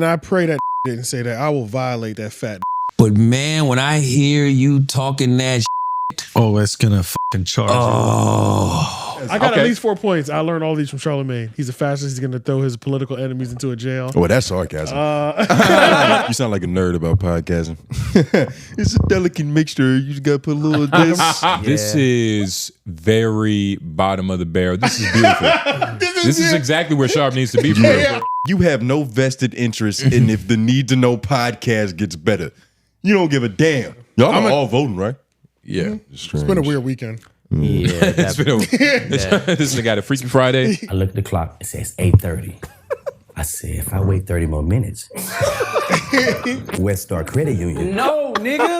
And I pray that didn't say that. I will violate that fat. But man, when I hear you talking that oh, it's gonna fucking charge you. I got at least 4 points. I learned all these from Charlamagne. He's a fascist. He's going to throw his political enemies into a jail. Oh, that's sarcasm. You sound like a nerd about podcasting. It's a delicate mixture. You just got to put a little of this. This is very bottom of the barrel. This is beautiful. This is exactly where Sharp needs to be. You have no vested interest in if the Need to Know podcast gets better. You don't give a damn. Y'all are all voting, right? Yeah. It's been a weird weekend. Yeah, This nigga got a Freaky Friday. I look at the clock. It says 8:30. I said, if I wait 30 more minutes, West Star Credit Union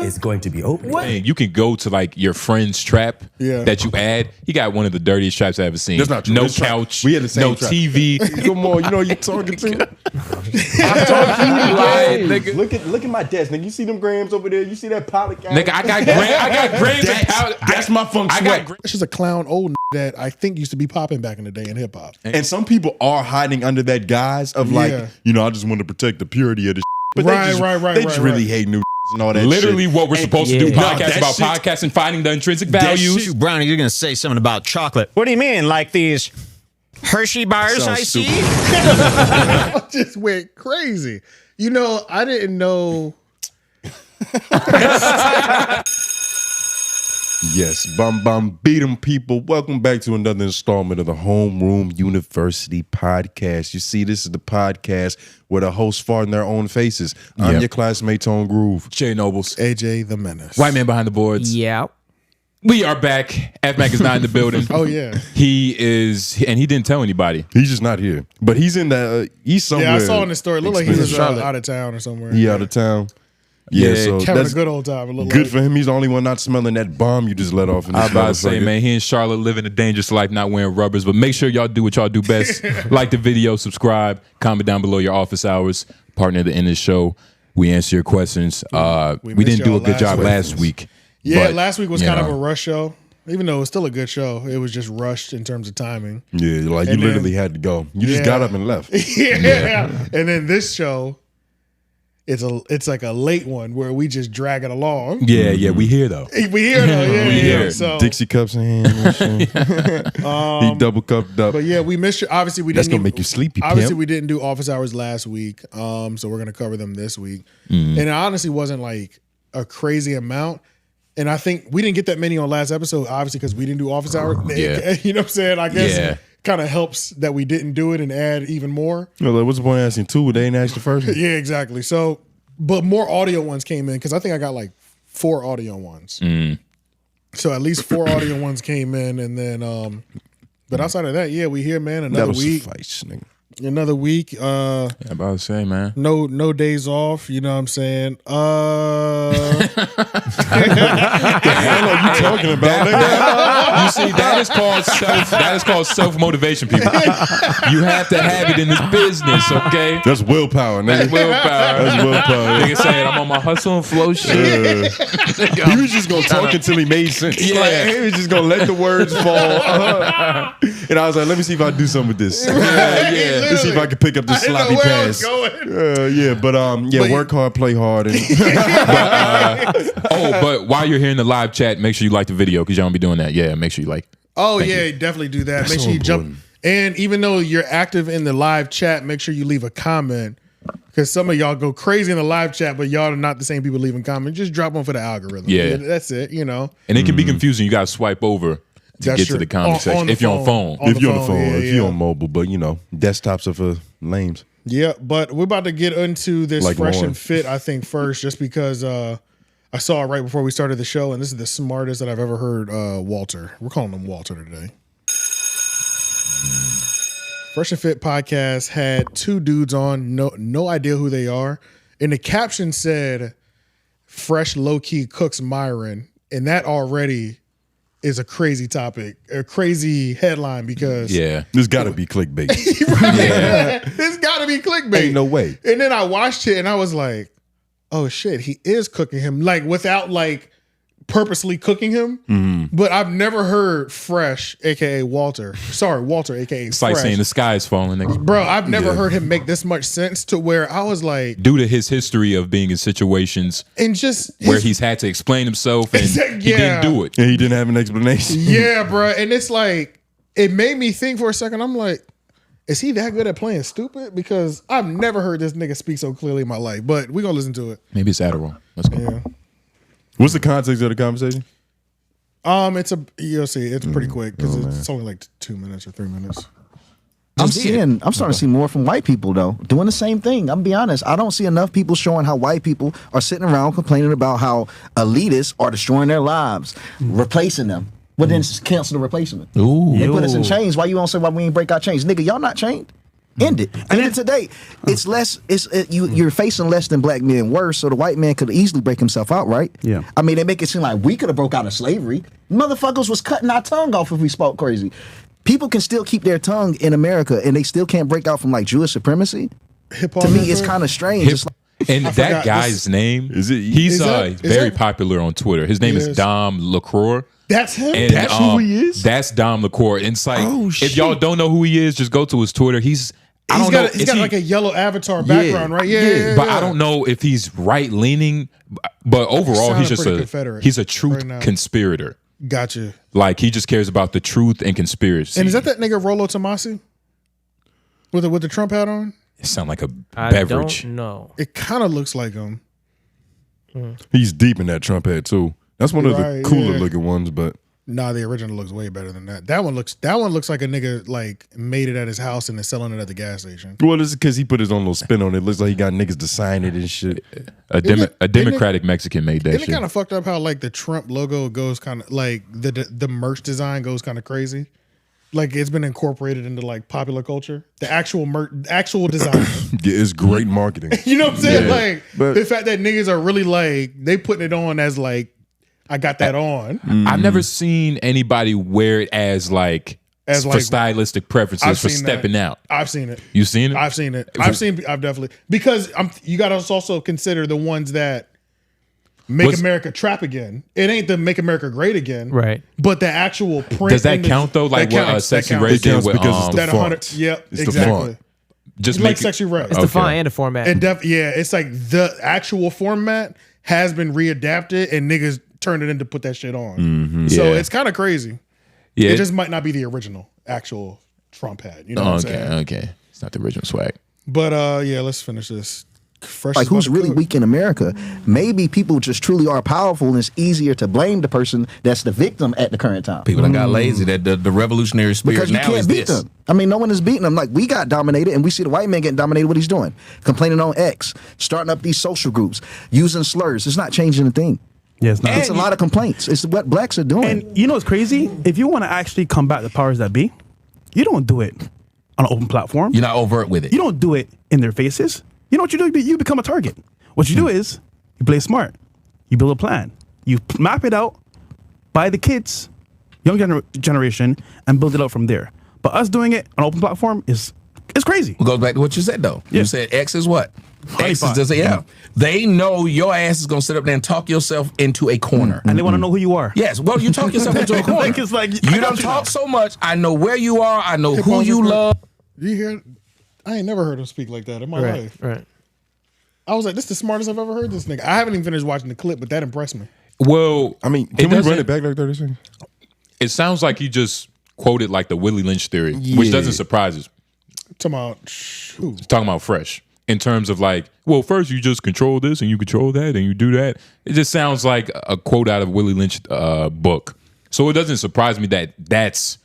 is going to be open. Man, you can go to like your friend's trap that you add. He got one of the dirtiest traps I've ever seen. That's not true. No This trap- couch, we had the same no trap. TV. Come on, you know who you're talking to. I'm talking to you, lying, nigga. Look at my desk, nigga. You see them grams over there? You see that pilot guy? Nigga, I got grams and powder. That's my funk sweat. It's just a clown old that I think used to be popping back in the day in hip hop. And some people are hiding under that guise of like, you know, I just want to protect the purity of the but they just really hate new and all that Literally shit. what we're supposed to do. Nah, Podcasts about podcasts and finding the intrinsic That values. shit, Brownie, you're gonna say something about chocolate. What do you mean? Like these Hershey bars I see? I just went crazy. You know, I didn't know. Yes, beat 'em people. Welcome back to another installment of the Homeroom University podcast. You see, this is the podcast where the hosts fart in their own faces. I'm your classmate, Tone Groove. Shae Nobles. AJ the Menace. White man behind the boards. Yeah. We are back. F-Mac is not in the building. Oh, yeah. He is, and he didn't tell anybody. He's just not here. But he's in the, he's somewhere. Yeah, I saw in the story. It looked like he was Charlotte. out of town or somewhere. He out of town. Yeah, so having that's a good old time. It looked good like. for him. He's the only one not smelling that bomb you just let off. In I this was about to say, motherfucker. man, he and Charlotte living a dangerous life, not wearing rubbers. But make sure y'all do what y'all do best. Like the video, subscribe, comment down below your office hours. Partner at the end of the show. We answer your questions. We didn't do a good job last week. Yeah, but, last week was kind of a rush show. Even though it was still a good show, it was just rushed in terms of timing. Yeah, like you literally had to go. You just got up and left. Yeah. And then this show, it's like a late one where we just drag it along. Yeah, we here though. We here though, We here. So, Dixie cups in hand. He double cupped up. but yeah, we missed. Obviously, we That's didn't. gonna make you sleepy. Obviously, pimp. we didn't do office hours last week. So we're gonna cover them this week. And it honestly wasn't like a crazy amount. And I think we didn't get that many on last episode, obviously, because we didn't do office hours. Yeah. You know what I'm saying? I guess kind of helps that we didn't do it and add even more. No, like, what's the point of asking two? They ain't asked the first one. Yeah, exactly. So, but more audio ones came in because I think I got like 4 audio ones. So at least 4 audio ones came in, and then, but outside of that, yeah, we here, man. Another week. Suffice, nigga. Another week. I'm about to say, man. No days off. You know what I'm saying? What are you talking about, nigga? You see, that is called self-motivation, people. You have to have it in this business, okay? That's willpower, nigga. That's willpower. That's willpower. Nigga saying I'm on my hustle and flow shit. He was just gonna talk until he made sense. Yeah. Like, he was just gonna let the words fall. And I was like, let me see if I do something with this. Yeah. Let's see if I can pick up the sloppy pass. Work hard, play hard. And But while you're here in the live chat, make sure you like the video because y'all don't be doing that. Yeah, make sure you like. Oh, yeah, definitely do that. That's make so sure you jump. important. And even though you're active in the live chat, make sure you leave a comment. Because some of y'all go crazy in the live chat, but y'all are not the same people leaving comments. Just drop them for the algorithm. Yeah. That's it, you know. And it can be confusing. You got to swipe over to get to the comment section if you're on phone. If you're on the phone, if you're on mobile, but you know, desktops are for lames. Yeah, but we're about to get into this Like fresh Lauren. and fit, I think, first, just because I saw it right before we started the show, and this is the smartest that I've ever heard Walter. We're calling him Walter today. Fresh and Fit podcast had 2 dudes on, no idea who they are. And the caption said, Fresh low-key cooks Myron. And that already is a crazy topic, a crazy headline because This gotta be clickbait. this gotta be clickbait. Ain't no way. And then I watched it and I was like, oh shit, he is cooking him. Like without like purposely cooking him, but I've never heard Fresh, aka Walter. Sorry, Walter, aka It's Fresh. like saying the sky is falling. Nigga. Bro, I've never heard him make this much sense to where I was like, Due to his history of being in situations and just where he's had to explain himself and he didn't do it. And he didn't have an explanation. yeah, bro. And it's like, it made me think for a second. I'm like, is he that good at playing stupid? Because I've never heard this nigga speak so clearly in my life. But we're gonna listen to it. Maybe it's Adderall. Let's go. Yeah. What's the context of the conversation? You'll see. It's pretty quick because it's only like 2 minutes or 3 minutes. I'm starting to see more from white people though, doing the same thing. I'm gonna be honest. I don't see enough people showing how white people are sitting around complaining about how elitists are destroying their lives, replacing them. But then just cancel the replacement. Ooh. They put us in chains. Why you won't say why we ain't break our chains? Nigga, y'all not chained. End it. End it today. It's less. You're facing less than black men worse. So the white man could easily break himself out, right? Yeah. I mean, they make it seem like we could have broke out of slavery. Motherfuckers was cutting our tongue off if we spoke crazy. People can still keep their tongue in America, and they still can't break out from like Jewish supremacy. Hip-hop To me, rapper? it's kind of strange. It's like, And I that forgot guy's name, Is it- he's is very that- popular on Twitter. His name He is is. 𝙼𝙾𝚃𝚃. That's him. And, That's who he is? That's 𝙼𝙾𝚃𝚃. And it's like, Oh, if y'all don't know who he is, just go to his Twitter. He's He's got like a yellow avatar background, right? Yeah. But I don't know if he's right leaning. But overall, he's sounded just pretty Confederate he's a truth right now. conspirator. Gotcha. Like he just cares about the truth and conspiracy. And is that nigga Rollo Tomasi with the Trump hat on? It sounds like a I beverage. don't know. It kind of looks like him. He's deep in that Trump head too. That's one of the Right, cooler yeah. looking ones, but Nah, the original looks way better than that. That one looks like a nigga like made it at his house and is selling it at the gas station. well, this is because he put his own little spin on it. It looks like he got niggas to sign it and shit. A Democratic Mexican made that Isn't it shit. kind of fucked up how like the Trump logo goes kind of like the merch design goes kind of crazy? Like it's been incorporated into like popular culture. The actual design. Yeah, it's great marketing. You know what I'm saying? Yeah, Like but- the fact that niggas are really like they putting it on as like I got that on. I've never seen anybody wear it as like As for like- stylistic preferences I've for seen stepping that. out. I've seen it. You seen it? I've seen it. I've definitely because you got to also consider the ones that make America trap again. It ain't the make America great again, Right. But the actual print. Does that and the- count though? Like that what counts, Sexy that Ray counts. did counts with because it's the That 100. font. Yep, It's the exactly. font. just Like make Sexy Red. It's the font and the format. And it's like the actual format has been readapted and niggas turned it into put that shit on. So Yeah. it's kind of crazy. yeah. It just might not be the original actual Trump hat. You know what I'm saying? Okay. It's not the original swag. But yeah, let's finish this. Fresh like is about who's to really cook. weak in America? Maybe people just truly are powerful, and it's easier to blame the person that's the victim at the current time. People done got lazy. That the revolutionary spirit Because you now can't is beat this. them. I mean, no one is beating them. Like, we got dominated, and we see the white man getting dominated. What he's doing, complaining on X, starting up these social groups, using slurs. It's not changing a thing. Yeah, it's not. It's a lot of complaints. It's what blacks are doing. And you know what's crazy? If you want to actually combat the powers that be, you don't do it on an open platform. You're not overt with it. You don't do it in their faces. You know what you do? You become a target. What you do is you play smart. You build a plan. You map it out by the kids, young generation, and build it out from there. But us doing it on an open platform is crazy. It goes back to what you said though. Yeah. You said X is what? X is Honeypot. just yeah. They know your ass is gonna sit up there and talk yourself into a corner. And they want to know who you are. Yes, well, you talk yourself into a corner. Like, it's like, I you got don't you talk now. so much. I know where you are. I know Hey, who pause you real quick. love. You hear? I ain't never heard him speak like that in my Right. life. Right. I was like, this is the smartest I've ever heard this nigga. I haven't even finished watching the clip, but that impressed me. Well, I mean, can we run doesn't- it back like 30 seconds? It sounds like he just quoted like the Willie Lynch theory, which doesn't surprise us. Talking about who? Talking about Fresh in terms of like, well, first you just control this and you control that and you do that. It just sounds like a quote out of Willie Lynch book. So it doesn't surprise me that that's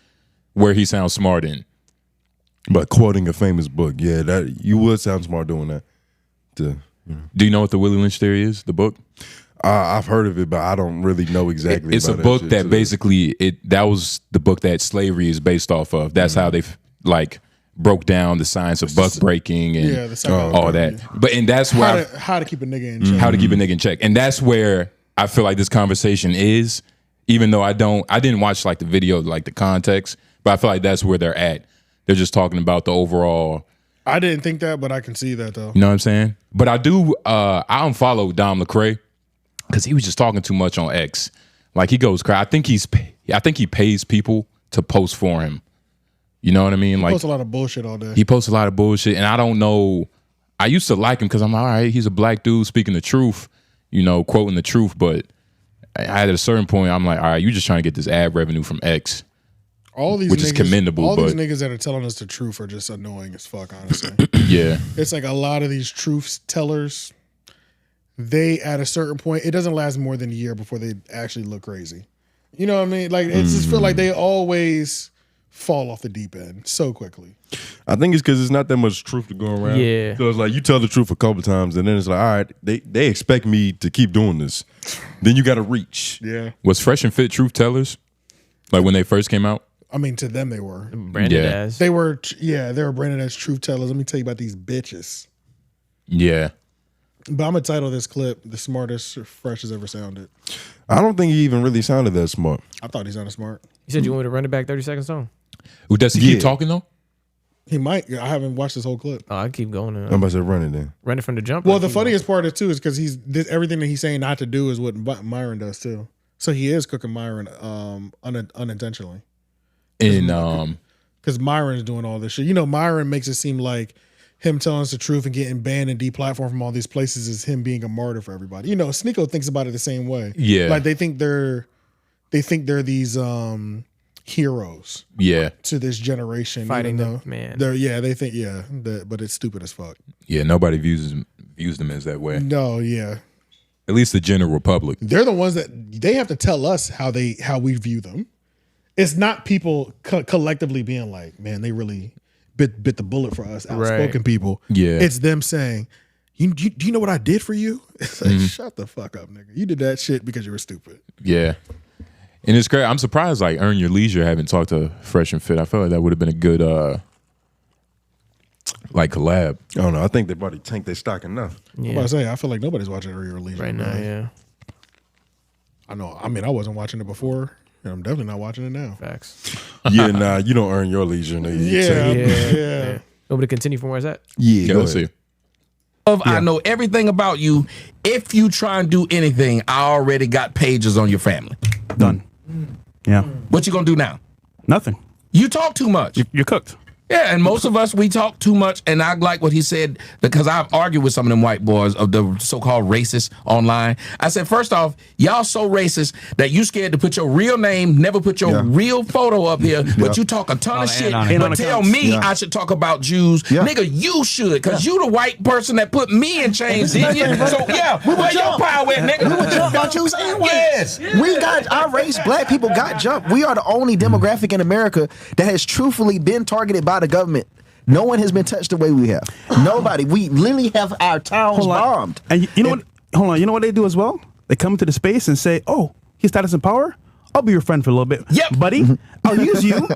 where he sounds smart in. But quoting a famous book, yeah, that you would sound smart doing that. Do you know what the Willie Lynch theory is? The book? I've heard of it, but I don't really know exactly. It's a about book shit, that so- basically that was the book that slavery is based off of. That's how they like broke down the science of buck breaking and Yeah, the psychology. all that. But and that's where How to keep a nigga in check. how to keep a nigga in check. And that's where I feel like this conversation is, even though I didn't watch like the video, like the context, but I feel like that's where they're at. They're just talking about the overall, I didn't think that, but I can see that though. you know what I'm saying? But I do, I unfollowed 𝙼𝙾𝚃𝚃 because he was just talking too much on X. Like he goes crazy. I think he pays people to post for him. You know what I mean? He like posts a lot of bullshit all day. he posts a lot of bullshit, and I don't know. I used to like him because I'm like, all right, he's a black dude speaking the truth, you know, quoting the truth. But at a certain point, I'm like, all right, you just trying to get this ad revenue from X. All these which niggas, is commendable. All but these niggas that are telling us the truth are just annoying as fuck, honestly. yeah, it's like a lot of these truth tellers, they at a certain point, it doesn't last more than a year before they actually look crazy. You know what I mean? Like it just feel like they always fall off the deep end so quickly. I think it's because it's not that much truth to go around. Yeah. So it's like you tell the truth a couple times, and then it's like, all right, they expect me to keep doing this. Then you got to reach. Yeah. Was Fresh and Fit truth tellers? Like when they first came out? I mean, to them they were. Branded as. They were branded as truth tellers. Let me tell you about these bitches. Yeah. But I'm going to title this clip, The Smartest Fresh Has Ever Sounded. I don't think he even really sounded that smart. I thought he sounded smart. You said you want me to run it back 30 seconds on? Ooh, does he keep talking though? He might. I haven't watched this whole clip. Oh, I keep going. I'm about to run it then. Run it from the jump. Well, the funniest part of it too is because everything that he's saying not to do is what Myron does too. So he is cooking Myron unintentionally. And because Myron is doing all this shit. You know, Myron makes it seem like him telling us the truth and getting banned and deplatformed from all these places is him being a martyr for everybody. You know, Sneeko thinks about it the same way. Yeah. Like they think they're these heroes. Yeah. To this generation. Fighting them, man. They think, but it's stupid as fuck. Yeah, nobody views them as that way. No, yeah. At least the general public. They're the ones that they have to tell us how we view them. It's not people collectively being like, man, they really bit the bullet for us outspoken people. Yeah. It's them saying, do you know what I did for you? It's like, shut the fuck up, nigga. You did that shit because you were stupid. Yeah. And it's great. I'm surprised like Earn Your Leisure haven't talked to Fresh and Fit. I feel like that would have been a good like collab. I don't know. I think they probably tanked their stock enough. Yeah. I'm about to say, I feel like nobody's watching Earn Your Leisure right now, yeah. I know. I mean, I wasn't watching it before, and I'm definitely not watching it now. Facts. Yeah, nah, you don't earn your leisure. No, Yeah. Want me to continue from where it's at? Yeah, let's see. I know everything about you. If you try and do anything, I already got pages on your family. Done. Yeah. What you gonna do now? Nothing. You talk too much. You're cooked. Yeah, and most of us, we talk too much, and I like what he said, because I've argued with some of them white boys of the so-called racists online. I said, first off, y'all so racist that you scared to put your real name, never put your real photo up here, but you talk a ton of shit, but tell me I should talk about Jews. Nigga, you should, because you the white person that put me in chains, didn't you? So, where your power at, nigga? We would jump on Jews and whites. Yes. We got, our race, black people got jumped. We are the only demographic in America that has truthfully been targeted by the government. No one has been touched the way we have. Nobody. We literally have our towns bombed. And you know what? Hold on. You know what they do as well? They come into the space and say, "Oh, he's status and power. I'll be your friend for a little bit, buddy. I'll use you,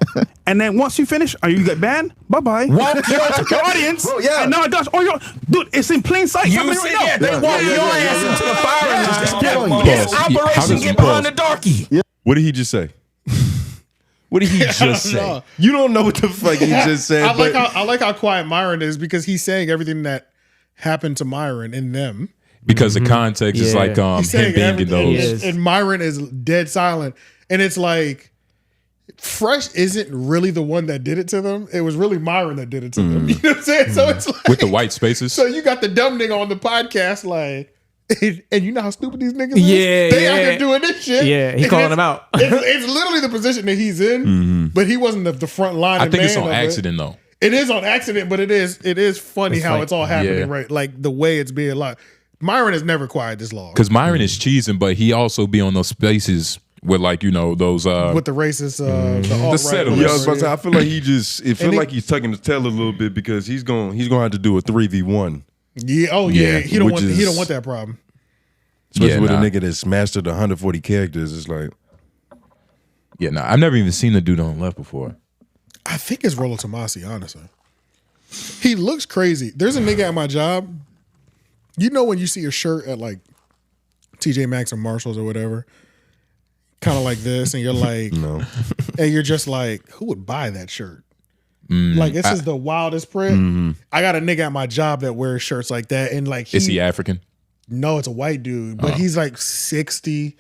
and then once you finish, you get banned. Bye bye. Walk your audience. And now Josh, dude, it's in plain sight. You see that? They walk your ass into the fire. It's Operation Get Behind the Darky. What did he just say? What did he just say? You don't know what the fuck he just said. I like how quiet Myron is, because he's saying everything that happened to Myron in them. Because the context is like him being in those. And Myron is dead silent. And it's like, Fresh isn't really the one that did it to them. It was really Myron that did it to them. You know what I'm saying? So it's like, with the white spaces. So you got the dumb nigga on the podcast like, and you know how stupid these niggas is? Yeah, they out here doing this shit. Yeah, he calling them out. It's literally the position that he's in, but he wasn't the front line. I think it's on accident though. It is on accident, but it is funny how it's all happening, right? Like the way it's being like. Myron is never quiet this long. Because Myron is cheesing, but he also be on those spaces with like, you know, those with the racist the settlers. Yeah, I was about to say, I feel like it feels like he's tucking his tail a little bit, because he's gonna have to do a 3v1. Yeah, he don't want that problem. Especially with a nigga that's mastered 140 characters. It's like, I've never even seen the dude on left before. I think it's Rollo Tomasi, honestly. He looks crazy. There's a nigga at my job. You know when you see a shirt at like TJ Maxx or Marshalls or whatever, kind of like this, and you're like, no, and you're just like, who would buy that shirt? Like this is the wildest print. I got a nigga at my job that wears shirts like that, and like is he African? No, it's a white dude, but he's like 60.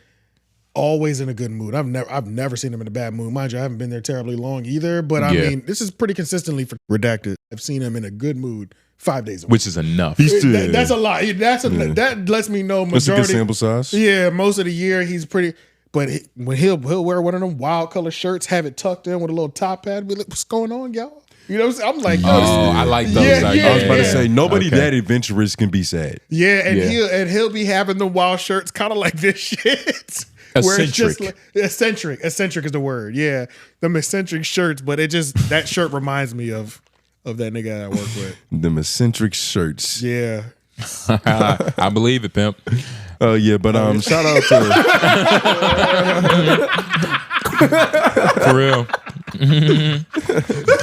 always in a good mood. I've never seen him in a bad mood. Mind you, I haven't been there terribly long either, but I mean, this is pretty consistently for Redacted. I've seen him in a good mood 5 days a week. Which is enough. That's a lot. That lets me know That's majority. a good sample size. Yeah, most of the year he's pretty. But when he'll wear one of them wild color shirts, have it tucked in with a little top hat, be like, "What's going on, y'all?" You know what I'm saying? I'm like, I like those. Yeah, I was about to say nobody that adventurous can be sad. Yeah, and he'll be having the wild shirts, kind of like this shit. Where it's just like, eccentric is the word. Yeah, them eccentric shirts, but that shirt reminds me of that nigga I work with. Them eccentric shirts. Yeah. I believe it, pimp. Oh yeah, but shout out to for real.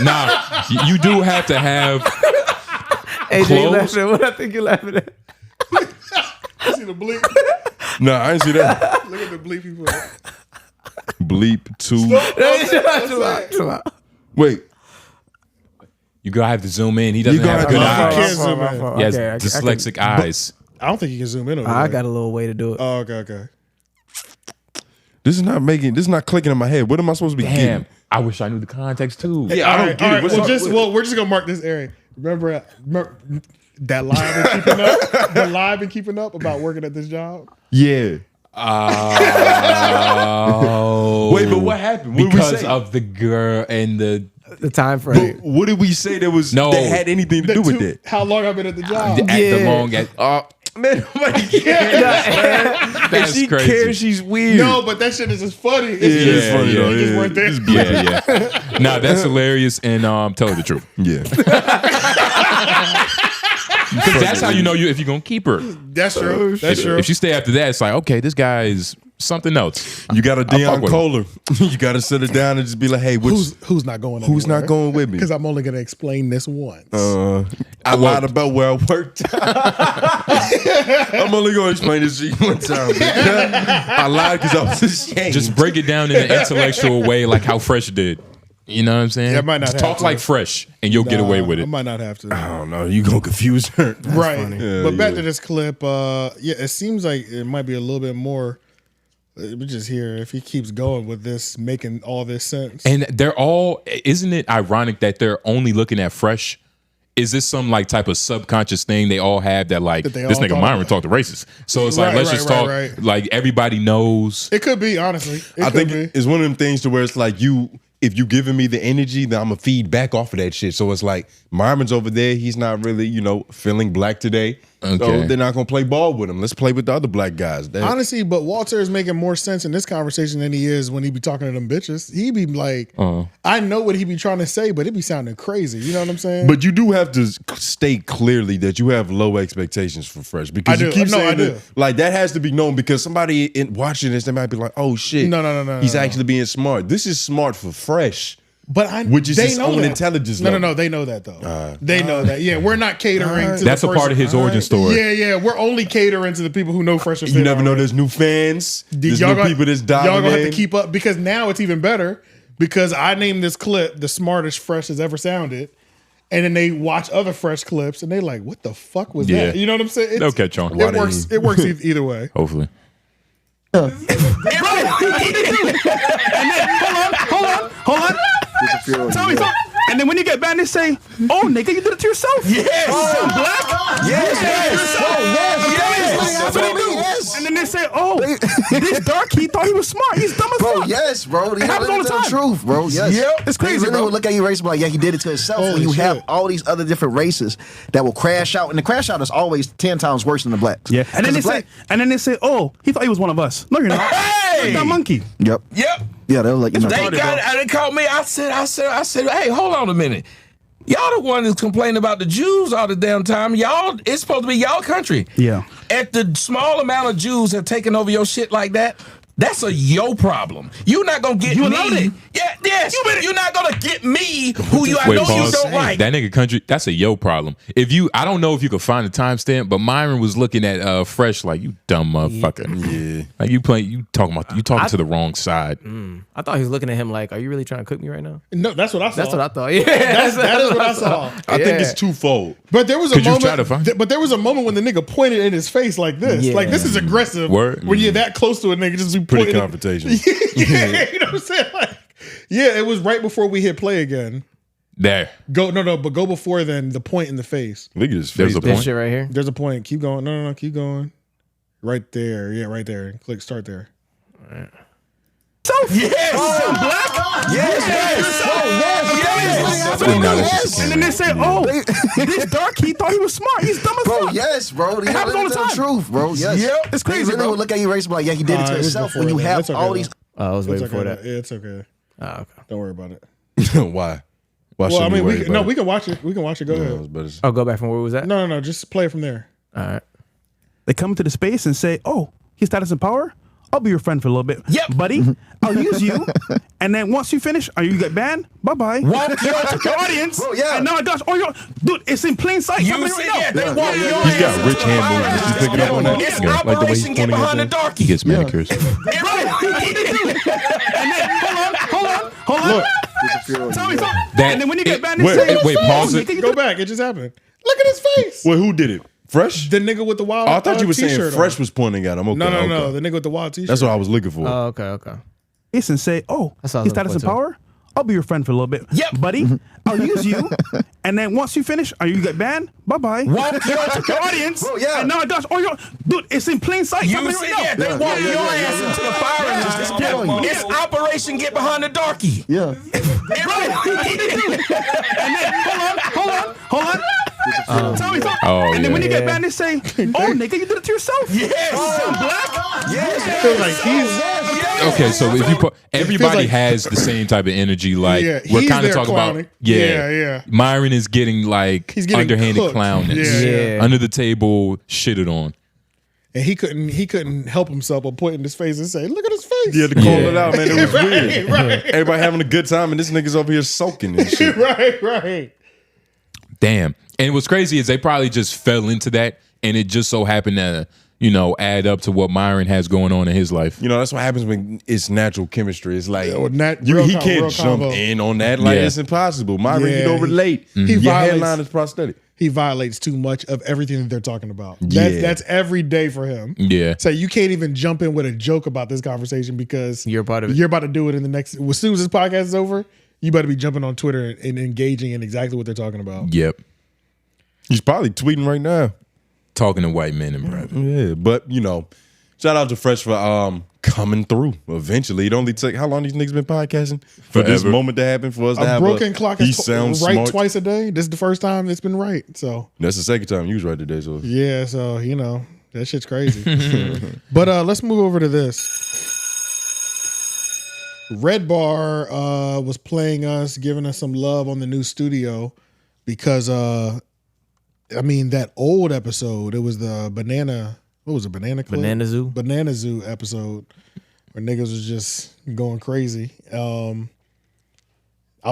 Nah, you do have to have clothes. What I think you're laughing at? You see the bleep? No, I didn't see that. Look at the bleep people. Bleep 2. Chill out. Wait. You gotta have to zoom in. He doesn't have good eyes. Can't zoom in. He has dyslexic eyes. I don't think you can zoom in over I there. got a little way to do it. Oh, okay. This is not clicking in my head. What am I supposed to be getting? Damn, I wish I knew the context too. Yeah, I don't get it. We're just gonna mark this area. Remember that live been keeping up? The live been keeping up about working at this job? Yeah. Oh. Wait, but what happened? What Because did we say? of the girl and the time frame. What did we say that had anything to do with it? How long I've been at the job? the long Man, nobody cares. That's she crazy. cares, she's weird. No, but that shit is just funny. It's it's funny though. You just weren't there. Yeah. Nah, that's hilarious and tell her the truth. Yeah. Because that's how you know if you're gonna keep her. That's true. That's true. If she stay after that, it's like, okay, this guy is something else. You got a fuck Dejon with Kohler. You got to sit her down and just be like, hey, who's not going? Who's not going with me? Because I'm only gonna explain this once. I lied about where I worked. I'm only going to explain this to you one time. I lied because I was ashamed. Just break it down in an intellectual way, like how Fresh did. You know what I'm saying? Yeah, I might not Just have talk to. like Fresh, and you'll get away with I it. might not have to. I don't know. You gonna confuse her, Right. Yeah, but back to this clip. It seems like it might be a little bit more. We just hear if he keeps going with this, making all this sense. And they're all. Isn't it ironic that they're only looking at Fresh? Is this some like type of subconscious thing they all have that like That they this all nigga thought Myron about? talk to racist? So it's like Right, let's right, just right, talk right. like everybody knows. It could be, honestly. I think it's one of them things to where it's like if you giving me the energy, then I'm gonna feed back off of that shit. So it's like Myron's over there, he's not really, feeling black today. Okay. So they're not gonna play ball with him. Let's play with the other black guys. Honestly, but Walter is making more sense in this conversation than he is when he be talking to them bitches. He be like, I know what he be trying to say, but it be sounding crazy. You know what I'm saying? But you do have to state clearly that you have low expectations for Fresh because you keep saying that, like that has to be known because somebody watching this, they might be like, oh shit, no, he's actually being smart. This is smart for Fresh. But which is they his know own that. intelligence No, level. they know that though. They know that. Yeah, we're not catering to That's the a part of his origin story. Yeah, we're only catering to the people who know Fresh. You never know. There's new fans. There's new people that's diving Y'all gonna have in. to keep up because now it's even better because I named this clip the smartest Fresh has ever sounded. And then they watch other Fresh clips and they like, what the fuck was that? You know what I'm saying? They'll catch on. It works. It works either way. Hopefully. Hold on. Tell me something. And then when you get back, they say, "Oh, nigga, you did it to yourself." Yes. Oh, black. Yes. That's what they do. And then they say, "Oh, this dark, he thought he was smart. He's dumb as Bro, fuck." yes, bro. It happens all the time. Truth, bro. Yes. Yep. It's crazy, They really bro. will look at you racist, like, yeah, he did it to himself. Holy When you shit. have all these other different races that will crash out, and the crash out is always 10 times worse than the blacks. Yeah. And then they say, "Oh, he thought he was one of us." No, you're not. Hey! Like that monkey. Yep. Yep. Yeah, they'll let you know. They called me. I said, hey, hold on a minute. Y'all the one that's complaining about the Jews all the damn time. Y'all, it's supposed to be y'all country. Yeah. If the small amount of Jews have taken over your shit like that, that's a yo problem. You're not gonna get You me. allowed it. Yeah, yes. You're not gonna get me who you I know you don't like. That nigga country, that's a yo problem. I don't know if you could find a timestamp, but Myron was looking at Fresh like, you dumb motherfucker. Yeah. Like you talking to the wrong side. I thought he was looking at him like, "Are you really trying to cook me right now?" No, that's what I saw. That's what I thought. Yeah, that is what I saw. I think it's twofold. But there was a Could you try to moment. find- But there was a moment when the nigga pointed in his face like this. Yeah. Like this is aggressive. Word. When you're that close to a nigga, just be Pretty confrontational. Yeah, you know what I'm saying? Like, yeah, it was right before we hit play again. There. But go before then. The point in the face. Look at his face. There's a This point. shit right here. There's a point. Keep going. No, keep going. Right there. Yeah, right there. Click start there. And then they say, "Oh, this Dark, he thought he was smart. He's dumb as Bro, fuck." yes, bro. It happens all the time. Truth, bro. Yes. Yep. It's crazy, They really bro. would look at you racist, like, yeah, he did it to it was himself. before When you that. have That's okay, all though. these. Oh, I was waiting It's for okay. that. Yeah, it's okay. Oh, okay. Don't worry about it. Why? Why Well, I shouldn't mean, worry about we it? can watch it. We can watch it. Go No, ahead. but it's- Oh, go back from where was that? No. Just play it from there. All right. They come into the space and say, "Oh, he's status and power. I'll be your friend for a little bit. Yep. Buddy, I'll use you. And then once you finish, you get banned. Bye-bye. Walk your audience. Bro, yeah. And now, gosh, dude, it's in plain sight. You Happening see, right yeah, now. they walk your He's got ass rich into the hand fire. movements. You picking up on that? It's Yeah, like the way he's Operation Get pointing Behind the at Darky. He gets manicures. Hold on. Tell me something. That- And then when you get banned, wait, they say, wait, pause "Oh, it. nigga, you Go did-" back. It just happened. Look at his face. Wait, who did it? Fresh? The nigga with the wild. Oh, I thought you were saying t-shirt Fresh on. was pointing at him. Okay, No. okay. The nigga with the wild t-shirt. That's what I was looking for. Oh, okay. And say, "Oh, That's all I he's was status and looking for, power. I'll be your friend for a little bit. Yep. Buddy, I'll use you. And then once you finish, you get banned. Bye-bye. Walk your audience. Bro, yeah. And now, gosh, dude, it's in plain sight. You Happening see, right yeah, now. they walk your ass into the fire. It's Operation Get Behind the Darky. Yeah. And then, hold on. Tell me something. Oh, and then when you yeah. get banned, they say, "Oh, nigga, you did it to yourself." Yes. I feel like he's. Okay, so if you put everybody like- has the same type of energy, like Yeah, we're he's kind of there talking clowning. about, yeah, Yeah. Myron is getting like He's getting underhanded cooked. clownness, Yeah. under the table, shitted on. And he couldn't help himself but point in his face and say, "Look at his face." You had to call it out, man. It was Right, weird. right. Everybody having a good time, and this nigga's over here soaking and shit. right. Damn. And what's crazy is they probably just fell into that, and it just so happened to, add up to what Myron has going on in his life. You know, that's what happens when it's natural chemistry. It's like Yeah, well, real he real can't jump combo. in on that. Like Yeah. it's impossible. Myron, Yeah, you don't relate. he Your violates- headline is prosthetic. He violates too much of everything that they're talking about. Yeah. That's every day for him. Yeah. So you can't even jump in with a joke about this conversation because You're part of it. You're about to do it in the next. As soon as this podcast is over, you better be jumping on Twitter and engaging in exactly what they're talking about. Yep. He's probably tweeting right now. Talking to white men in private. Yeah, but shout out to Fresh for coming through. Eventually, it only took how long these niggas been podcasting for this Forever. moment to happen for us to A have broken clock He is sounds right smart. twice a day. This is the first time it's been right. So That's the second time you was right today. So yeah, so that shit's crazy. But let's move over to this. Redbar was playing us, giving us some love on the new studio because that old episode, it was the banana. What was it? Banana Clip? Banana Zoo? Banana Zoo episode where niggas was just going crazy. I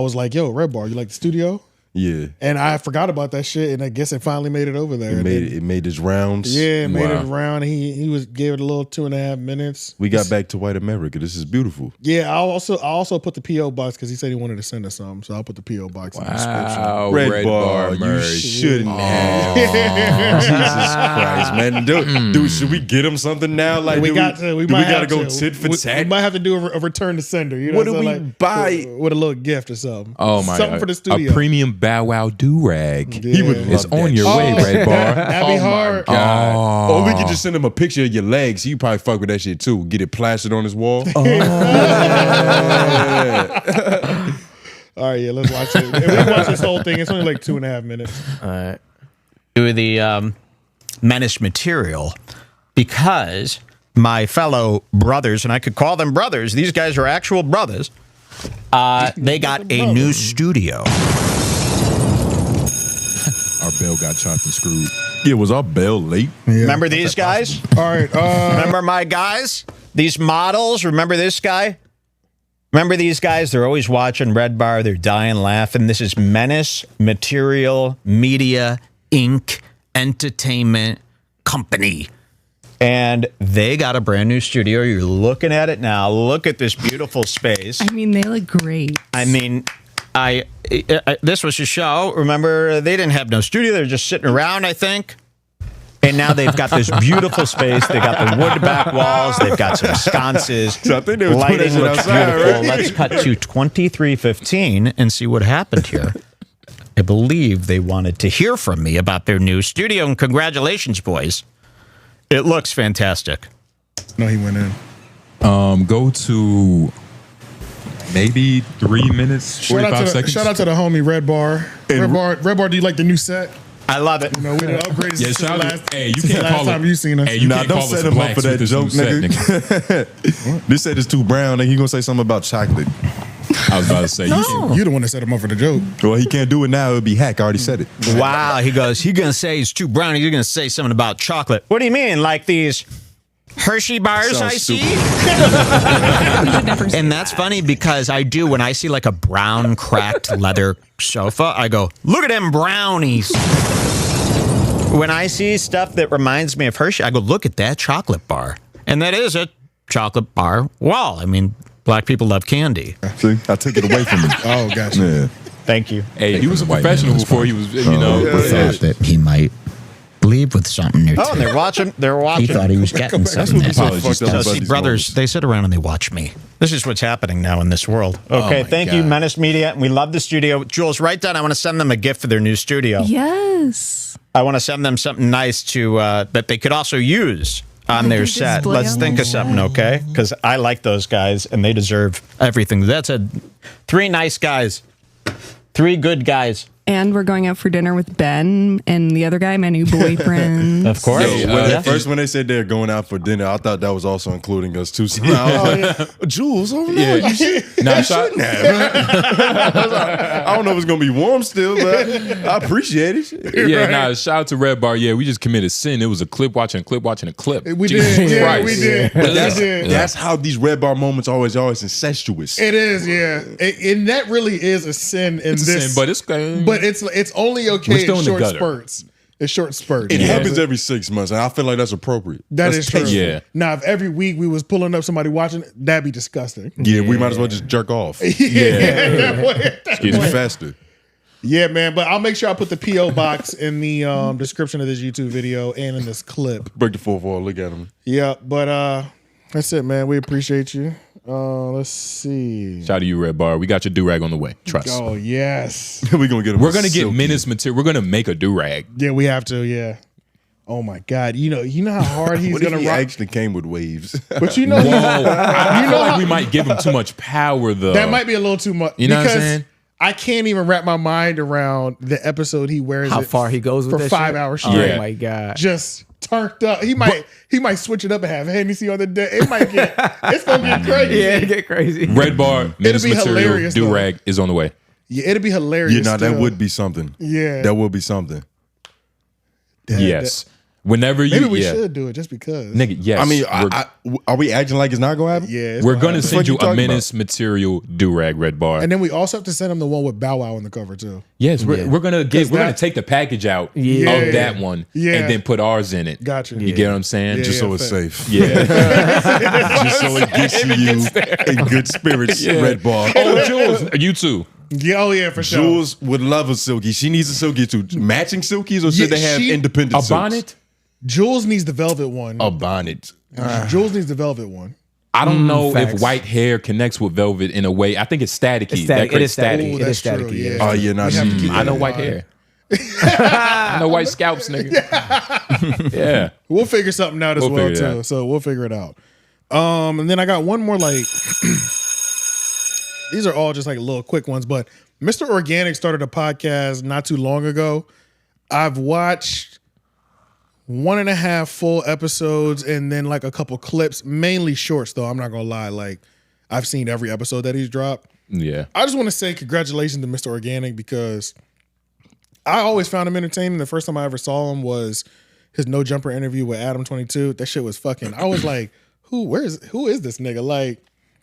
was like, "Yo, Redbar, you like the studio?" yeah, And I forgot about that shit, and I guess it finally made it over there. it made its rounds. Yeah, it made Wow. it around. He gave it a little 2.5 minutes. We got back to white America. This is beautiful. Yeah, I also put the PO box because he said he wanted to send us something, so I'll put the PO box in the description. Wow. Red Bar, you merch. shouldn't have. Jesus Christ, man. Dude, should we get him something now? Like, We do got to. We do might we gotta have go to. tit for We tat. might have to do a return to sender. You know What what do I'm we saying? buy? With a little gift or something. Oh my something God. for the studio. A premium Bow Wow do rag. He would Yeah. love It's that on your shit. way, Red Bar. That'd be hard. God. Or we could just send him a picture of your legs. You probably fuck with that shit too. Get it plastered on his wall. All right, yeah, let's watch it. If we watch this whole thing, it's only like 2.5 minutes. All right. Do the Menace material because my fellow brothers, and I could call them brothers, these guys are actual brothers, they got a new studio. Our bell got chopped and screwed. Yeah, was our bell late? Remember these guys? All right. Remember my guys? These models? Remember this guy? Remember these guys? They're always watching Redbar. They're dying laughing. This is Menace Material Media Inc. Entertainment Company. And they got a brand new studio. You're looking at it now. Look at this beautiful space. I mean, they look great. I mean, this was a show. Remember, they didn't have no studio. They were just sitting around, I think. And now they've got this beautiful space. They got the wood back walls. They've got some sconces. So I think they were doing that Lighting shit looks outside, beautiful. right? Let's cut to 23:15 and see what happened here. I believe they wanted to hear from me about their new studio, and congratulations, boys. It looks fantastic. No, he went in. Go to maybe 3 minutes, 45 seconds. Shout out to the homie Redbar. Redbar, do you like the new set? I love it. You know, we done upgraded Yeah, since the shout out. last, Hey, you since the can't last call time it. you seen us. Hey, you Nah, can't don't call us set him up blacks for that with this joke, new set, nigga. This set is too brown, and he gonna say something about chocolate. I was about to say. You the one that set him up for the joke. Well, he can't do it now. It would be hack. I already said it. Wow, he goes, he's going to say it's too brown. He's going to say something about chocolate. What do you mean? Like these Hershey bars I Sounds see? And that's funny because I do when I see like a brown cracked leather sofa, I go, look at them brownies. When I see stuff that reminds me of Hershey, I go, look at that chocolate bar. And that is a chocolate bar wall. I mean, black people love candy. See, I took it away from him. Oh, gotcha. Yeah. Thank you. Hey, he was a professional before he was, you know. Thought that he might leave with something or two. Oh, and they're watching. They're watching. He thought he was getting something. That's what we so fucked up So about see, these brothers, moments. they sit around and they watch me. This is what's happening now in this world. Okay, my thank you, God. Menace Media. And we love the studio. Jules, write down. I want to send them a gift for their new studio. Yes. I want to send them something nice to that they could also use on their set. display Let's on think their of something, okay? Because I like those guys and they deserve everything. That's three nice guys, three good guys. And we're going out for dinner with Ben and the other guy, my new boyfriend. Of course. Yeah, First, when they said they're going out for dinner, I thought that was also including us too. So I was like, Jules, oh no, Yeah. you should. Nah, you shout- shouldn't have. I don't know if it's gonna be warm still, but I appreciate it. Yeah, nah, shout out to Redbar. Yeah, we just committed sin. It was a clip watching a clip. We Jesus did. Yeah, Christ. we did. But We that's, did. that's how these red bar moments always incestuous. It is, yeah. And that really is a sin in It's a this. sin, but it's only We're okay still in in the short gutter. spurts. It's short spurts. It you know what I'm happens saying? every 6 months, and I feel like that's appropriate. That's true. tasteful. Yeah. Now, if every week we was pulling up somebody watching, that'd be disgusting. Yeah, we might as well just jerk off. excuse me. It's faster. Yeah, man. But I'll make sure I put the P.O. box in the description of this YouTube video and in this clip. Break the fourth wall. Look at him. Yeah, but that's it, man. We appreciate you. Let's see. Shout out to you, Redbar. We got your do rag on the way. Trust. Oh, yes. We're gonna get him. We're gonna get Menace material. We're gonna make a do rag. Yeah, we have to, yeah. Oh my God. You know how hard he's What if gonna he rock. actually came with waves? But you know, Whoa, I feel like how- we might give him too much power though. that might be a little too much. You know what I'm because saying? I can't even wrap my mind around the episode he wears How it far he goes with for that 5 shit? hours Oh straight. my God. Just turned up. He might switch it up and have Hennessy on the day. It's gonna get crazy. Yeah, it get crazy. Redbar Menace be material hilarious, do rag is on the way. Yeah, it'd be hilarious. Yeah, no, that still. would be something. Yeah. That would be something. Yes. Whenever you Maybe we should do it just because. Nigga, yes. I mean, we're, are we acting like it's not gonna happen? Yeah, it's we're gonna gonna happen. send you What you a talking Menace material do rag, Redbar. And then we also have to send him the one with Bow Wow on the cover too. Yes, we're gonna that- take the package out Yeah. of that one Yeah. and then put ours in it. Gotcha. You get what I'm saying? Yeah, Just so yeah, it's fair. safe. Yeah. Just so it gets you in good spirits, Red Bar. Oh, Jules, you too. Yeah, oh yeah, for sure. Jules would love a silky. She needs a silky too. Matching silkies, or should Yeah, they have she- independent A silks? bonnet? Jules needs the velvet one. A bonnet. Jules needs the velvet one. I don't know facts. if white hair connects with velvet in a way. I think it's staticky. It's That static. It creates is static. Ooh, It is that's static. true, Yeah. yeah. Oh yeah, no, We have to keep I know that in white mind. hair. I know white scalps, nigga. Yeah. We'll figure something out as We'll well figure it too. out. So we'll figure it out. And then I got one more like these are all just like little quick ones, but Mr. Organik started a podcast not too long ago. I've watched 1.5 full episodes and then like a couple clips, mainly shorts though. I'm not gonna lie. Like I've seen every episode that he's dropped. Yeah. I just want to say congratulations to Mr. Organik because I always found him entertaining. The first time I ever saw him was his No Jumper interview with Adam22. That shit was fucking. I was like, who is this nigga? Like,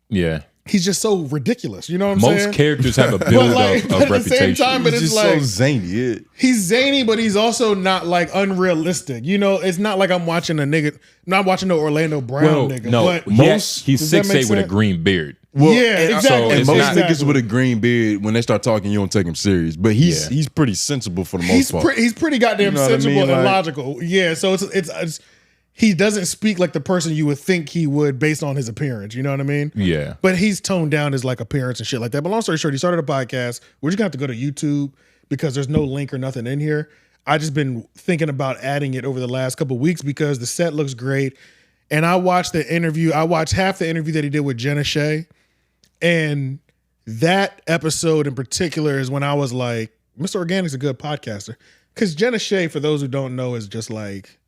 Yeah. he's just so ridiculous. You know what I'm Most saying? characters have a But build like, up but of at the same reputation. time, but He's it's just like so zany. Yeah. he's zany, but he's also not like unrealistic. You know, it's not like I'm watching a nigga. Not watching no Orlando Brown nigga. no, but he's Does that make 6'8" with a sense? green beard. Well, Yeah, and, exactly. And most Exactly. niggas with a green beard, when they start talking, you don't take him serious. But he's pretty sensible for the most part. He's pretty goddamn You know what I sensible mean? and Like- logical. Yeah, so it's he doesn't speak like the person you would think he would based on his appearance. You know what I mean? Yeah. But he's toned down his like appearance and shit like that. But long story short, he started a podcast. We're just gonna have to go to YouTube because there's no link or nothing in here. I just been thinking about adding it over the last couple of weeks because the set looks great. And I watched the interview. I watched half the interview that he did with Jenna Shae. And that episode in particular is when I was like, Mr. Organik's a good podcaster. Because Jenna Shae, for those who don't know, is just like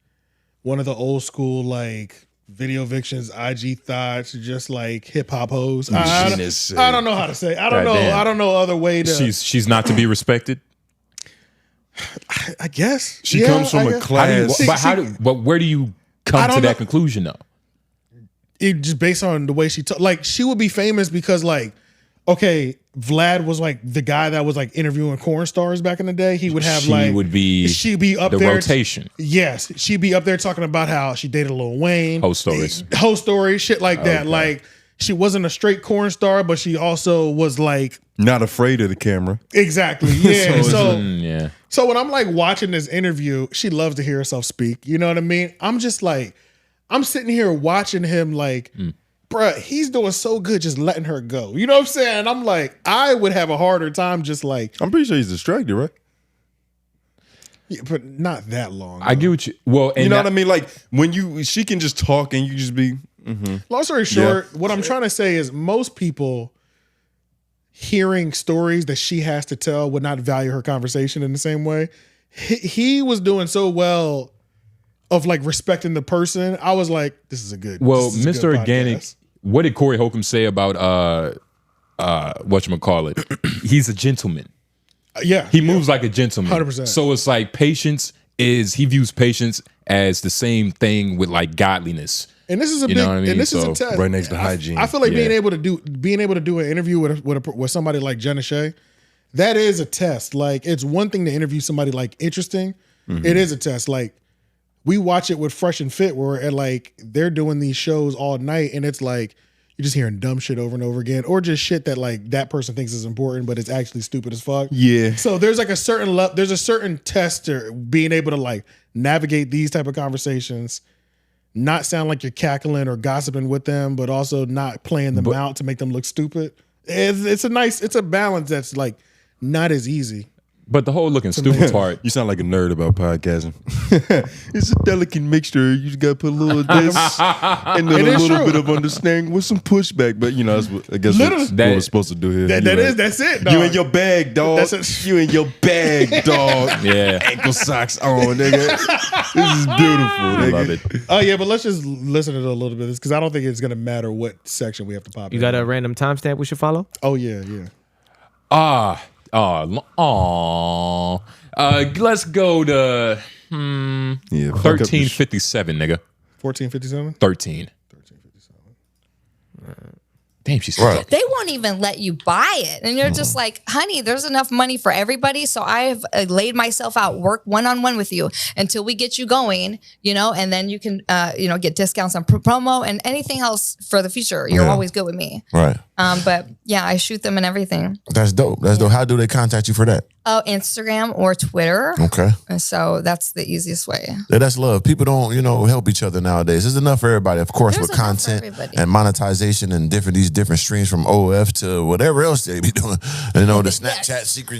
one of the old school like video Vixens, IG thoughts, just like hip hop hoes. I don't know how to say. I don't know. Goddamn. I don't know other way to. She's not to be respected. I guess She Yeah, comes from I a guess. class. But where do you come I to don't that know. conclusion though? It just based on the way she talk. Like she would be famous because like, okay, Vlad was like the guy that was like interviewing porn stars back in the day. He would have she'd be up the there. rotation. Yes, she'd be up there talking about how she dated Lil Wayne. Whole stories. Whole stories, shit like that. Okay. Like she wasn't a straight corn star, but she also was like Not afraid of the camera. exactly. Yeah. Yeah. So when I'm like watching this interview, she loves to hear herself speak. You know what I mean? I'm just like, I'm sitting here watching him like, bruh, he's doing so good just letting her go. You know what I'm saying? I'm like, I would have a harder time just like, I'm pretty sure he's distracted, right? yeah, but not that long. I get what you. Well, and You know what I mean? Like when she can just talk and you just be. Long story short, what I'm trying to say is most people hearing stories that she has to tell would not value her conversation in the same way. He was doing so well of like respecting the person. I was like, this is a good. Well, this is a Mr. good Organik, podcast. what did Corey Holcomb say about whatchamacallit? He's a gentleman. Yeah, He moves like a gentleman. 100%. So it's like he views patience as the same thing with like godliness. And this is a You big, know what I mean? and this is a So, test. right next to hygiene. I feel like Yeah. being able to do an interview with somebody like Jenna Shae, that is a test. Like it's one thing to interview somebody like interesting. It is a test. Like we watch it with Fresh and Fit, where like they're doing these shows all night, and it's like you're just hearing dumb shit over and over again, or just shit that like that person thinks is important, but it's actually stupid as fuck. Yeah. So there's like a certain test to being able to like navigate these type of conversations, not sound like you're cackling or gossiping with them, but also not playing them out to make them look stupid. It's a balance that's like not as easy. But the whole looking stupid part. You sound like a nerd about podcasting. It's a delicate mixture. You just got to put a little of this and then It a is little true. bit of understanding with some pushback. But you know, that's what, I guess Literally. what we're supposed to do here. That's it. Dog. You in your bag, dog. That's it. You in your bag, dog. Yeah. Ankle socks on, nigga. This is beautiful, I nigga. love it. Oh yeah, but let's just listen to it a little bit of this because I don't think it's gonna matter what section we have to pop. You in. got a random timestamp we should follow? Oh yeah. Let's go to Yeah, fuck up this 1357, nigga. 1457. 13. Damn, she's They won't even let you buy it. And you're just like, honey, there's enough money for everybody. So I've laid myself out, work one-on-one with you until we get you going, and then you can, get discounts on promo and anything else for the future. You're always good with me. Right. But yeah, I shoot them and everything. That's dope. That's dope. How do they contact you for that? Oh, Instagram or Twitter. Okay. And so that's the easiest way. Yeah, that's love. People don't, help each other nowadays. There's enough for everybody, of course, There's with enough for content everybody. and monetization and these different streams from OF to whatever else they be doing. The Snapchat secret,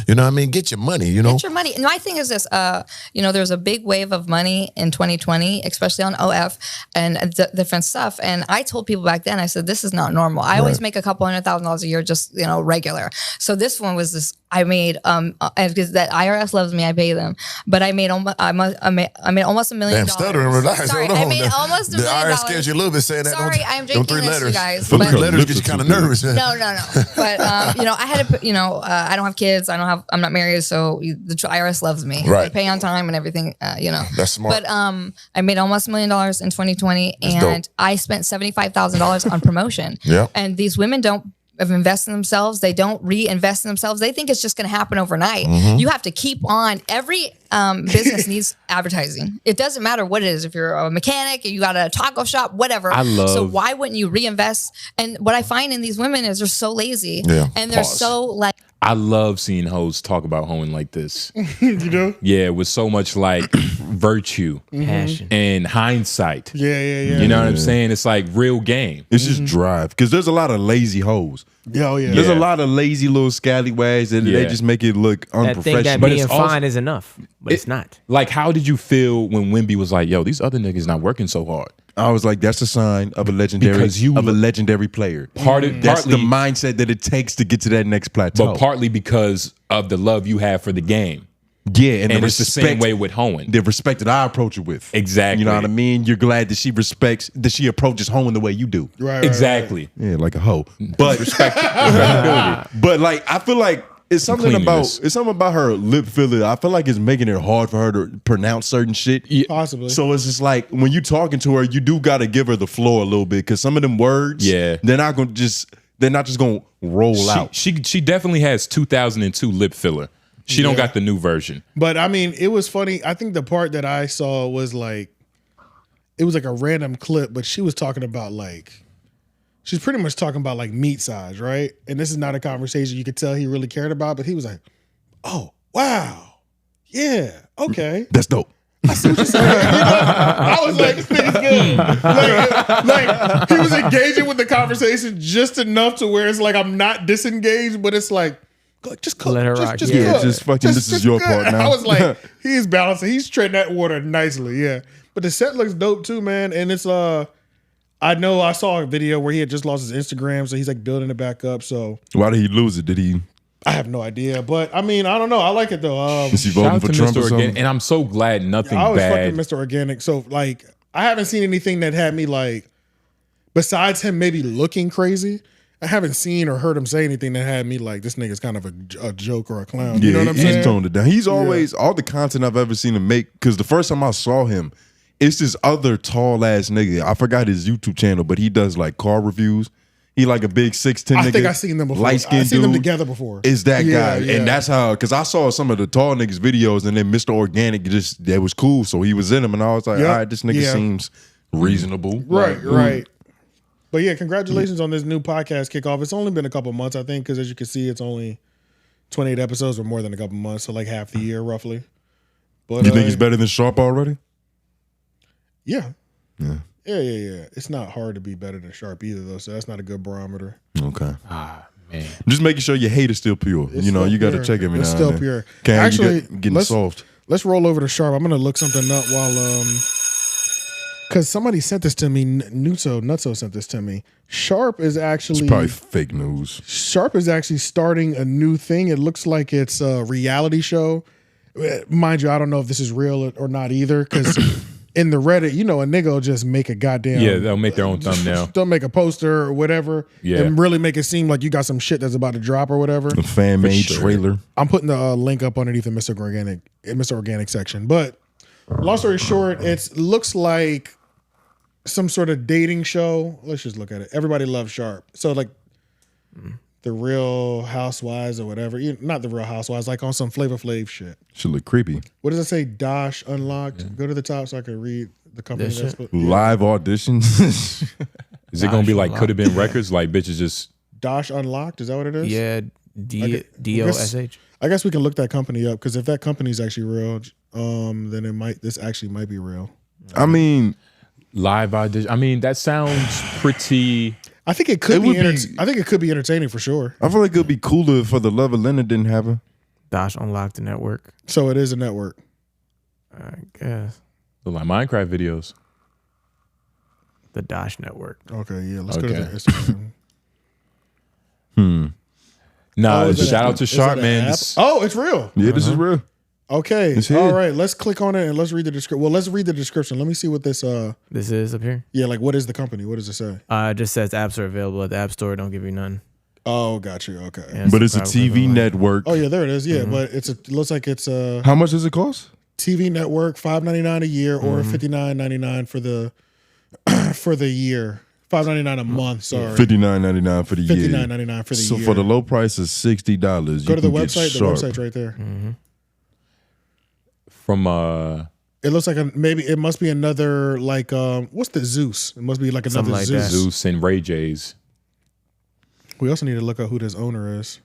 you know what I mean? Get your money, Get your money. And my thing is this, there's a big wave of money in 2020, especially on OF and different stuff. And I told people back then, I said, this is not normal. I always make a couple $100,000 a year, just, regular. So this one was this, I made, because that IRS loves me, I pay them. But I made almost $1 million. Damn, stuttering. Relax. Sorry, Hold on. I made almost $1 The million. IRS scares you a little bit saying that. Sorry, I'm drinking three this, letters. you guys. Them But- three letters get you kind of nervous. No. But I had to put, I don't have kids. I'm not married, so the IRS loves me. Right. I pay on time and everything. That's smart. But I made almost $1 million in 2020, and dope. I spent $75,000 on promotion. Yep. And these women don't invest in themselves. They don't reinvest in themselves. They think it's just going to happen overnight. You have to keep on. Every business needs advertising. It doesn't matter what it is. If you're a mechanic, you got a taco shop, whatever. So why wouldn't you reinvest? And what I find in these women is they're so lazy and they're so like. I love seeing hoes talk about hoeing like this. You know? Yeah, with so much like virtue, passion, and hindsight. Yeah. You know what I'm saying? It's like real game. It's just drive because there's a lot of lazy hoes. There's a lot of lazy little scallywags and they just make it look unprofessional. That but being it's also, fine is enough, but it's not. Like, how did you feel when Wimby was like, "Yo, these other niggas not working so hard"? I was like, that's a sign of a legendary player. That's the mindset that it takes to get to that next plateau. But partly because of the love you have for the game. Yeah, and it's the same way with hoeing. The respect that I approach it with. Exactly. You know what I mean? You're glad that she approaches hoeing the way you do. Right. Exactly. Yeah, like a hoe. But respectability. But like, I feel like it's something about her lip filler. I feel like it's making it hard for her to pronounce certain shit. Possibly. So it's just like when you talking to her, you do got to give her the floor a little bit because some of them words, they're not just gonna roll out. She definitely has 2002 lip filler. She don't got the new version. But I mean, it was funny. I think the part that I saw was like, it was like a random clip, but she was talking about like, she's pretty much talking about like meat size, right? And this is not a conversation you could tell he really cared about, but he was like, oh, wow. Yeah, okay. That's dope. I see what you're saying. I was like, this nigga's good. Like, he was engaging with the conversation just enough to where it's like, I'm not disengaged, but it's like, just cook. Let her rock. Just Yeah, cook. just fucking, this is your part now. I was like, he's balancing. He's treading that water nicely, yeah. But the set looks dope too, man. And it's, I know I saw a video where he had just lost his Instagram, so he's like building it back up. So why did he lose it? Did he? I have no idea, but I mean, I don't know. I like it though. Is he voting for Trump or something? And I'm so glad nothing I was bad. fucking Mr. Organik. So like, I haven't seen anything that had me like, besides him maybe looking crazy. I haven't seen or heard him say anything that had me like, this nigga's kind of a joke or a clown. You know what I'm saying? He's toned it down. He's always, all the content I've ever seen him make, because the first time I saw him, it's this other tall ass nigga. I forgot his YouTube channel, but he does like car reviews. He like a big 6'10" nigga. I think I've seen them before. Light skinned I've seen dude. them together before. Is that guy. Yeah. And that's how, because I saw some of the tall niggas videos and then Mr. Organik just, that was cool. So he was in them and I was like, all right, this nigga seems reasonable. Right. But yeah, congratulations on this new podcast kickoff. It's only been a couple months, I think, because as you can see, it's only 28 episodes or more than a couple months, so like half the year roughly. But you think he's better than Sharp already? Yeah. It's not hard to be better than Sharp either, though, so that's not a good barometer. Okay. Man. Just making sure your hate is still pure. It's you know, still you got to pure. check every It's now still and then. pure. Okay, Actually, getting soft. Let's roll over to Sharp. I'm going to look something up while because somebody sent this to me. Nutso sent this to me. Sharp is actually... It's probably fake news. Sharp is actually starting a new thing. It looks like it's a reality show. Mind you, I don't know if this is real or not either, because in the Reddit, you know, a nigga will just make a goddamn... Yeah, they'll make their own thumbnail. They'll make a poster or whatever and really make it seem like you got some shit that's about to drop or whatever. A fan-made trailer. I'm putting the link up underneath the Mr. Organik section. But long story short, it looks like some sort of dating show. Let's just look at it. Everybody loves Sharp. So like the Real Housewives or whatever. Not the Real Housewives, like on some Flavor Flav shit. Should look creepy. What does it say? Dosh Unlocked. Yeah. Go to the top so I can read the company. Live auditions. Is it going to be like Could Have Been Records? Like bitches just... Dosh Unlocked? Is that what it is? Yeah. DOSH. I guess we can look that company up, because if that company is actually real, then this actually might be real. I mean... Live audition. I mean, that sounds pretty... I think it could be I think it could be entertaining for sure. I feel like it would be cooler if the Love of Leonard didn't have her. Dosh unlocked the network. So it is a network. I guess. Look like Minecraft videos. The Dosh network. Okay, yeah. Let's go to their Instagram. Nah, shout out to Sharp, man. Oh, it's real. Yeah, this is real. Okay. All right. Let's click on it and let's read the description. Well, let's read the description. Let me see what this this is up here. Yeah, like what is the company? What does it say? It just says apps are available at the App Store. Don't give you none. Oh, got you. Okay. Yeah, but it's a TV network. Oh yeah, there it is. Yeah, but it looks like it's a... How much does it cost? TV network, $5.99 a year or $59.99 for the year. $5.99 a month. Sorry, $59.99 for the year. $59.99 for the year. So for the low price of $60, go to the website. The website's right there. From It looks like maybe it must be another like what's the Zeus? It must be like another like Zeus. that. Zeus and Ray J's. We also need to look up who this owner is.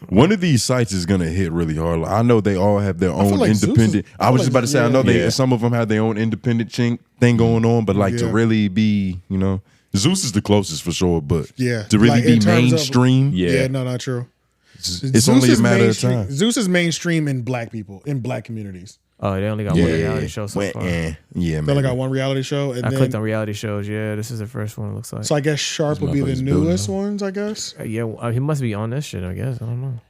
One of these sites is gonna hit really hard. I know they all have their own like Zeus independent. I was just about to say, I know Yeah. some of them have their own independent thing going on, but like to really be, Zeus is the closest for sure. But to really like, in be terms of- mainstream, Yeah, no, not true. it's only a matter of time. Zeus is mainstream in black people, in black communities. Oh, they only got one reality show so far. Yeah, They man. only got one reality show. And I then, clicked on reality shows. Yeah, this is the first one. It looks like. so I guess Sharp would be the motherfuckers building newest up. ones, I guess. Yeah, he must be on this shit. I guess I don't know.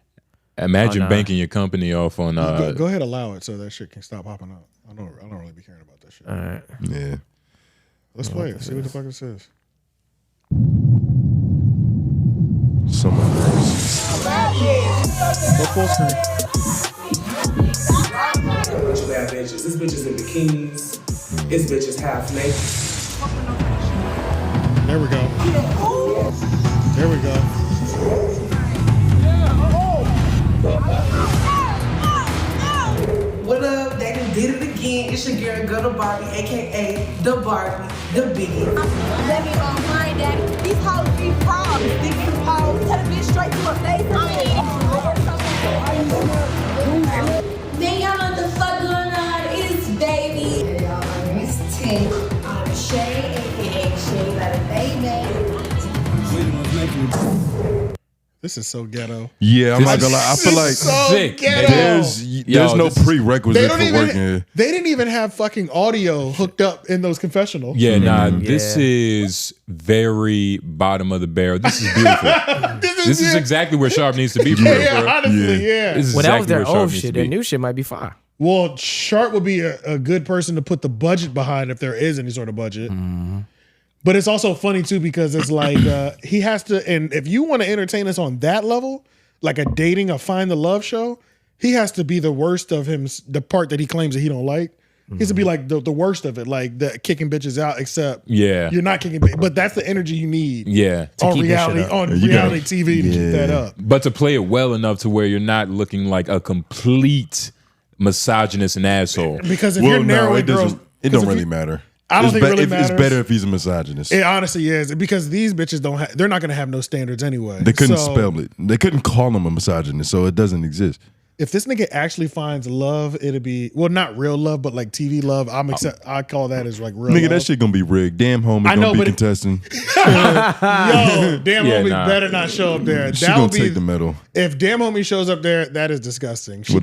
Imagine Oh, nah. banking your company off on Go ahead, allow it so that shit can stop popping up. I don't really be caring about that shit. All right. Yeah. Let's play it. See what the fuck it says. Someone else. Go full screen. Bad bitches. This bitch is in bikinis. This bitch is half naked. There we go. There we go. What up? They done did it again. It's your girl, Gutter Barbie, aka the Barbie, the Biggie. Let me on my daddy. These hoes be frauds. These hoes tell the bitch straight to her face. Man, y'all know what the fuck going on. It's baby. Hey, y'all, my name is Tink. I'm Shae, aka 𝔓𝔦𝔑, baby. This is so ghetto. Yeah, I'm not gonna lie. I feel like sick. there's no prerequisite for working here. They didn't even have fucking audio hooked up in those confessionals. Yeah, nah, this is very bottom of the barrel. This is beautiful. This is exactly where Sharp needs to be. For real. Honestly, yeah. This is Well, that was exactly their where Sharp old needs shit. to Their be. new shit might be fire. Well, Sharp would be a good person to put the budget behind if there is any sort of budget. But it's also funny too because it's like he has to, and if you want to entertain us on that level, like a find the love show, he has to be the worst of him. The part that he claims that he don't like, he has to be like the worst of it, like the kicking bitches out. Except you're not kicking, but that's the energy you need. Yeah, on reality TV to keep that up. But to play it well enough to where you're not looking like a complete misogynist and asshole. Because if you're narrowing girls, it don't really matter. I don't think it really matters. It's better if he's a misogynist. It honestly is because these bitches they're not going to have no standards anyway. They couldn't spell it. They couldn't call him a misogynist, so it doesn't exist. If this nigga actually finds love, it'll be not real love, but like TV love. I call that as like real. Nigga, love. that shit gonna be rigged. Damn homie I know, gonna be but contesting. Yo, damn homie better not show up there. She That gonna would be take the medal. If damn homie shows up there, that is disgusting. She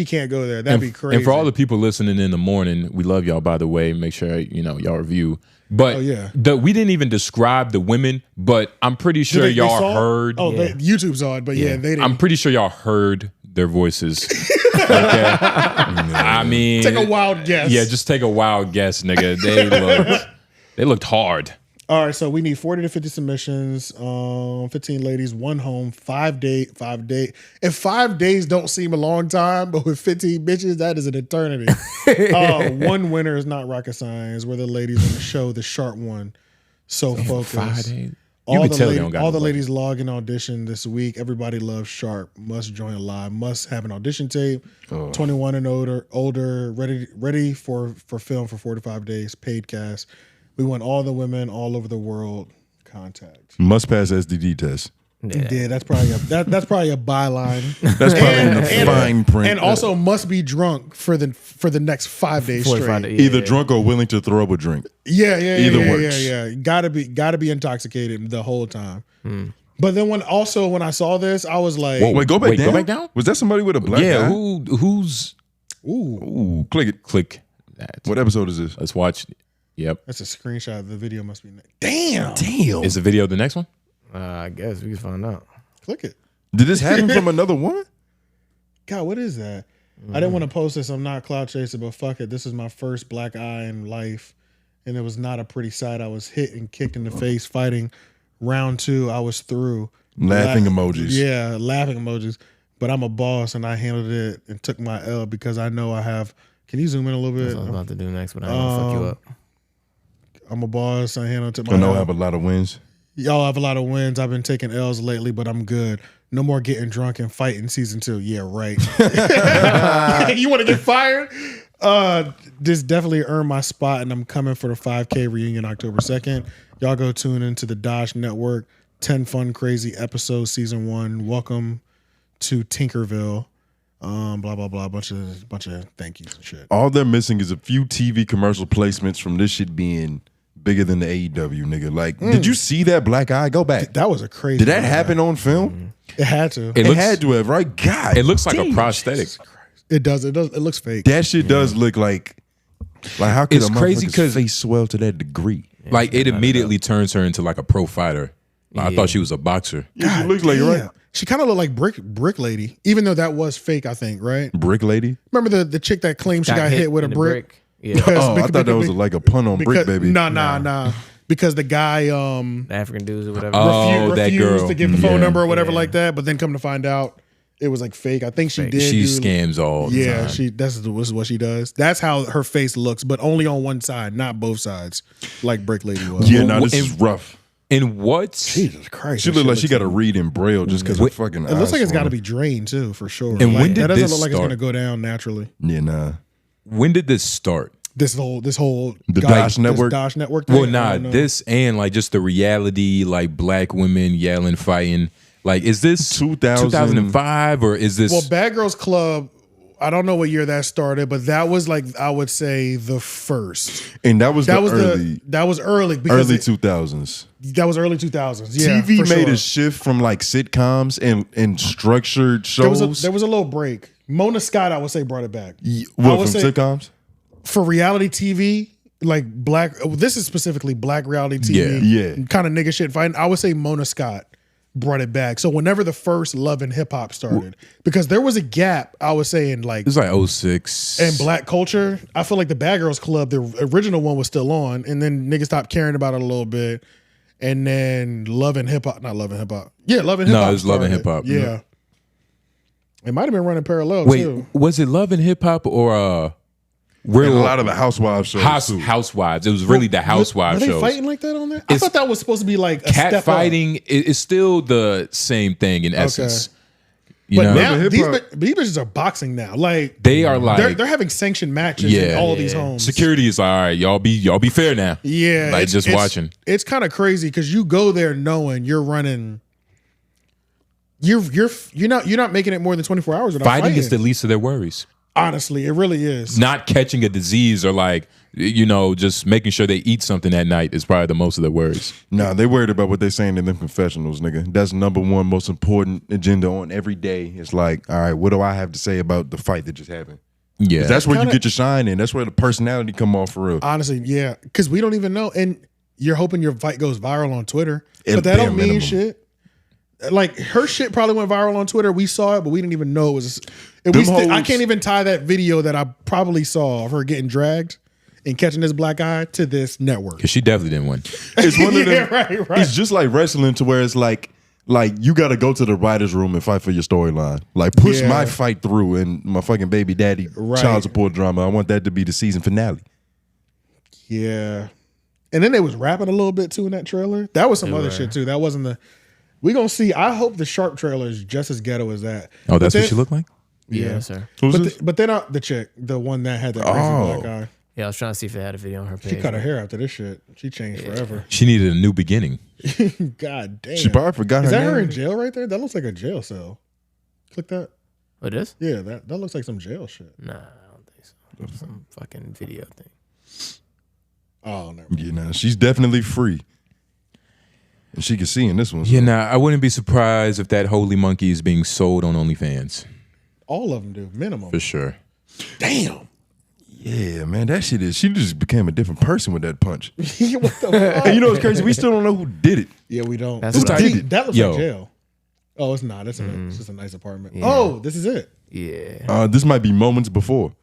can't go there. That'd be crazy. And for all the people listening in the morning, we love y'all, by the way. Make sure y'all review. But we didn't even describe the women, but I'm pretty sure y'all heard. Oh, YouTube saw it, but they didn't. I'm pretty sure y'all heard their voices. Okay? I mean, take a wild guess. Yeah, just take a wild guess, nigga. They looked hard. All right, so we need 40 to 50 submissions, 15 ladies, one home, 5 date. If 5 days don't seem a long time, but with 15 bitches, that is an eternity. One winner is not rocket science. We're the ladies on the show, the sharp one. So focused. 5 days. All the ladies log in audition this week. Everybody loves Sharp. Must join live. Must have an audition tape. 21 and older, ready for film for 45 days. Paid cast. We want all the women all over the world. Contact. Must pass SDD test. Yeah, that's probably a byline. That's probably in the fine print. And also must be drunk for the next 5 days straight. Either drunk or willing to throw up a drink. Either works. Yeah. Gotta be intoxicated the whole time. But then when I saw this, I was like, wait, go back down. Go back down. Was that somebody with a black guy? Who's? Ooh, click it. Click that. What episode is this? Let's watch. Yep. That's a screenshot. The video must be. Damn. Is the video the next one? I guess we can find out. Click it. Did this happen from another woman? God, what is that? I didn't want to post this. I'm not cloud chaser, but fuck it. This is my first black eye in life, and it was not a pretty sight. I was hit and kicked in the face fighting. Round 2, I was through. Laughing emojis. Yeah, laughing emojis. But I'm a boss, and I handled it and took my L because I know I have. Can you zoom in a little bit? That's what I was about to do next, but I don't want to fuck you up. I'm a boss. I handle it. I know I have a lot of wins. Y'all have a lot of wins. I've been taking L's lately, but I'm good. No more getting drunk and fighting season 2. Yeah, right. You want to get fired? This definitely earned my spot, and I'm coming for the 5K reunion October 2nd. Y'all go tune into the 𝙿𝙻𝙰𝚃 Network. 10 fun, crazy episodes, season 1. Welcome to Tinkerville. Blah blah blah. Bunch of thank yous and shit. All they're missing is a few TV commercial placements from this shit being bigger than the AEW, nigga. Like, did you see that black eye? Go back. That was a crazy. Did that happen on film? It had to. It had to have, right? God, it looks like a prosthetic. It does. It looks fake. That shit does look like how could It's a crazy because 'cause- face swell to that degree? Like it immediately turns her into like a pro fighter. Like, I thought she was a boxer. Yeah, she looks like it, right? She kind of looked like Bricc Lady, even though that was fake, I think, right? Bricc Lady? Remember the chick that claimed she got hit with a in the brick? Yeah. Oh, I thought that was like a pun on Bricc, baby. Nah. Because the guy The African dudes or whatever. That refused girl. to give the phone number or whatever like that, but then come to find out it was like fake. I think she did. She scams all the time. This is what she does. That's how her face looks, but only on one side, not both sides, like Bricc Lady was. Yeah, no, this is rough. And what? Jesus Christ. She looked like she got to read in Braille just because her fucking It looks like it's got to be. be drained too, for sure. And Like, when did that doesn't this look like it's start? going to go down naturally. Yeah, nah. When did this start? This whole The guy- 𝙿𝙻𝙰 Network? This 𝙿𝙻𝙰 Network. Well, thing? I nah, don't know. this and like just the reality, like black women yelling, fighting. Like, is this 2005 or is this? Well, Bad Girls Club, I don't know what year that started, but that was like, I would say the first. And that was early that was early because 2000s. that was early 2000s. Yeah, TV for made sure. a shift from like sitcoms and structured shows. There was a little break. Mona Scott, I would say, brought it back. I What, would from say sitcoms? for reality TV, like black. This is specifically black reality TV. Yeah. Kind of nigga shit fighting. I would say Mona Scott brought it back. So whenever the first Love and Hip Hop started, because there was a gap, I would say in like It's like 06. and black culture. I feel like the Bad Girls Club, the original one, was still on, and then niggas stopped caring about it a little bit, and then Love and Hip Hop, not Love and Hip Hop, yeah, Love and Hip Hop. No, it's Love and started. Hip Hop. Yeah, it might have been running parallel Wait, too. was it Love and Hip Hop or And a lot of the Housewives shows. too. Housewives? It was really the Housewives Were they shows. fighting like that on there? I thought that was supposed to be like a Cat step fighting is still the same thing in essence. You But know? now these bitches are boxing now. Like They are like they're having sanctioned matches in all these homes. Security is all right. Y'all be fair now. Yeah, like just watching. It's kind of crazy because you go there knowing you're running. You're not making it more than 24 hours without Fighting is the least of their worries. Honestly, it really is. Not catching a disease or like just making sure they eat something at night is probably the most of their worries. Nah, they worried about what they saying in them confessionals, nigga. That's number one most important agenda on every day. It's like, all right, what do I have to say about the fight that just happened? Yeah, 'Cause that's where you get your shine in. That's where the personality come off for real. Honestly, yeah, because we don't even know, and you're hoping your fight goes viral on Twitter, At but that bare don't mean minimum. shit. Like her shit probably went viral on Twitter. We saw it, but we didn't even know it was. I Them can't hoes- even tie that video that I probably saw of her getting dragged and catching this black eye to this network. Because she definitely didn't win. It's one of them. Yeah, right. It's just like wrestling to where it's like you got to go to the writer's room and fight for your storyline. Like push Yeah. my fight through and my fucking baby daddy child support drama. I want that to be the season finale. Yeah, and then they was rapping a little bit too in that trailer. That was some other shit too. That wasn't the. We gonna see. I hope the Sharp trailer is just as ghetto as that. Oh, that's But what she looked like? Yeah, sir. Who's this? But then the chick, the one that had that crazy black eye. Yeah, I was trying to see if it had a video on her page. She cut her hair after this shit. She changed forever. She needed a new beginning. God damn. She probably forgot Is her that her name. in jail right there? That looks like a jail cell. Click that. What it is? Yeah, that looks like some jail shit. Nah, I don't think so. Some fucking video thing. Oh, never. You know, she's definitely free. And she can see in this one. Yeah, nah, I wouldn't be surprised if that 𝙿𝙾𝚃𝚃 is being sold on OnlyFans. All of them do, minimum. For sure. Damn. Yeah, man, that shit is. She just became a different person with that punch. What the fuck? And you know what's crazy? We still don't know who did it. Yeah, we don't. That's Who what I- did it? That looks Yo. like jail. Oh, it's not. It's just a nice apartment. Yeah. Oh, this is it. Yeah. This might be moments before.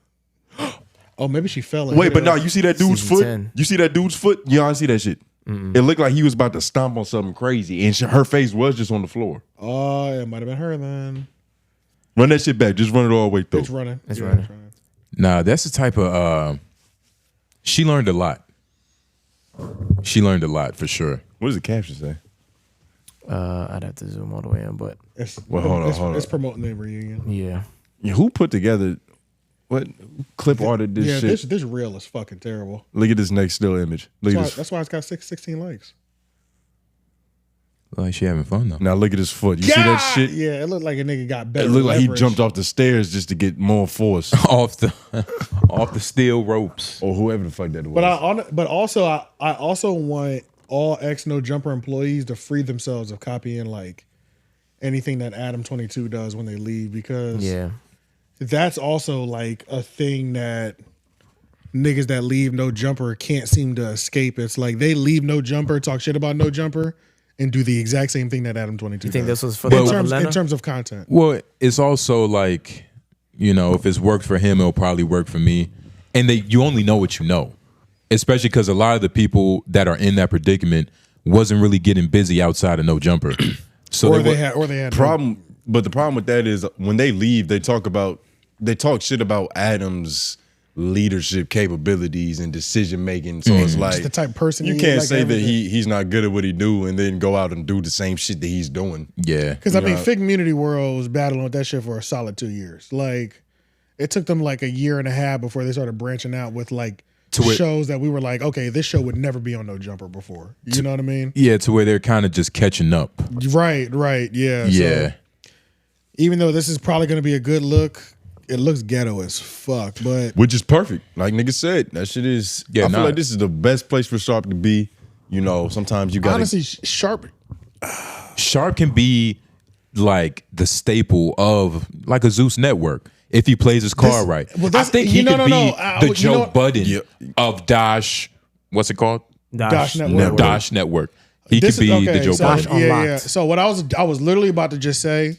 Oh, maybe she fell in. Wait, but no, you see that dude's Season foot? 10. You see that dude's foot? You don't see that shit. It looked like he was about to stomp on something crazy, and her face was just on the floor. Oh, it might have been her then. Run that shit back. Just run it all the way through. It's running. It's Yeah, running. Nah, that's the type of she learned a lot. She learned a lot for sure. What does the caption say? I'd have to zoom all the way in, but hold on. It's promoting the reunion. yeah. Who put together? What clip arted this shit? This reel is fucking terrible. Look at this next still image. Look at this. That's why it's got 16 likes. Like she having fun though. Now look at his foot. You see that shit? Yeah, it looked like a nigga got better. It looked like he leverage. jumped off the stairs just to get more force off the steel ropes or whoever the fuck that was. But I also want all No Jumper employees to free themselves of copying like anything that Adam22 does when they leave, because that's also like a thing that niggas that leave No Jumper can't seem to escape. It's like they leave No Jumper, talk shit about No Jumper, and do the exact same thing that Adam22 does. You think this was for in terms of content? Well, it's also like, you know, if it's worked for him, it'll probably work for me. And you only know what you know, especially because a lot of the people that are in that predicament wasn't really getting busy outside of No Jumper. So they had problem. But the problem with that is when they leave, they talk shit about Adam's leadership capabilities and decision making. So it's like just the type of person you he can't is, like say that everything. he's not good at what he do and then go out and do the same shit that he's doing. Yeah, because I mean, Fig Community World was battling with that shit for a solid 2 years. Like it took them like a year and a half before they started branching out with like shows that we were like, okay, this show would never be on No Jumper before. You know what I mean? Yeah, to where they're kind of just catching up. Right, yeah. Yeah. So, even though this is probably going to be a good look, it looks ghetto as fuck, but which is perfect. Like nigga said, that shit is. Yeah, I feel like this is the best place for Sharp to be. You know, sometimes you got honestly Sharp can be like the staple of like a Zeus network if he plays his card right. Well, I think he could be the Joe Budden Yeah. of Dash. What's it called? Dash Network. Dash Network. He could be the Joe Budden. Yeah. So what I was literally about to just say,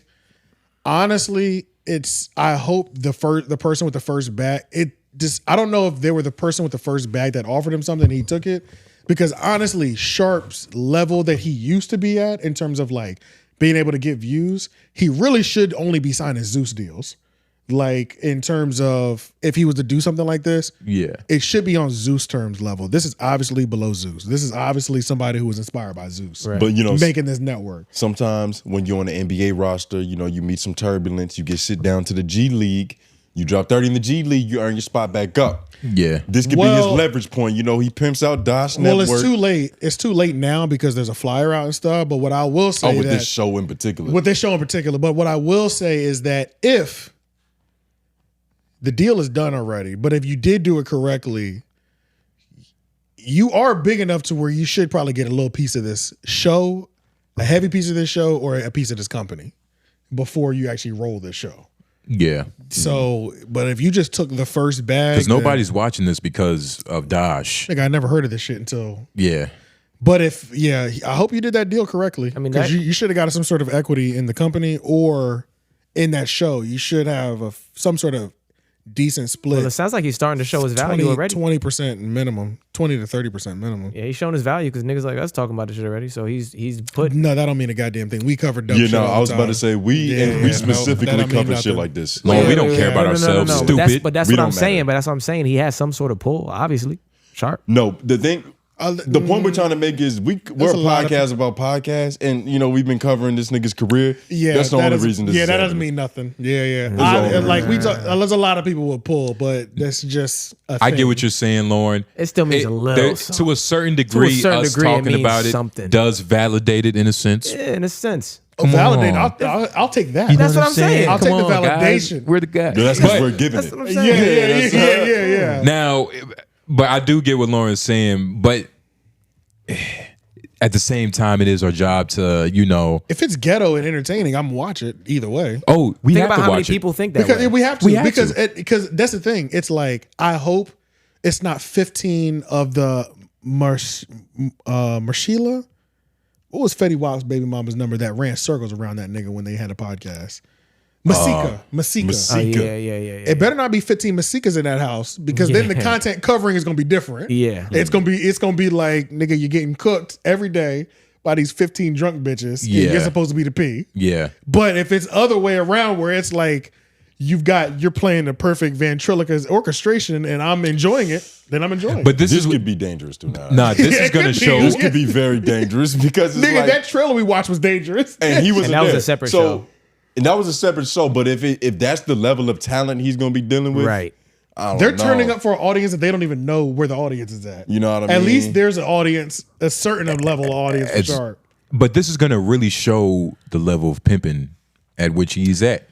honestly, I hope the person with the first bag, I don't know if they were the person with the first bag that offered him something and he took it, because honestly, Sharp's level that he used to be at in terms of like being able to get views, he really should only be signing Zeus deals. Like in terms of if he was to do something like this, it should be on Zeus terms level. This is obviously below Zeus. This is obviously somebody who was inspired by Zeus, But you know, making this network. Sometimes when you're on the NBA roster, you know, you meet some turbulence, you get sit down to the G League, you drop 30 in the G League, you earn your spot back up. Yeah. This could be his leverage point. You know, he pimps out Dash Network. Well, it's too late. It's too late now because there's a flyer out and stuff. But what I will say with this show in particular. But what I will say is that if the deal is done already, but if you did do it correctly, you are big enough to where you should probably get a little piece of this show, a heavy piece of this show, or a piece of this company before you actually roll this show. Yeah. So, but if you just took the first bag, Because nobody's watching this because of Dash. I never heard of this shit until. Yeah. But I hope you did that deal correctly. I mean, because you should have got some sort of equity in the company or in that show. You should have some sort of decent split. Well, it sounds like he's starting to show his value already. 20% minimum, 20 to 30% minimum. Yeah, he's showing his value because niggas like us talking about this shit already. So he's put. No, that don't mean a goddamn thing. We covered dumb You shit know, all I was the about time. to say we specifically cover shit like this. No, we don't care about ourselves. No, Stupid. but that's We what I'm don't saying. matter. But that's what I'm saying. He has some sort of pull, obviously. Sharp. No, the thing. The point we're trying to make is we're a podcast about podcasts, and you know we've been covering this nigga's career. Yeah, that's the only reason. This is that doesn't happening. mean nothing. Yeah. There's a lot of people will pull, but that's just. I get what you're saying, Lauren. It still means a little. To a certain degree, us talking about it does validate it in a sense. Yeah, in a sense. Validate. I'll take that. You know That's what I'm saying. I'll take the Guys, validation. we're the guys. That's because we're giving That's it. what I'm saying. Yeah. Now, but I do get what Lauren's saying, but at the same time, it is our job to, you know. If it's ghetto and entertaining, I'm watch it either way. Oh, we Think have about to how watch many it. people think that Because way. we have to. We have because that's the thing. It's like I hope it's not 15 of the 𝔓𝔦𝔑. What was Fetty Wap's baby mama's number that ran circles around that nigga when they had a podcast? Masika. Oh, yeah. It better not be 15 Masikas in that house because then the content covering is gonna be different. Yeah. It's gonna be like, nigga, you're getting cooked every day by these 15 drunk bitches. Yeah. And you're supposed to be the P. Yeah. But if it's other way around where it's like you're playing the perfect ventriloquist orchestration, and I'm enjoying it. Then I'm enjoying it. But this could be dangerous too now. Nah, this is gonna show. This could be very dangerous because it's nigga, like, that trailer we watched was dangerous, and he was And that was a separate show. And that was a separate show. But if that's the level of talent he's gonna be dealing with, Right. They're turning up for an audience that they don't even know where the audience is at. You know what I mean? At least there's an audience, a certain level of audience for sure. But this is gonna really show the level of pimping at which he's at.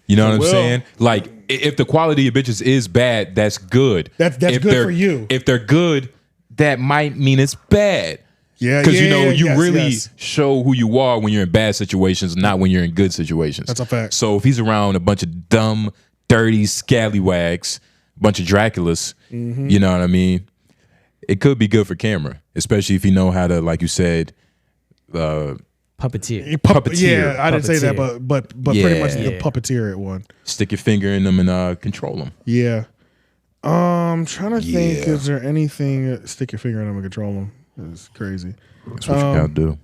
You know what I'm saying? Like, if the quality of bitches is bad, that's good. That's if good for you. If they're good, that might mean it's bad. Yeah, because you yes, really yes. show who you are when you're in bad situations, not when you're in good situations. That's a fact. So if he's around a bunch of dumb, dirty scallywags, a bunch of Draculas, you know what I mean? It could be good for camera, especially if you know how to, like you said, Puppeteer. Yeah, I didn't say that, but pretty much the Yeah. puppeteer at one. Stick your finger in them and control them. Yeah. I'm trying to think. Is there anything? Stick your finger in them and control them. It's crazy. That's what you gotta do.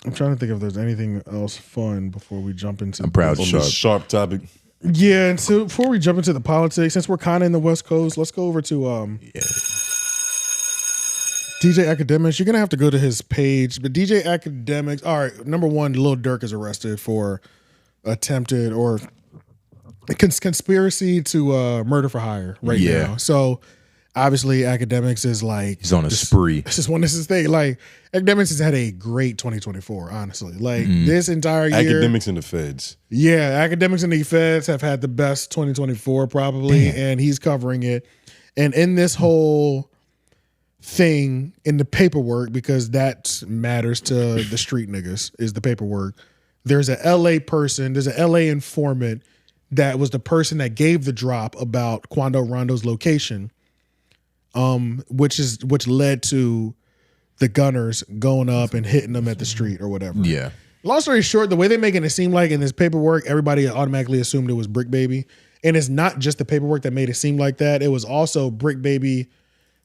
I'm trying to think if there's anything else fun before we jump into. I'm proud of on Sharp. this sharp topic. Yeah, and so before we jump into the politics, since we're kind of in the West Coast, let's go over to DJ Akademiks. You're gonna have to go to his page, but DJ Akademiks. All right, number one, Lil Durk is arrested for attempted or conspiracy to murder for hire right now. So obviously, Akademiks is like he's on a spree. This is his thing. Like Akademiks has had a great 2024. Honestly, like this entire year, Akademiks in the feds. Yeah, Akademiks in the feds have had the best 2024 probably, and he's covering it. And in this whole thing, in the paperwork, because that matters to the street niggas, is the paperwork. There's a LA person, there's a LA informant that was the person that gave the drop about Quando Rondo's location, which led to the gunners going up and hitting them at the street or whatever. Yeah. Long story short, the way they're making it seem like in this paperwork, everybody automatically assumed it was Bricc Baby. And it's not just the paperwork that made it seem like that. It was also Bricc Baby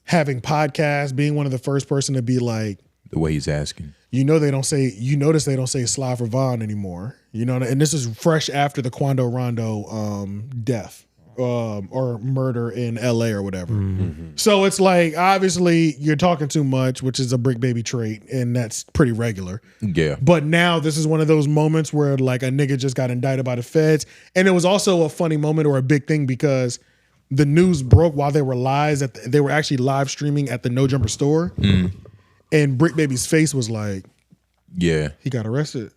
having podcasts, being one of the first person to be like, the way he's asking. you notice they don't say 𝔓𝔦𝔑 for Von anymore. You know, and this is fresh after the Quando Rondo death or murder in LA or whatever. So it's like, obviously you're talking too much, which is a Bricc Baby trait, and that's pretty regular. Yeah. But now this is one of those moments where like a nigga just got indicted by the feds. And it was also a funny moment or a big thing because the news broke while they were they were actually live streaming at the No Jumper store. And Bricc Baby's face was like, yeah, he got arrested.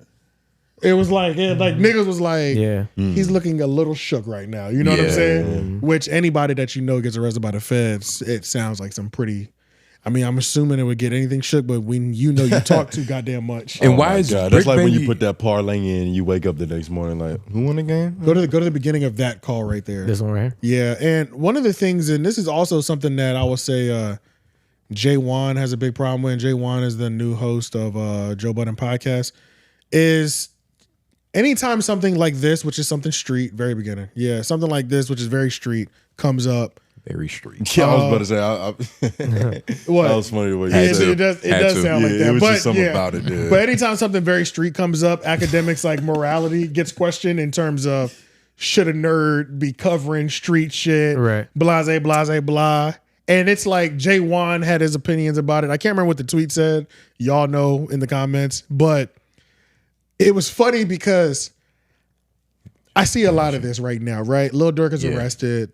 It was like, niggas was like, he's looking a little shook right now. You know what I'm saying? Which anybody that you know gets arrested by the feds, it sounds like some pretty, I mean, I'm assuming it would get anything shook, but when you know you talk too goddamn much. And why is God, Bricc that's like when Baby- you put that parlay in and you wake up the next morning like, who won the game? Go to the beginning of that call right there. This one right here? Yeah, and one of the things, and this is also something that I will say 𝙿𝙾𝚃𝚃 has a big problem with, and 𝙿𝙾𝚃 is the new host of Joe Budden podcast, is anytime something like this, which is something street, very beginning, something like this, which is very street, comes up. Very street. Yeah, I was about to say, What? That was funny the way you said It does sound like that. It was but, just something about it, dude. But anytime something very street comes up, Akademiks like morality gets questioned in terms of should a nerd be covering street shit, right? Blase, blase, blah. And it's like 𝙿𝙾𝚃 had his opinions about it. I can't remember what the tweet said. Y'all know in the comments. But it was funny because I see a lot of this right now, right? Lil Durk is arrested.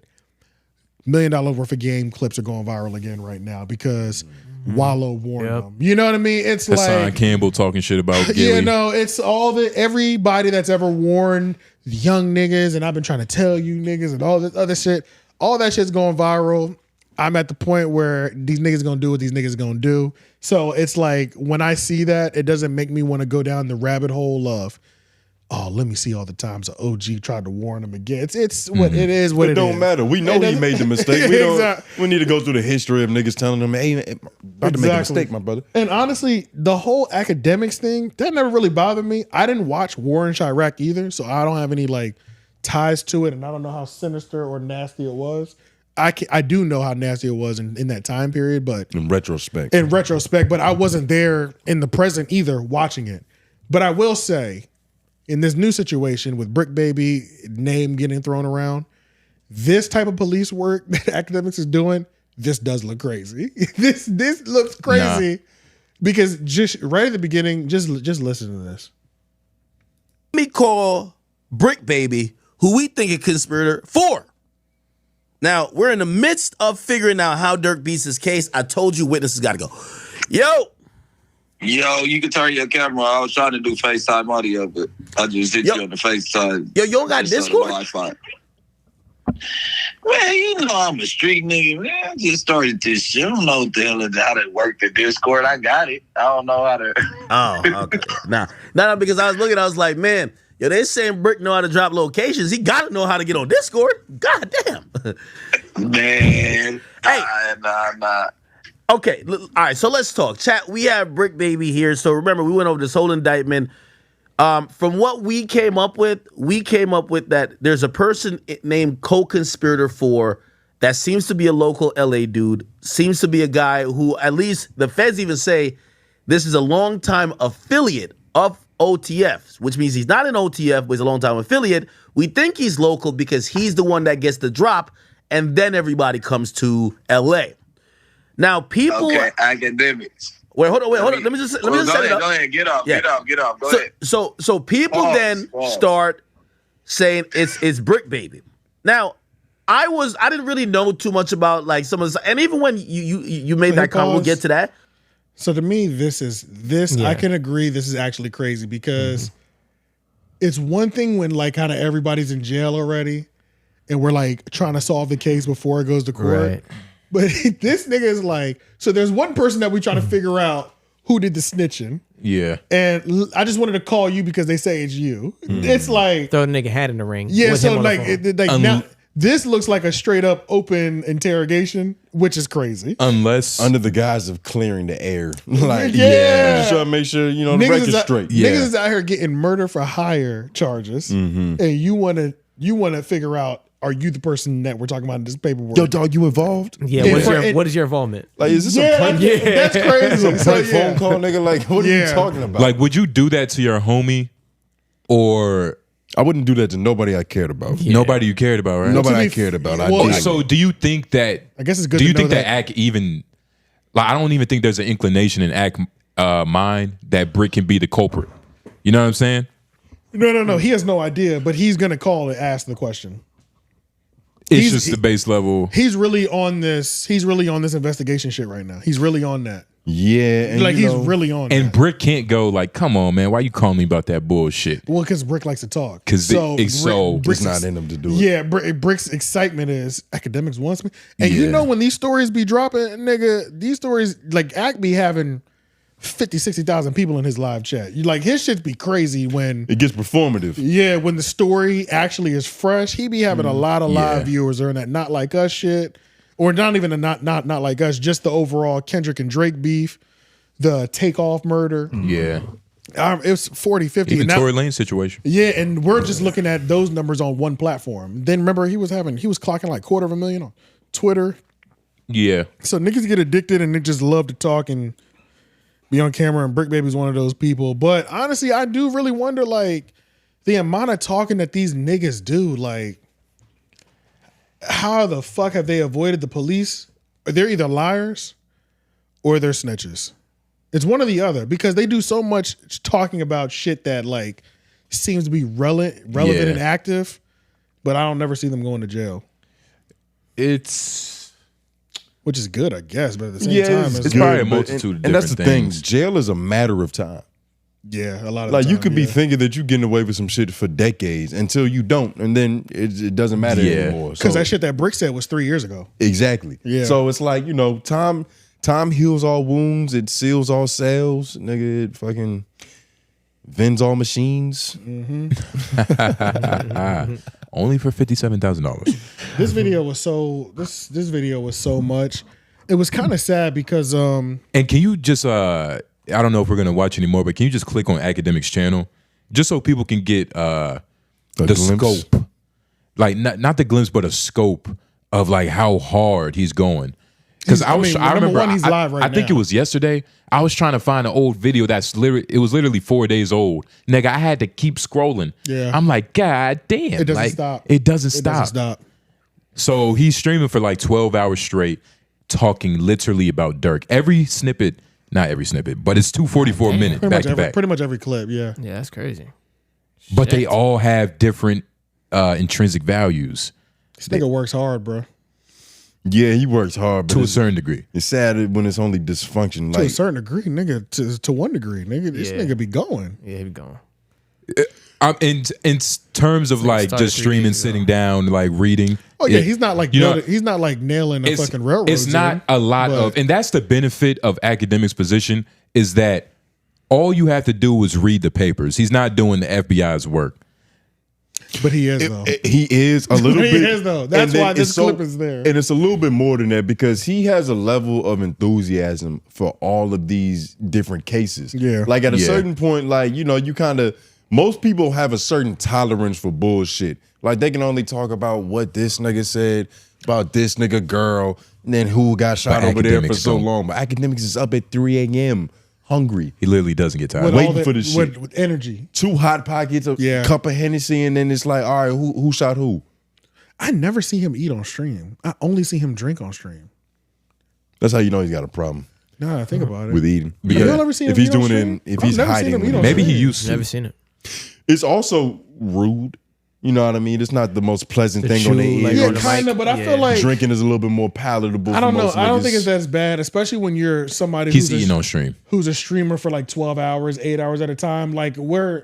$1 million worth of game clips are going viral again right now because Wallow warned them. You know what I mean? It's Hassan like Campbell talking shit about Gilly. yeah, no, it's everybody that's ever warned the young niggas, and I've been trying to tell you niggas and all this other shit. All that shit's going viral. I'm at the point where these niggas gonna do what these niggas gonna do. So it's like when I see that, it doesn't make me want to go down the rabbit hole of, oh, let me see all the times the OG tried to warn him again. It's what it is. What it it don't is. matter. We know he made the mistake. We need to go through the history of niggas telling him, hey, about to make a mistake, my brother. And honestly, the whole Akademiks thing, that never really bothered me. I didn't watch War in Chirac either, so I don't have any like ties to it, and I don't know how sinister or nasty it was. I do know how nasty it was in that time period, but in retrospect, but I wasn't there in the present either watching it. But I will say, in this new situation with Bricc Baby name getting thrown around, this type of police work that Akademiks is doing, this does look crazy. This looks crazy because just right at the beginning, just listen to this. Let me call Bricc Baby, who we think a conspirator for. Now, we're in the midst of figuring out how Durk beats his case. I told you witnesses got to go. Yo, you can turn your camera. I was trying to do FaceTime audio, but I just hit you on the FaceTime. Yo, you don't got Discord? Wi-Fi. Man, you know I'm a street nigga, man. I just started this shit. I don't know what the hell how to work the Discord. I got it. I don't know how to. Oh, okay. Nah, because I was looking, I was like, man, yo, they saying Bricc know how to drop locations. He got to know how to get on Discord. God damn. Man. Hey. Nah. Okay, all right, so let's talk. Chat, we have Bricc Baby here. So remember, we went over this whole indictment. From what we came up with that there's a person named co-conspirator 4 that seems to be a local LA dude, seems to be a guy who, at least the feds even say, this is a longtime affiliate of OTF, which means he's not an OTF, but he's a longtime affiliate. We think he's local because he's the one that gets the drop, and then everybody comes to LA. Now, people... Okay, Akademiks. Hold on. Let me just set it up. Go ahead. Get up. Go ahead. So people start saying it's Bricc Baby. Now, I didn't really know too much about like some of this, and even when you made that comment, we'll get to that. So to me, I can agree. This is actually crazy because it's one thing when like kind of everybody's in jail already, and we're like trying to solve the case before it goes to court. Right. But this nigga is like, so there's one person that we try to figure out who did the snitching. Yeah. And I just wanted to call you because they say it's you. It's like... Throw the nigga hat in the ring. Yeah, so like now, this looks like a straight up open interrogation, which is crazy. Unless... Under the guise of clearing the air. Like, yeah. Just trying to make sure, the record's straight. Niggas is out here getting murder for hire charges. And you want to figure out, are you the person that we're talking about in this paperwork? Yo, dog, you involved? Yeah, what is your involvement? Like, is this a prank? Yeah, that's crazy. Is this a prank phone call, nigga? Like, what are you talking about? Like, would you do that to your homie? Or... I wouldn't do that to nobody I cared about. Yeah. Nobody you cared about, right? Nobody I cared about. So do you think that... I guess it's good do you to know think that Ak even... Like, I don't even think there's an inclination in Ak mind that Bricc can be the culprit. You know what I'm saying? No. He has no idea, but he's going to call and ask the question. It's just the base level. He's really on this investigation shit right now. He's really on that. Yeah. And like he's really on and that. Bricc can't go like, come on, man, why you calling me about that bullshit? Well, because Bricc likes to talk. Because Brick's not in him to do it. Yeah, Brick's excitement is Akademiks wants me. And you know when these stories be dropping, nigga, these stories, like Ak be having 50, 60,000 people in his live chat. Like his shit be crazy when it gets performative. Yeah, when the story actually is fresh, he be having a lot of live viewers during that Not Like Us shit, or not even a not like us, just the overall Kendrick and Drake beef, the Takeoff murder. Yeah, it was 40, 50. Even Tory Lanez situation. Yeah, and we're just looking at those numbers on one platform. Then remember he was clocking like 250,000 on Twitter. Yeah. So niggas get addicted and they just love to talk and be on camera, and Bricc Baby's one of those people. But honestly, I do really wonder, like, the amount of talking that these niggas do. Like, how the fuck have they avoided the police? They're either liars or they're snitches. It's one or the other, because they do so much talking about shit that, like, seems to be relevant and active, but I don't never see them going to jail. Which is good, I guess, but at the same time, it's probably a multitude of different things. And that's the thing. Jail is a matter of time. Yeah, a lot of like time, you could be thinking that you're getting away with some shit for decades until you don't, and then it doesn't matter anymore. Because that shit that Bricc said was 3 years ago. Exactly. Yeah. So it's like, time heals all wounds. It seals all sales. Nigga, it fucking vends all machines. Only for $57,000. This video was so much. It was kind of sad because and can you just I don't know if we're gonna watch anymore, but can you just click on Akademiks channel just so people can get the scope, like not the glimpse, but a scope of like how hard he's going. Because I remember he's live right I think now. it was yesterday. I was trying to find an old video that's literally 4 days old. Nigga, I had to keep scrolling. Yeah. I'm like, God damn. It doesn't like, stop. It doesn't It doesn't stop. stop. So he's streaming for like 12 hours straight, talking literally about Durk. Every snippet, not every snippet, but it's 244 minutes back to back. Pretty much every clip, yeah. Yeah, that's crazy. But they all have different intrinsic values. This nigga works hard, bro. Yeah, he works hard, but To a certain degree. It's sad when it's only dysfunction. To a Like, certain degree, nigga. To one degree, nigga. This nigga be going. Yeah, he be going. In terms of like started just 3 streaming, days ago. sitting down, like reading. Oh yeah, he's not like he's not like nailing a fucking railroad. It's not a lot of, and that's the benefit of Akademiks' position is that all you have to do is read the papers. He's not doing the FBI's work. But he is though. He is a little He bit. is, though. That's and then why this it's so- clip is there. And it's a little bit more than that because he has a level of enthusiasm for all of these different cases. Yeah. Like at a Yeah. certain point, like, you know, you kind of, most people have a certain tolerance for bullshit. Like they can only talk about what this nigga said about this nigga girl and then who got shot But over there for Akademiks so don't. long. But Akademiks is up at 3 a.m. hungry. He literally doesn't get tired. With waiting all for the shit. with energy. 2 hot pockets, a cup of Hennessy, and then it's like, all right, who shot who? I never see him eat on stream. I only see him drink on stream. That's how you know he's got a problem Nah, think about it. with eating. Have y'all ever seen if him he's eat on doing it, stream? if I've he's never seen hiding, him eat on Maybe he stream. used to. Never seen it. it's also rude. You know what I mean? It's not the most pleasant thing on the chew, ear. like, Yeah, on the kind of, mic. but I feel like Drinking is a little bit more palatable. I don't for know. most I don't niggas. think it's as bad, especially when you're somebody He's who's eating on stream. who's a streamer for like 12 hours, 8 hours at a time. Like we're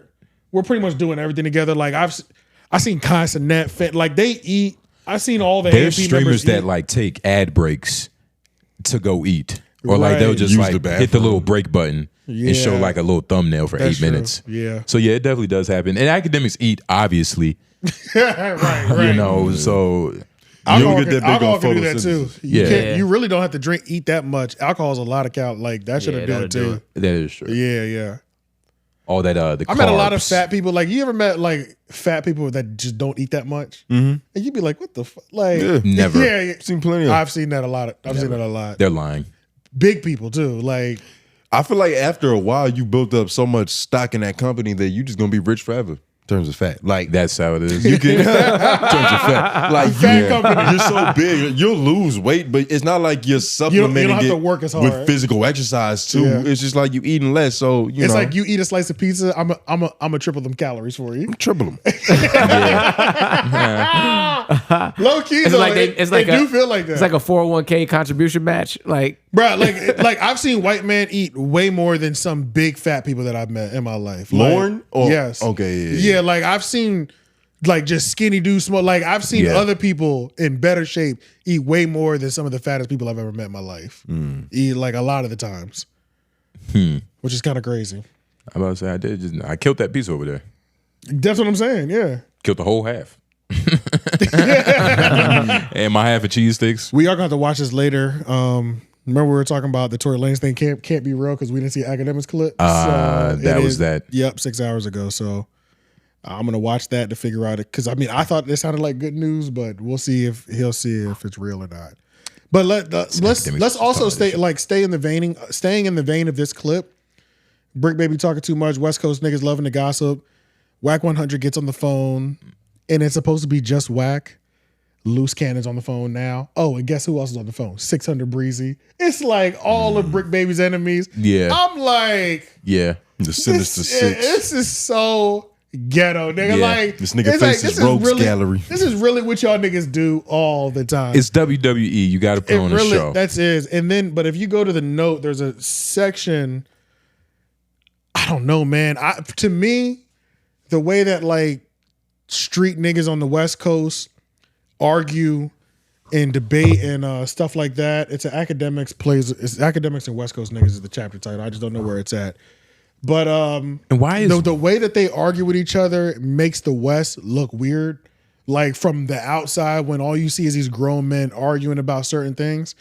pretty much doing everything together. Like I seen 𝙿𝙾𝚃𝚃, like they eat. I seen all the There's AMP streamers members that eat. like take ad breaks to go eat. Or like Right. they'll just Use like the hit the little bathroom. break button and show Yeah. like a little thumbnail for That's 8 true. minutes. Yeah. So yeah, it definitely does happen. And Akademiks eat, obviously. right. You know, so Alcohol, You don't get that big alcohol on can do that too. photosynthesis. You, Yeah. can't, you really don't have to eat that much. Alcohol is a lot of calories. Like that should have Yeah, do that'll it do too. that is true. Yeah. All that the I met a lot of carbs. fat people. Like you ever met like fat people that just don't eat that much, and you'd be like, "What the fuck?" Like Yeah. Never. Yeah, Seen plenty of. I've seen that a lot. I've seen that a lot. They're lying. Big people too. Like I feel like after a while, you built up so much stock in that company that you just gonna be rich forever. In terms of fat, like That's how it is. you can in terms of fat, like Fat company. you're so big, you'll lose weight, but it's not like you're supplementing have it to work as hard. with physical exercise too. Yeah. It's just like you eating less, so you it's know, like you eat a slice of pizza. I'm a triple them calories for you. triple them. Low key, It's though, like it, it's like they do feel like that. It's like a 401k contribution match. Like Bro, like I've seen white men eat way more than some big fat people that I've met in my life. Like, Lauren? Or- yes. okay, yeah. Like I've seen like just skinny dudes smoke. Like I've seen Yeah. other people in better shape eat way more than some of the fattest people I've ever met in my life. Eat like a lot of the times. Which is kind of crazy. I'm about to say I killed that piece over there. That's what I'm saying. Yeah. Killed the whole half. And my half of cheese sticks. We are going to have to watch this later. Remember we were talking about the Tory Lanez thing can't be real because we didn't see Akademiks clip. That it was is- that. Yep, 6 hours ago. So I'm gonna watch that to figure out it because I mean I thought this sounded like good news, but we'll see if he'll see if it's real or not. But let's also stay in the vein of this clip. Bricc baby talking too much. West Coast niggas loving the gossip. Whack 100 gets on the phone, and it's supposed to be just Whack. Loose Cannon's on the phone now. Oh, and guess who else is on the phone? 600 Breezy. It's like all of Bricc baby's enemies. Yeah. I'm like, Yeah. The Sinister Six. this is so ghetto, nigga. Yeah. Like This nigga it's faces this is rogues really, gallery. This is really what y'all niggas do all the time. It's WWE. You got to put on a show. That's is. And then, but if you go to the note, there's a section. I don't know, man. To me, the way that like street niggas on the West Coast argue and debate and stuff like that, it's Akademiks and West Coast niggas is the chapter title. I just don't know where it's at. But and why is the way that they argue with each other makes the West look weird. Like from the outside, when all you see is these grown men arguing about certain things,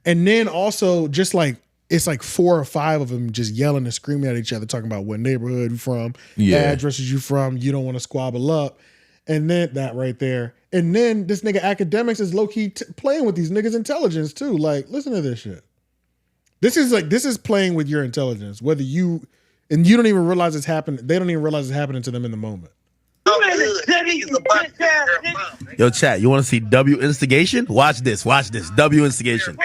and then also just like it's like 4 or 5 of them just yelling and screaming at each other, talking about what neighborhood you from, Yeah. addresses you from, you don't want to squabble up, And then that right there. And then this nigga Akademiks is low-key playing with these niggas' intelligence too. Like, listen to this shit. This is playing with your intelligence. Whether you don't even realize it's happening. They don't even realize it's happening to them in the moment. Yo, chat, you want to see W instigation? Watch this. W instigation.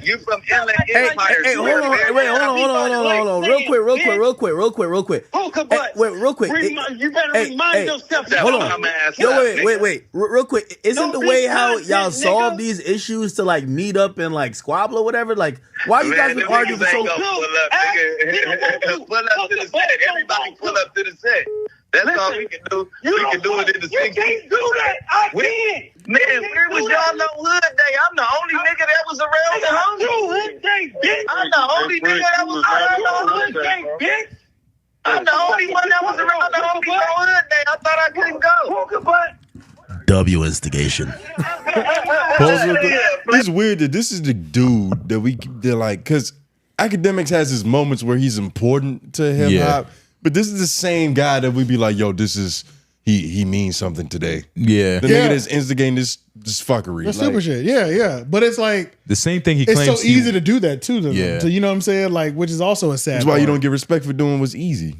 You from LA Hey, hold on. Real quick. Wait, real quick. You better remind yourself that. Hold on. Wait. Real quick. Isn't the way how y'all solve these issues to like meet up and like squabble or whatever? Like, why you guys been arguing for so long? Pull up to the set. Everybody pull up to the set. That's all we can do. We can do it in the 60s. You can't do that. I can. Man, where was y'all on Hood Day? I'm the only nigga that was around the Hood Day, bitch. I'm the only nigga that was around the Hood Day, bitch. I'm the only one that was around the Hood Day. I thought I couldn't go. W instigation. It's weird that this is the dude that they're like, because Akademiks has his moments where he's important to hip hop. But this is the same guy that we'd be like, yo, this is he means something today. Yeah. The nigga that's instigating this fuckery. That's stupid shit. Yeah. But it's like the same thing he it's claims. It's so easy to do that too. Yeah. So you know what I'm saying? Like, which is also a sad That's why part. you don't get respect for doing what's easy.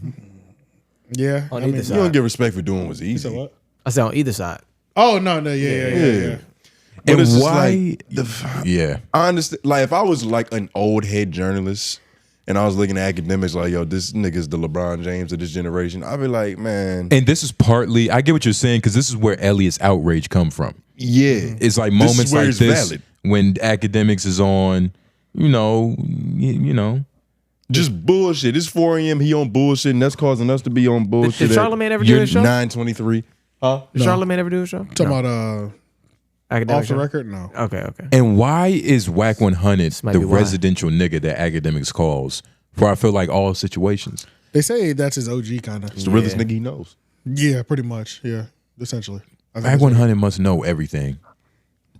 Yeah. On I mean, either you side. You don't get respect for doing what's easy. what? I said on either side. Oh no, yeah. But And it's just why? like, I understand. Like, if I was like an old head journalist and I was looking at Akademiks like, yo, this nigga's the LeBron James of this generation, I'd be like, man. And this is partly, I get what you're saying, because this is where Elliot's outrage come from. Yeah. It's like This is moments where like it's this valid. when Akademiks is on, you know. Just bullshit. It's 4 a.m. He on bullshit, and that's causing us to be on bullshit. Did Charlamagne ever do his show? 9:23. Huh? Did Charlamagne ever do a show? Talking about Academic off the show? record? No. Okay. And why is Whack 100 might the be why. residential nigga that Akademiks calls for, I feel like, all situations? They say that's his OG kind of. It's the realest nigga he knows. Yeah, pretty much. Yeah, essentially. I think Whack that's 100 must know everything.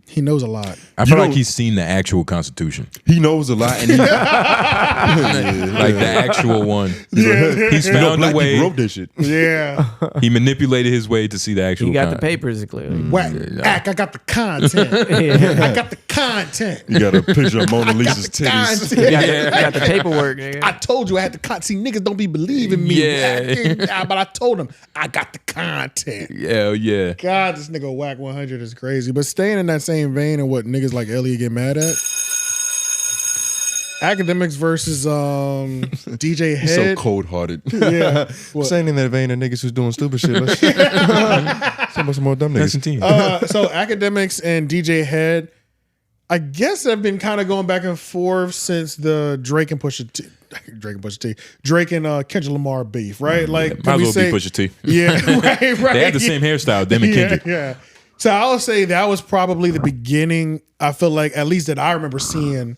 He knows a lot. I feel like he's seen the actual Constitution. He knows a lot. And like the actual one. He's found a way. Wrote this shit. Yeah. He manipulated his way to see the actual He got the papers clearly. Whack, I got the content. I got the content. You got a picture of Mona Lisa's titties. You got the paperwork, nigga. I told you I had the content. See, niggas don't be believing me. Yeah. But I told them I got the content. Yeah. God, this nigga Whack 100 is crazy. But staying in that same vein and what niggas like Elliot get mad at. Akademiks versus DJ He's Head. so cold-hearted. Yeah. Saying in that vein of niggas who's doing stupid shit. Let's some more dumb niggas. So Akademiks and DJ Head, I guess have been kind of going back and forth since the Drake and Kendrick Lamar beef, right? Like, Might as well be Pusha T. Yeah, right. They had the same hairstyle, them and Kendrick. Yeah. So I would say that was probably the beginning. I feel like, at least that I remember seeing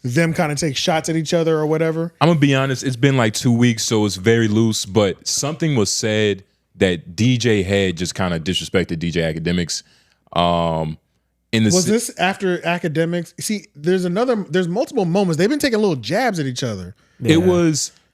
them kind of take shots at each other or whatever. I'm gonna be honest, it's been like 2 weeks, so it's very loose, but something was said that DJ Head just kind of disrespected DJ Akademiks. Was this after Akademiks? See, there's multiple moments. They've been taking little jabs at each other.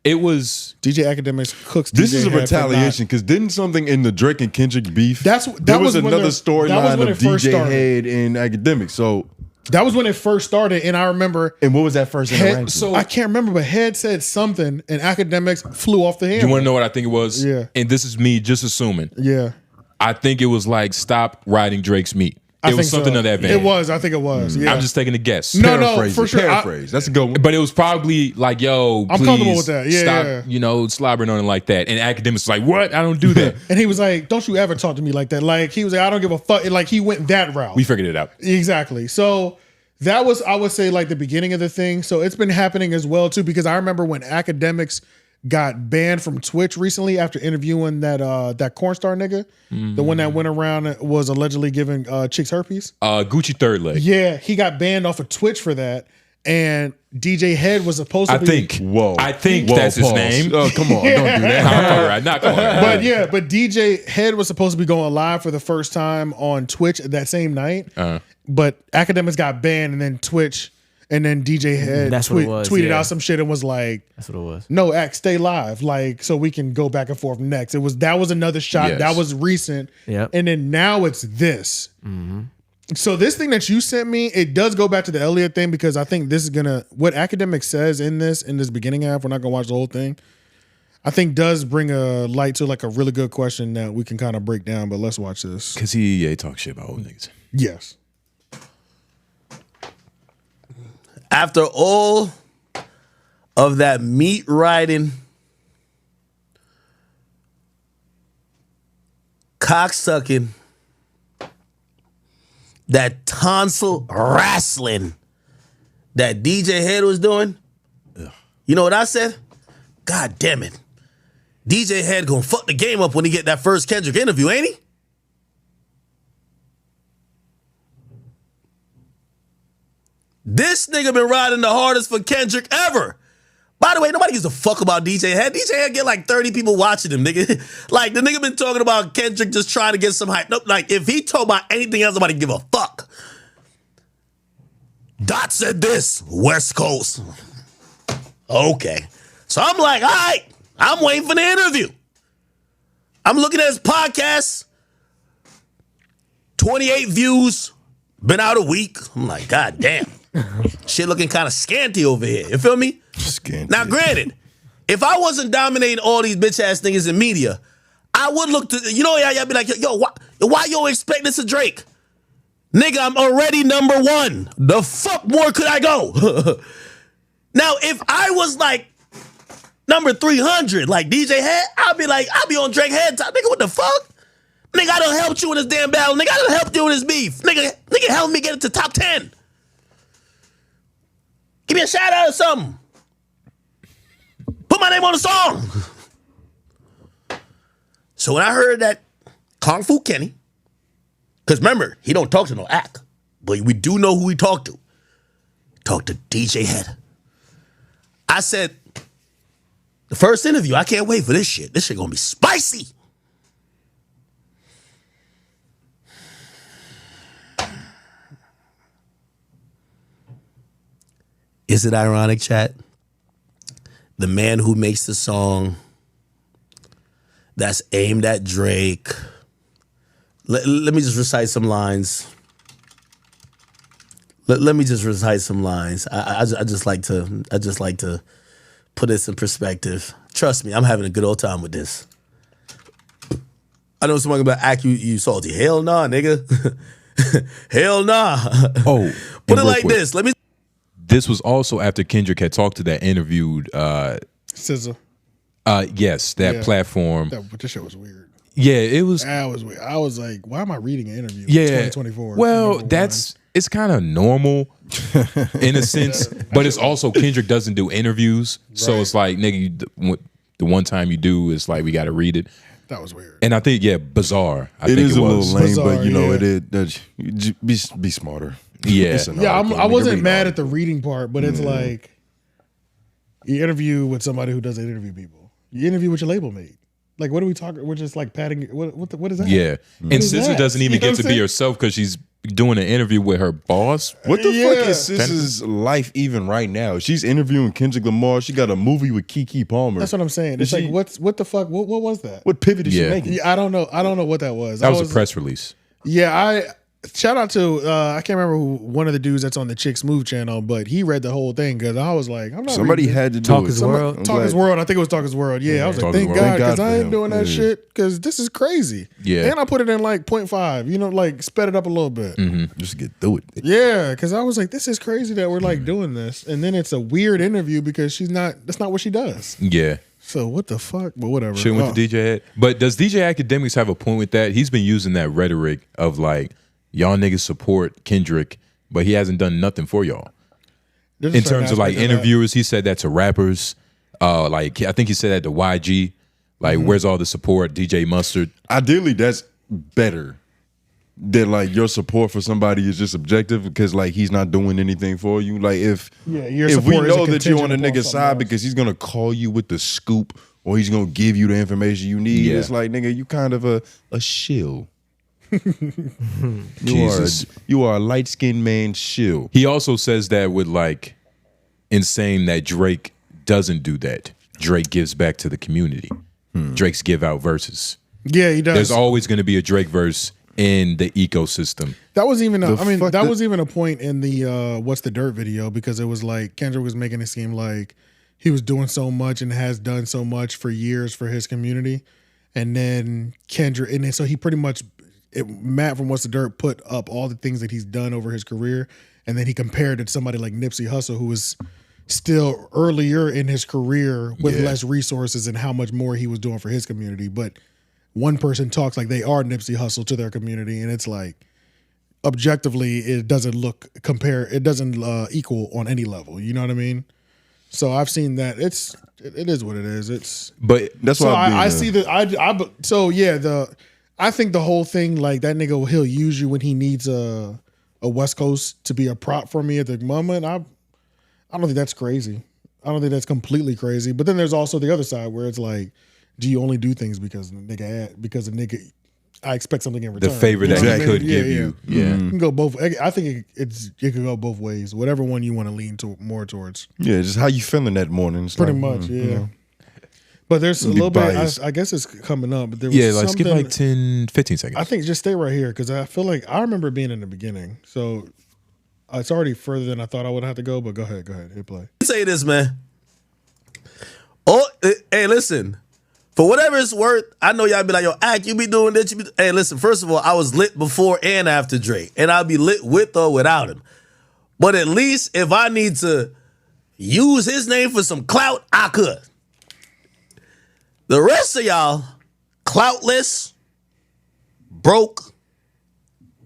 It was DJ Akademiks cooks. This DJ is a Head for retaliation because didn't something in the Drake and Kendrick beef? That there was was when another that was storyline when of it first DJ started. Head and Akademiks. So that was when it first started, and I remember. And what was that first interaction? So I can't remember, but Head said something, and Akademiks flew off the handle. You want to know what I think it was? Yeah. And this is me just assuming. Yeah. I think it was like, stop riding Drake's meat. It was something of that vein. It was. I think it was. Yeah. I'm just taking a guess. No, for sure. Paraphrase. That's a good one. But it was probably like, yo, I'm please comfortable with that. Yeah, stop, yeah. slobbering on it like that. And Akademiks was like, what? I don't do that. And he was like, don't you ever talk to me like that. Like, he was like, I don't give a fuck. Like, he went that route. We figured it out. Exactly. So that was, I would say, like the beginning of the thing. So it's been happening as well, too, because I remember when Akademiks got banned from Twitch recently after interviewing that cornstar nigga, the one that went around was allegedly giving chicks herpes. Gucci third leg. Yeah, he got banned off of Twitch for that. And DJ Head was supposed to I think that's his name. Oh, come on. Don't do that. All right, not going. But DJ Head was supposed to be going live for the first time on Twitch that same night. But Akademiks got banned, and then Twitch, And then DJ Head That's what it was, tweeted yeah. out some shit and was like, That's what it was. no, Act, stay live, like, so we can go back and forth next. That was another shot. Yes. That was recent. Yep. And then now it's this. So this thing that you sent me, it does go back to the Elliott thing, because I think this is gonna, what Akademiks says in this beginning half, we're not gonna watch the whole thing, I think does bring a light to like a really good question that we can kind of break down, but let's watch this. Because he talks shit about old niggas. Yes. After all of that meat riding, cock sucking, that tonsil wrestling that DJ Head was doing, you know what I said? God damn it. DJ Head gonna fuck the game up when he get that first Kendrick interview, ain't he? This nigga been riding the hardest for Kendrick ever. By the way, nobody gives a fuck about DJ Head. DJ Head get like 30 people watching him, nigga. Like, the nigga been talking about Kendrick just trying to get some hype. Nope, like, if he talk about anything else, nobody give a fuck. Dot said this, West Coast. Okay. So I'm like, all right, I'm waiting for the interview. I'm looking at his podcast. 28 views. Been out a week. I'm like, God damn. Shit looking kind of scanty over here. You feel me? Scanty. Now, granted, if I wasn't dominating all these bitch ass niggas in media, I would look to, you know, y'all be like, yo, why you expect this of Drake? Nigga, I'm already number one. The fuck more could I go? Now, if I was like number 300, like DJ Head, I'll be on Drake Head top. Nigga, what the fuck? Nigga, I done helped you in this damn battle. Nigga, I done helped you in this beef. Nigga helped me get it to top 10. Give me a shout out or something. Put my name on the song. So when I heard that Kung Fu Kenny, because remember, he don't talk to no act, but we do know who he talked to. He talked to DJ Head. I said, the first interview, I can't wait for this shit. This shit gonna be spicy. Is it ironic, chat? The man who makes the song that's aimed at Drake. Let me just recite some lines. Let me just recite some lines. I just like to put this in perspective. Trust me, I'm having a good old time with this. I know someone about act you salty. Hell nah, nigga. Hell nah. Oh, put it like this. Let me. This was also after Kendrick had talked to that interviewed Sizzle. Yes, that platform. This shit was weird. Yeah, it was. That was weird. I was like, why am I reading an interview? Yeah, 2024. Well, it's kind of normal in a sense, but it's also Kendrick doesn't do interviews, so it's like, nigga, the one time you do, it's like we got to read it. That was weird. And I think, bizarre. It is a little lame, bizarre, but you know, yeah. be smarter. Yeah, I wasn't mad at the reading part, but it's like you interview with somebody who doesn't interview people. You interview with your label mate. Like, what are we talking? We're just like patting. What is that? Yeah, What and is SZA that? doesn't even You know get what to I'm be saying? herself because she's doing an interview with her boss. What the fuck is SZA's life even right now? She's interviewing Kendrick Lamar. She got a movie with Keke Palmer. That's what I'm saying. It's like, what the fuck? What was that? What pivot is she making? Yeah, I don't know. I don't know what that was. That was a press release. Yeah, shout out to I can't remember one of the dudes that's on the Chick Smooth channel, but he read the whole thing because I was like, I'm not. Somebody reading had to do Talk it. His World. Talk His World. I think it was Talk His World. Yeah, I was like, thank God, because I ain't doing that shit because this is crazy. Yeah, and I put it in like 0.5. You know, like sped it up a little bit. Just get through it. Yeah, because I was like, this is crazy that we're like doing this, and then it's a weird interview because that's not what she does. Yeah. So what the fuck? But whatever. Shit went to DJ Head. But does DJ Akademiks have a point with that? He's been using that rhetoric of like, y'all niggas support Kendrick, but he hasn't done nothing for y'all. In terms of like interviewers, he said that to rappers. Like, I think he said that to YG. Like, where's all the support? DJ Mustard. Ideally, that's better than like your support for somebody is just objective because like he's not doing anything for you. Like if we know that you're on a nigga's side because he's gonna call you with the scoop or he's gonna give you the information you need, it's like, nigga, you kind of a shill. You are a light skinned man. Shill. He also says that with like insane that Drake doesn't do that. Drake gives back to the community. Drake's give out verses. Yeah, he does. There's always going to be a Drake verse in the ecosystem. That was even was even a point in the What's the Dirt video, because it was like Kendrick was making it seem like he was doing so much and has done so much for years for his community. And then Kendrick, and then so he pretty much, Matt from What's the Dirt put up all the things that he's done over his career. And then he compared it to somebody like Nipsey Hussle, who was still earlier in his career with less resources and how much more he was doing for his community. But one person talks like they are Nipsey Hussle to their community, and it's like objectively it doesn't equal on any level. You know what I mean? So I've seen that. It is what it is. But that's why I see that. I think the whole thing, like that nigga, he'll use you when he needs a West Coast to be a prop for me at the moment. I don't think that's crazy. I don't think that's completely crazy. But then there's also the other side where it's like, do you only do things because the nigga I expect something in return? The favor that he could give you. Yeah. It can go both. I think it could go both ways. Whatever one you want to lean more towards. Yeah, just how you feeling that morning. It's pretty like, much, yeah. But there's a little bit, I guess it's coming up. But there was let's give like 10, 15 seconds. I think just stay right here, because I feel like I remember being in the beginning. So it's already further than I thought I would have to go, but go ahead, hit play. Say this, man. Oh, hey, listen. For whatever it's worth, I know y'all be like, yo, Ak, you be doing this. Hey, listen, first of all, I was lit before and after Drake, and I'll be lit with or without him. But at least if I need to use his name for some clout, I could. The rest of y'all, cloutless, broke,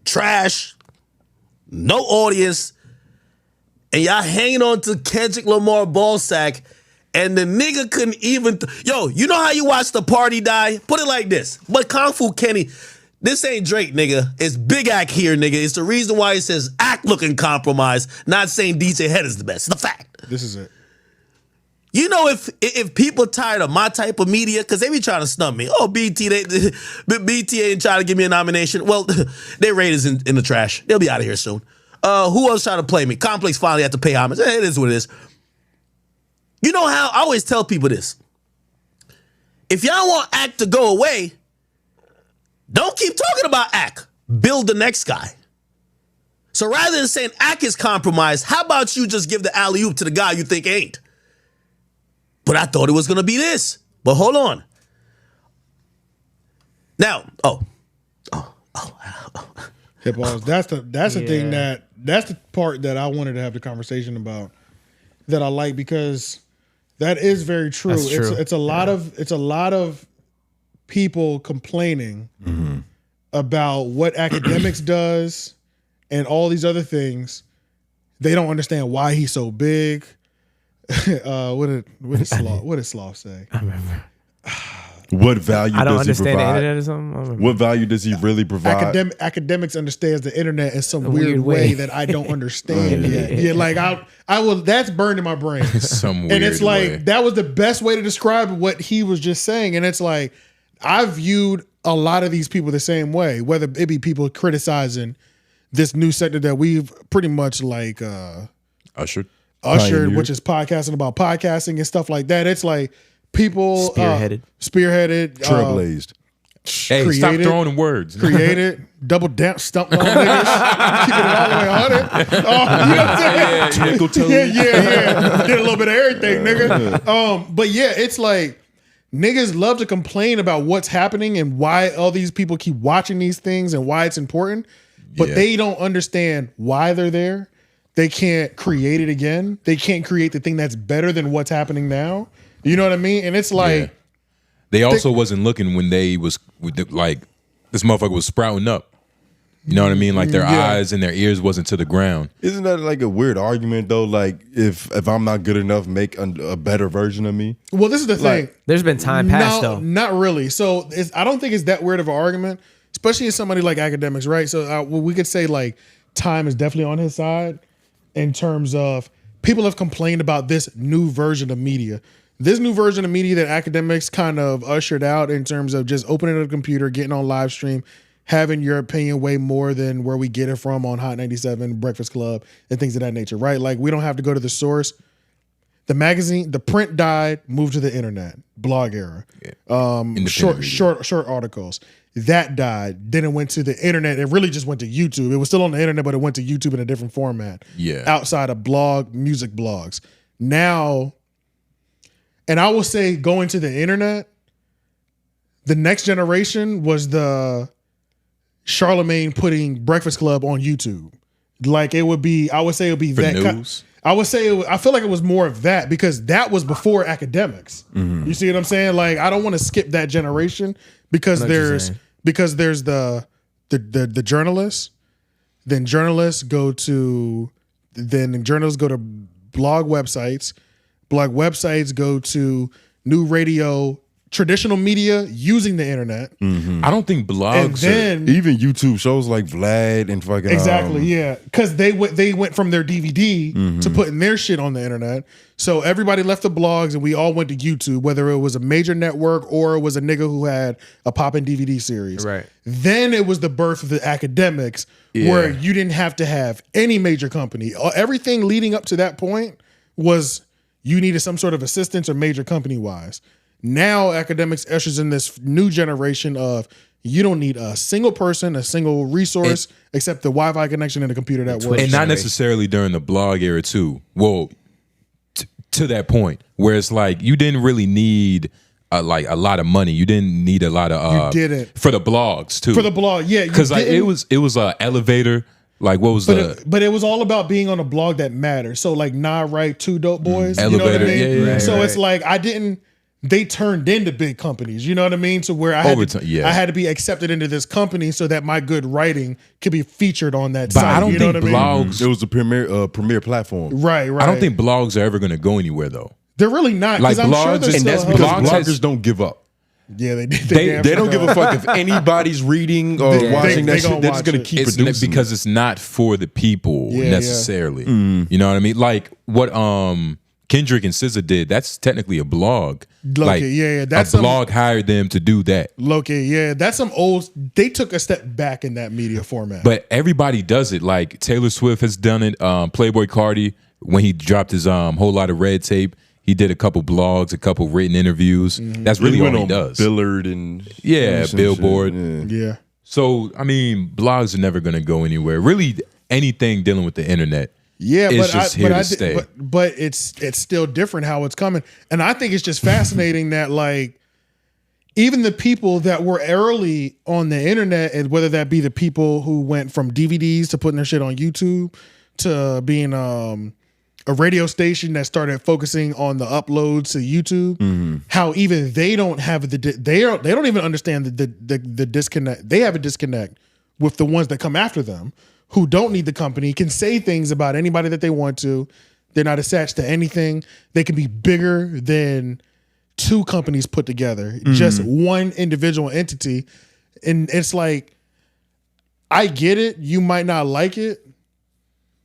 trash, no audience, and y'all hanging on to Kendrick Lamar ballsack, and the nigga couldn't even... Yo, you know how you watch the party die? Put it like this. But Kung Fu Kenny, this ain't Drake, nigga. It's Big Ak here, nigga. It's the reason why he says Ak looking compromised, not saying DJ Head is the best. It's the fact. This is it. You know, if people tired of my type of media, because they be trying to snub me. Oh, BT ain't trying to give me a nomination. Well, they Raiders in the trash. They'll be out of here soon. Who else trying to play me? Complex finally had to pay homage. It is what it is. You know how I always tell people this. If y'all want Ak to go away, don't keep talking about Ak. Build the next guy. So rather than saying Ak is compromised, how about you just give the alley-oop to the guy you think ain't? But I thought it was going to be this. But hold on. Now, Hip balls. That's the thing that's the part that I wanted to have the conversation about, that I like, because that is very true. That's true. It's a lot of people complaining about what Akademiks does and all these other things. They don't understand why he's so big. What did Sloth say? I remember. What value I don't does he understand the provide? internet or something. What value does he really provide? Akademiks understands the internet in some weird way that I don't understand yet. Yeah, like I will. That's burned in my brain. Some weird and it's like way. that was the best way to describe what he was just saying. And it's like I viewed a lot of these people the same way, whether it be people criticizing this new sector that we've pretty much like ushered, which is podcasting about podcasting and stuff like that. It's like people spearheaded, trailblazed. Hey, stop throwing words. Created, double down, stump on niggas, keeping it all the way 100. You know what I'm saying? Nickel toe. Yeah. Did a little bit of everything, nigga. But yeah, it's like niggas love to complain about what's happening and why all these people keep watching these things and why it's important, but they don't understand why they're there. They can't create it again. They can't create the thing that's better than what's happening now. You know what I mean? And it's like they also wasn't looking when they was like this motherfucker was sprouting up. You know what I mean? Like their eyes and their ears wasn't to the ground. Isn't that like a weird argument though? Like if I'm not good enough, make a better version of me. Well, this is the thing. There's been time past though. Not really. So I don't think it's that weird of an argument, especially as somebody like Akademiks, right? So we could say like time is definitely on his side in terms of people have complained about this new version of media. This new version of media that Akademiks kind of ushered out in terms of just opening a computer, getting on live stream, having your opinion way more than where we get it from on Hot 97, Breakfast Club, and things of that nature, right? Like we don't have to go to the source. The magazine, the print died, moved to the internet, blog era. Short articles. That died. Then it went to the internet. It really just went to YouTube. It was still on the internet, but it went to YouTube in a different format. Yeah. Outside of music blogs. Now, and I will say going to the internet, the next generation was the Charlamagne putting Breakfast Club on YouTube. Like it would be, I would say it would be For that news? I would say, I feel like it was more of that because that was before Akademiks. You see what I'm saying? Like, I don't want to skip that generation because there's the journalists, then journalists go to blog websites go to new radio, traditional media using the internet. I don't think blogs even YouTube shows like Vlad and fucking yeah, because they went from their DVD to putting their shit on the internet. So everybody left the blogs and we all went to YouTube, whether it was a major network or it was a nigga who had a poppin' DVD series. Right. Then it was the birth of the Akademiks, where you didn't have to have any major company. Everything leading up to that point was you needed some sort of assistance or major company wise. Now Akademiks ushers in this new generation of you don't need a single person, a single resource, except the Wi-Fi connection and a computer that works. And not necessarily during the blog era too. Well, to that point where it's like you didn't really need like a lot of money. You didn't need a lot of you didn't for the blogs too. For the blog, yeah, because like it was an elevator. Like what was but it was all about being on a blog that matters. So like right, 2 dope boys, elevator, you know what I mean? yeah. So it's like they turned into big companies, you know what I mean? So where I had to be accepted into this company so that my good writing could be featured on that but site. I don't think blogs. It was the premier platform. Right. I don't think blogs are ever going to go anywhere though. They're really not. Like I'm blogs, sure and that's because blogs bloggers don't give up. Yeah, they don't give a fuck if anybody's reading or watching that shit. They're just gonna keep producing because it's not for the people necessarily. You know what I mean? Like what Kendrick and SZA did. That's technically a blog. That's a blog hired them to do that. That's some old. They took a step back in that media format. But everybody does it. Like Taylor Swift has done it. Playboy Cardi, when he dropped his whole lot of red tape, he did a couple blogs, a couple written interviews. That's really all he does. Billboard and Billboard. Yeah. So I mean, blogs are never going to go anywhere. Really, anything dealing with the internet. Yeah, is just here to stay. But it's still different how it's coming, and I think it's just fascinating that like even the people that were early on the internet, and whether that be the people who went from DVDs to putting their shit on YouTube to being a radio station that started focusing on the uploads to YouTube, how even they don't have they don't even understand the disconnect. They have a disconnect with the ones that come after them, who don't need the company, can say things about anybody that they want to. They're not attached to anything. They can be bigger than 2 companies put together, just one individual entity. And it's like, I get it. You might not like it,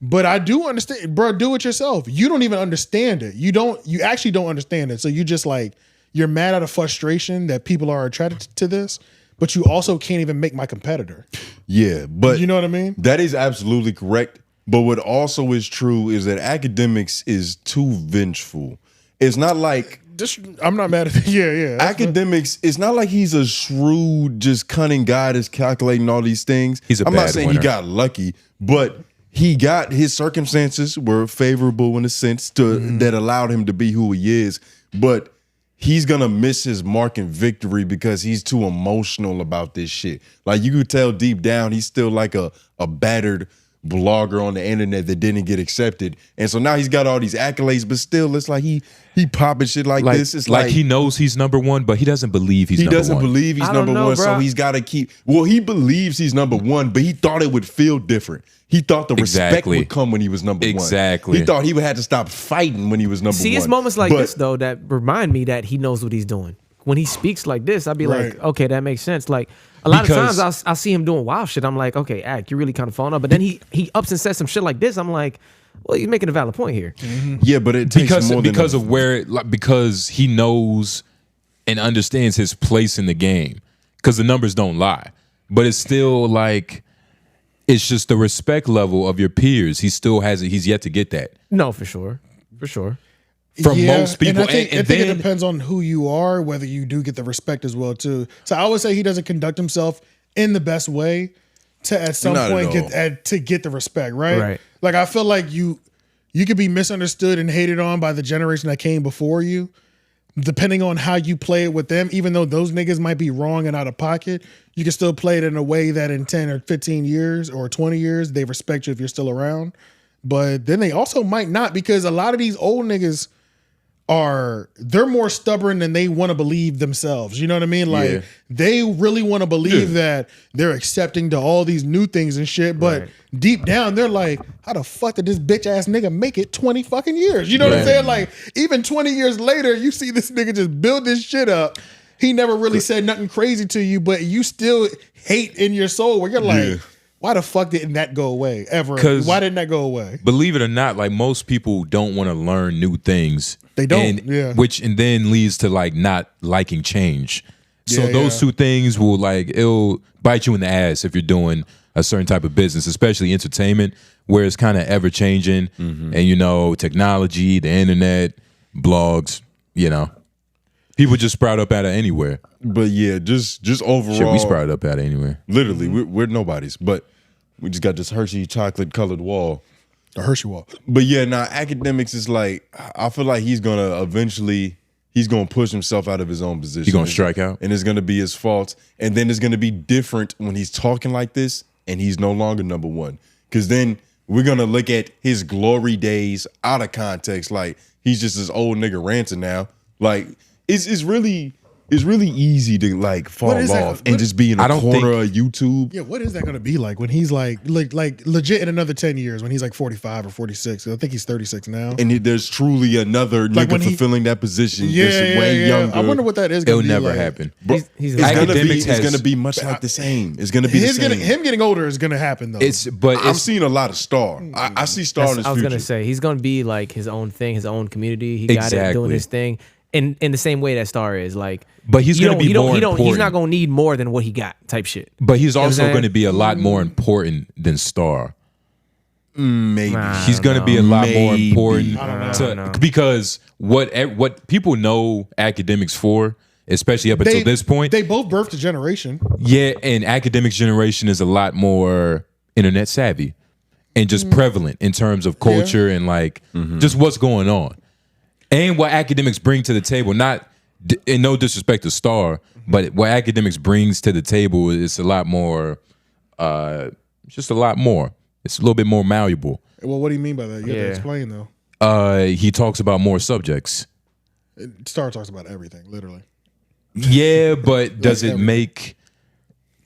but I do understand, bro. Do it yourself. You don't even understand it. You actually don't understand it. So you just like, you're mad out of frustration that people are attracted to this, but you also can't even make my competitor. Yeah, but you know what I mean? That is absolutely correct. But what also is true is that Akademiks is too vengeful. It's not like I'm not mad at it. Yeah. Akademiks, it's not like he's a shrewd, just cunning guy that's calculating all these things. I'm not saying winner. He got lucky, but he got his circumstances were favorable in a sense that allowed him to be who he is. But he's gonna miss his mark in victory because he's too emotional about this shit. Like you could tell deep down, he's still like a battered blogger on the internet that didn't get accepted. And so now he's got all these accolades, but still it's like he popping shit like this. It's like he knows he's number one, but he doesn't believe he's number one. He doesn't believe he's number one, so he's gotta keep he believes he's number one, but he thought it would feel different. He thought the respect would come when he was number one. He thought he would have to stop fighting when he was number one. See, it's moments like this, though, that remind me that he knows what he's doing. When he speaks like this, I'd be like, okay, that makes sense. Like, a lot of times I'll see him doing wild shit. I'm like, okay, Ak, you're really kind of falling up. But then he ups and says some shit like this. I'm like, well, he's making a valid point here. Yeah, but it takes more because of where, because he knows and understands his place in the game. Because the numbers don't lie. but it's still like it's just the respect level of your peers. He still has it. He's yet to get that. No, for sure. For sure. From most people. And I think it depends on who you are, whether you do get the respect as well too. So I would say he doesn't conduct himself in the best way to at some point get the respect, right? Like I feel like you could be misunderstood and hated on by the generation that came before you, depending on how you play it with them. Even though those niggas might be wrong and out of pocket, you can still play it in a way that in 10 or 15 years or 20 years, they respect you if you're still around. But then they also might not, because a lot of these old niggas they're more stubborn than they want to believe themselves. You know what I mean? Like they really want to believe that they're accepting to all these new things and shit. But deep down, they're like, how the fuck did this bitch ass nigga make it 20 fucking years? You know what I'm saying? Like even 20 years later, you see this nigga just build this shit up. He never really said nothing crazy to you, but you still hate in your soul where you're like, why the fuck didn't that go away ever? Why didn't that go away? Believe it or not, like most people don't want to learn new things. They don't, which then leads to like not liking change. So those two things will it'll bite you in the ass if you're doing a certain type of business, especially entertainment, where it's kind of ever changing, and technology, the internet, blogs, people just sprout up out of anywhere. But yeah, just overall, shit, we sprout up out of anywhere. Literally, we're nobodies, but we just got this Hershey chocolate colored wall. A Hershey wall. But yeah, now Akademiks is like, I feel like he's gonna push himself out of his own position. He's gonna strike out, and it's gonna be his fault. And then it's gonna be different when he's talking like this, and he's no longer number one. Because then we're gonna look at his glory days out of context. Like he's just this old nigga ranting now. Like it's really easy to fall off and just be in a corner of YouTube. Yeah, what is that going to be like when he's like legit in another 10 years when he's like 45 or 46? I think he's 36 now. And there's truly another nigga fulfilling that position. Way younger. I wonder what that is. It'll never happen. It's gonna be much like the same. It's gonna be the same. Him getting older is gonna happen though. I'm seeing a lot of Star. I see Star in his future. I was gonna say he's gonna be like his own thing, his own community. He got it doing his thing. In the same way that Star is but he's going to be more important. He's not going to need more than what he got type shit. But he's also going to be a lot more important than Star. Maybe he's going to be a lot more important because what people know Akademiks for, especially up until this point, they both birthed a generation. Yeah, and Akademiks generation is a lot more internet savvy and just prevalent in terms of culture and just what's going on. And what Akademiks bring to the table, not in no disrespect to Star, but what Akademiks brings to the table is a lot more, just a lot more. It's a little bit more malleable. Well, what do you mean by that? You have to explain though. He talks about more subjects. Star talks about everything, literally. Yeah, but does it make,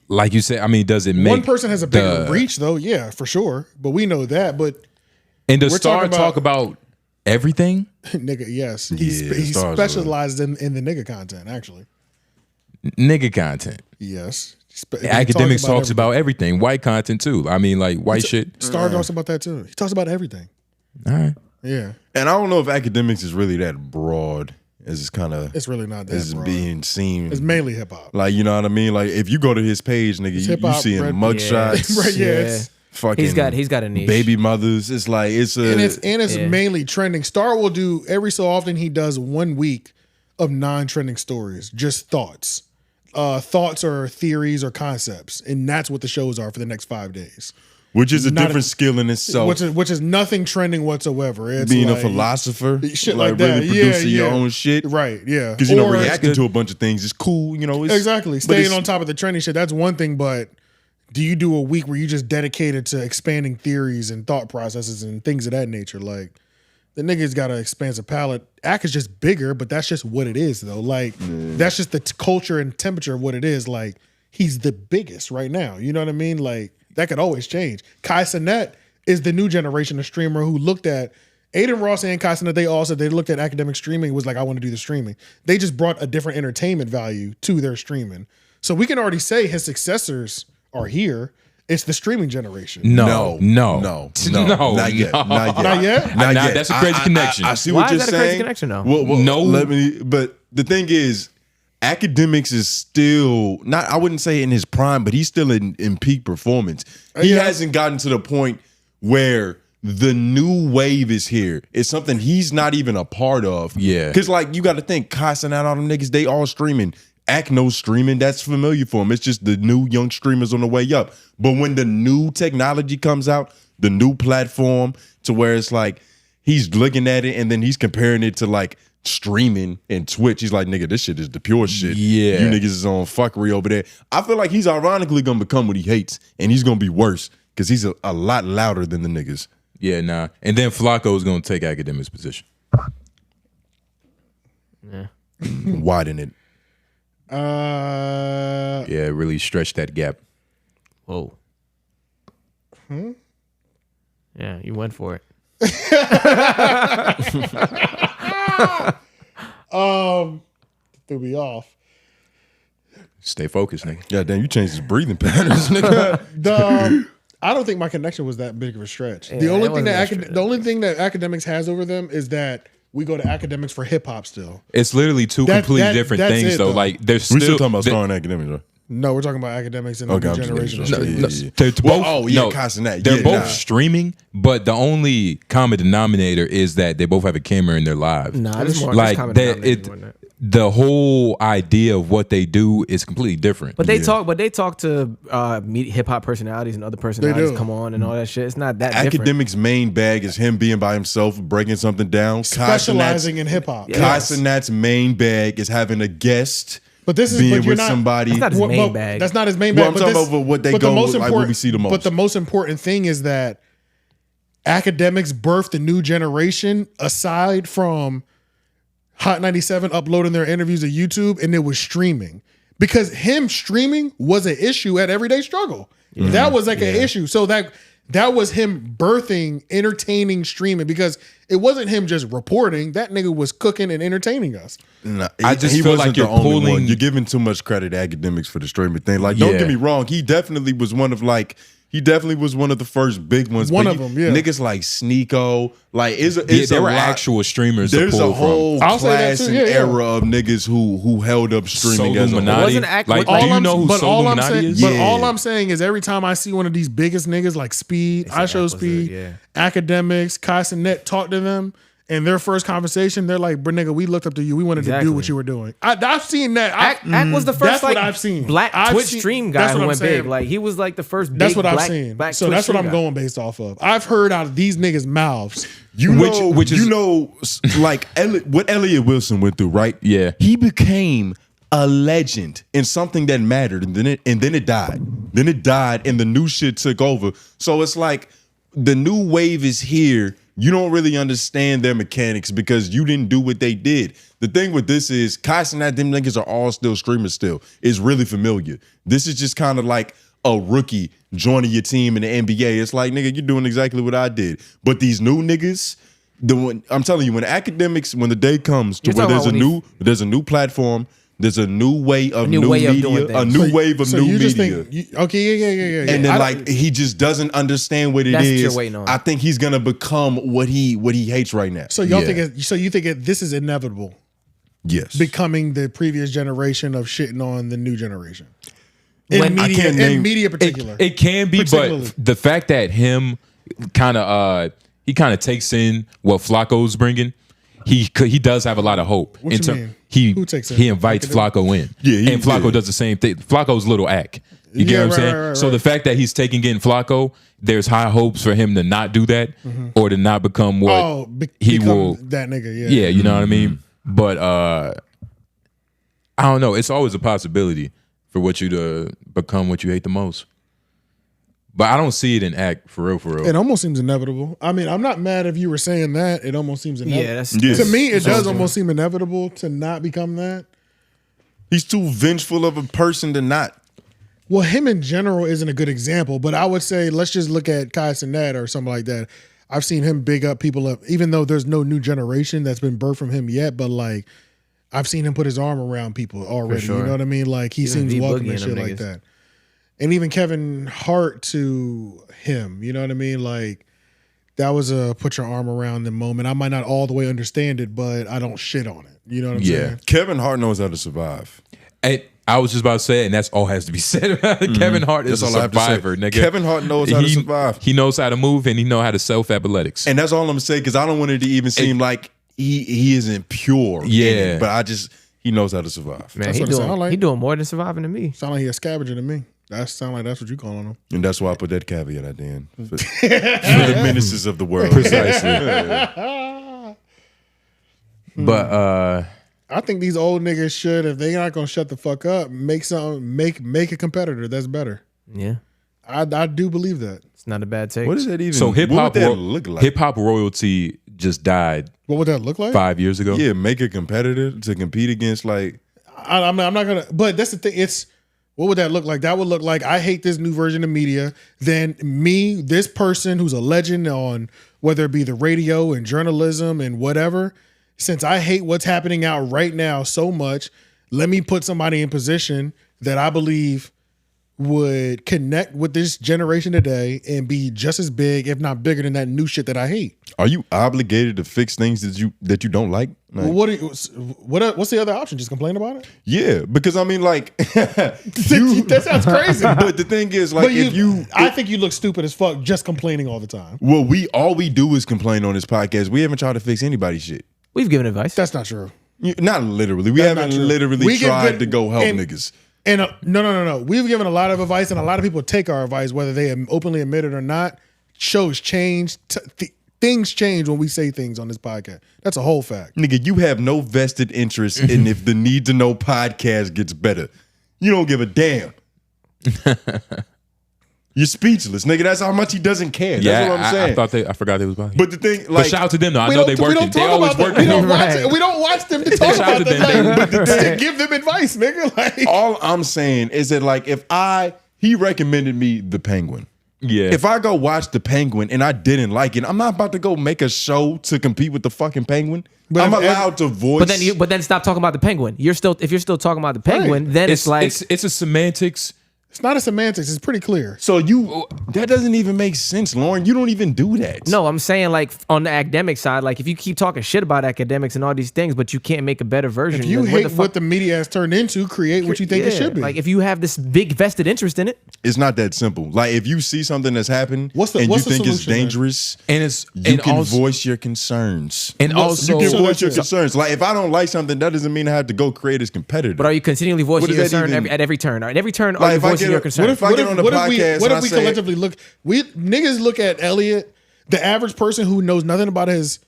like you said, does it make one person has a bigger reach though? Yeah, for sure. But we know that. And does Star talk about everything? Nigga, yes. He specializes in the nigga content, actually. Nigga content. Yes. Akademiks talks about everything. White content too. White shit. Star talks about that too. He talks about everything. All right. Yeah. And I don't know if Akademiks is really that broad as it's really not that as broad. Being seen. It's mainly hip hop. You know what I mean? Like if you go to his page, nigga, you see mugshots. Right, yeah. Fucking he's got a niche. Baby mothers. It's mainly trending. Star will do every so often. He does 1 week of non-trending stories, just thoughts or theories or concepts, and that's what the shows are for the next 5 days. Which is a different skill in itself. Which is nothing trending whatsoever. It's being a philosopher, shit like that. Really producing your own shit, right? Yeah, because reacting to a bunch of things is cool. Exactly. Staying on top of the trending shit, that's one thing, but. Do you do a week where you just dedicated to expanding theories and thought processes and things of that nature? Like, the nigga's got an expansive palette. Ak is just bigger, but that's just what it is, though. That's just the culture and temperature of what it is. Like, he's the biggest right now. You know what I mean? Like, that could always change. 𝔓𝔦𝔑 is the new generation of streamer who looked at Aiden Ross and 𝔓𝔦𝔑. They looked at academic streaming and was like, I want to do the streaming. They just brought a different entertainment value to their streaming. So we can already say his successors are here. It's the streaming generation. No. Not yet. That's a crazy connection. I see what you're saying. Why is that a crazy connection though? Well, no. But the thing is, Akademiks is still not, I wouldn't say in his prime, but he's still in peak performance. He hasn't gotten to the point where the new wave is here. It's something he's not even a part of. Yeah. Because, like, you got to think, Casa and all them niggas, they all streaming. Knows streaming, that's familiar for him. It's just the new young streamers on the way up. But when the new technology comes out, the new platform, to where it's like, he's looking at it and then he's comparing it to, like, streaming and Twitch. He's like, nigga, this shit is the pure shit. Yeah. You niggas is on fuckery over there. I feel like he's ironically going to become what he hates, and he's going to be worse because he's a lot louder than the niggas. Yeah, nah. And then Flacco is going to take Akademiks' position. Yeah. Widen it. Yeah, really stretch that gap. Whoa. Yeah, you went for it. Threw me off. Stay focused, nigga. God damn, you changed his breathing patterns, nigga. I don't think my connection was that big of a stretch. Yeah, the only it thing that Akademiks has over them is that we go to Akademiks for hip hop still. It's literally two completely different things, though. Like, there's we still talking about starring Akademiks, right? No, we're talking about Akademiks and the new generation of streamers. They're both streaming, but the only common denominator is that they both have a camera in their lives. Nah, it's more like common denominator more than that. The whole idea of what they do is completely different. But they talk to hip hop personalities and other personalities come on and all that shit. It's not that different. Akademiks' main bag is him being by himself, breaking something down, Specializing in hip hop. Casanat's main bag is having a guest. But this is being with somebody. That's not his main bag. That's not his main bag. Well, I'm talking about what they go, like what we see the most. But the most important thing is that Akademiks birthed a new generation aside from Hot 97 uploading their interviews to YouTube, and it was streaming. Because him streaming was an issue at Everyday Struggle. Yeah. That was like an issue. So that was him birthing, entertaining streaming, because it wasn't him just reporting. That nigga was cooking and entertaining us. No, I just feel like you're only one. You're giving too much credit to Akademiks for the streaming thing. Like, don't get me wrong, he definitely was one of the first big ones. One of them, yeah. Niggas like Sneeko, like there were actual streamers. There's a whole from. class and era of niggas who held up streaming as a whole. Like, do you know who 𝔓𝔦𝔑 is? But all I'm saying is every time I see one of these biggest niggas like Speed, I Show Speed, Akademiks, Casanet, talk to them. And their first conversation, they're like, "Bro, nigga, we looked up to you. We wanted to do what you were doing." I've seen that. Ak was the first that's what I've seen. Black Twitch stream guy who went big. Like, he was like the first big that's what black, I've seen. Black so Twitch that's what I'm guy. going based off of. I've heard out of these niggas' mouths. Like what Elliott Wilson went through, right? Yeah, he became a legend in something that mattered, and then it died. Then it died, and the new shit took over. So it's like the new wave is here. You don't really understand their mechanics because you didn't do what they did. The thing with this is, Casanat, them niggas are all still streamers still. It's really familiar. This is just kind of like a rookie joining your team in the NBA. It's like, nigga, you're doing exactly what I did. But these new niggas, I'm telling you, when Akademiks, when the day comes to where there's a new platform, there's a new way of new media, a new wave of new media. Yeah. And then he just doesn't understand what it That's is. what you're waiting on. I think he's gonna become what he hates right now. So y'all think? So you think this is inevitable? Yes. Becoming the previous generation of shitting on the new generation. When In media particular. It can be, but the fact that him kind of takes in what Flacco's bringing, he does have a lot of hope. What you mean? He invites Flacco in. Yeah, and Flacco does the same thing. Flacco's little act. You get what I'm saying? Right. So the fact that he's taking in Flacco, there's high hopes for him to not do that or to not become what he will. That nigga, yeah. Yeah, you know what I mean? But I don't know. It's always a possibility for what you to become what you hate the most. But I don't see it in act for real. It almost seems inevitable. I mean, I'm not mad if you were saying that. It almost seems inevitable. Yeah, to me, it does almost seem inevitable to not become that. He's too vengeful of a person to not. Well, him in general isn't a good example, but I would say let's just look at Casanet or something like that. I've seen him big up people up, even though there's no new generation that's been birthed from him yet, but like I've seen him put his arm around people already. Sure. You know what I mean? Like he seems welcome and shit like that. And even Kevin Hart to him, you know what I mean? Like that was a put your arm around them moment. I might not all the way understand it, but I don't shit on it. You know what I'm saying? Kevin Hart knows how to survive. And I was just about to say, and that's all has to be said. Kevin Hart is a survivor, nigga. Kevin Hart knows how to survive. He knows how to move, and he knows how to sell athletics. And that's all I'm gonna say, because I don't want it to even seem like he isn't pure. Yeah. But he knows how to survive. Man, he doing more than surviving than me. Sound like he a scavenger to me. Sound like that's what you calling him. And that's why I put that caveat at the end. For the menaces of the world. Precisely. But I think these old niggas should, if they're not gonna shut the fuck up, make a competitor that's better. Yeah. I do believe that. It's not a bad take. What does that even So what would that look like? Hip hop royalty just died. What would that look like? 5 years ago. Yeah, make a competitor to compete against like I'm not gonna, but that's the thing. It's what would that look like? That would look like I hate this new version of media. Then me, this person who's a legend on whether it be the radio and journalism and whatever, since I hate what's happening out right now so much, let me put somebody in position that I believe would connect with this generation today and be just as big, if not bigger, than that new shit that I hate. Are you obligated to fix things that you don't like? Well, what's the other option? Just complain about it? Yeah, because I mean, like, that sounds crazy. But the thing is, like, I think you look stupid as fuck just complaining all the time. Well, all we do is complain on this podcast. We haven't tried to fix anybody's shit. We've given advice. That's not true. Not literally. We haven't literally tried to go help niggas. And no. We've given a lot of advice, and a lot of people take our advice, whether they openly admit it or not. Shows change. Things change when we say things on this podcast. That's a whole fact. Nigga, you have no vested interest in if the Need to Know podcast gets better. You don't give a damn. You're speechless, nigga. That's how much he doesn't care. That's what I'm saying. I forgot they was behind. But the thing, like, but shout out to them though. I know they working. They always working. We don't watch them to talk about them. But to give them advice, nigga. Like, all I'm saying is that, like, he recommended me The Penguin. Yeah. If I go watch The Penguin and I didn't like it, I'm not about to go make a show to compete with the fucking Penguin. But I'm allowed to voice. But then stop talking about the Penguin. If you're still talking about the Penguin, then it's like it's a semantics. It's not a semantics. It's pretty clear. So that doesn't even make sense, Lauren. You don't even do that. No, I'm saying, like, on the academic side, like, if you keep talking shit about academics and all these things, but you can't make a better version. If you hate what the media has turned into, create what you think it should be. Like, if you have this big vested interest in it, it's not that simple. Like, if you see something that's happened and you think it's dangerous, you can voice your concerns. And also, you can voice your concerns. Like, if I don't like something, that doesn't mean I have to go create as competitor. But are you continually voicing your concern at every turn? At every turn, are you voicing your concern? What if I get on the podcast? What if we collectively look? Niggas look at Elliot, the average person who knows nothing about his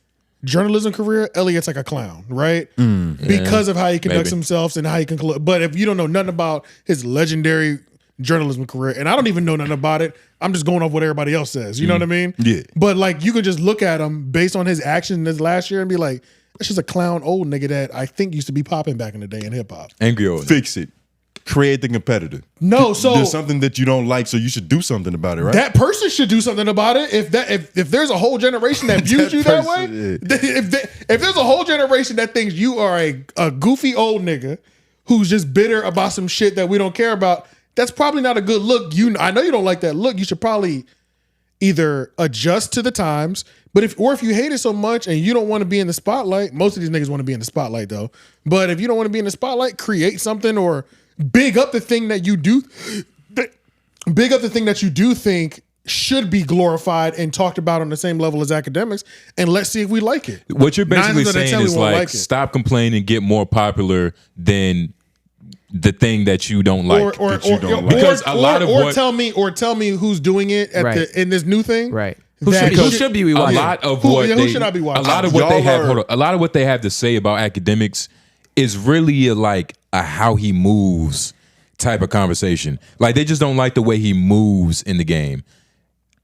journalism career. Elliot's like a clown, right? Because of how he conducts himself and how he can. But if you don't know nothing about his legendary journalism career, and I don't even know nothing about it, I'm just going off what everybody else says. You know what I mean? Yeah. But, like, you could just look at him based on his action this last year and be like, that's just a clown old nigga that I think used to be popping back in the day in hip hop. Angry old. Fix it. Create the competitor. No, so there's something that you don't like, so you should do something about it, right? That person should do something about it. If there's a whole generation that views you that way, if there's a whole generation that thinks you are a goofy old nigga who's just bitter about some shit that we don't care about, that's probably not a good look. I know you don't like that look. You should probably either adjust to the times, but if you hate it so much and you don't want to be in the spotlight, most of these niggas want to be in the spotlight though. But if you don't want to be in the spotlight, create something or big up the thing that you do. Big up the thing that you do think should be glorified and talked about on the same level as academics, and let's see if we like it. What you're basically saying is like stop complaining, get more popular than the thing that you don't like. Because a lot of tell me who's doing it in this new thing. Right. Who should be watching? A lot of what who should I be watching? A lot of what they have. Hold on, a lot of what they have to say about academics is really like a how he moves type of conversation. Like, they just don't like the way he moves in the game.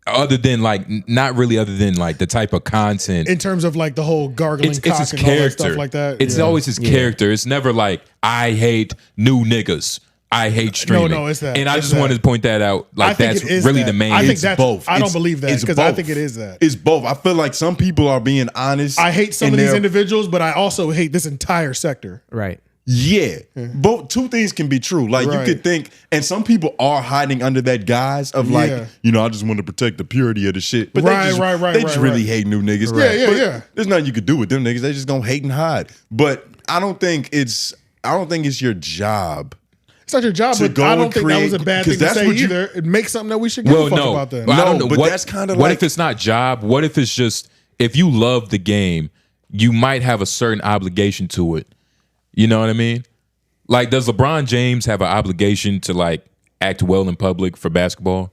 Other than like, not really other than like the type of content. In terms of like the whole gargling it's cock his and character. all that stuff like that. It's always his character. It's never like, I hate new niggas. I hate streaming. No, it's that. And I just wanted to point that out. Like, that's really the main. I think that's both. I don't believe that because I think it is that. It's both. I feel like some people are being honest. I hate some of these individuals, but I also hate this entire sector. Right. Yeah, both two things can be true. Like you could think, and some people are hiding under that guise of like, I just want to protect the purity of the shit. But they just really hate new niggas. Yeah. There's nothing you could do with them niggas. They just gonna hate and hide. But I don't think it's your job. It's not your job, but I don't think that was a bad thing to say either. It makes something that we should give a fuck about that. Well, I don't know. But that's kind of what if it's not job? What if it's just, if you love the game, you might have a certain obligation to it. You know what I mean? Like, does LeBron James have an obligation to like act well in public for basketball?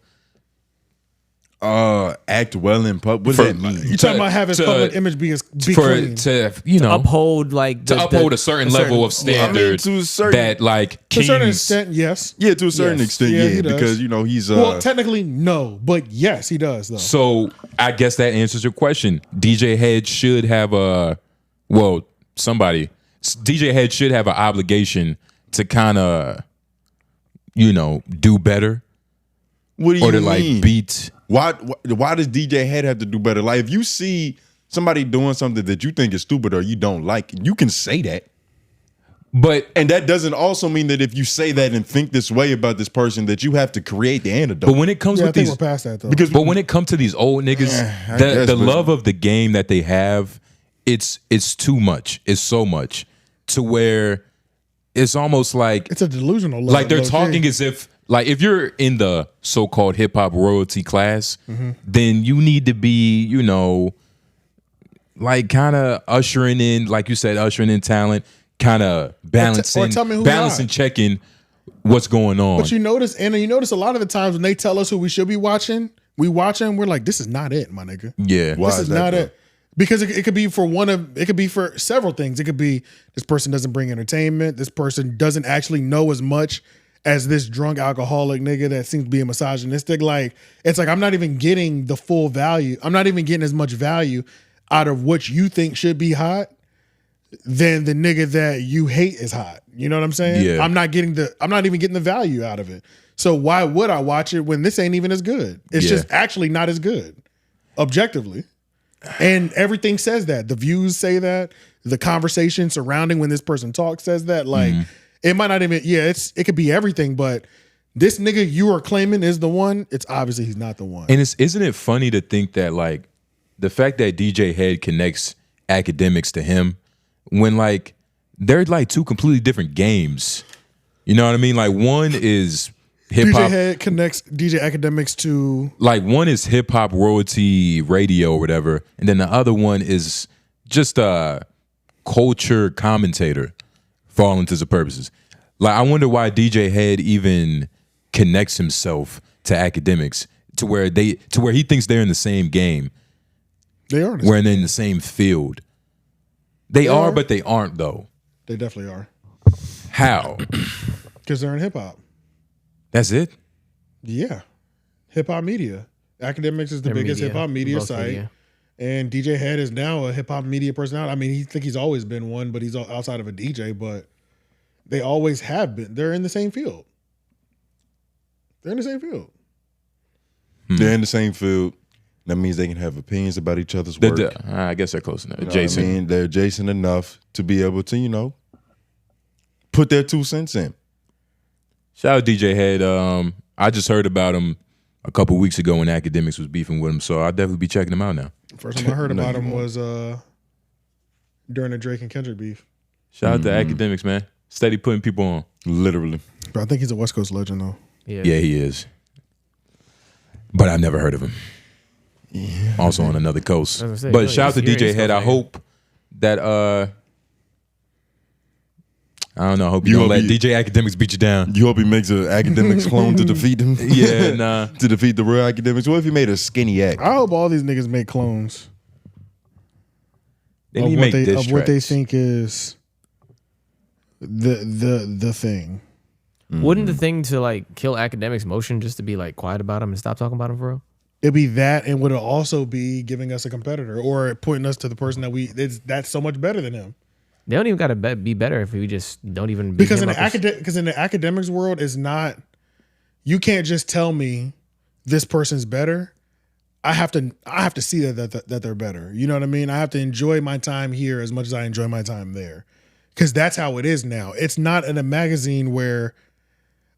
Act well in public. What does that mean? You talking about having public image be clean. To uphold like uphold a certain level of standard to a certain, that like to a certain extent, yes. Yeah, to a certain extent, he does. because he's well, technically no, but yes, he does though. So I guess that answers your question. DJ Head should have DJ Head should have an obligation to kind of, do better. What do you mean? Or to like beat. Why does DJ Head have to do better? Like, if you see somebody doing something that you think is stupid or you don't like, you can say that. And that doesn't also mean that if you say that and think this way about this person, that you have to create the antidote. But when it comes with these, we're past that though. But when it comes to these old niggas, the love of the game that they have, it's too much. It's so much to where it's almost like it's a delusional love. Like they're talking as if, like, if you're in the so-called hip hop royalty class, then you need to be, like kind of ushering in, like you said, ushering in talent, kind of balancing, checking what's going on. But you notice a lot of the times when they tell us who we should be watching, we're like, this is not it, my nigga. Yeah, this is not it. Because it could be for several things. It could be this person doesn't bring entertainment. This person doesn't actually know as much as this drunk alcoholic nigga that seems to be misogynistic. Like, it's like, I'm not even getting the full value. I'm not even getting as much value out of what you think should be hot than the nigga that you hate is hot. You know what I'm saying? Yeah. I'm not even getting the value out of it. So why would I watch it when this ain't even as good? It's just actually not as good, objectively. And everything says that. The views say that. The conversation surrounding when this person talks says that. Like, it might not even, it could be everything, but this nigga you are claiming is the one, it's obviously he's not the one. And isn't it funny to think that, like, the fact that DJ Head connects Akademiks to him when, like, they're like two completely different games. You know what I mean? Like, one is hip hop. DJ Head connects DJ Akademiks to, like, one is hip hop royalty radio or whatever, and then the other one is just a culture commentator for all intents and purposes. Like, I wonder why DJ Head even connects himself to Akademiks to where he thinks they're in the same game. They are. Where they're in the same field. They are, but they aren't though. They definitely are. How? Because they're in hip hop. That's it? Yeah. Hip hop media. Akademiks is the biggest hip hop media site. And DJ Head is now a hip hop media personality. I mean, he's always been one, but he's outside of a DJ, but they always have been. They're in the same field. They're in the same field. They're in the same field. That means they can have opinions about each other's work. I guess they're close enough. Adjacent. I mean, they're adjacent enough to be able to, put their 2 cents in. Shout out DJ Head. I just heard about him a couple weeks ago when Akademiks was beefing with him, so I'll definitely be checking him out now. First time I heard about him was during the Drake and Kendrick beef. Shout out to Akademiks, man. Steady putting people on. Literally. But I think he's a West Coast legend, though. Yeah, he is. But I've never heard of him. Yeah. Also on another coast. But shout out to DJ Head. I hope that I don't know. I hope you don't let DJ Akademiks beat you down. You hope he makes an Akademiks clone to defeat him? Yeah, nah. To defeat the real Akademiks. What if he made a skinny act? I hope all these niggas make clones. They need to make diss of what they tracks. think is the thing. Wouldn't the thing to like kill Akademiks' motion just to be like quiet about him and stop talking about him for real? It'd be that, and would it also be giving us a competitor or pointing us to the person that's so much better than him? They don't even got to be better if we just don't even because in the Akademiks world is not. You can't just tell me this person's better. I have to see that they're better. You know what I mean? I have to enjoy my time here as much as I enjoy my time there. Because that's how it is now. It's not in a magazine where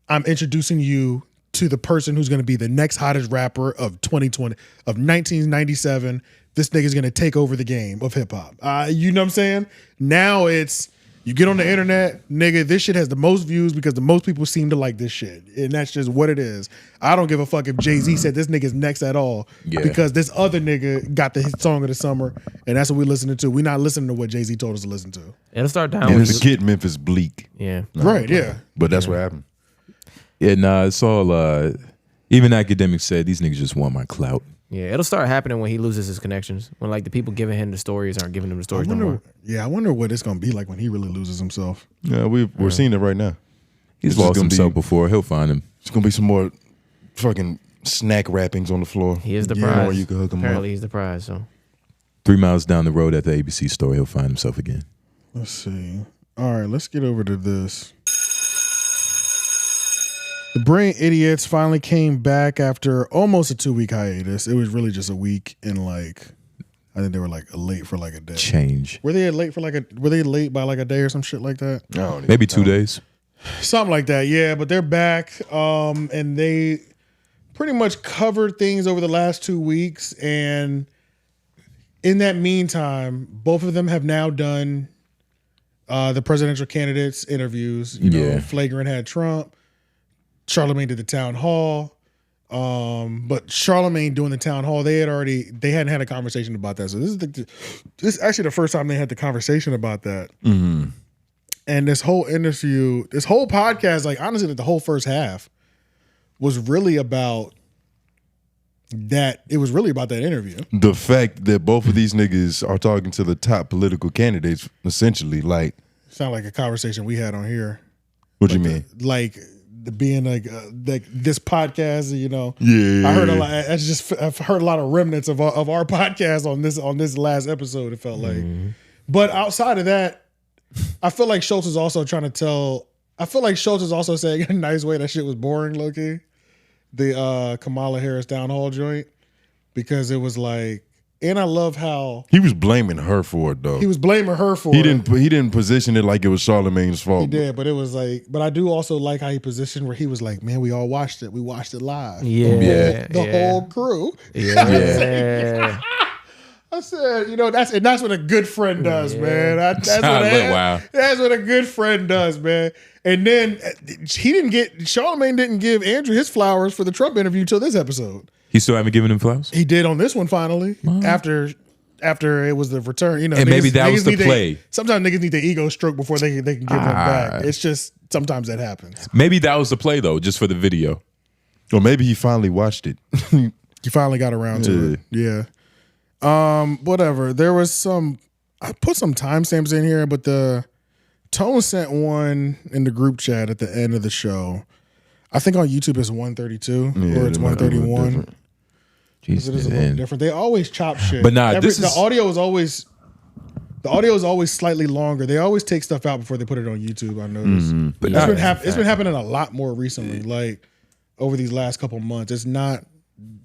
I'm introducing you to the person who's going to be the next hottest rapper of 2020, of 1997. This nigga's going to take over the game of hip hop. You know what I'm saying? Now it's, you get on the internet, nigga, this shit has the most views because the most people seem to like this shit. And that's just what it is. I don't give a fuck if Jay-Z said this nigga's next at all. Yeah. Because this other nigga got the hit song of the summer, and that's what we're listening to. We're not listening to what Jay-Z told us to listen to. It'll start down. And with the kid Memphis bleak. Yeah. Right, yeah. But that's what happened. Yeah, nah, it's all even Akademiks said these niggas just want my clout. Yeah, it'll start happening when he loses his connections. When like the people giving him the stories aren't giving him the stories no more. Yeah, I wonder what it's gonna be like when he really loses himself. Yeah, we're seeing it right now. He's lost himself before. He'll find him. It's gonna be some more fucking snack wrappings on the floor. He is the Yeah, prize. or you can hook him Apparently up. he's the prize. So 3 miles down the road at the ABC store, he'll find himself again. Let's see. All right, let's get over to this. The Brain Idiots finally came back after almost a 2-week hiatus. It was really just a week, and like I think they were like late for like a day. Change. Were they late for like a? Were they late by like a day or some shit like that? Maybe 2 days. Something like that, yeah. But they're back, and they pretty much covered things over the last 2 weeks. And in that meantime, both of them have now done the presidential candidates interviews. You know, Flagrant had Trump. Charlamagne did the town hall. But Charlamagne doing the town hall, they hadn't had a conversation about that. So this is actually the first time they had the conversation about that. Mm-hmm. And this whole interview, this whole podcast, like honestly, the whole first half was really about that. It was really about that interview. The fact that both of these niggas are talking to the top political candidates, essentially, like Sound like a conversation we had on here. What do you mean? Like being like this podcast, you know. Yeah. I heard a lot. I've heard a lot of remnants of our podcast on this last episode. It felt like, but outside of that, I feel like Schultz is also trying to tell. I feel like Schultz is also saying in a nice way that shit was boring, low key. The Kamala Harris down hall joint, because it was like, and I love how he was blaming her for it though. he was blaming her for He it. didn't position it like it was Charlamagne's fault. He did, but it was like, but I do also like how he positioned where he was like, man, we all watched it. We watched it live. Yeah. The whole crew. Yeah. I said, you know, that's what a good friend does, man. That's what a good friend does, man. And then Charlamagne didn't give Andrew his flowers for the Trump interview till this episode. He still haven't given him flowers? He did on this one finally. After it was the return, you know. And maybe that was the play. Sometimes niggas need their ego stroke before they can give him back. It's just sometimes that happens. Maybe that was the play though, just for the video. Or maybe he finally watched it. He finally got around to it. Yeah. Whatever. There was I put some timestamps in here, but the Tone sent one in the group chat at the end of the show. I think on YouTube it's 132 or it's 131. Jeez, it is a little different. They always chop shit. But nah, the audio is always slightly longer. They always take stuff out before they put it on YouTube. I noticed. But it's been happening a lot more recently, like over these last couple months. It's not,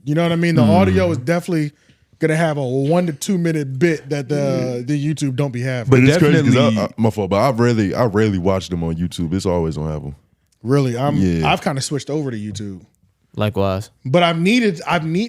you know what I mean? The audio is definitely gonna have a 1 to 2 minute bit that the YouTube don't be having. But it's crazy because my fault, but I rarely watch them on YouTube. It's always on Apple. Really, I've kind of switched over to YouTube. Likewise. But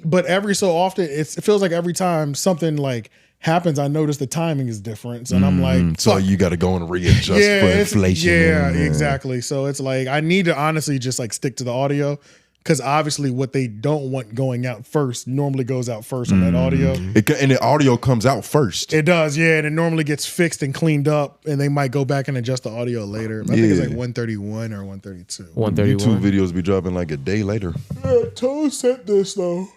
but every so often it feels like every time something like happens, I notice the timing is different. And I'm like, so you got to go and readjust for inflation. Yeah, exactly. So it's like I need to honestly just like stick to the audio. Because obviously what they don't want going out first normally goes out first on that audio. And the audio comes out first. It does, yeah. And it normally gets fixed and cleaned up. And they might go back and adjust the audio later. I think it's like 131 or 132. 131. YouTube videos be dropping like a day later. Yeah, Toe sent this though.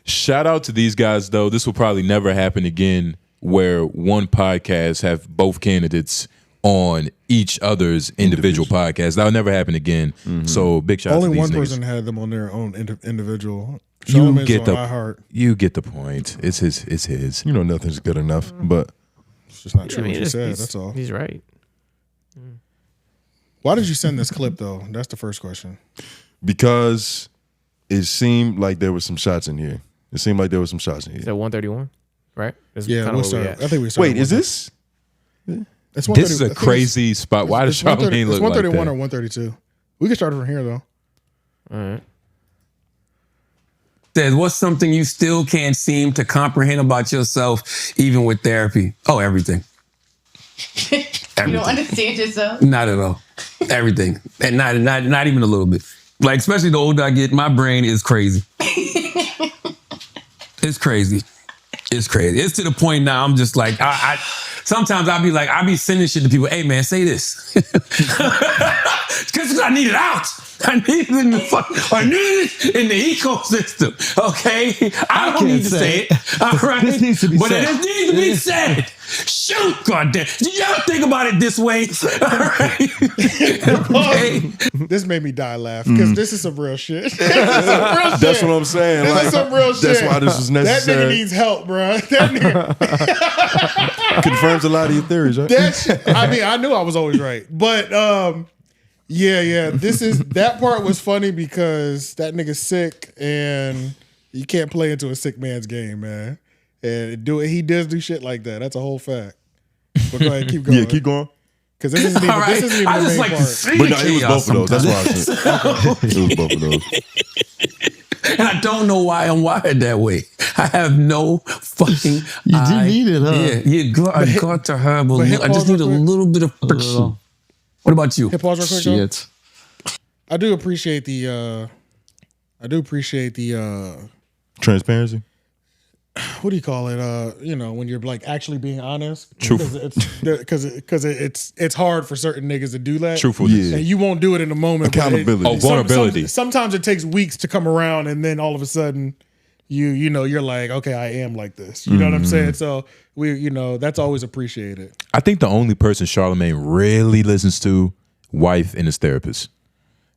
Shout out to these guys though. This will probably never happen again where one podcast have both candidates on each other's individual podcast. That'll never happen again. So big shout out to Only these one niggas. person had them on their own individual. You get on iHeart. you get the point. It's his. You know nothing's good enough, but it's just not true what you said. That's all. He's right. Why did you send this clip though? That's the first question. Because it seemed like there was some shots in here. Is that 131? Right? That's Yeah, kinda we'll where we start. at. I think we started. Wait, is this? This is a crazy spot. Why does Charlamagne look like that? It's 131 or 132. We can start it from here, though. All right. Says, what's something you still can't seem to comprehend about yourself, even with therapy? Oh, everything. You don't understand yourself? Not at all. Everything. And not even a little bit. Like, especially the older I get, my brain is crazy. It's crazy. It's crazy. It's to the point now I'm just like, sometimes I'll be sending shit to people, hey man, say this. Because I need it out. I need it in the ecosystem. Okay? I don't need to say it. All right? This needs to be but said. it needs to be said. Shoot, goddamn. Did y'all think about it this way? All right. Okay. This made me die laughing because this is some real shit. That's what I'm saying. This is some real shit. That's why this was necessary. That nigga needs help, bro. That nigga confirms a lot of your theories, right? I mean, I knew I was always right, but yeah. That part was funny because that nigga's sick and you can't play into a sick man's game, man. And he does do shit like that. That's a whole fact. But go ahead, keep going. Yeah, keep going. Because this isn't even, this isn't even I the just main like part. to see But no, it was both of those. That's why I said it was both of those. And I don't know why I'm wired that way. I have no fucking You do need it, huh? Yeah, I got to have I just need a little bit of friction. What about you? Hit pause real quick, though. Shit. I do appreciate the Transparency. what do you call it? When you're like actually being honest. Truth. Because it's hard for certain niggas to do that. Truthfulness. And you won't do it in the moment. but Accountability. Vulnerability. Sometimes it takes weeks to come around, and then all of a sudden, you're like, okay, I am like this. You know what I'm saying? So that's always appreciated. I think the only person Charlamagne really listens to, wife and his therapist.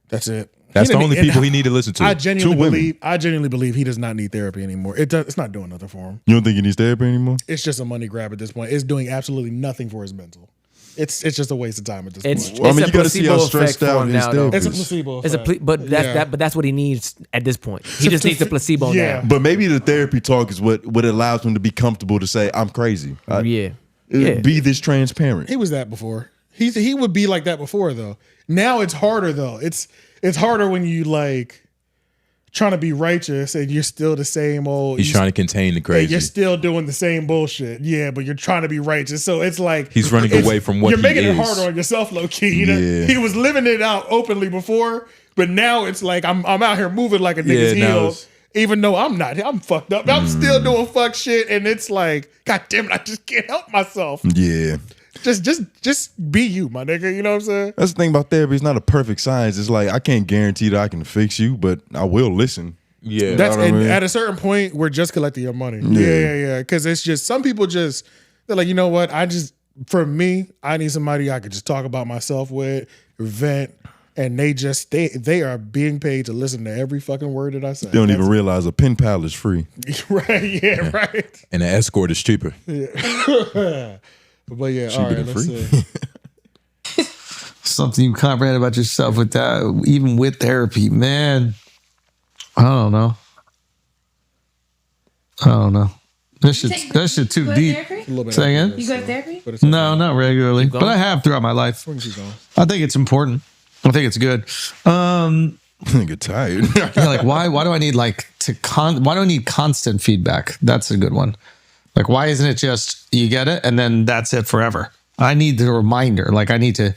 That's it. That's the only people he need to listen to. I genuinely believe he does not need therapy anymore. It's not doing nothing for him. You don't think he needs therapy anymore? It's just a money grab at this point. It's doing absolutely nothing for his mental. It's just a waste of time at this point. Well, I mean, you got to see how stressed out his therapist. It's a placebo effect. But that's what he needs at this point. He just needs a placebo now. But maybe the therapy talk is what allows him to be comfortable to say, I'm crazy. Be this transparent. He was that before. He would be like that before, though. Now it's harder, though. It's harder when you like trying to be righteous and you're still the same old. He's trying to contain the crazy. You're still doing the same bullshit. Yeah, but you're trying to be righteous. So it's like he's running away from what you're he making is. it harder on yourself, low key. He was living it out openly before, but now it's like I'm out here moving like a nigga's heel. Even though I'm not, I'm fucked up. I'm still doing fuck shit, and it's like, God damn it, I just can't help myself. Yeah. Just be you, my nigga. You know what I'm saying? That's the thing about therapy. It's not a perfect science. It's like I can't guarantee that I can fix you, but I will listen. Yeah. That's You know what I mean? at a certain point, we're just collecting your money. Yeah. Yeah. Because it's just some people they're like, you know what? For me, I need somebody I could just talk about myself with, vent, and they are being paid to listen to every fucking word that I say. They don't even realize a pen pal is free. Right? Yeah. Right. And an escort is cheaper. Yeah. But yeah, all right, let's see. Something you comprehend about yourself with that, even with therapy, man. I don't know. That shit too deep. Say again? You go to therapy? No, not regularly, but I have throughout my life. I think it's important. I think it's good. I get tired. Like why do I need why do I need constant feedback? That's a good one. Like, why isn't it just you get it and then that's it forever? I need the reminder. Like, I need to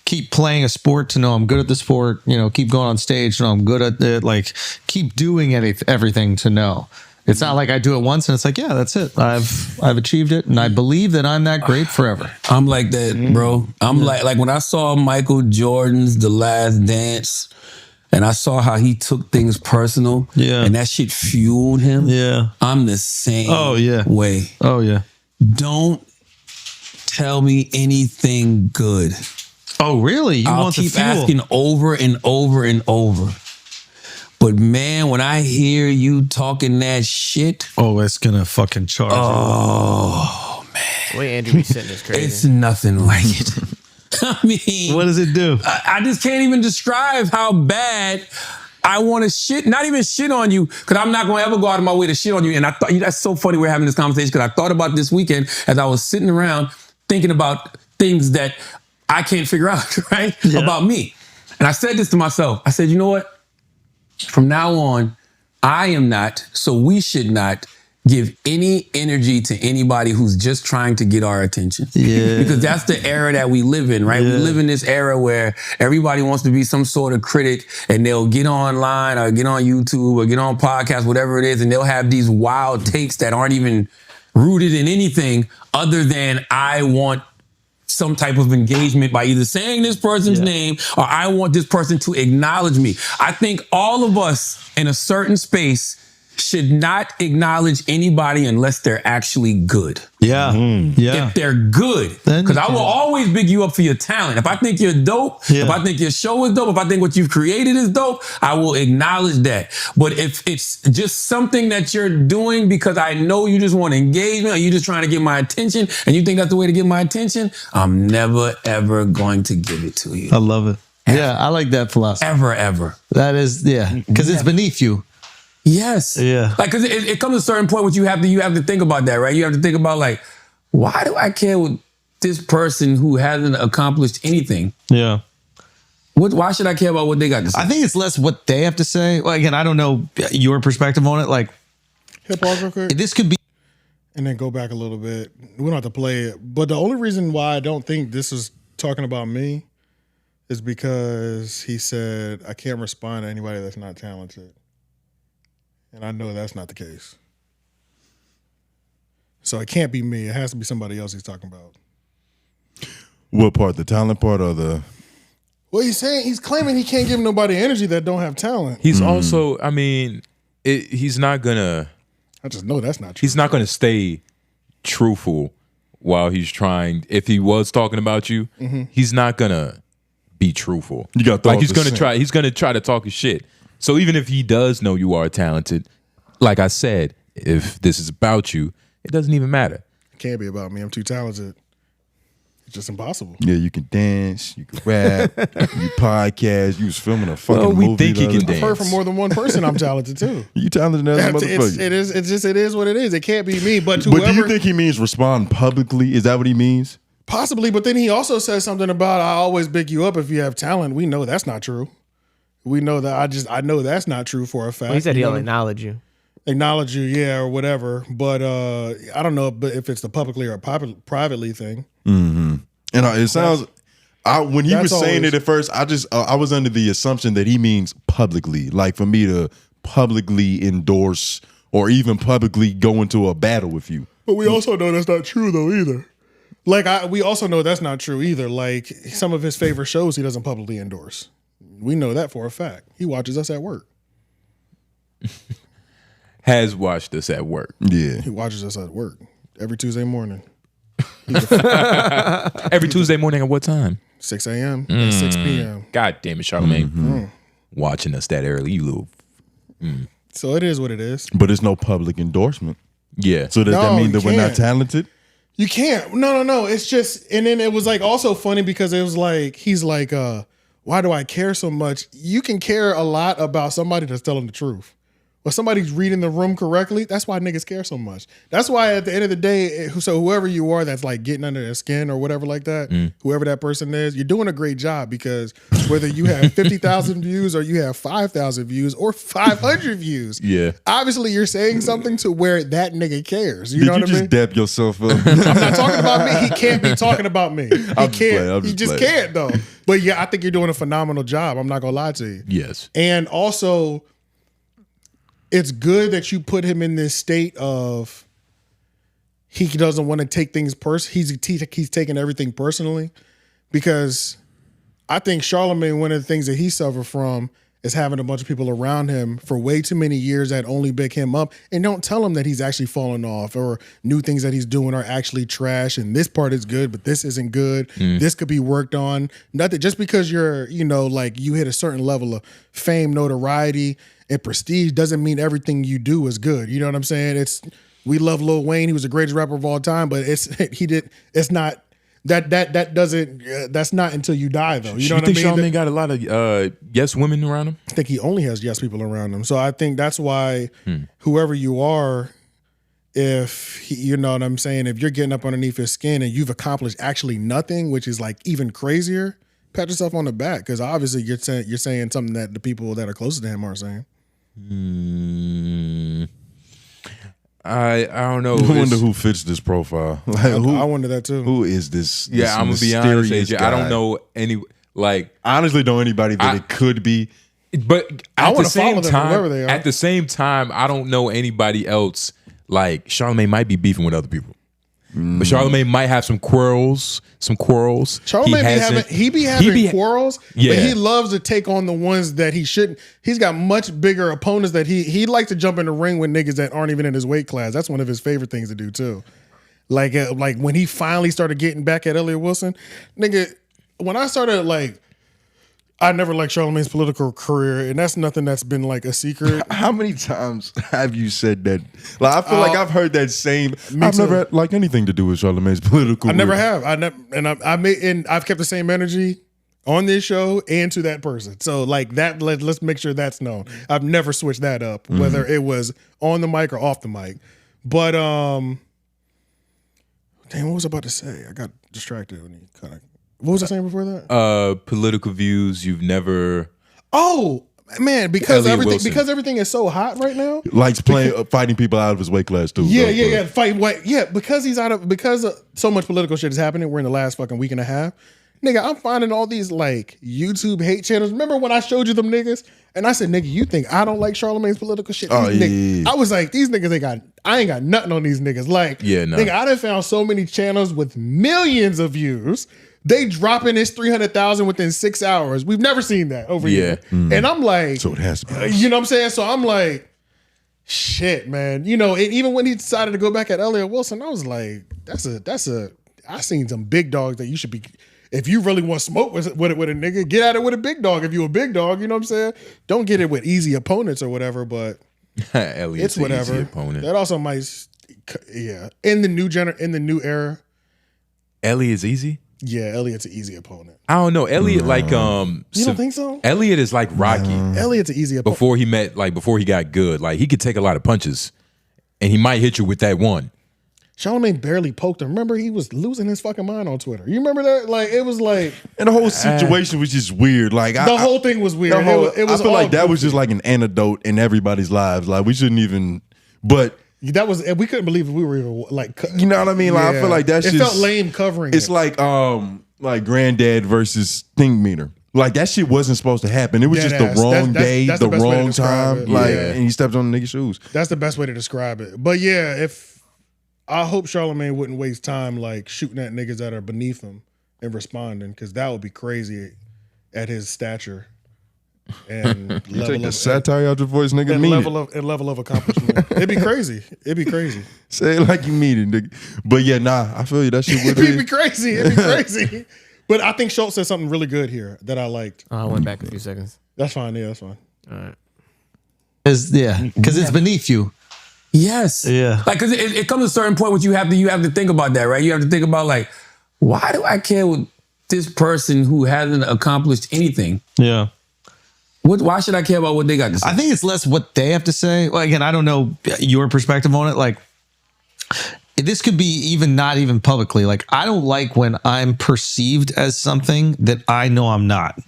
keep playing a sport to know I'm good at the sport. Keep going on stage to know I'm good at it. Like, keep doing everything to know. It's not like I do it once and it's like, yeah, that's it. I've achieved it, and I believe that I'm that great forever. I'm like that, bro. I'm like when I saw Michael Jordan's The Last Dance. And I saw how he took things personal. Yeah. And that shit fueled him. Yeah. I'm the same way. Oh, yeah. Don't tell me anything good. Oh, really? I'll keep asking over and over and over. But man, when I hear you talking that shit. Oh, it's going to fucking charge you. Oh, man. The way Andrew be sitting is crazy. It's nothing like it. I mean, what does it do? I just can't even describe how bad I want to shit, not even shit on you, because I'm not going to ever go out of my way to shit on you. And I thought, that's so funny we're having this conversation, because I thought about this weekend as I was sitting around thinking about things that I can't figure out, right? About me. And I said this to myself. I said, you know what? From now on, I am not, so we should not give any energy to anybody who's just trying to get our attention. Yeah. Because that's the era that we live in, right? Yeah. We live in this era where everybody wants to be some sort of critic, and they'll get online or get on YouTube or get on podcasts, whatever it is, and they'll have these wild takes that aren't even rooted in anything other than I want some type of engagement by either saying this person's name or I want this person to acknowledge me. I think all of us in a certain space should not acknowledge anybody unless they're actually good. Yeah. Yeah. If they're good. Because I will always big you up for your talent. If I think you're dope, if I think your show is dope, if I think what you've created is dope, I will acknowledge that. But if it's just something that you're doing because I know you just want engagement or you're just trying to get my attention and you think that's the way to get my attention, I'm never, ever going to give it to you. I love it. Ever. Yeah, I like that philosophy. Ever. That is, because it's beneath you. Yes. Yeah. Like, cause it comes to a certain point where you have to think about that, right? You have to think about like, why do I care what this person who hasn't accomplished anything? Yeah. Why should I care about what they got to say? I think it's less what they have to say. Well, again, I don't know your perspective on it. Like, hit pause real quick. This could be, and then go back a little bit. We don't have to play it, but the only reason why I don't think this is talking about me is because he said I can't respond to anybody that's not talented. And I know that's not the case. So it can't be me. It has to be somebody else he's talking about. What part? The talent part or the... Well, he's claiming he can't give nobody energy that don't have talent. He's also, I mean, he's not gonna... I just know that's not true. He's not gonna stay truthful while he's trying. If he was talking about you, he's not gonna be truthful. You got like he's gonna try to talk his shit. So even if he does know you are talented, like I said, if this is about you, it doesn't even matter. It can't be about me. I'm too talented. It's just impossible. Yeah, you can dance, you can rap, you podcast, you was filming a fucking we movie. Think he can dance. I've heard from more than one person I'm talented too. You talented as a motherfucker. It is what it is. It can't be me. But do you think he means respond publicly? Is that what he means? Possibly, but then he also says something about I always big you up if you have talent. We know that's not true. We know that I know that's not true for a fact. Well, he said he'll acknowledge you. Acknowledge you, yeah, or whatever. But I don't know if it's the publicly or privately thing. Mm-hmm. And it sounds, when he was saying it at first, I was under the assumption that he means publicly. Like for me to publicly endorse or even publicly go into a battle with you. But we also know that's not true though either. Like we also know that's not true either. Like some of his favorite shows he doesn't publicly endorse. We know that for a fact. He watches us at work. Has watched us at work. Yeah. He watches us at work every Tuesday morning. Every Tuesday morning at what time? 6 a.m. and 6 p.m. God damn it, Charlamagne. Watching us that early, you little... So it is what it is. But it's no public endorsement. Yeah. So does that mean that we're not talented? You can't. No. It's just... And then it was like also funny because it was like, he's like... why do I care so much? You can care a lot about somebody that's telling the truth. When somebody's reading the room correctly, that's why niggas care so much. That's why at the end of the day, so whoever you are that's like getting under their skin or whatever like that, whoever that person is, you're doing a great job because whether you have 50,000 views or you have 5,000 views or 500 views, obviously you're saying something to where that nigga cares. You know what I mean? Did you just dap yourself up? I'm not talking about me. He can't be talking about me. He can't. He just can't though. But yeah, I think you're doing a phenomenal job. I'm not gonna lie to you. Yes. And also, it's good that you put him in this state of he doesn't want to take things he's taking everything personally, because I think Charlamagne, one of the things that he suffered from is having a bunch of people around him for way too many years that only big him up and don't tell him that he's actually falling off or new things that he's doing are actually trash and this part is good, but this isn't good. This could be worked on. Nothing just because you're, like you hit a certain level of fame, notoriety, and prestige doesn't mean everything you do is good. You know what I'm saying? We love Lil Wayne. He was the greatest rapper of all time, but that's not until you die though. You know what I mean? You think Charlamagne got a lot of yes women around him? I think he only has yes people around him. So I think that's why whoever you are, if he, you know what I'm saying, if you're getting up underneath his skin and you've accomplished actually nothing, which is like even crazier, pat yourself on the back, because obviously you're saying something that the people that are closest to him aren't saying. I don't know. I wonder who fits this profile. Like, I wonder that too. Who is this? Yeah, I'm gonna be honest. AJ, I don't know any. Like, I honestly don't know anybody that it could be. But at the same time, wherever they are. at the same time, I don't know anybody else. Like, Charlamagne might be beefing with other people, but Charlamagne might have some quarrels. Charlamagne be having quarrels, yeah. but he loves to take on the ones that he shouldn't. He's got much bigger opponents that he likes to jump in the ring with niggas that aren't even in his weight class. That's one of his favorite things to do too. Like when he finally started getting back at Elliott Wilson, nigga. When I started I never liked Charlamagne's political career, and that's nothing that's been like a secret. How many times have you said that? Like, I feel like I've heard that same. I've too. never had like anything to do with Charlamagne's political. I never have. I've kept the same energy on this show and to that person. So like that, let's make sure that's known. I've never switched that up, whether it was on the mic or off the mic. But damn, what was I about to say? I got distracted when you kind of. What was I saying before that? Political views you've never. Oh man, because Elliott Wilson. everything is so hot right now. Likes fighting people out of his weight class too. Yeah. Fight what? Yeah, because so much political shit is happening. We're in the last fucking week and a half. Nigga, I'm finding all these like YouTube hate channels. Remember when I showed you them niggas? And I said, nigga, you think I don't like Charlamagne's political shit? Oh, yeah. I was like, these niggas I ain't got nothing on these niggas. Like, nigga, I done found so many channels with millions of views. They dropping this 300,000 within 6 hours. We've never seen that over here. And I'm like, so it has to be. You know what I'm saying? So I'm like, shit, man. You know, and even when he decided to go back at Elliott Wilson, I was like, I seen some big dogs that you should be. If you really want smoke with a nigga, get at it with a big dog. If you a big dog, you know what I'm saying? Don't get it with easy opponents or whatever, but Elliott's it's whatever. Easy opponent. That also might, yeah. In the new era. Elliott's easy? Yeah, Elliott's an easy opponent. I don't know. Elliott You don't think so? Elliott is like Rocky. Elliott's an easy opponent. Before he got good. Like, he could take a lot of punches and he might hit you with that one. Charlamagne barely poked him. Remember, he was losing his fucking mind on Twitter. You remember that? Like, it was like, and the whole situation was just weird. Like, the whole thing was weird. It was I feel all like that goofy. was just like an anecdote in everybody's lives. Like, we shouldn't even. But that was, we couldn't believe we were even like, you know what I mean? Like, I feel like that's it just felt lame covering. It's like granddad versus think meter. Like, that shit wasn't supposed to happen. It was just the wrong day, the wrong time. Like, and he stepped on the nigga's shoes. That's the best way to describe it. But yeah, I hope Charlamagne wouldn't waste time like shooting at niggas that are beneath him and responding, because that would be crazy at his stature and you take the satire out your voice, nigga. And mean level of accomplishment. It'd be crazy. Say it like you mean it, nigga. But yeah, I feel you. That shit would It'd be crazy. But I think Schultz said something really good here that I liked. I went back a few seconds. That's fine. Yeah, that's fine. All right. Because it's beneath you. Yes. Yeah. Like, cause it comes to a certain point where you have to think about that, right? You have to think about like, why do I care with this person who hasn't accomplished anything? Yeah. Why should I care about what they got to say? I think it's less what they have to say. Well, again, I don't know your perspective on it. Like, this could be not even publicly. Like, I don't like when I'm perceived as something that I know I'm not.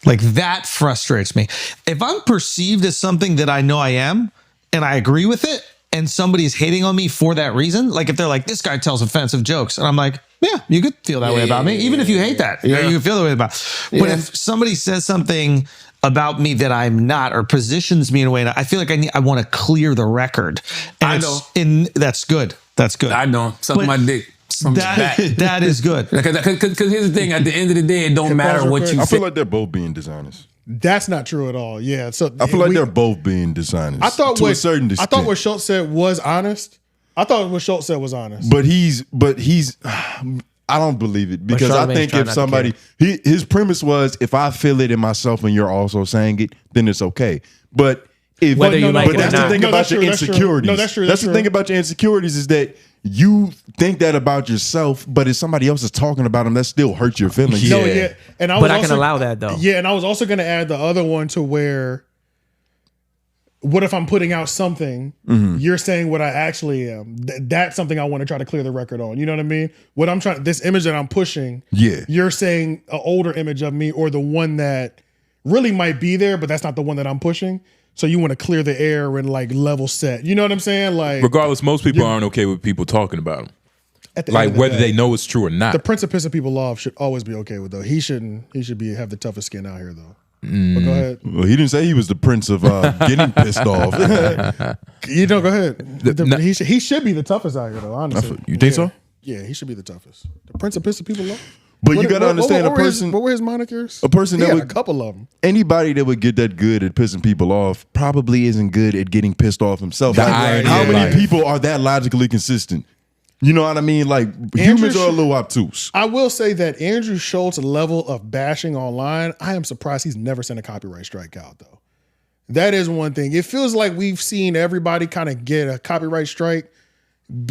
Like, that frustrates me. If I'm perceived as something that I know I am, and I agree with it, and somebody's hating on me for that reason, like if they're like, this guy tells offensive jokes, and I'm like, yeah, you could feel that way about me, even if you hate that. You can feel that way about it. But if somebody says something about me that I'm not, or positions me in a way, I feel like I want to clear the record. And that's good. That's good. I know. Suck my dick. That is good. Because here's the thing, at the end of the day, it don't matter what you say. I feel like they're both being dishonest. That's not true at all. Yeah. So I feel like they're both being dishonest. I thought to a certain extent. I thought what Schultz said was honest. But he's I don't believe it, because I think if somebody his premise was, if I feel it in myself and you're also saying it, then it's okay. But if Whether you like it or that's the not. thing No, about that's your true, that's true. insecurities. No, that's true, That's that's the thing true. about your insecurities, is that you think that about yourself, but if somebody else is talking about them, that still hurts your feelings. No, yeah. And I But I can allow that though. Yeah, and I was also going to add the other one to where what if I'm putting out something, you're saying what I actually am. That's something I want to try to clear the record on. You know what I mean? What I'm trying, this image that I'm pushing, you're saying an older image of me or the one that really might be there, but that's not the one that I'm pushing. So you want to clear the air and like level set. You know what I'm saying? Like, regardless, most people aren't okay with people talking about them. Like whether they know it's true or not. The prince of pissing people off should always be okay with though. He should have the toughest skin out here though. But go ahead. Well, he didn't say he was the prince of getting pissed off. Go ahead. He should be the toughest out here though, honestly. You think so? Yeah, he should be the toughest. The prince of pissing people off. But you got to understand what were his monikers? A person he that had would, a couple of them. Anybody that would get that good at pissing people off probably isn't good at getting pissed off himself. Like, how many people are that logically consistent? You know what I mean? Like humans are a little obtuse. I will say that Andrew Schultz's level of bashing online, I am surprised he's never sent a copyright strike out though. That is one thing. It feels like we've seen everybody kind of get a copyright strike,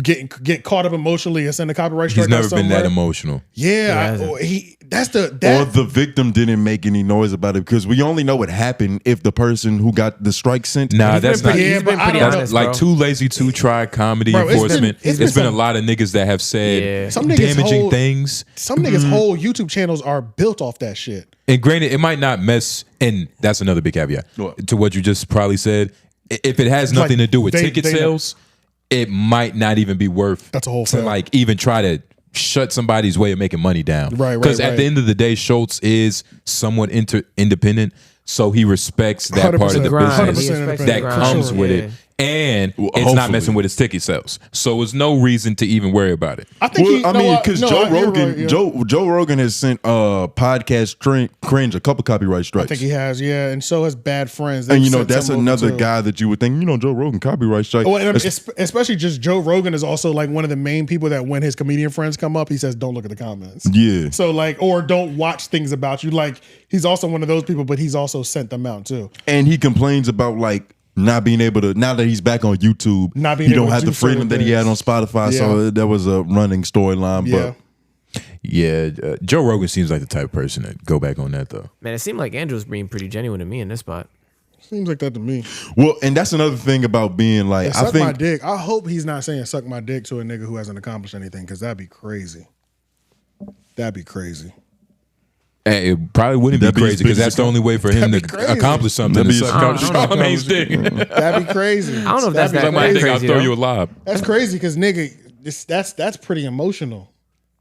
get caught up emotionally and send a copyright strike. He's never been that emotional. Yeah, or the victim didn't make any noise about it because we only know what happened if the person who got the strike sent. Nah, that's not. He's been pretty honest, like Too Lazy to try comedy enforcement. It's been a lot of niggas that have said damaging things. Some niggas' whole YouTube channels are built off that shit. And granted, it might not mess. And that's another big caveat to what you just probably said. If it has nothing to do with ticket sales, it might not even be worth. That's a whole to like even try to shut somebody's way of making money down. Right. Because at the end of the day, Schultz is somewhat independent, so he respects that part of the business that comes with it. And it's not messing with his ticket sales, so there's no reason to even worry about it. I think because Joe Rogan has sent podcast cringe a couple copyright strikes. I think he has, and so has Bad Friends. And that's another guy that you would think, Joe Rogan copyright strike. Well, and especially just Joe Rogan is also like one of the main people that when his comedian friends come up, he says, "Don't look at the comments." Yeah. So like, or don't watch things about you. Like he's also one of those people, but he's also sent them out too. And he complains about like not being able to, now that he's back on YouTube, he don't have the freedom that he had on Spotify. So that was a running storyline. But Joe Rogan seems like the type of person that go back on that though. Man, it seemed like Andrew's being pretty genuine to me in this spot. Seems like that to me. Well, and that's another thing about being like, suck my dick. I hope he's not saying suck my dick to a nigga who hasn't accomplished anything, because that'd be crazy. That'd be crazy. It probably wouldn't be crazy because that's the only way for him to accomplish something. To suck Charlamagne's dick. That'd be crazy. I don't know if that's like my thing. I'll throw you a lob. That's crazy because nigga, that's pretty emotional.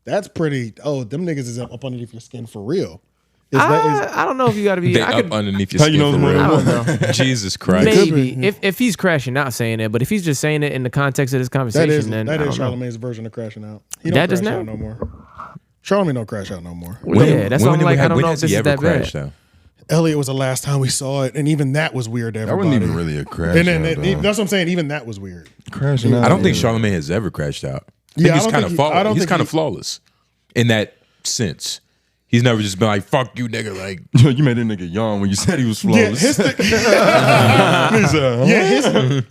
That's pretty. Oh, them niggas is up underneath your skin for real. I don't know if you got to be up underneath your skin for real. I don't know. Jesus Christ. Maybe if he's crashing out saying it, but if he's just saying it in the context of this conversation, then that is Charlamagne's version of crashing out. He don't crash out no more. Charlamagne don't crash out no more. That's why I'm like, I don't know if this is that bad. Elliot was the last time we saw it, and even that was weird to everybody. That wasn't even really a crash out. That's what I'm saying. Even that was weird. Crashing out. I don't think Charlamagne has ever crashed out. I think he's kind of flawless in that sense. He's never just been like, fuck you, nigga. Like, you made that nigga yawn when you said he was flawless.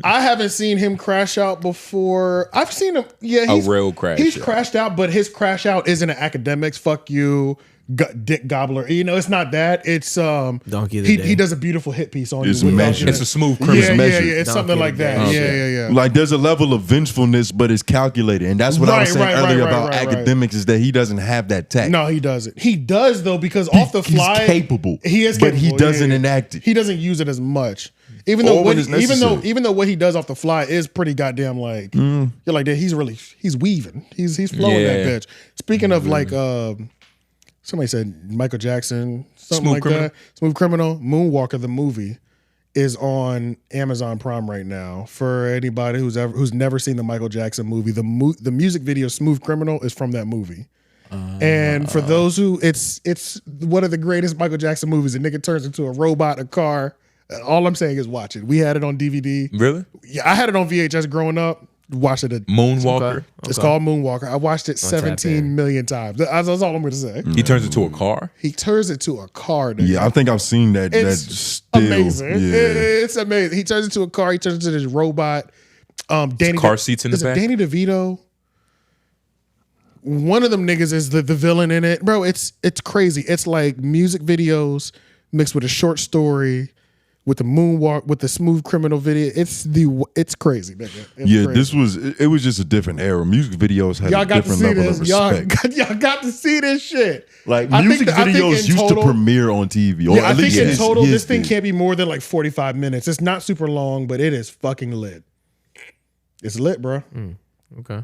I haven't seen him crash out before. I've seen him. Yeah, a real crash. He's crashed out, but his crash out isn't an Akademiks. Fuck you, dick gobbler. It's not that. It's Donkey. He does a beautiful hit piece on it's you. It's a smooth criminal. Yeah. It's something like that. Yeah. Like there's a level of vengefulness, but it's calculated, and that's what I was saying earlier about Akademiks is that he doesn't have that tact. No, he doesn't. He does though, because off the fly, he's capable. He is capable, but he doesn't enact it. He doesn't use it as much. Even though what he does off the fly is pretty goddamn like you're like that. He's weaving. He's flowing that bitch. Speaking of like somebody said Michael Jackson, something that. Smooth Criminal. Moonwalker the movie is on Amazon Prime right now. For anybody who's never seen the Michael Jackson movie, the music video Smooth Criminal is from that movie. And for those who it's one of the greatest Michael Jackson movies. A nigga turns into a robot, a car. All I'm saying is watch it. We had it on DVD. Really? Yeah, I had it on VHS growing up. Watched it. Moonwalker. Okay. It's called Moonwalker. I watched it 17 million times. That's all I'm going to say. He turns into a car? He turns into a car. Nigga. Yeah, I think I've seen that. It's still amazing. Yeah. It's amazing. He turns into a car. He turns into this robot. Car seats in the back? Danny DeVito. One of them niggas is the villain in it. Bro, it's crazy. It's like music videos mixed with a short story with the moonwalk, with the Smooth Criminal video. It's crazy, nigga. It was just a different era. Music videos had y'all a got different to see level this. of respect. Y'all got to see this shit. Like I music think videos used to premiere on TV. Or Yeah, I at think least in total, his this thing did. can't be more than like 45 minutes. It's not super long, but it is fucking lit. It's lit, bro. Okay.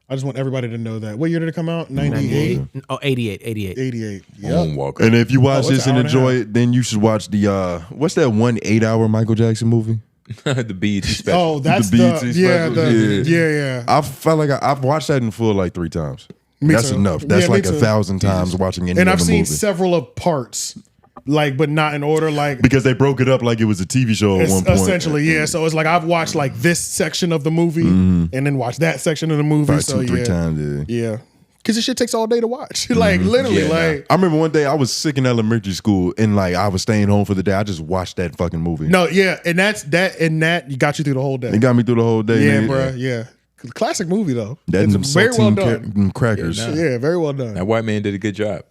I just want everybody to know that. What year did it come out? 98? Oh, 88. 88. Yep. Moonwalker. And if you watch it's this an and hour and a enjoy half. it, then you should watch the what's that 1 8-hour Michael Jackson movie? The BET special. Oh, that's the BET yeah, special? yeah. I felt like I've watched that in full like 3 times. Me That's too. enough. Yeah, That's me like too. 1,000 times watching any And I've other seen movie. several of parts, like, but not in order. Like, Because they broke it up like it was a TV show at it's one point. essentially, yeah. So it's like I've watched like this section of the movie and then watched that section of the movie. Probably So 2-3 yeah, times, yeah. Because this shit takes all day to watch. Like literally, Yeah, like I remember one day I was sick in elementary school and like I was staying home for the day. I just watched that fucking movie. no, yeah, and that got you through the whole day. It got me through the whole day. Yeah, man. bro. Yeah, classic movie though. That and them It's very well saltine done. them crackers. Yeah, very well done. That white man did a good job.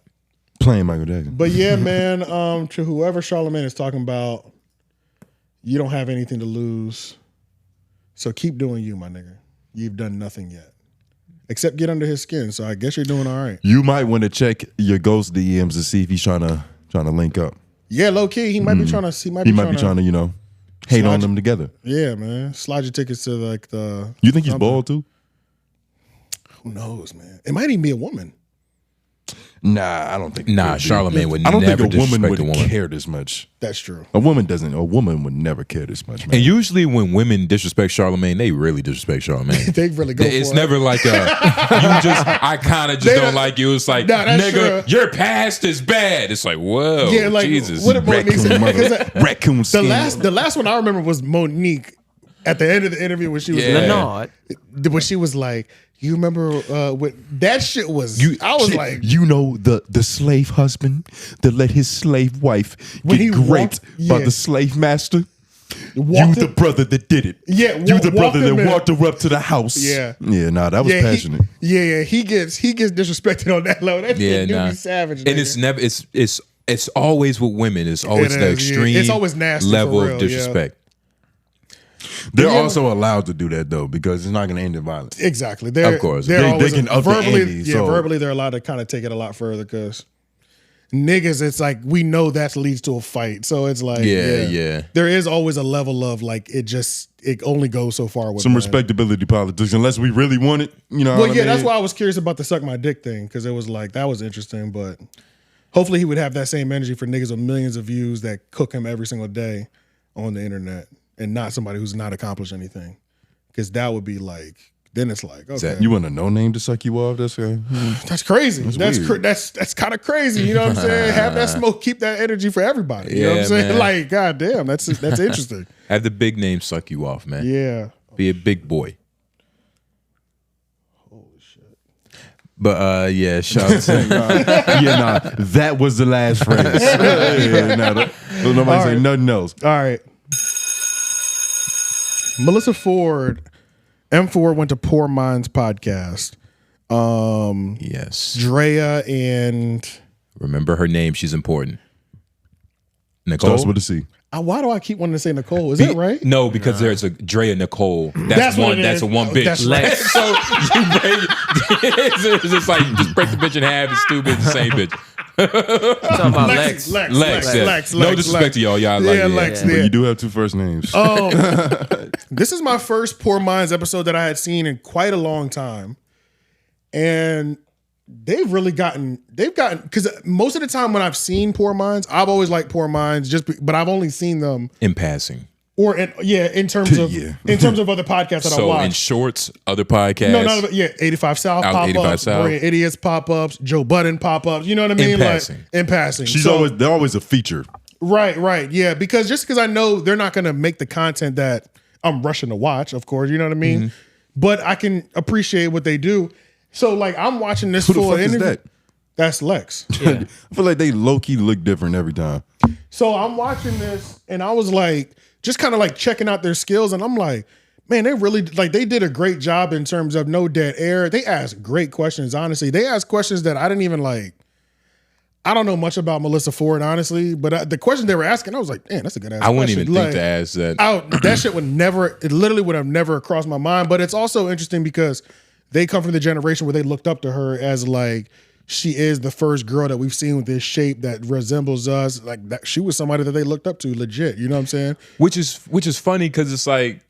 Playing Michael Jackson. But yeah, man, to whoever Charlamagne is talking about, you don't have anything to lose. So keep doing you, my nigga. You've done nothing yet. Except get under his skin. So I guess you're doing all right. You might want to check your ghost DMs to see if he's trying to link up. Yeah, low key, he might be trying to. He might He be might be trying to, hate slide on them together. Yeah, man. Slide your tickets to like the. You think he's bald too? Who knows, man? It might even be a woman. Nah, I don't think. Nah, Charlamagne would I don't never think a woman disrespect would a woman. care this much. That's true. A woman doesn't. A woman would never care this much. Man. And usually when women disrespect Charlamagne, they really disrespect Charlamagne. They really go. It's for never like I kind of just They don't don't- like you. It's like, Nah, that's nigga, true. your past is bad. It's like, whoa, Yeah, like Jesus. what Monique said. Because Raccoon the skin. last one I remember was Monique at the end of the interview when she was Yeah. when she was like, you remember what that shit was? I was like, you know the slave husband that let his slave wife When get he raped walked- by yeah. the slave master. Walked You the brother that did it. Yeah, you the walked brother him that in. walked her up to the house. Yeah. Nah, that was yeah, passionate. He gets disrespected on that level. That Yeah, shit do nah. be savage. And nigga. it's never. It's always with women. It's always It the is, yeah. extreme. It's always nasty for level real, of disrespect. They're Yeah. also allowed to do that though because it's not going to end in violence. Exactly. They're, Of course. they're They always can up the verbally. ante, Yeah, so- verbally they're allowed to kind of take it a lot further because niggas, it's like we know that leads to a fight. So it's like Yeah. There is always a level of like it only goes so far with Some men. respectability politics, unless we really want it. You know. Well, what I yeah, mean? that's why I was curious about the suck my dick thing because it was like that was interesting, but hopefully he would have that same energy for niggas with millions of views that cook him every single day on the internet and not somebody who's not accomplished anything. Because that would be like, then it's like, okay, You want a no name to suck you off? That's that's crazy. That's weird. that's kind of crazy. You know what I'm saying? Have that smoke, keep that energy for everybody. You know what I'm Yeah, saying? man. Like, goddamn, that's interesting. Have the big name suck you off, man. Yeah. Be a big boy. Holy shit. But yeah, shout out to that was the last phrase. Nobody All say right. nothing else. All right. Melyssa Ford, M4 went to Poor Minds podcast. Yes. Drea and Remember her name. She's important. Nicole. Starts with a C. why do I keep wanting to say Nicole? Is that right? No, because there's a Drea Nicole. That's what one. it That's a is. one bitch. That's right. So you break. It's just like you just break the bitch in half. It's two bitches, the same bitch. Talking about Lex. Yeah. No disrespect to y'all. Y'all like Yeah, it. Lex. But Yeah. you do have two first names. This is my first Poor Minds episode that I had seen in quite a long time. And they've gotten, because most of the time when I've seen Poor Minds, I've always liked Poor Minds, but I've only seen them In passing. or in terms of in terms of other podcasts that I So watch. in shorts, other podcasts. No, not about, 85 South Out 85 pop-ups, South. Brilliant Idiots pop-ups, Joe Budden pop-ups, you know what I mean? passing. In passing. They're always a feature. Right, yeah. Because I know they're not gonna make the content that I'm rushing to watch, of course, you know what I mean? Mm-hmm. But I can appreciate what they do. So like I'm watching this Who the full fuck is interview. that? That's Lex. I feel like they low key look different every time. So I'm watching this and I was like, just kind of like checking out their skills, and I'm like, man, they really they did a great job in terms of no dead air. They asked great questions, honestly. They asked questions that I didn't even like. I don't know much about Melyssa Ford, honestly, but the question they were asking, I was like, man, that's a good answer. I wouldn't even think to ask that. That shit would never, it literally would have never crossed my mind. But it's also interesting because they come from the generation where they looked up to her as like, she is the first girl that we've seen with this shape that resembles us. Like that, she was somebody that they looked up to, legit. You know what I'm saying? Which is funny because it's like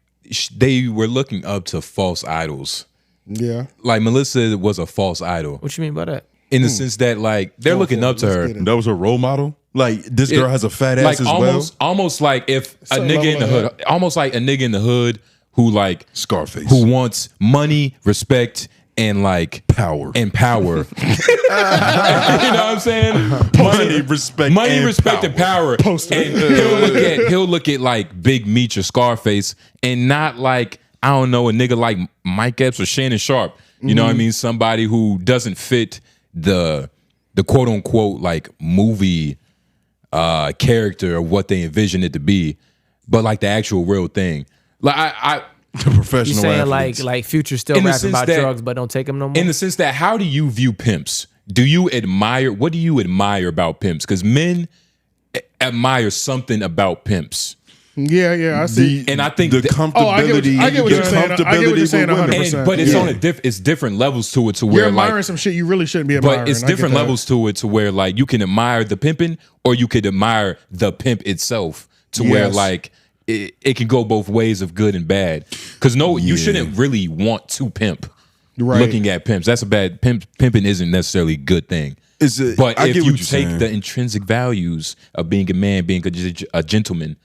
they were looking up to false idols. Yeah, like Melyssa was a false idol. What you mean by that? In the sense that like they're looking up to her. That was a role model. Like this girl has a fat ass like as almost like if a nigga in the hood, almost like a nigga in the hood who like Scarface, who wants money, respect, and like power. You know what I'm saying? Money, respect, and power. And he'll look at like Big Meech or Scarface, and not like, I don't know, a nigga like Mike Epps or Shannon Sharp. You know what I mean? Somebody who doesn't fit the quote unquote like movie character of what they envision it to be, but like the actual real thing. Like the professional. You saying athletes. like Future still rapping about drugs, but don't take them no more? In the sense that, how do you view pimps? Do you admire? What do you admire about pimps? Because men admire something about pimps. Yeah, I see. And I think the comfortability. I get what you're saying. I get what you're saying 100%. But it's on it's different levels to it, to where you're admiring like some shit you really shouldn't be admiring. But it's different levels to it, to where like you can admire the pimping, or you could admire the pimp itself, to where like it can go both ways of good and bad. Because you shouldn't really want to pimp. Right. Looking at pimps, that's a bad pimping isn't necessarily a good thing. But if you take the intrinsic values of being a man, being a gentleman,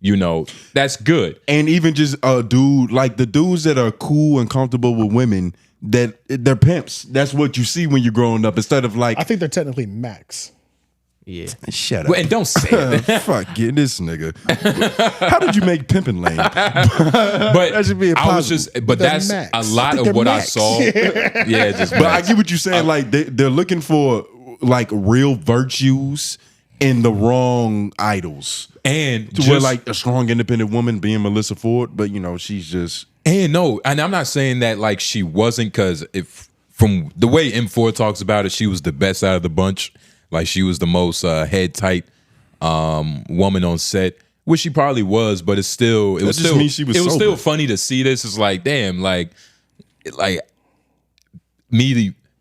you know, that's good. And even just a dude, like the dudes that are cool and comfortable with women, that they're pimps. That's what you see when you're growing up. Instead of like, I think they're technically max. Yeah. Shut up. Well, and don't say it. Fuck it, this nigga. How did you make pimping lame? But that should be a I was just, but that's max. a lot of what I saw. Yeah, just but I get what you're saying. Like they're looking for like real virtues in the wrong idols. And to where like a strong, independent woman being Melyssa Ford, but you know, she's just. And I'm not saying that like she wasn't, because if from the way M4 talks about it, she was the best out of the bunch. Like she was the most head tight woman on set, which she probably was, but it was still funny to see this. It's like, damn, like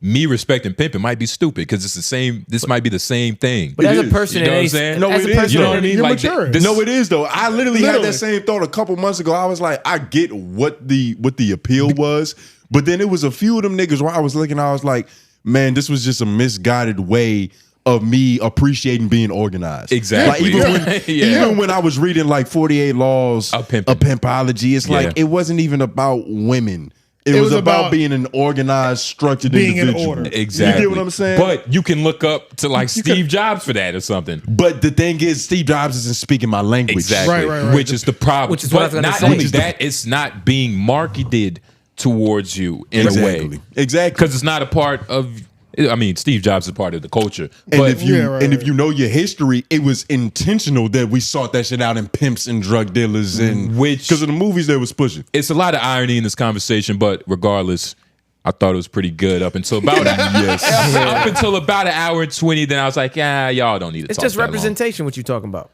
me respecting pimping might be stupid because it's the same. This might be the same thing. But as a person, you know what I'm saying? No, it is. You know what I mean? You're like mature. No, it is though. I literally had that same thought a couple months ago. I was like, I get what the appeal was, but then it was a few of them niggas where I was looking. I was like, man, this was just a misguided way of me appreciating being organized. Exactly. Like even when I was reading like 48 Laws of Pimpology, it's like it wasn't even about women. It was about being an organized, structured individual. In order. Exactly. You get what I'm saying? But you can look up to like Steve Jobs for that or something. But the thing is, Steve Jobs isn't speaking my language. Exactly. Right. Which is the problem. Which is what I was gonna not say. only that, it's not being marketed towards you in a way. Exactly. Because it's not a part of. I mean, Steve Jobs is part of the culture. And But if you know your history, it was intentional that we sought that shit out in pimps and drug dealers, and because of the movies they was pushing. It's a lot of irony in this conversation, but regardless, I thought it was pretty good up until about up until about an hour and 20. Then I was like, y'all don't need to. It's talk just that long. representation. What you talking about?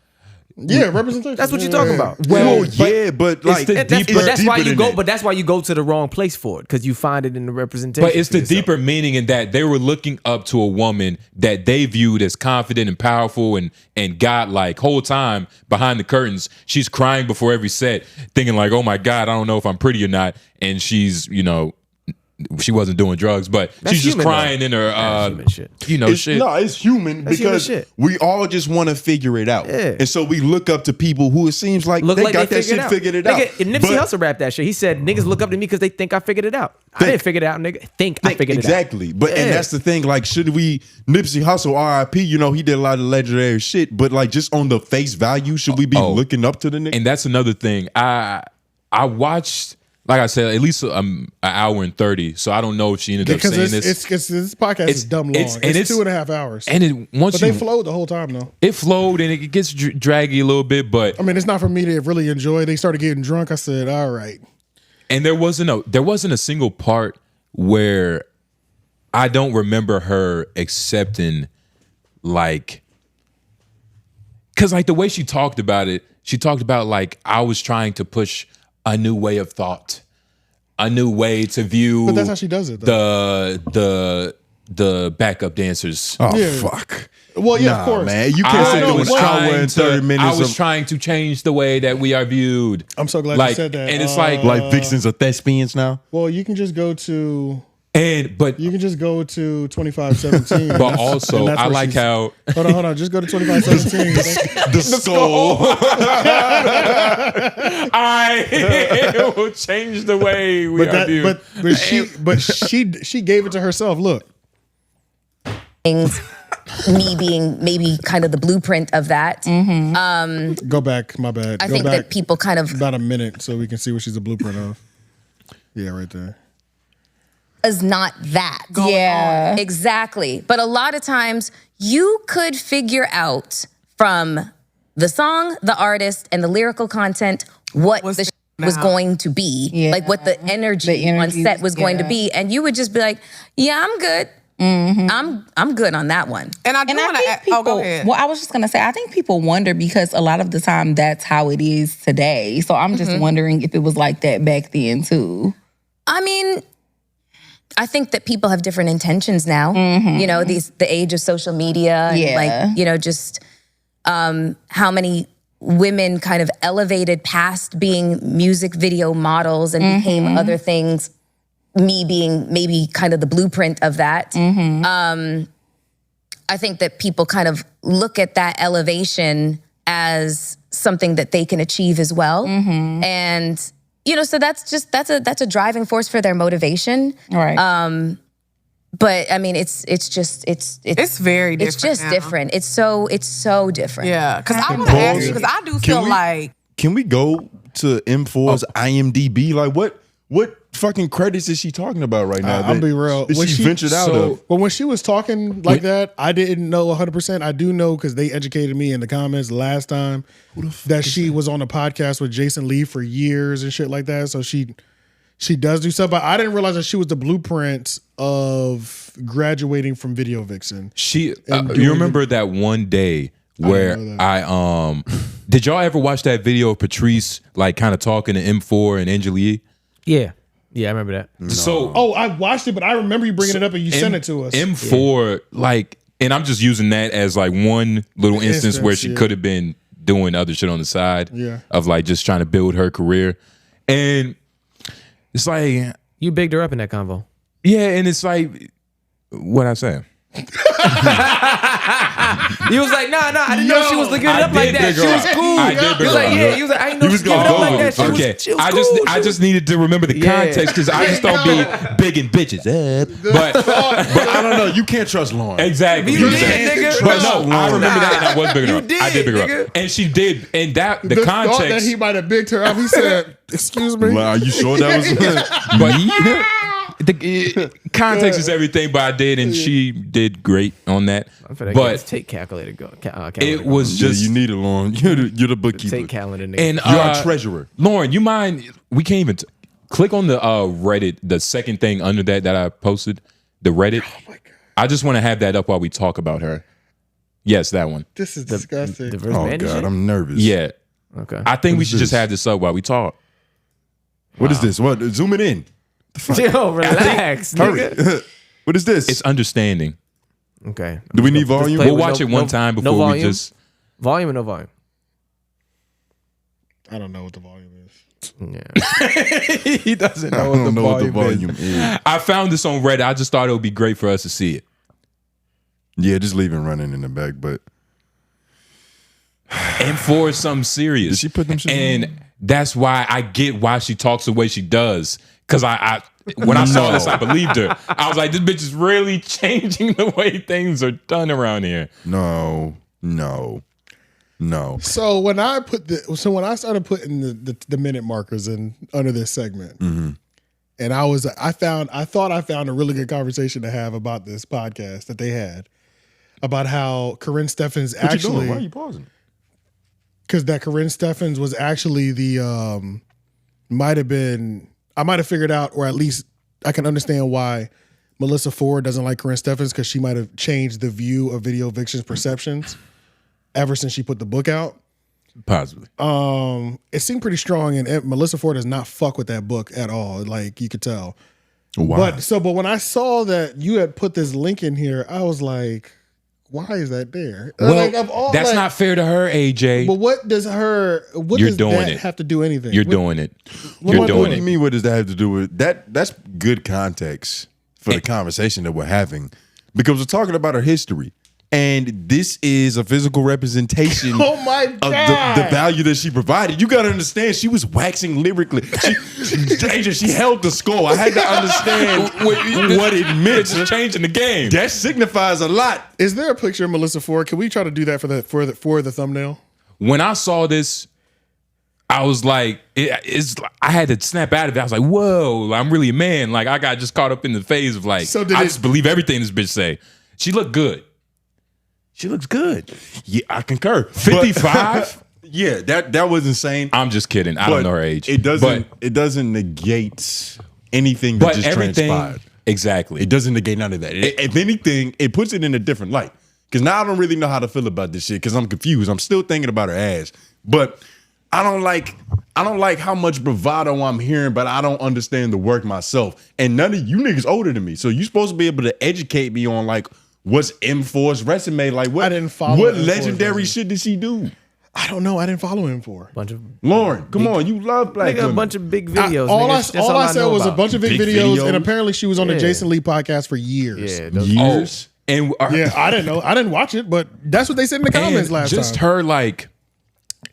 Yeah, representation. That's what you're talking about. Well, but like, that's why you go. But that's why you go to the wrong place for it, because you find it in the representation. But it's the deeper meaning in that they were looking up to a woman that they viewed as confident and powerful and godlike. Whole time behind the curtains, she's crying before every set, thinking like, "Oh my God, I don't know if I'm pretty or not." And she's, you know, she wasn't doing drugs, but she's just crying in her, you know, shit. No, it's human because we all just want to figure it out. Yeah. And so we look up to people who it seems like they got that shit figured it out. Nipsey Hussle rapped that shit. He said, niggas look up to me because they think I figured it out. I didn't figure it out, nigga. I figured it out. Exactly. But and that's the thing, like, should we, Nipsey Hussle, RIP, you know, he did a lot of legendary shit, but like just on the face value, should we be looking up to the nigga? And that's another thing. I watched, like I said, at least an hour and 30. So I don't know if she ended up saying this. Because this podcast is dumb long. It's 2.5 hours. And but they flowed the whole time though. It flowed and it gets draggy a little bit, but I mean, it's not for me to really enjoy. They started getting drunk. I said, all right. And there wasn't a single part where I don't remember her accepting like, because like the way she talked about it, she talked about like I was trying to push a new way of thought, a new way to view. But that's how she does it, though. The backup dancers. Oh fuck. Well, yeah, of course, man. You can't say do an hour and 30 minutes. I was trying to change the way that we are viewed. I'm so glad like, you said that. And it's like Vixens are thespians now. Well, you can just go to. But you can just go to 2517. But also, I like how. Hold on. Just go to 2517. The soul. I will change the way we are viewed. But she gave it to herself. Look. Me being maybe kind of the blueprint of that. Go back. My bad. I think that people kind of about a minute so we can see what she's a blueprint of. Yeah, right there. Is not that. Yeah, exactly. But a lot of times you could figure out from the song, the artist, and the lyrical content what the was going to be, like what the energy on set was going to be, and you would just be like, "Yeah, I'm good. I'm good on that one." And I think people, go ahead. Well, I was just gonna say, I think people wonder because a lot of the time that's how it is today. So I'm just wondering if it was like that back then too. I mean, I think that people have different intentions now. You know, the age of social media, and like, you know, just how many women kind of elevated past being music video models and became other things. Me being maybe kind of the blueprint of that. I think that people kind of look at that elevation as something that they can achieve as well. And, you know, so that's a driving force for their motivation. Right. But I mean, it's very different. It's just now. different. It's so different. Yeah, because I want to ask you, because I do feel like. Can we go to M4's IMDb? Like, what fucking credits is she talking about right now? I'll be real. That she ventured out of. But when she was talking like that, I didn't know 100%. I do know because they educated me in the comments last time that she was on a podcast with Jason Lee for years and shit like that. So she does do stuff, but I didn't realize that she was the blueprint of graduating from Video Vixen. You remember that one day where I did y'all ever watch that video of Patrice like kind of talking to M4 and Angelique? Yeah, I remember that. No. So, I watched it, but I remember you bringing it up and you sent it to us. M4, like, and I'm just using that as like one little instance where she could have been doing other shit on the side of like just trying to build her career. And it's like, you bigged her up in that convo. Yeah, and it's like, what I say? You was like, nah, I didn't know she was looking it up like that. She was cool. I did You was like, yeah, you was like, I didn't know she was giving it up like that. She was cool. I just needed to remember the context because I just don't be bigging bitches. But I don't know. You can't trust Lauren. Exactly. You did, nigga. But no, I remember that and I was bigging her up. I did big her up. And she did. And that the context. Thought that he might have bigged her up. He said, excuse me. Are you sure that was But the context is everything, but I did, and she did great on that. But take calculator go. It was just you need it, Lauren. You're the bookkeeper. Take calendar, nigga. And you're our treasurer. Lauren, you mind? We can't even click on the Reddit, the second thing under that I posted, the Reddit. Oh my God. I just want to have that up while we talk about her. Yes, that one. This is disgusting. Oh God, I'm nervous. Yeah. Okay. I think we should just have this up while we talk. What is this? What? Zoom it in. Yo, relax, nigga. What is this? It's understanding. Okay. Do we need volume? We'll watch it one time before we just volume or no volume. I don't know what the volume is. Yeah. He doesn't know what the volume is. I found this on Reddit. I just thought it would be great for us to see it. Yeah, just leave it running in the back, but and for something serious. Did she put them shit and that's why I get why she talks the way she does. Because I when I saw this, I believed her. I was like, this bitch is really changing the way things are done around here. No. So when I started putting the minute markers in under this segment, and I thought I found a really good conversation to have about this podcast that they had about how Corinne Steffens actually. Why are you pausing? Because that Corinne Steffens was actually I might have figured out, or at least I can understand why Melyssa Ford doesn't like Corinne Steffens because she might have changed the view of Video Vixen's perceptions ever since she put the book out. Possibly. It seemed pretty strong, and Melyssa Ford does not fuck with that book at all. Like, you could tell. Wow. But when I saw that you had put this link in here, I was like, why is that there? Well, like, that's not fair to her, AJ. But what does that have to do anything? You're doing it. What do you mean? What does that have to do with that? That's good context for the conversation that we're having, because we're talking about her history, and this is a physical representation oh my of God. the value that she provided. You got to understand, she was waxing lyrically. She held the score. I had to understand what it meant. It's just changing the game. That signifies a lot. Is there a picture of Melyssa Ford? Can we try to do that for the thumbnail? When I saw this, I was like, I had to snap out of it. I was like, whoa, I'm really a man. Like, I got just caught up in the phase of like, I just believe everything this bitch say. She looked good. She looks good. Yeah, I concur. 55? Yeah, that was insane. I'm just kidding. I don't know her age. It doesn't negate anything that just transpired. Exactly. It doesn't negate none of that. If anything, it puts it in a different light. Because now I don't really know how to feel about this shit because I'm confused. I'm still thinking about her ass. But I don't like how much bravado I'm hearing, but I don't understand the work myself. And none of you niggas older than me. So you supposed to be able to educate me on like what's M4's resume? Like what? I didn't follow what M4's legendary resume. shit did she do? I don't know. I didn't follow him for. Lauren, come on, you love black women. A bunch of big videos. All nigga. I said was a bunch of big videos, and apparently she was on the Yeah. Jason Lee podcast for years. Yeah, Years. And yeah, I didn't know. I didn't watch it, but that's what they said in the comments last just time. her like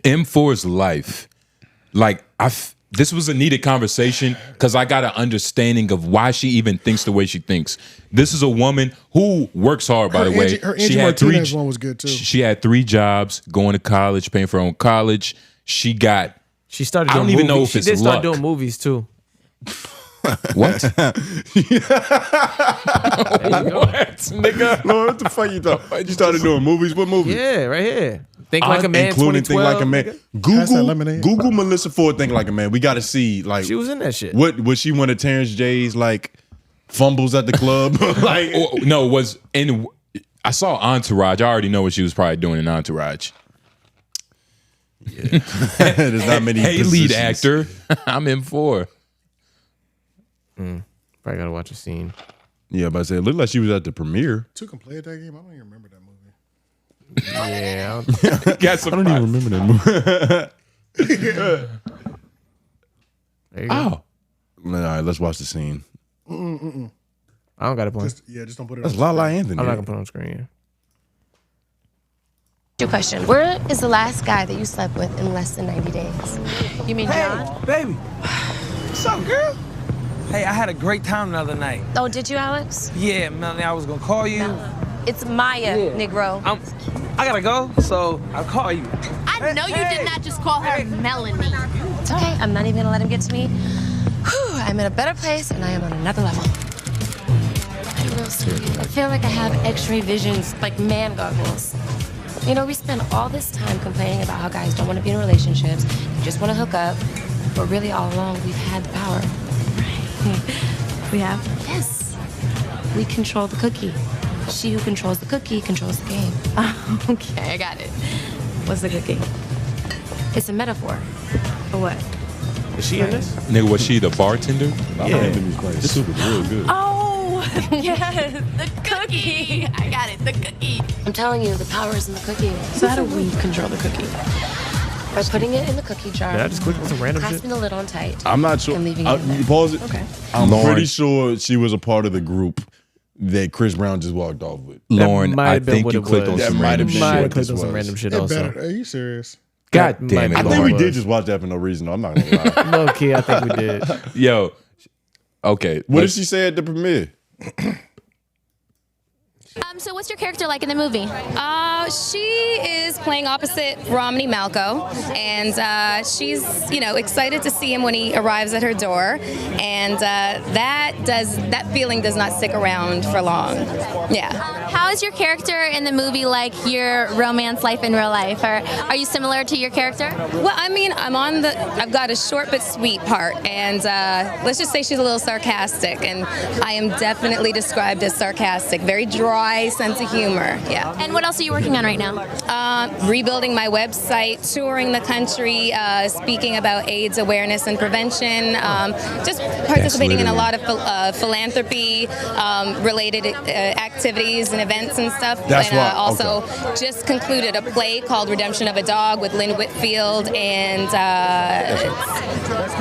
M4's life. Like this was a needed conversation because I got an understanding of why she even thinks the way she thinks. This is a woman who works hard, by the way. Her Angie Martinez one was good too. She had 3 jobs, going to college, paying for her own college. She started. Doing I don't even know movies. if it's She did start luck. doing movies too. What? What, nigga? Lord, what the fuck you thought? You started doing movies? What movies? Yeah, right here. Think Like a Man, including Think Like a 2012. Man. Google Melyssa Ford, Think Like a Man. We got to see like She was in that shit. What was she one of Terrence J's like fumbles at the club? Like No, was in. I saw Entourage. I already know what she was probably doing in Entourage. Yeah. There's not many. Hey, positions. lead actor. I'm in for. Probably gotta watch a scene. Yeah, but I said it looked like she was at the premiere. Two can play at that game. I don't even remember that movie. Yeah, Got I don't even remember that movie. There you go. Oh, All right, let's watch the scene. I don't got a point. Just don't put it. That's on Lala screen. Anthony. I'm not gonna put it on screen. Yeah. Your question. Where is the last guy that you slept with in less than 90 days? You mean John? Baby. What's up, girl? Hey, I had a great time the other night. Oh, did you, Alex? Yeah, Melanie, I was gonna call you. It's Maya, Negro. I gotta go, so I'll call you. I know you did not just call her Melanie. It's okay. I'm not even gonna let him get to me. Whew, I'm in a better place and I am on another level. I'm real sweet. I feel like I have X-ray visions, like man goggles. You know, we spend all this time complaining about how guys don't want to be in relationships, they just want to hook up, but really all along we've had the power. We have? Yes. We control the cookie. She who controls the cookie controls the game. Okay, I got it. What's the cookie? It's a metaphor. For what? Is she in this? nigga, was she the bartender? Yeah, this was real good. Oh, yes, the cookie. I got it, the cookie. I'm telling you, the power is in the cookie. So how do we control the cookie? By putting it in the cookie jar. Did I just click on some random shit? Clasping the lid on tight. I'm not sure. And leaving it in there. Pause it. Okay. I'm Lauren. pretty sure she was a part of the group that Chris Brown just walked off with. Lauren, might I have been think what you it clicked on was. some That might random have shit. been Might what have clicked this on some was. random shit It also. better. Are you serious? God That damn it, might I be think what we it did was. just watch that for no reason. Though. I'm not gonna lie. Low key, I think we did. Yo, okay. What did she say at the premiere? So what's your character like in the movie? She is playing opposite 𝙿𝙾𝚃𝚃, and she's, excited to see him when he arrives at her door, and that feeling does not stick around for long. Yeah. How is your character in the movie like your romance life in real life? Or are you similar to your character? Well, I mean, I've got a short but sweet part, and let's just say she's a little sarcastic, and I am definitely described as sarcastic, very dry sense of humor, yeah. And what else are you working on right now? Rebuilding my website, touring the country, speaking about AIDS awareness and prevention, just participating in a lot of philanthropy related activities and events and stuff. That's and right. also just concluded a play called Redemption of a Dog with Lynn Whitfield and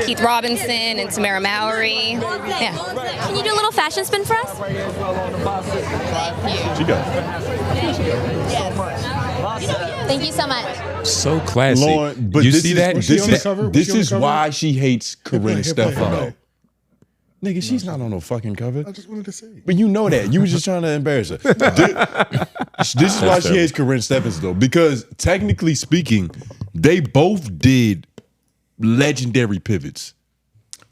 Keith Robinson and Tamara Mowry. Yeah. Can you do a little fashion spin for us? She got Thank you so much. So classy. Lauren, but you this see is- that? was she on the This- cover? Was this she on the is cover? why Why she hates Corinne play, Stefano. Nigga, she's not on no fucking cover. I just wanted to say. But you know that. You was just trying to embarrass her. This is why she hates Corinne Steffens, though. Because technically speaking, they both did legendary pivots.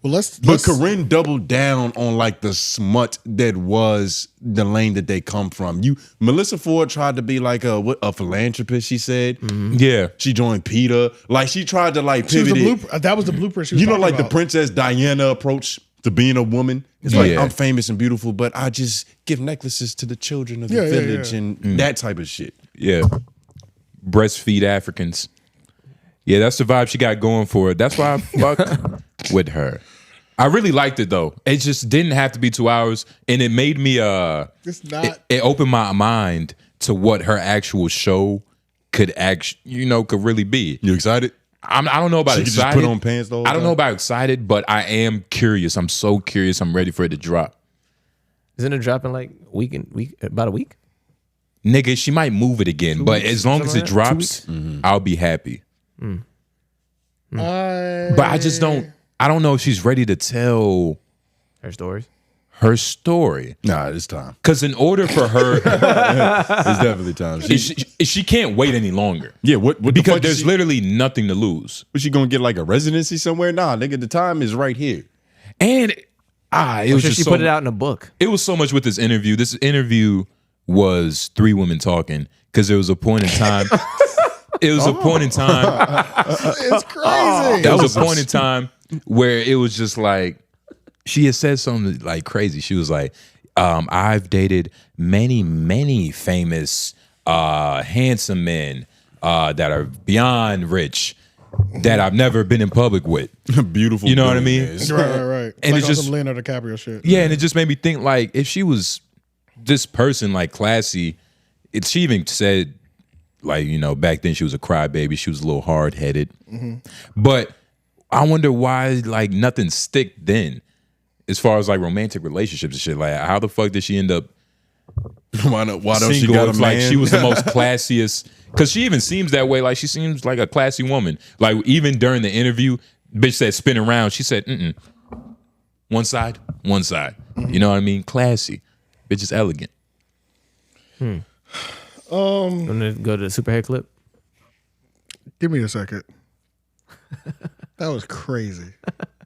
Well, But Corinne doubled down on like the smut that was the lane that they come from. Melyssa Ford tried to be like a philanthropist, she said. Yeah. She joined PETA. Like she tried to like She was pivot the it. blueprint. That was the blueprint she was You know, talking like the about. Princess Diana approach to being a woman. It's like, Yeah. I'm famous and beautiful, but I just give necklaces to the children of the Yeah, yeah, village yeah. and that type of shit. Yeah. Breastfeed Africans. Yeah, that's the vibe she got going for her. That's why I fuck with her. I really liked it though. It just didn't have to be 2 hours, and it made me It's not. it opened my mind to what her actual show could could really be. You excited? I don't know about She could excited. just put on pants the whole I don't know time? about excited, but I am curious. I'm so curious. I'm ready for it to drop. Isn't it dropping like about a week? Nigga, she might move it again, but weeks, as long as something it like that? 2 drops, weeks? I'll be happy. But I just don't. I don't know if she's ready to tell her stories. Her story. Nah, it's time. Because in order for her, it's definitely time. She can't wait any longer. Yeah, what the because fuck is there's she- literally nothing to lose. Was she gonna get like a residency somewhere? Nah, nigga, the time is right here. And it was just she so, put it out in a book. It was so much with this interview. This interview was 3 women talking because there was a point in time. It was a point in time. It's crazy. There was a point in time where it was just like she had said something like crazy. She was like, "I've dated many famous, handsome men that are beyond rich." That I've never been in public with. Beautiful. You know what I mean? Right. And like it's on just some Leonardo DiCaprio shit. yeah, and it just made me think like if she was this person like classy, she even said like, back then she was a crybaby, she was a little hard headed. But I wonder why like nothing stick then, as far as like romantic relationships and shit. Like how the fuck did she end up Why don't she single? got a It's like man? she was the most classiest because she even seems that way. Like she seems like a classy woman. Like even during the interview, bitch said spin around. She said, one side. You know what I mean? Classy. Bitch is elegant. I'm gonna go to the superhead clip. Give me a second. That was crazy.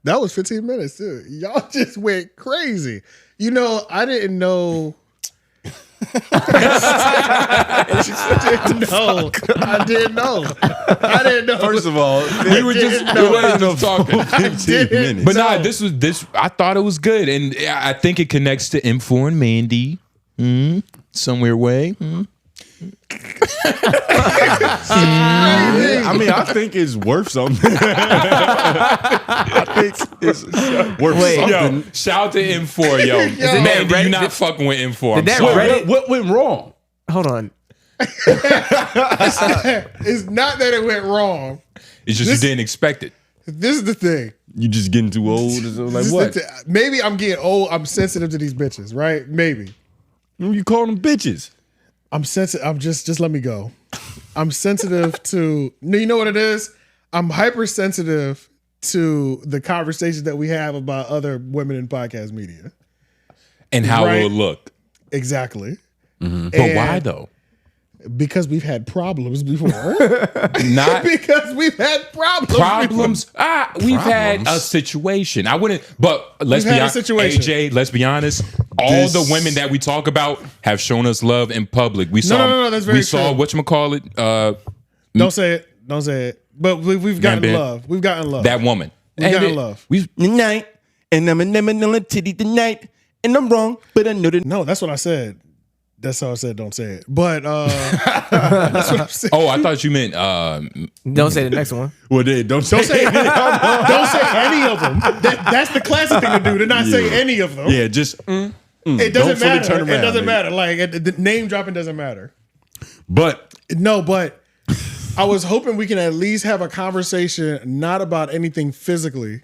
That was 15 minutes too. Y'all just went crazy. I didn't know. I didn't know. First of all, We were just talking. 15 minutes. But nah, this. I thought it was good, and I think it connects to M4 and Mandy, some weird way. I mean, I think it's worth something. I think it's worth something. Yo, shout out to M4, yo. Mandy, you not fucking with M4. I'm sorry. What went wrong? Hold on. It's not that it went wrong. It's just you didn't expect it. This is the thing. You just getting too old? Or something? Like This is what? the maybe I'm getting old. I'm sensitive to these bitches, right? Maybe. You call them bitches? I'm sensitive. I'm just let me go. I'm sensitive to. You know what it is? I'm hypersensitive to the conversations that we have about other women in podcast media And how Right. it will look. Exactly. But why though? Because we've had problems before. Not because we've had problems. We've had a situation. I wouldn't, but let's We've be had a honest. situation. AJ, let's be honest. all the women that we talk about have shown us love in public. We saw, no, that's very we saw true. whatchamacallit. Don't say it. But we've gotten love. We've gotten love. That woman. We've gotten love. Night, and I'm a never titty tonight, and I'm wrong, but I know that. No, that's what I said. That's how I said don't say it. But that's what I'm saying. Oh, I thought you meant don't say the next one. Well, then don't say don't say any of them. That's the classic thing to do, to not say any of them. Yeah, just it doesn't matter. It doesn't matter. Like the name dropping doesn't matter. But I was hoping we can at least have a conversation not about anything physically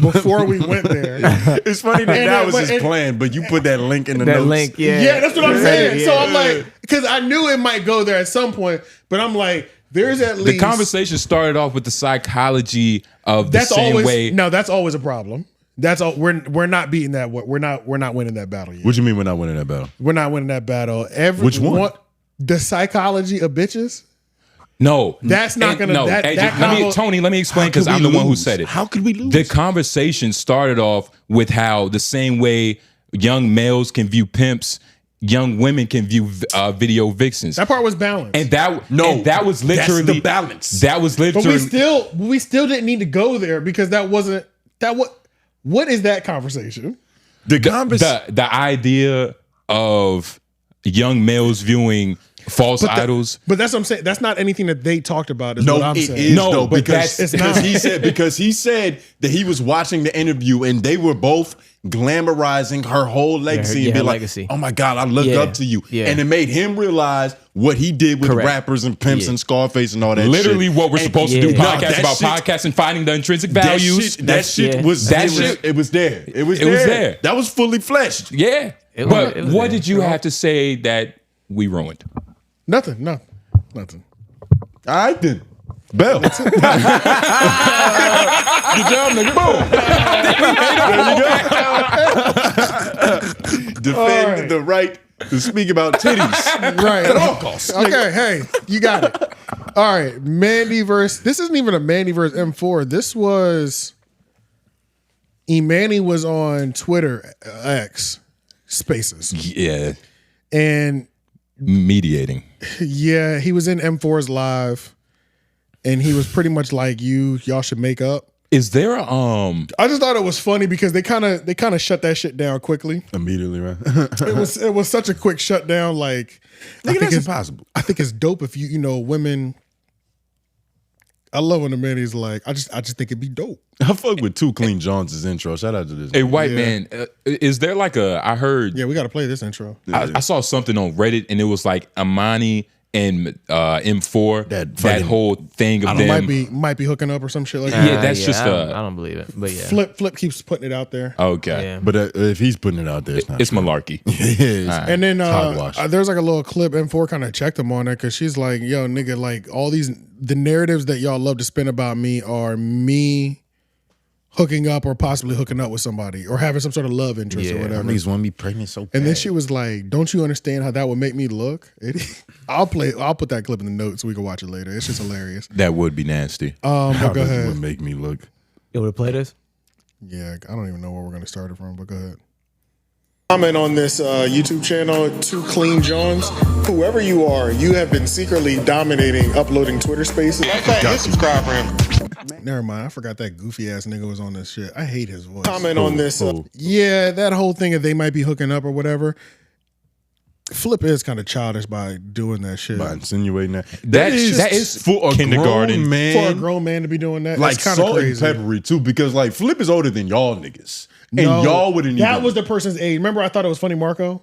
before we went there. It's funny that was his plan, but you put that link in the notes. Link, yeah, that's what I'm saying. So I'm like, because I knew it might go there at some point, but I'm like, there's at least the conversation started off with the psychology of the same way. No, that's always a problem. That's all. We're not beating that. We're not winning that battle yet. What you mean we're not winning that battle? We're not winning that battle. Which one? The psychology of bitches. No, that's not gonna. No, Tony, let me explain because I'm the one who said it. How could we lose? The conversation started off with how the same way young males can view pimps, young women can view video vixens. That part was balanced, and that was literally that's the balance. That was literally. But we still didn't need to go there because that wasn't that. What is that conversation? The idea of young males viewing false idols. But that's what I'm saying. That's not anything that they talked about. Is no, what I'm it saying. is No, though, but because it's not. he said that he was watching the interview and they were both glamorizing her whole legacy and be like, "Oh my God, I look up to you," and it made him realize what he did with rappers and pimps and Scarface and all that. Literally, shit. what we're supposed to do podcasts about podcasts and finding the intrinsic values. That shit was there. It was there. That was fully fleshed. Yeah, but what did you have to say that we ruined? Nothing. I did. Bell. Good job, nigga. Boom. Defend the right to speak about titties. Right. At all costs. Okay, hey, you got it. All right. Mandy verse. This isn't even a Mandy verse M4. This was Emanny was on Twitter X Spaces. Yeah. And mediating. Yeah, he was in M4's live, and he was pretty much like, y'all should make up. Is there a I just thought it was funny because they kind of shut that shit down quickly. Immediately, right? it was such a quick shutdown. Like, I think that's impossible. I think it's dope if women. I love when the man is like, I just think it'd be dope. I fuck with 𝐿𝐾lean intro. Shout out to this. Hey, white man, is there like I heard. Yeah, we got to play this intro. I saw something on Reddit and it was like Emanny and M4. That whole thing of them. Might be hooking up or some shit like that. Yeah, that's just. I don't believe it. But yeah. Flip keeps putting it out there. Okay. Yeah. But if he's putting it out there, it's malarkey. Yeah. And then there's like a little clip M4 kind of checked him on it because she's like, yo, nigga, like all the narratives that y'all love to spin about me are me hooking up or possibly hooking up with somebody or having some sort of love interest or whatever. Niggas want me pregnant so bad. And then she was like, don't you understand how that would make me look? I'll put that clip in the notes so we can watch it later. It's just hilarious. That would be nasty. But how go ahead. It would make me look. You want to play this? Yeah, I don't even know where we're going to start it from, but go ahead. Comment on this YouTube channel, 𝐿𝐾lean. Whoever you are, you have been secretly dominating uploading Twitter Spaces. Subscribe for him. Never mind, I forgot that goofy ass nigga was on this shit. I hate his voice. Comment on this. Yeah, that whole thing of they might be hooking up or whatever. Flip is kind of childish by doing that shit. By insinuating that. That is for a kindergarten grown man. For a grown man to be doing that. Like it's kind of salt crazy. and peppery too, because like Flip is older than y'all niggas. And No, y'all wouldn't that even. was the person's age. Remember I thought it was funny, Marco?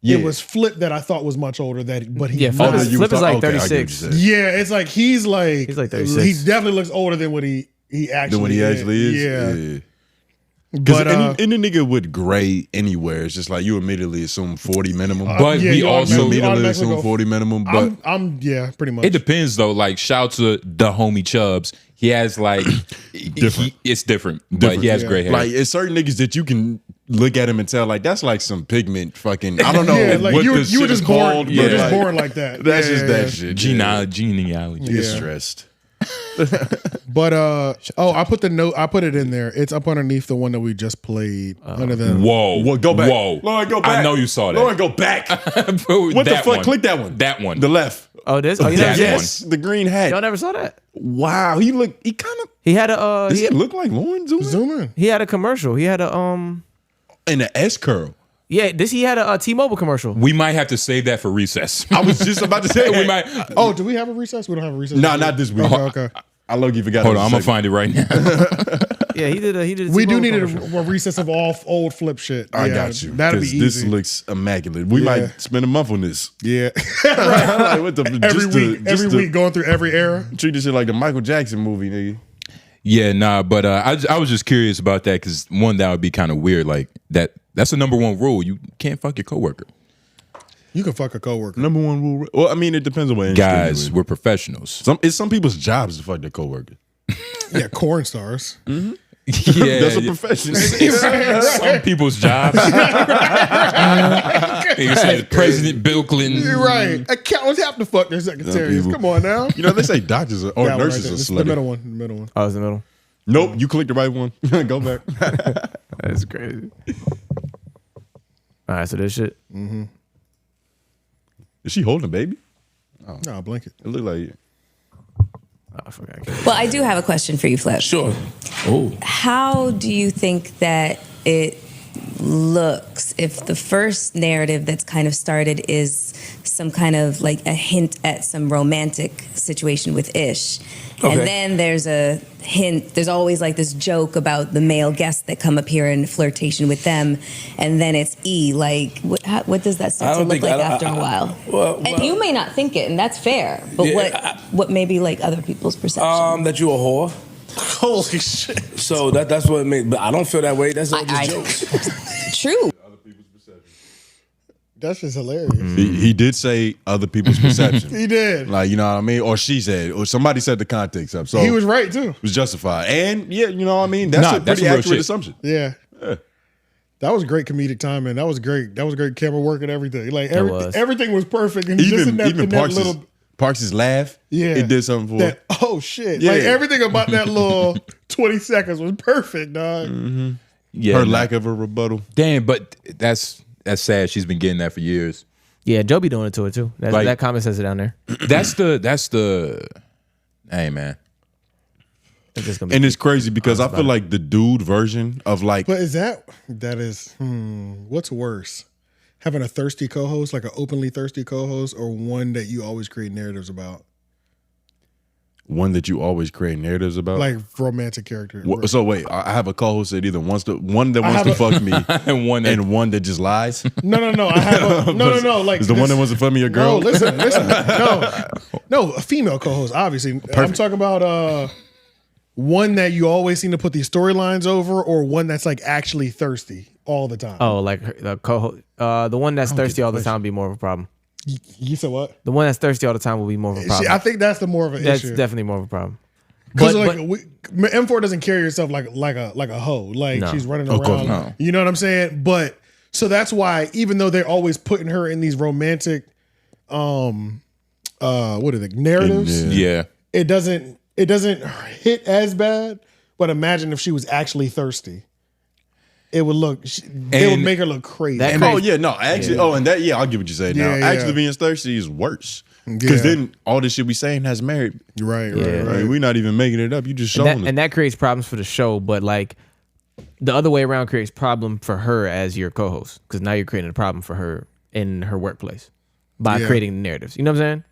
Yeah. It was Flip that I thought was much older. But he Flip is like 36. Yeah, it's like he's like 36. He definitely looks older than what he actually is. Yeah. Because But, any nigga with gray anywhere, it's just like you immediately assume 40 minimum. But we also immediately assume 40 minimum. But I'm pretty much. It depends though. Like shout to 𝙿𝙾𝚃𝚃. He has like it's different, but he has gray hair. Like it's certain niggas that you can look at him and tell like that's like some pigment fucking. I don't know. Yeah, like what you this were shit just is born. called, You were but, just like, born like that. That's just that shit. Genealogy. Get stressed. But I put the note. I put it in there. It's up underneath the one that we just played. Under the Whoa, go back. Whoa, Lauren, go back. I know you saw that. Lauren, go back. What the fuck? One. Click that one. That one. The left. Oh, this? Oh, yes, the green hat. Y'all never saw that? Wow, he kind of. He had a. Does he look like Lauren? Zoom in. He had a commercial. He had a in the S curl. Yeah, he had a T-Mobile commercial. We might have to save that for recess. I was just about to say we might. Oh, do we have a recess? We don't have a recess. No, not this week. Okay. I low key forgot. Hold on, I'm gonna find it right now. Yeah, he did. We do need a recess of all old flip shit. I Yeah, got you. That'd be easy. This looks immaculate. We might spend a month on this. Yeah. Like, what the, every week going through every era. Treat this shit like the Michael Jackson movie, nigga. Yeah, nah, but I was just curious about that because one, that would be kind of weird. Like that's the number one rule. You can't fuck your coworker. You can fuck a coworker. Number one rule. Well, I mean, it depends on what industry Guys, you're in. we're professionals. It's some people's jobs to fuck their coworker. Yeah, corn stars. Mm-hmm. Yeah, that's a profession. Some people's jobs. You said President Bill Clinton. You're right. Accountants have to fuck their secretaries. Come on now. You know, they say doctors or That one nurses right are there. slutty. The middle one. The middle one. Oh, it's the middle. Nope, you clicked the right one. Go back. That's crazy. All right, so this shit. Mm-hmm. Is she holding a baby? Oh. No, a blanket. It looked like. Oh, I forgot. Well, I do have a question for you, Flip. Sure. Oh. How do you think that it looks if the first narrative that's kind of started is some kind of like a hint at some romantic situation with Ish? Okay. And then there's a hint, there's always like this joke about the male guests that come up here and flirtation with them. And then it's E. Like, what does that start to look like after a while? Well, and you may not think it, and that's fair. But Yeah, what may be like other people's perception? That you a whore. Holy shit. So that's what it made. But I don't feel that way. That's all just jokes. True. That's just hilarious. He did say other people's perception. He did. Like, you know what I mean? Or she said, or somebody said the context up. So He was right too. It was justified. And yeah, you know what I mean? That's a pretty real accurate shit. assumption. Yeah. That was great comedic timing. That was great. That was great camera work and everything. Like everything was perfect. And just in that Parks' laugh. Yeah. It did something for that. Oh shit. Yeah. Like everything about that little 20 seconds was perfect, dog. Mm-hmm. Yeah, her lack of a rebuttal. Damn, but that's sad. She's been getting that for years. Yeah, Joe be doing it to it too. Like- That comment says it down there. That's the. Hey man. It's just gonna be And it's crazy because I feel like the dude version of like But that is what's worse? Having a thirsty co-host, like an openly thirsty co-host, or one that you always create narratives about? one that you always create narratives about. Like romantic character. So wait, I have a co-host that either wants to one that wants to fuck me and one that just lies. No. I have a no. Like is the one that wants to fuck me a girl? No, listen. No, a female co-host. Obviously, I'm talking about one that you always seem to put these storylines over, or one that's like actually thirsty all the time. Oh, like the co-host, the one that's thirsty all the time would be more of a problem. You said what? The one that's thirsty all the time will be more of a problem. I think that's the more of an issue. That's definitely more of a problem. Because M4 doesn't carry herself like a hoe. Like No. she's running Of course around. not. You know what I'm saying? But so that's why, even though they're always putting her in these romantic what are they, narratives? Yeah. It doesn't hit as bad, but imagine if she was actually thirsty. It would look. It would make her look crazy. I'll get what you're saying now. Actually being thirsty is worse. Because then all this shit we saying has merit. Right. We're not even making it up. You just showing it. And that creates problems for the show, but like the other way around creates problem for her as your co-host. Because now you're creating a problem for her in her workplace by creating the narratives. You know what I'm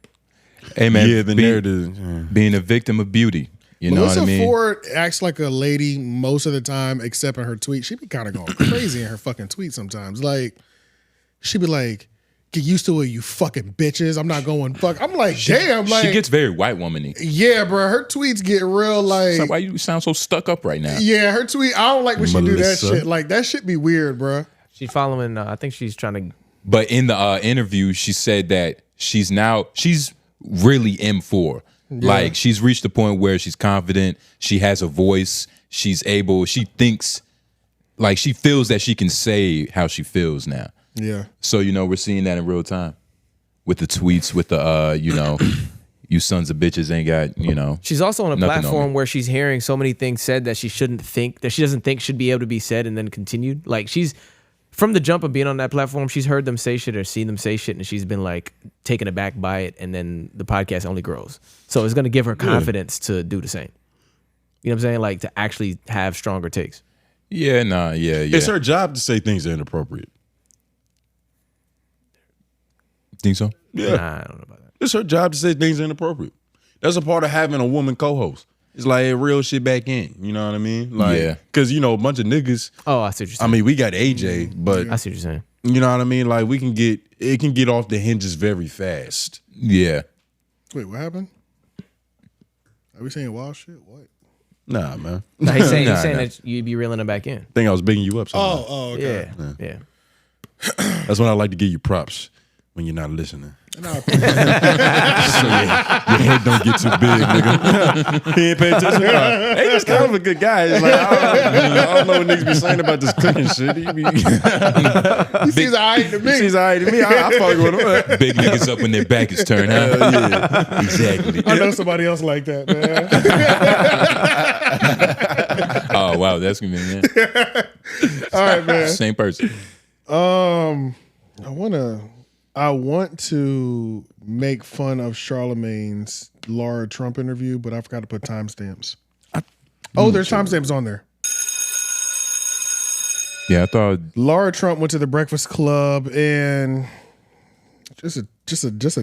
saying? Hey man, Yeah, the narrative. Being a victim of beauty. You know what I mean? Melyssa Ford acts like a lady most of the time, except in her tweet. She be kind of going crazy in her fucking tweet sometimes. Like, she be like, "Get used to it, you fucking bitches. I'm not going fuck." I'm like, damn. Like, she gets very white woman-y. Yeah, bro. Her tweets get real like. So why you sound so stuck up right now? Yeah, her tweet. I don't like when she do that Melyssa. shit. Like that shit be weird, bro. She's following. I think she's trying to. But in the interview, she said that she's really M4. Yeah. Like she's reached the point where she's confident, she has a voice, she thinks, like she feels that she can say how she feels now. Yeah. So, we're seeing that in real time with the tweets, with the, you sons of bitches ain't got, you know. She's also on a nothing platform where she's hearing so many things said that she shouldn't think, that she doesn't think should be able to be said and then continued. Like she's, from the jump of being on that platform, she's heard them say shit or seen them say shit, and she's been like taken aback by it, and then the podcast only grows. So it's gonna give her confidence to do the same. You know what I'm saying? Like to actually have stronger takes. Yeah, nah, yeah. It's her job to say things that are inappropriate. Think so? Yeah. Nah, I don't know about that. It's her job to say things that are inappropriate. That's a part of having a woman co-host. It's like real shit back in. You know what I mean? Like, Yeah. Because, you know, a bunch of niggas. Oh, I see what you're saying. I mean, we got AJ, but I see what you're saying. You know what I mean? Like, it can get off the hinges very fast. Yeah. Wait, what happened? Are we saying wild shit? What? Nah, man. Nah, he's saying that you'd be reeling them back in. I think I was bigging you up. Sometimes. Okay. Yeah. That's when I like to give you props when you're not listening. No, so your head don't get too big, nigga. He ain't pay attention. Hey, he's kind of a good guy. It's like, I don't know what niggas be saying about this cooking shit. He seems all right to me. He seems all right to me. I fuck with him. Big niggas up when their back is turned, huh? Yeah, exactly. I know somebody else like that, man. Oh, wow. That's gonna be, man. All right, man. Same person. I want to make fun of Charlamagne's Lara Trump interview, but I forgot to put timestamps. There's timestamps on there. Yeah, I thought Lara Trump went to the Breakfast Club and just a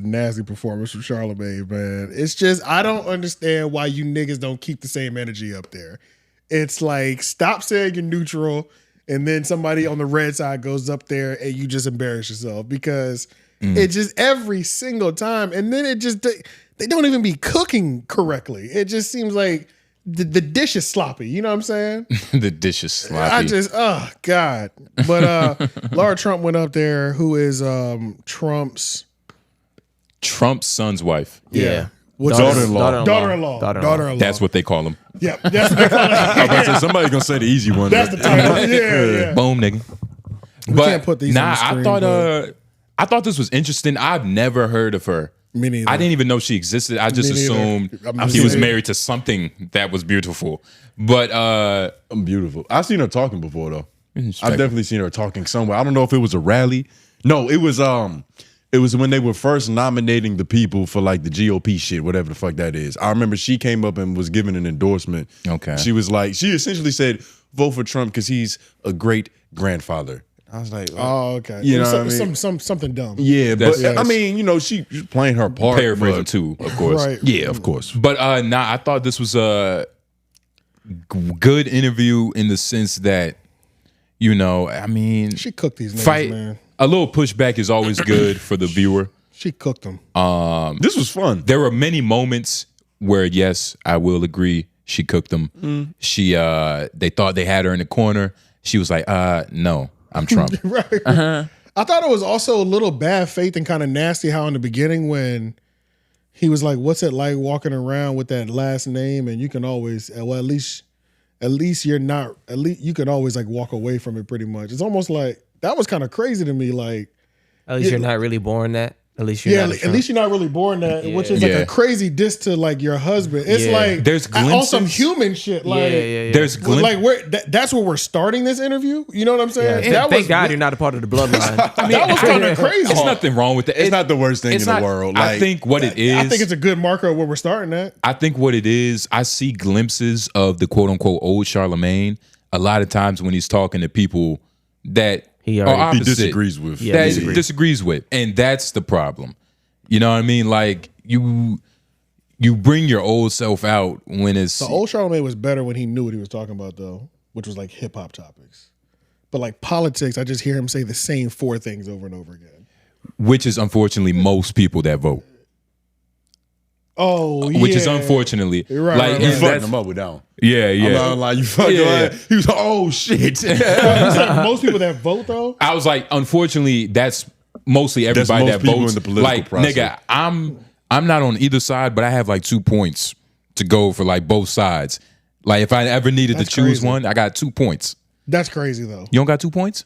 nasty performance from Charlamagne, man. It's just I don't understand why you niggas don't keep the same energy up there. It's like stop saying you're neutral. And then somebody on the red side goes up there and you just embarrass yourself because it just every single time. And then it just, they don't even be cooking correctly. It just seems like the dish is sloppy. You know what I'm saying? The dish is sloppy. Oh God. But Lara Trump went up there, who is Trump's son's wife. Yeah. Daughter-in-law. That's what they call him. Yeah, that's what they call it. I was about to say, somebody's gonna say the easy one. That's the title. Yeah. Boom, nigga. We can't put these on the screen, I thought this was interesting. I've never heard of her. Me neither. I didn't even know she existed. I just assumed he was married to something that was beautiful. But I'm beautiful. I've seen her talking before though. I've definitely seen her talking somewhere. I don't know if it was a rally. No, it was when they were first nominating the people for like the GOP shit, whatever the fuck that is. I remember she came up and was given an endorsement. Okay. She was like, she essentially said, vote for Trump because he's a great grandfather. I was like, oh, okay. You know what I mean? Something dumb. Yeah, but I mean, you know, she's playing her part. Paraphrasing too, of course. Right. Yeah, of course. But I thought this was a good interview in the sense that, you know, I mean, she cooked these niggas, man. A little pushback is always good for the viewer. She cooked them. This was fun. There were many moments where, yes, I will agree, she cooked them. She, they thought they had her in the corner. She was like, no, I'm Trump. Right. I thought it was also a little bad faith and kind of nasty how in the beginning when he was like, what's it like walking around with that last name? And you can always, well, at least you're not, at least you can always like walk away from it pretty much. It's almost like, that was kind of crazy to me. Like, at least you're not really born that. At least you're not. At least you're not really born that, which is like a crazy diss to like your husband. It's like there's on some human shit. Like, there's like that's where we're starting this interview. You know what I'm saying? Yeah. Thank God you're not a part of the bloodline. That was kind of crazy. There's nothing wrong with that. It's not the worst thing in the world. Like, I think what it is. I think it's a good marker of where we're starting at. I think what it is, I see glimpses of the quote unquote old Charlamagne a lot of times when he's talking to people that he disagrees with. Disagrees with. And that's the problem. You know what I mean? Like you bring your old self out when it's... The old Charlamagne was better when he knew what he was talking about though, which was like hip hop topics. But like politics, I just hear him say the same 4 things over and over again. Which is unfortunately most people that vote. Oh, yeah. Which is unfortunately... Right, like, you fucked him up with that one. Yeah. I'm not like you fucked him up. He was like, oh shit. Most people that vote though? I was like, unfortunately, that's mostly everybody that votes. In the political like, process. nigga, I'm not on either side, but I have like 2 points to go for like both sides. Like if I ever needed to choose one, I got 2 points. That's crazy though. You don't got 2 points?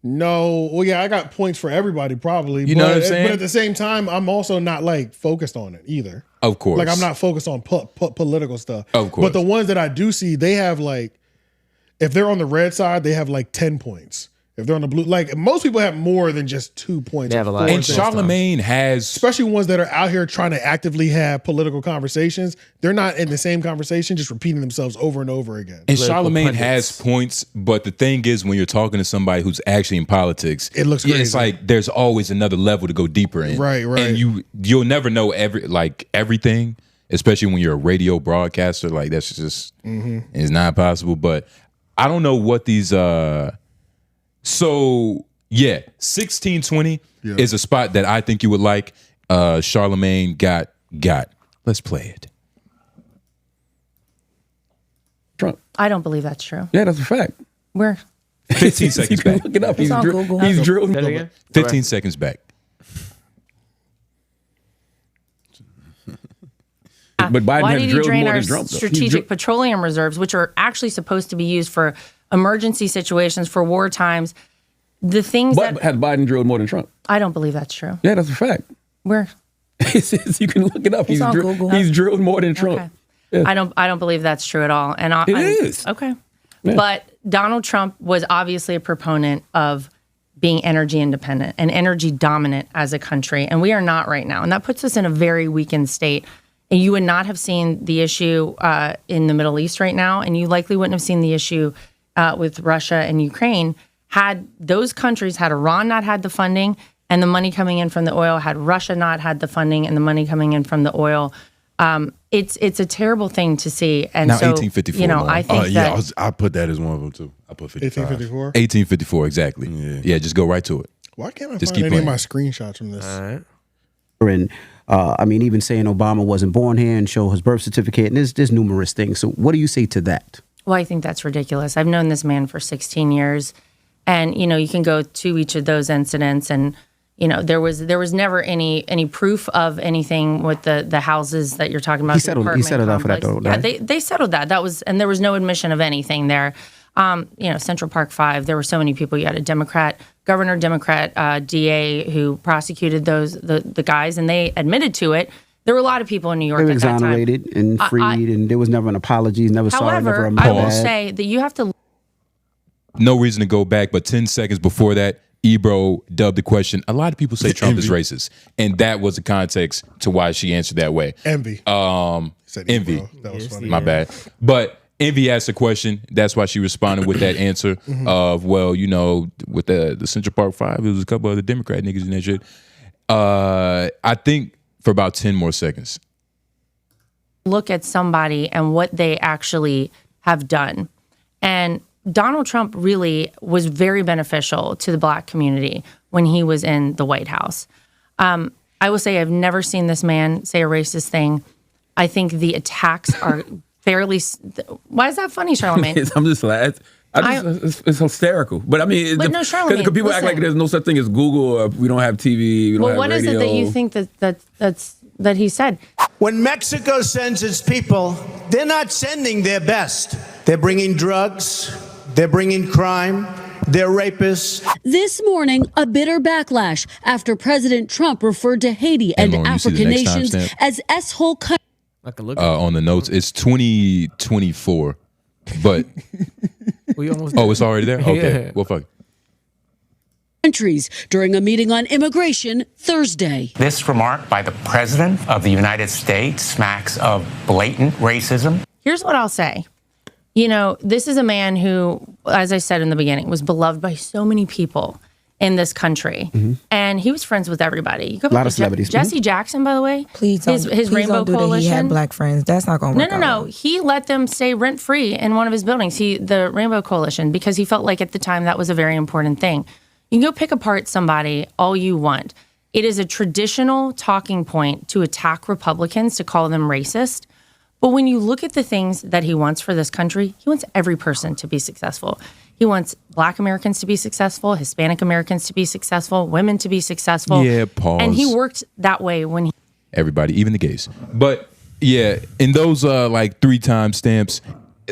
No, well, yeah, I got points for everybody probably. You know what I'm saying? But at the same time, I'm also not like focused on it either. Of course. Like I'm not focused on political stuff. Of course. But the ones that I do see, they have like, if they're on the red side, they have like 10 points. If they're on the blue, like most people have more than just 2 points. They have a lot. And Charlamagne has, especially ones that are out here trying to actively have political conversations. They're not in the same conversation, just repeating themselves over and over again. And Charlamagne has points, but the thing is, when you're talking to somebody who's actually in politics, it looks crazy. It's like there's always another level to go deeper in. Right. And you'll never know everything, especially when you're a radio broadcaster. Like that's just it's not possible. But I don't know what these. So yeah, 1620 is a spot that I think you would like. Charlamagne got. Let's play it. Trump. I don't believe that's true. Yeah, that's a fact. Where? 15 seconds back. Look it up. It's on Google. He's drilled. 15 seconds back. But Biden Why has did he drilled drain more our than Trump, though. strategic petroleum reserves, which are actually supposed to be used for emergency situations, for war times? The things But has Biden drilled more than Trump? I don't believe that's true. Yeah, that's a fact. Where? You can look it up. It's on Google. He's drilled more than Trump. Okay. Yeah. I don't believe that's true at all. And It is. Okay. Yeah. But Donald Trump was obviously a proponent of being energy independent and energy dominant as a country. And we are not right now. And that puts us in a very weakened state. And you would not have seen the issue in the Middle East right now. And you likely wouldn't have seen the issue with Russia and Ukraine had those countries, had Iran not had the funding and the money coming in from the oil, had Russia not had the funding and the money coming in from the oil. It's a terrible thing to see. And now, so, 1854. you know, I think that I put that as one of them too. I put 55. 1854? 1854, exactly. Yeah, just go right to it. Why can't I Just find keep any of playing. my screenshots from this? And I mean, even saying Obama wasn't born here and show his birth certificate, and there's numerous things. So what do you say to that? Well, I think that's ridiculous. I've known this man for 16 years. And, you know, you can go to each of those incidents and, you know, there was never any proof of anything with the houses that you're talking about. He settled out for that though, Yeah, right? they settled that. And there was no admission of anything there. You know, Central Park 5, there were so many people. You had a governor Democrat, DA who prosecuted the guys, and they admitted to it. There were a lot of people in New York They were at that time. exonerated and freed, and there was never an apology, never sorry, never However, a my I will bad. say that you have to. No reason to go back, but 10 seconds before that, Ebro dubbed the question. A lot of people say Trump is racist, and that was the context to why she answered that way. Envy. Envy. That was funny. My bad. But Envy asked a question. That's why she responded with that answer of, well, you know, with the Central Park 5, it was a couple other Democrat niggas and that shit. I think for about 10 more seconds. Look at somebody and what they actually have done. And Donald Trump really was very beneficial to the Black community when he was in the White House. I will say I've never seen this man say a racist thing. I think the attacks are fairly... Why is that funny, Charlamagne? I'm just like, it's hysterical. But I mean, But no, Charlamagne, because people act like listen. there's no such thing as Google, or we don't have TV, we don't Well, have what is radio. it that you think that he said? When Mexico sends its people, they're not sending their best. They're bringing drugs, they're bringing crime, they're rapists. This morning, a bitter backlash after President Trump referred to Haiti and Lauren, you see the African next nations timestamp? as S-hole countries. On the notes, it's 2024, but it's already there. Okay, Yeah. well, fuck. Countries during a meeting on immigration Thursday. This remark by the President of the United States smacks of blatant racism. Here's what I'll say. You know, this is a man who, as I said in the beginning, was beloved by so many people in this country. And he was friends with everybody. You go A lot back of to celebrities. Jesse Jackson, by the way. Please his Rainbow don't do that. Coalition. He had black friends. That's not going to work. No. He let them stay rent free in one of his buildings. The Rainbow Coalition, because he felt like at the time that was a very important thing. You can go pick apart somebody all you want. It is a traditional talking point to attack Republicans, to call them racist. But when you look at the things that he wants for this country, he wants every person to be successful. He wants Black Americans to be successful, Hispanic Americans to be successful, women to be successful. Yeah, pause. And he worked that way when he... Everybody, even the gays. But yeah, in those like 3 time stamps,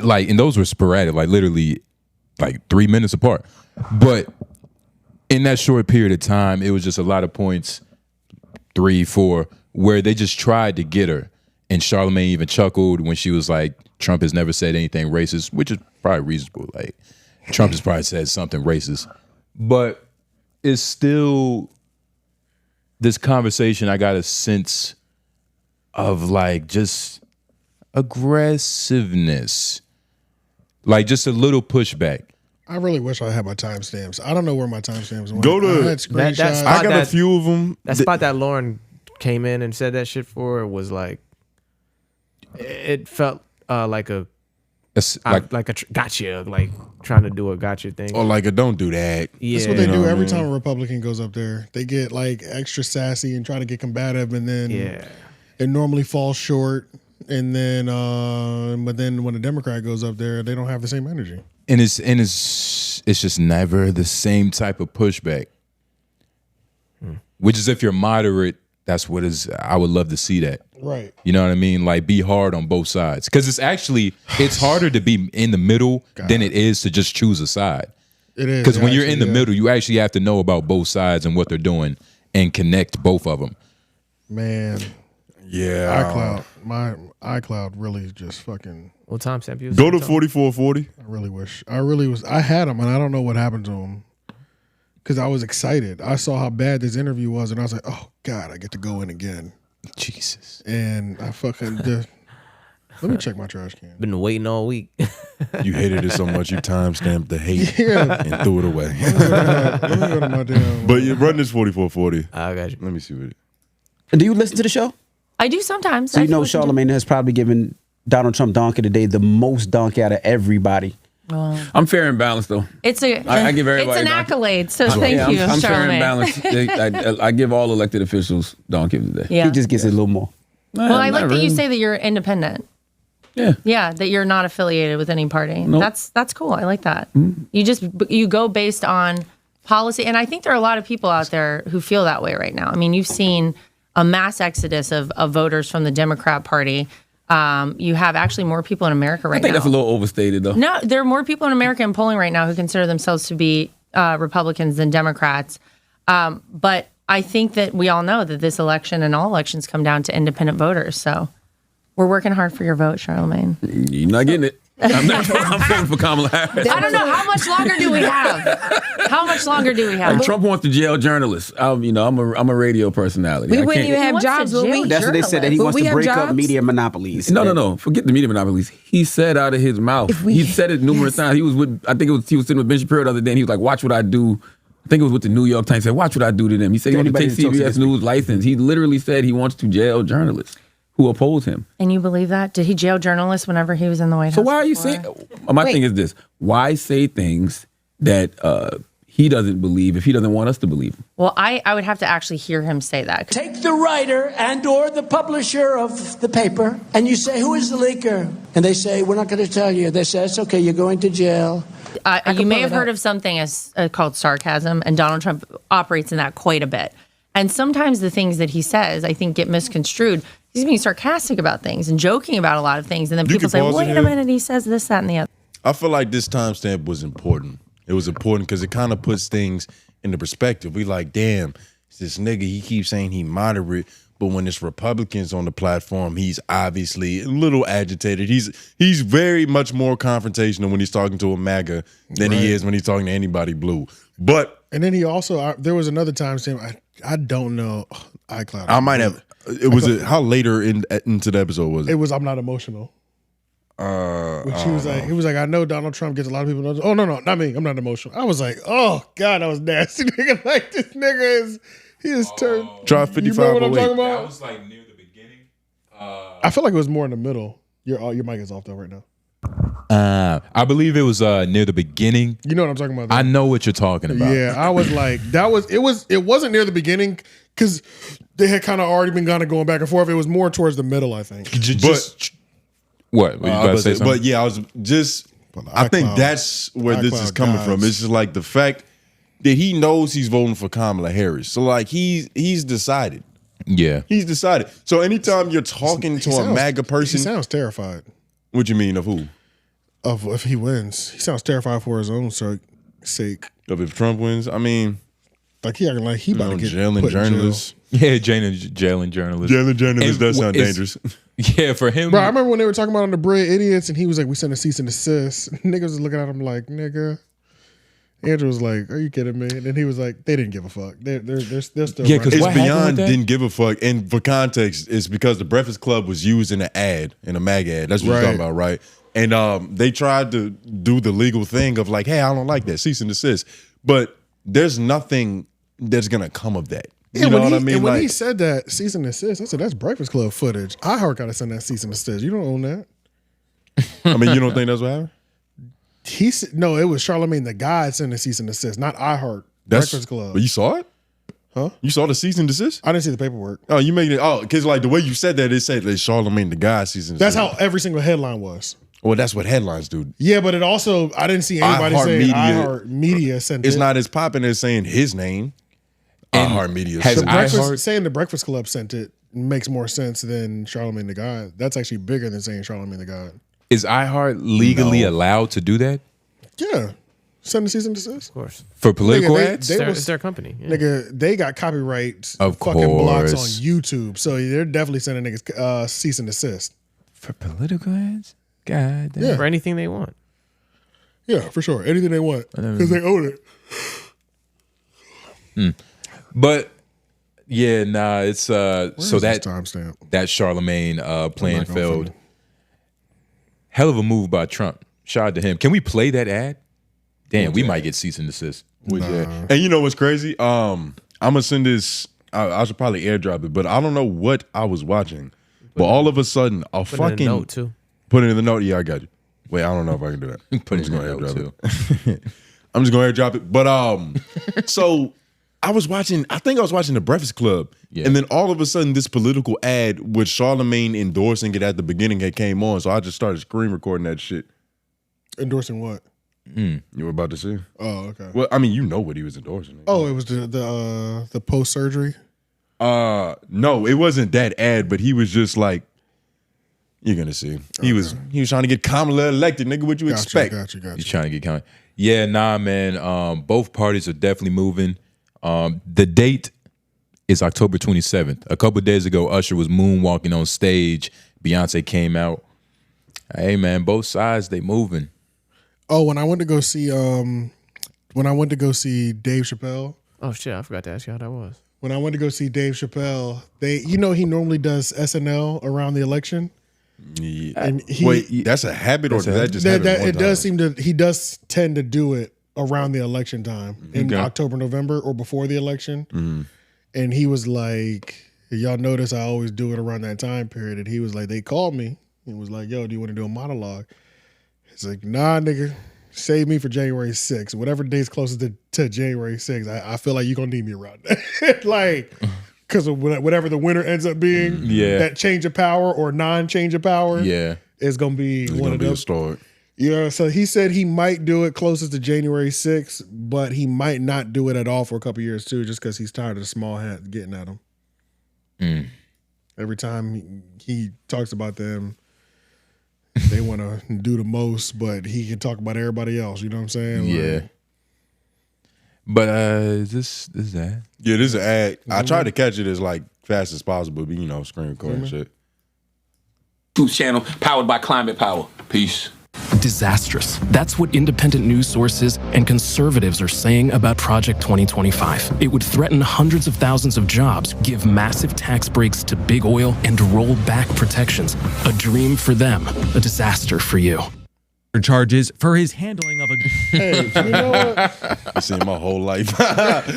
like, and those were sporadic, like literally like 3 minutes apart. But in that short period of time, it was just a lot of points, 3, 4, where they just tried to get her. And Charlamagne even chuckled when she was like, Trump has never said anything racist, which is probably reasonable. Like, Trump has probably said something racist. But it's still this conversation, I got a sense of like just aggressiveness. Like just a little pushback. I really wish I had my timestamps. I don't know where my timestamps went. Go to I had screenshots. I got a few of them. That spot that Lauren came in and said that shit for was like, it felt like a gotcha, like trying to do a gotcha thing. Or like a don't do that. Yeah. That's what they do every time a Republican goes up there. They get like extra sassy and try to get combative, and then it normally falls short. And then, but then when a Democrat goes up there, they don't have the same energy. And it's just never the same type of pushback. Which is if you're moderate, that's what is. I would love to see that. Right. You know what I mean? Like be hard on both sides. Because it's harder to be in the middle than it is to just choose a side. It is. Because when you're in the middle, you actually have to know about both sides and what they're doing and connect both of them. Man. Yeah. iCloud. My iCloud really just fucking. What timestamp you? Go to 4440. I really wish. I had them, and I don't know what happened to them. Because I was excited. I saw how bad this interview was, and I was like, oh, God, I get to go in again. Jesus. And I fucking did. Let me check my trash can. Been waiting all week. You hated it so much, you timestamped the hate and threw it away. Let me go to my damn. But you run this 4440. I got you. Let me see what it. Do you listen to the show? I do sometimes. So you know Charlamagne has probably given Donald Trump donkey today the most donkey out of everybody. Well, I'm fair and balanced though. it's a. I give everybody It's an donkey. accolade. So thank you, I'm fair and Charlamagne. balanced. I give all elected officials donkey today. Yeah. He just gets it a little more. Well, I like that you say that you're independent. Yeah. Yeah, that you're not affiliated with any party. Nope. That's cool. I like that. You go based on policy, and I think there are a lot of people out there who feel that way right now. I mean, you've seen a mass exodus of voters from the Democrat Party. You have actually more people in America right now. I think that's a little overstated, though. No, there are more people in America in polling right now who consider themselves to be Republicans than Democrats. But I think that we all know that this election and all elections come down to independent voters. So we're working hard for your vote, Charlamagne. You're not getting it. I'm voting for Kamala Harris. I don't know. How much longer do we have? How much longer do we have? Like, Trump wants to jail journalists. I'm a radio personality. We wouldn't even have jobs. That's what they said, that he wants to break up media monopolies. No. Forget the media monopolies. He said out of his mouth. He said it numerous times. He was with. I think he was sitting with Ben Shapiro the other day, and he was like, "Watch what I do." I think it was with the New York Times. He said, "Watch what I do to them." He said he wanted to take CBS News license. He literally said he wants to jail journalists who oppose him. And you believe that? Did he jail journalists whenever he was in the White House? So why are you saying? My thing is this: why say things that he doesn't believe if he doesn't want us to believe him? Well, I would have to actually hear him say that. Take the writer and or the publisher of the paper, and you say, who is the leaker? And they say, we're not going to tell you. They say, it's okay, you're going to jail. You may have heard of something as called sarcasm, and Donald Trump operates in that quite a bit. And sometimes the things that he says, I think, get misconstrued. He's being sarcastic about things and joking about a lot of things. And then people say, wait a minute, he says this, that, and the other. I feel like this timestamp was important. It was important because it kind of puts things into perspective. We like, damn, this nigga, he keeps saying he moderate, but when it's Republicans on the platform, he's obviously a little agitated. He's very much more confrontational when he's talking to a MAGA than he is when he's talking to anybody blue. But and then he also there was another timestamp. I don't know iCloud. I might have. It was how later into the episode was it? It was I'm not emotional. Which he was like, I know Donald Trump gets a lot of people. Oh no, not me. I'm not emotional. I was like, oh God, that was nasty. Nigga, like this nigga is turned. Try 55. You know what I'm talking about? That was like near the beginning. I feel like it was more in the middle. Your mic is off though right now. I believe it was near the beginning. You know what I'm talking about? Though? I know what you're talking about. Yeah, I was like, it wasn't near the beginning because they had kind of already been kind of going back and forth. It was more towards the middle, I think. What? Were you about to say something? But yeah, I was just. I think that's where this is coming from. It's just like the fact that he knows he's voting for Kamala Harris. So like he's decided. Yeah, he's decided. So anytime you're talking to a MAGA person, he sounds terrified. What you mean of who? Of if he wins, he sounds terrified for his own sake. Of if Trump wins, I mean, Like he acting like he about to get jailing put in jail. journalists. Yeah, jailing journalists. Jailing journalists does sound dangerous. Yeah, for him. Bro, I remember when they were talking about on the Bricc idiots, and he was like, "We sent a cease and desist." Niggas was looking at him like, "Nigga." Andrew was like, "Are you kidding me?" And then he was like, "They didn't give a fuck. They're still." Yeah, because it's beyond didn't give a fuck. And for context, it's because the Breakfast Club was used in an ad, in a mag ad. That's what you're talking about, right? And they tried to do the legal thing of like, "Hey, I don't like that, cease and desist." But there's nothing that's gonna come of that. You know what I mean? And when he said that cease and desist, I said that's Breakfast Club footage. iHeart gotta send that cease and desist. You don't own that. I mean, you don't think that's what happened? He said no. It was Charlamagne the guy sending the cease and desist, not iHeart. Breakfast Club. But you saw it? Huh? You saw the cease and desist? I didn't see the paperwork. Oh, you made it. Oh, because like the way you said that, it said that Charlamagne the guy cease and desist. That's how every single headline was. Well, that's what headlines do. Yeah, but it also I didn't see anybody saying iHeart Media sent it. It's not as popping as saying his name. iHeart Media. Saying the Breakfast Club sent it makes more sense than Charlamagne the God. That's actually bigger than saying Charlamagne the God. Is iHeart legally allowed to do that? Yeah. Send the cease and desist. Of course. For political ads? It's their company. Yeah. Nigga, they got copyright of fucking blocks on course. YouTube. So they're definitely sending niggas cease and desist. For political ads? God damn. Yeah. For anything they want. Yeah, for sure. Anything they want. Because they own it. But yeah, nah, it's so that timestamp? That Charlamagne plan failed. Hell of a move by Trump. Shout out to him. Can we play that ad? Damn, we might get cease and desist. And you know what's crazy? I'm gonna send this. I should probably airdrop it, but I don't know what I was watching. But all of a sudden, a Put it in fucking a note too. Put it in the note. Yeah, I got you. Wait, I don't know if I can do that. Put it in the note too. I'm just gonna airdrop it. But so I was watching. I think I was watching The Breakfast Club, and then all of a sudden, this political ad with Charlamagne endorsing it at the beginning had came on. So I just started screen recording that shit. Endorsing what? You were about to see? Oh, okay. Well, I mean, you know what he was endorsing. Oh, it was the post surgery. No, it wasn't that ad, but he was just like, you're gonna see. He was trying to get Kamala elected, nigga. What you expect? Got you. He's trying to get Kamala. Yeah, nah, man. Both parties are definitely moving. The date is October 27th. A couple of days ago, Usher was moonwalking on stage. Beyonce came out. Hey, man, both sides they moving. Oh, when I went to go see Dave Chappelle. Oh shit, I forgot to ask you how that was. When I went to go see Dave Chappelle, he normally does SNL around the election. Yeah. And that's a habit, or does that just happen one time? Does seem to. He does tend to do it around the election time in October, November, or before the election. Mm-hmm. And he was like, "Y'all notice I always do it around that time period." And he was like, "They called me." He was like, "Yo, do you want to do a monologue?" He's like, "Nah, nigga, save me for January 6th. Whatever day's closest to January 6th, I feel like you're going to need me around that." Like, because of whatever the winner ends up being, that change of power or non-change of power is going to be one of those. Yeah, so he said he might do it closest to January 6th, but he might not do it at all for a couple years too, just because he's tired of the small hat getting at him. Every time he talks about them, they want to do the most, but he can talk about everybody else. You know what I'm saying? Yeah. But is this that? Yeah, this is an ad. I tried to catch it as like fast as possible, but screen recording shit. Channel powered by Climate Power. Peace. Disastrous. That's what independent news sources and conservatives are saying about Project 2025. It would threaten hundreds of thousands of jobs, give massive tax breaks to big oil, and roll back protections. A dream for them, a disaster for you. Charges for his handling of a. Hey, you know what? I've seen my whole life.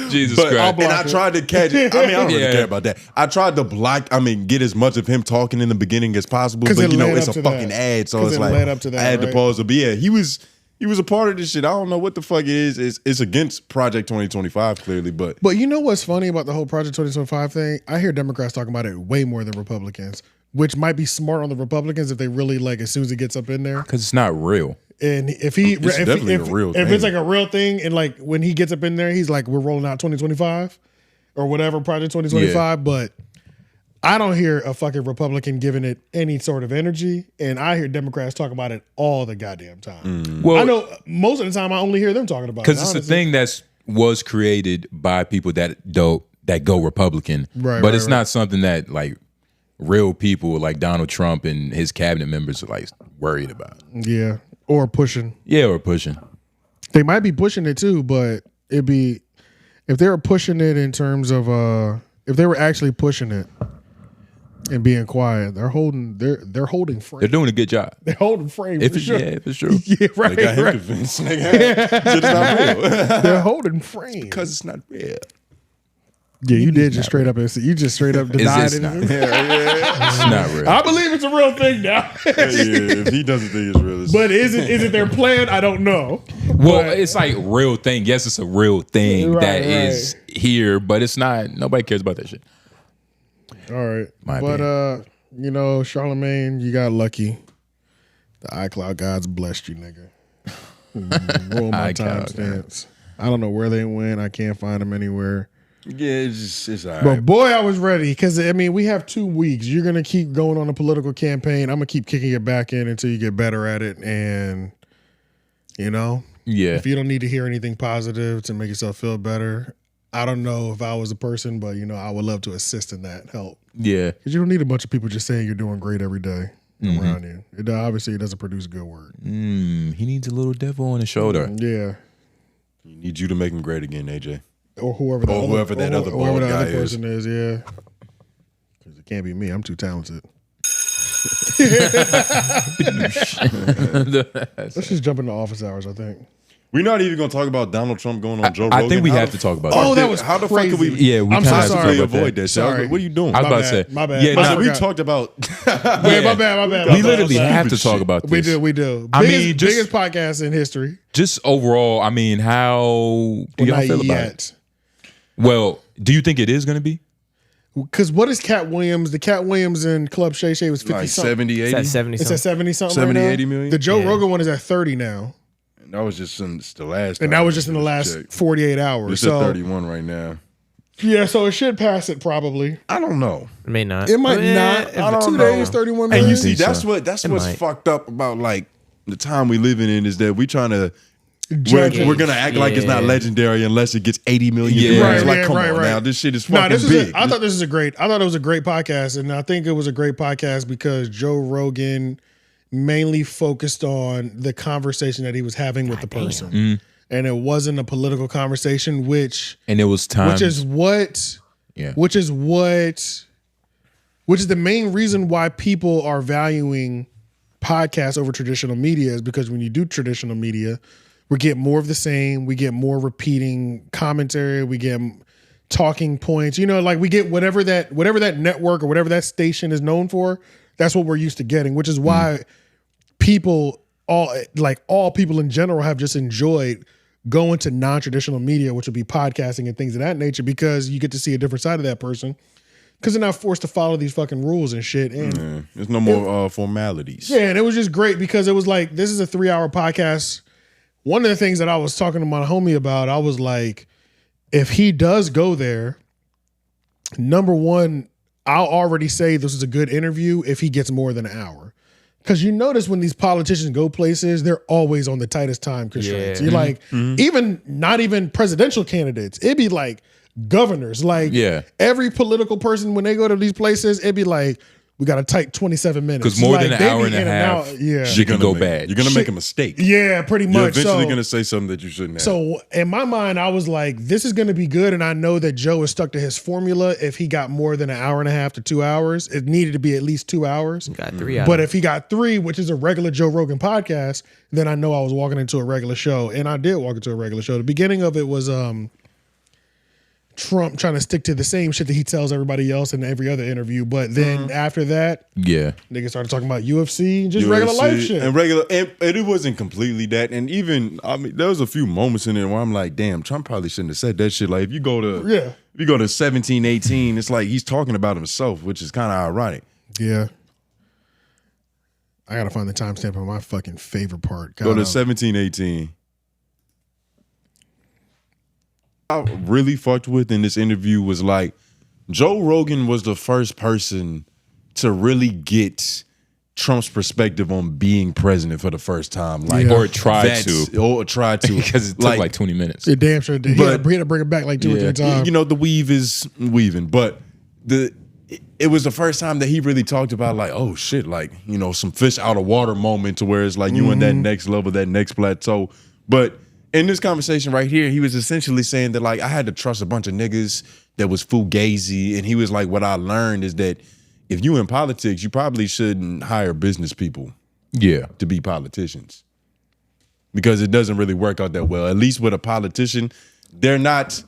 Jesus Christ. Christ. And I tried to catch it. I mean, I don't really care about that. I tried to get as much of him talking in the beginning as possible, but it's a fucking ad, so it's like I had to pause it. But yeah, he was a part of this shit. I don't know what the fuck it is. It's against Project 2025 clearly, but you know what's funny about the whole Project 2025 thing? I hear Democrats talking about it way more than Republicans. Which might be smart on the Republicans if they really as soon as it gets up in there. Because it's not real. And if it's like a real thing, and like when he gets up in there, he's like, "We're rolling out 2025 or whatever, Project 2025." Yeah. But I don't hear a fucking Republican giving it any sort of energy, and I hear Democrats talk about it all the goddamn time. Well, I know most of the time I only hear them talking about it. Because it's a thing that's was created by people that go Republican, but it's not something that like real people like Donald Trump and his cabinet members are like worried about. Yeah, or pushing. Yeah, or pushing. They might be pushing it too, but it'd be if they were pushing it in terms of if they were actually pushing it and being quiet, they're holding frame. They're doing a good job. They're holding frame. If for it's sure. yeah, if it's true. Yeah, right. They got him right. convinced. It's not real. They're holding frame Because it's not real. Yeah, you did just straight up. You just straight up denied it. It's not real. I believe it's a real thing now. If he doesn't think it's real, But is it their plan? I don't know. Well, it's like real thing. Yes, it's a real thing that is here, but it's not. Nobody cares about that shit. All right, Charlamagne, you got lucky. The iCloud gods blessed you, nigga. Roll my timestamps. I don't know where they went. I can't find them anywhere. Yeah, it's all right. But boy, I was ready because we have 2 weeks. You're gonna keep going on a political campaign. I'm gonna keep kicking it back in until you get better at it. And if you don't need to hear anything positive to make yourself feel better, I don't know if I was a person, but I would love to assist in that help. Yeah, because you don't need a bunch of people just saying you're doing great every day around you. It obviously doesn't produce good work. He needs a little devil on his shoulder. Yeah, he needs you to make him great again, AJ. Or whoever that other bald guy person is, yeah. Because it can't be me. I'm too talented. Let's just jump into office hours, I think. We're not even going to talk about Donald Trump going on Joe Rogan. I think we have to talk about that. Oh, that was How the crazy. fuck could we? Yeah, we I'm so sorry. Avoid that. Sorry. What are you doing? I was about to say. My bad. Yeah, we talked about. My bad. We literally have to talk about this. We do. Biggest podcast in history. Just overall, how do y'all feel about it? Well, do you think it is going to be? Because what is Cat Williams? The Cat Williams and Club Shae was 50 like something. 70, 80. It's at 70 It's something. at 70 something. 70, right now? 80 million. The Joe Rogan one is at 30 now. And that was just since the last. And that was just in the last 48 hours. It's so, at 31 right now. Yeah, so it should pass it probably. I don't know. It may not. It might not. I don't 2 know. days, 31 minutes. And you see, that's so. what's might. fucked up about like the time we living in is that we trying to. Judge We're gonna act like it's not legendary unless it gets 80 million views. Come on now, this shit is fucking big. I thought it was a great podcast, and I think it was a great podcast because Joe Rogan mainly focused on the conversation that he was having with the person, and it wasn't a political conversation. Which it was time, which is the main reason why people are valuing podcasts over traditional media is because when you do traditional media, we get more of the same. We get more repeating commentary. We get talking points. We get whatever that network or whatever that station is known for. That's what we're used to getting, which is why all people in general have just enjoyed going to non-traditional media, which would be podcasting and things of that nature, because you get to see a different side of that person. Because they're not forced to follow these fucking rules and shit. And there's no more formalities. Yeah, and it was just great because it was like, this is a 3-hour podcast. One of the things that I was talking to my homie about, I was like, if he does go there, number one, I'll already say this is a good interview if he gets more than an hour. Because you notice when these politicians go places, they're always on the tightest time constraints. Yeah. You're like, not even presidential candidates. It'd be like governors. Like every political person, when they go to these places, it'd be like, we got a tight 27 minutes. Because more than an hour and a half, shit can go bad. You're going to make a mistake. Yeah, pretty much. You're eventually going to say something that you shouldn't have. So in my mind, I was like, this is going to be good. And I know that Joe is stuck to his formula. If he got more than an hour and a half to 2 hours, it needed to be at least 2 hours. Got 3 hours. But if he got 3, which is a regular Joe Rogan podcast, then I know I was walking into a regular show. And I did walk into a regular show. The beginning of it was Trump trying to stick to the same shit that he tells everybody else in every other interview. But then after that, niggas started talking about UFC and just regular life shit. And it wasn't completely that. And even, there was a few moments in there where I'm like, damn, Trump probably shouldn't have said that shit. Like if you go to 17, 18, it's like he's talking about himself, which is kind of ironic. Yeah. I got to find the timestamp on my fucking favorite part. Go to 17, 18. I really fucked with in this interview was like Joe Rogan was the first person to really get Trump's perspective on being president for the first time, like or tried to, because it took like 20 minutes. It damn sure did. But He had to bring it back like 2 or 3 times. You know, the weave is weaving, but it was the first time that he really talked about like, oh shit, like, you know, some fish out of water moment to where it's like you in that next level, that next plateau. But in this conversation right here, he was essentially saying that like I had to trust a bunch of niggas that was fugazi, and he was like, what I learned is that if you in politics, you probably shouldn't hire business people to be politicians, because it doesn't really work out that well. At least with a politician, they're not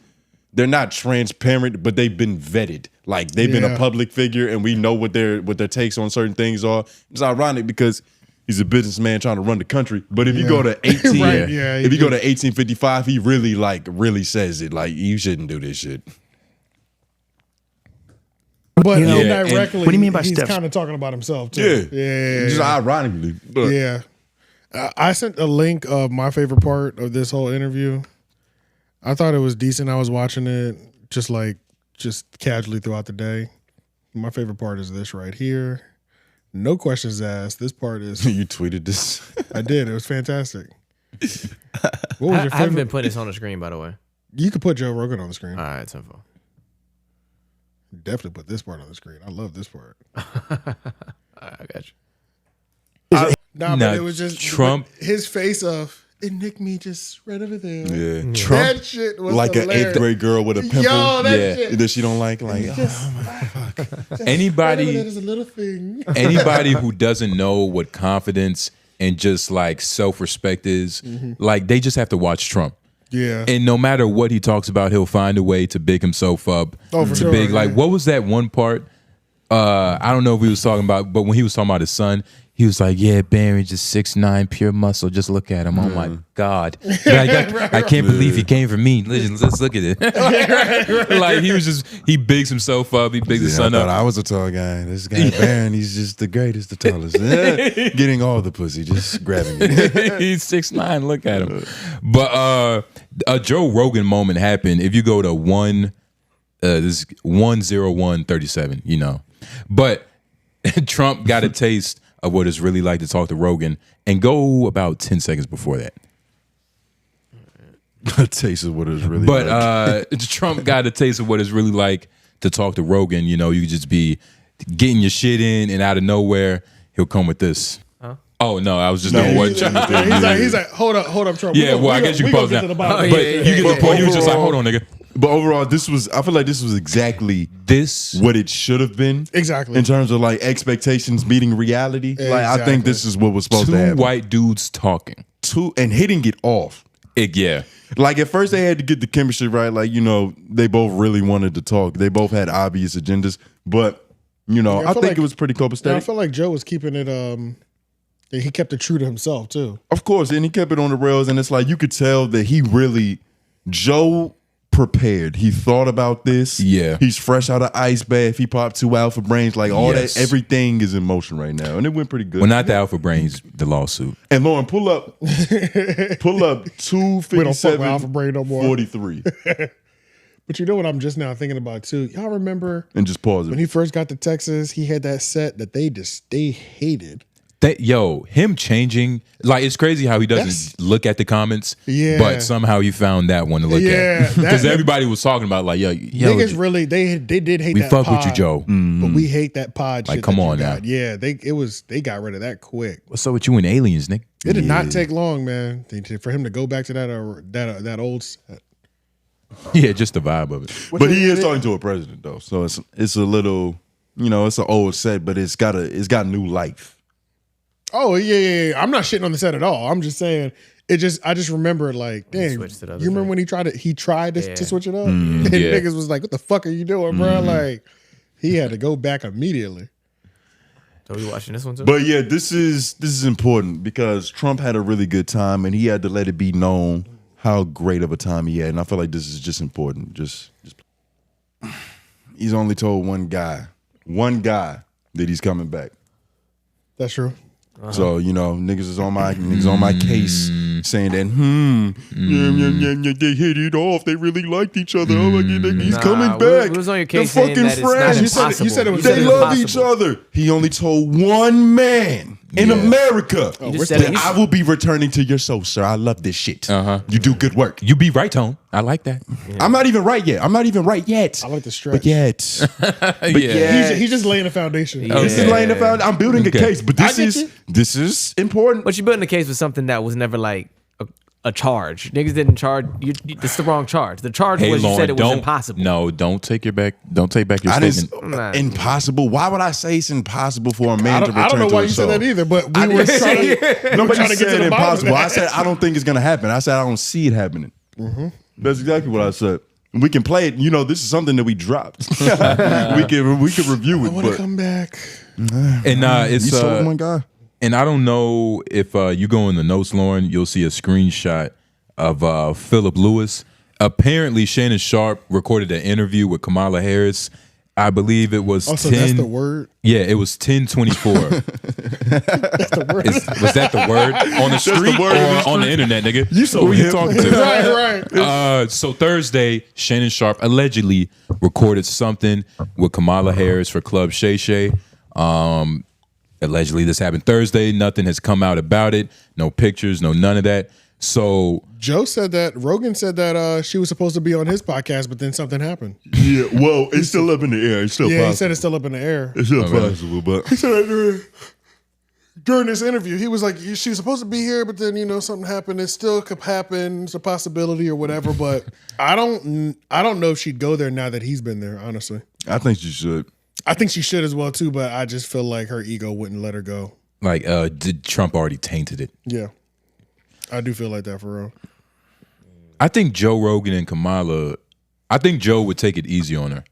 transparent, but they've been vetted. Like they've been a public figure, and we know what their takes on certain things are. It's ironic because he's a businessman trying to run the country. But if you go to 18, if you go to 1855, he really says it. Like, you shouldn't do this shit. But You know, indirectly, what do you mean by he's steps? kind of talking about himself too. Yeah. Just ironically. But. Yeah. I sent a link of my favorite part of this whole interview. I thought it was decent. I was watching it just casually throughout the day. My favorite part is this right here. No questions asked. This part is... You tweeted this? I did. It was fantastic. What was your favorite? I haven't been putting this on the screen, by the way. You could put Joe Rogan on the screen. All right, simple. Definitely put this part on the screen. I love this part. I got you. But it was just Trump. His face of, it nicked me just right over there. Yeah. Trump. That shit was like hilarious. an 8th grade girl with a pimple. Yo, that shit. That she don't like. Anybody, that is a little thing. anybody who doesn't know what confidence and just like self-respect is, like they just have to watch Trump. Yeah. And no matter what he talks about, he'll find a way to big himself up. Oh, for to sure, big, yeah. like, what was that one part? I don't know if he was talking about, but when he was talking about his son, he was like, yeah, Barry, just 6'9", pure muscle. Just look at him. Oh my God. Like, I can't believe he came from me. Let's look at it. Like he bigs himself up. He bigs his son I up. thought I was a tall guy. This guy, Baron, he's just the greatest, the tallest. Getting all the pussy, just grabbing it. He's 6'9". Look at him. But a Joe Rogan moment happened. If you go to this 10137, you know. But Trump got a taste of what it's really like to talk to Rogan, and go about 10 seconds before that. A taste of what it's really like. But Trump got a taste of what it's really like to talk to Rogan. You know, you could just be getting your shit in, and out of nowhere, he'll come with this. Huh? Oh, no, I was just doing what He's like, hold up, Trump. Yeah, well, I guess you can pause now. But you get the point. He was just like, hold on, nigga. But overall, I feel like this was exactly what it should have been. Exactly. In terms of like expectations meeting reality. Exactly. Like, I think this is what was supposed to happen. Two white dudes talking. And hitting it off. Yeah. Like at first they had to get the chemistry right. Like, you know, they both really wanted to talk. They both had obvious agendas. But, you know, I think it was pretty copacetic. Yeah, I feel like Joe was keeping it, he kept it true to himself too. Of course. And he kept it on the rails. And it's like, you could tell that Joe prepared. He thought about this. Yeah. He's fresh out of ice bath. He popped 2 alpha brains. Like all that, everything is in motion right now. And it went pretty good. Well, not the alpha brains, the lawsuit. And Lauren, pull up 257 We don't fuck with alpha brain no more. 43. But you know what I'm just now thinking about too? Y'all remember? And just pause it. When he first got to Texas, he had that set that they hated. Him changing, like, it's crazy how he doesn't look at the comments, but somehow he found that one to look at. Because everybody was talking about, like, niggas really, they did hate that pod. We fuck with you, Joe. But we hate that pod like, shit. come on now. Yeah, they got rid of that quick. What's up with you and aliens, Nick? It did not take long, man, for him to go back to that old set. Yeah, just the vibe of it. But he is talking to a president, though. So it's a little, you know, it's an old set, but it's got new life. Oh yeah. I'm not shitting on the set at all. I'm just saying I just remember like, dang, you remember when he tried to switch it up? And niggas was like, what the fuck are you doing, bro? Like, he had to go back immediately. So we watching this one too? But yeah, this is important because Trump had a really good time and he had to let it be known how great of a time he had. And I feel like this is just important. Just he's only told one guy that he's coming back. That's true. So, you know, niggas is on my case started saying that, they hit it off. They really liked each other. Oh my God, he's coming back. It was on your case They're saying fucking that it's not friends. impossible. You said it was They love impossible. each other. He only told one man in America that I will be returning to your soul, sir. I love this shit. You do good work. You be right, Tone. I like that. I'm not even right yet. I like the stretch. But yet. He's just laying the foundation. This is laying the foundation. I'm building a case, but this is important. But you're building a case for something that was never like a charge. Niggas didn't charge. It's the wrong charge. The charge was you said it was impossible. No, don't take back your statement. Impossible. Why would I say it's impossible for a man to return to I don't know why you soul? said that either, but we were trying to get to the bottom of that. I said I don't think it's gonna happen. I said I don't see it happening. That's exactly what I said. We can play it. You know, this is something that we dropped. we can review it. I want to come back. And it's you sold one guy. And I don't know if you go in the notes, Lauren, you'll see a screenshot of Philip Lewis. Apparently, Shannon Sharp recorded an interview with Kamala Harris. I believe it was 10. So that's the word? Yeah, it was 10:24. That's the word. Was that the word on the street or on the internet, nigga? You so Who you talking to? Right. So Thursday, Shannon Sharp allegedly recorded something with Kamala Harris for Club Shae. Allegedly, this happened Thursday. Nothing has come out about it. No pictures, no none of that. So Joe said that Rogan said that she was supposed to be on his podcast, but then something happened. Yeah, well, it's still up in the air. It's still possible. He said it's still up in the air. It's still possible, but He said during this interview, he was like, she was supposed to be here, but then something happened. It still could happen. It's a possibility or whatever. But I don't know if she'd go there now that he's been there. Honestly, I think she should. I think she should as well too. But I just feel like her ego wouldn't let her go. Like, did Trump already tainted it? Yeah, I do feel like that for real. I think Joe Rogan and Kamala, I think Joe would take it easy on her.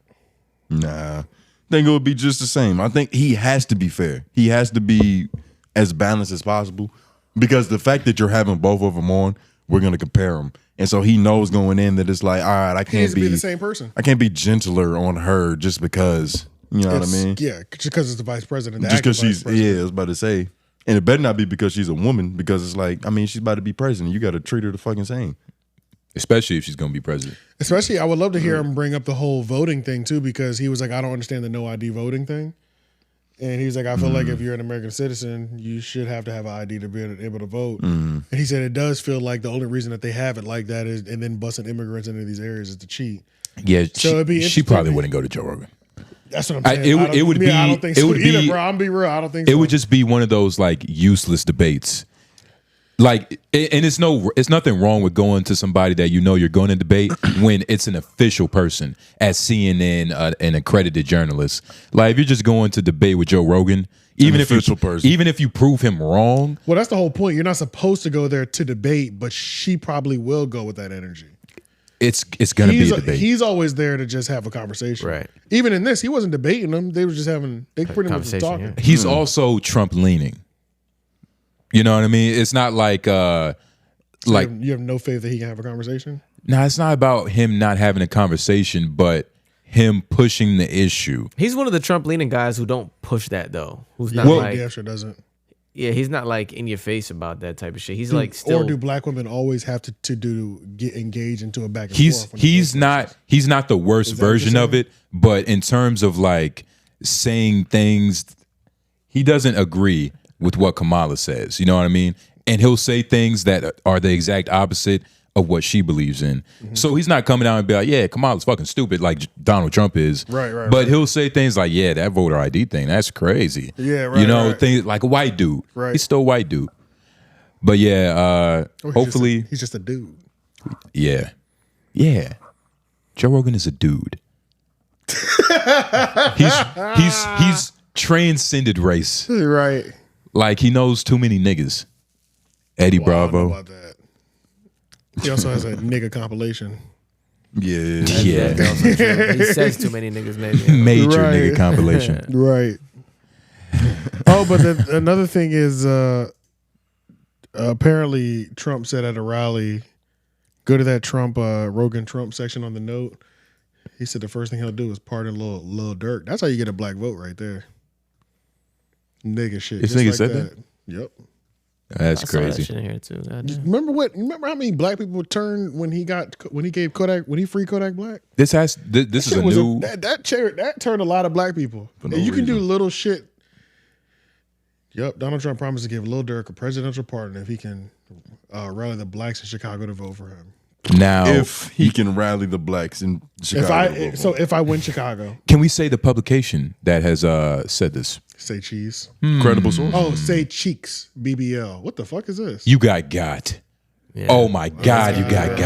Nah, I think it would be just the same. I think he has to be fair. He has to be as balanced as possible, because the fact that you're having both of them on, we're going to compare them. And so he knows going in that it's like, all right, I can't be the same person. I can't be gentler on her just because, you know what I mean? Yeah, just because it's the vice president. Just because she's, I was about to say. And it better not be because she's a woman, because it's like, I mean, she's about to be president. You got to treat her the fucking same. Especially if she's going to be president. Especially, I would love to hear him bring up the whole voting thing too, because he was like, I don't understand the no ID voting thing. And he was like, I feel like if you're an American citizen, you should have to have an ID to be able to vote. And he said it does feel like the only reason that they have it like that is, and then busting immigrants into these areas is to cheat. Yeah, so it'd be she probably wouldn't go to Joe Rogan. That's what I'm saying. I don't think so either, bro. I'm be real. I don't think so. It would just be one of those like useless debates. Like, and it's nothing wrong with going to somebody that you know you're going to debate when it's an official person at CNN, an accredited journalist. Like, if you're just going to debate with Joe Rogan, even if you prove him wrong. Well, that's the whole point. You're not supposed to go there to debate, but she probably will go with that energy. It's going to be a debate. He's always there to just have a conversation. Right. Even in this, he wasn't debating them. They were just having, they pretty much was talking. Yeah. He's also Trump leaning. You know what I mean? It's not like you have no faith that he can have a conversation? No, it's not about him not having a conversation, but him pushing the issue. He's one of the Trump leaning guys who don't push that though. Who's Yeah, not like, yeah, sure doesn't. Yeah, he's not like in your face about that type of shit. He's like still. Or do black women always have to get engaged into a back and forth? He's not the worst version of it, but in terms of like saying things, he doesn't agree with what Kamala says. You know what I mean? And he'll say things that are the exact opposite of what she believes in. So he's not coming out and be like, yeah, Kamala's fucking stupid like Donald Trump is. Right. But he'll say things like, yeah, that voter ID thing, that's crazy. Yeah, right. You know, right. things like a white dude. Right. He's still a white dude. But yeah, hopefully. He's just a dude. Yeah. Yeah. Joe Rogan is a dude. he's transcended race. Right. Like, he knows too many niggas. Eddie Bravo. I know about that. He also has a nigga compilation. Yeah. He says too many niggas, maybe. Major nigga compilation. Right. Oh, but another thing is apparently Trump said at a rally, go to that Rogan Trump section on the note. He said the first thing he'll do is pardon Lil Durk. That's how you get a black vote right there. Nigga shit. This just nigga like said that? Yep. That's I saw that crazy. shit in here too. Goddamn. Remember how many black people turned when he freed Kodak Black? This is a new. That turned a lot of black people. And you can do little shit. Yep, Donald Trump promised to give Lil Durk a presidential pardon if he can rally the blacks in Chicago to vote for him. Now, if he can rally the blacks in Chicago. If I win Chicago. Can we say the publication that has said this? Say cheese. Credible source. Oh, say cheeks. BBL. What the fuck is this? You got. Yeah. Oh my God, you got.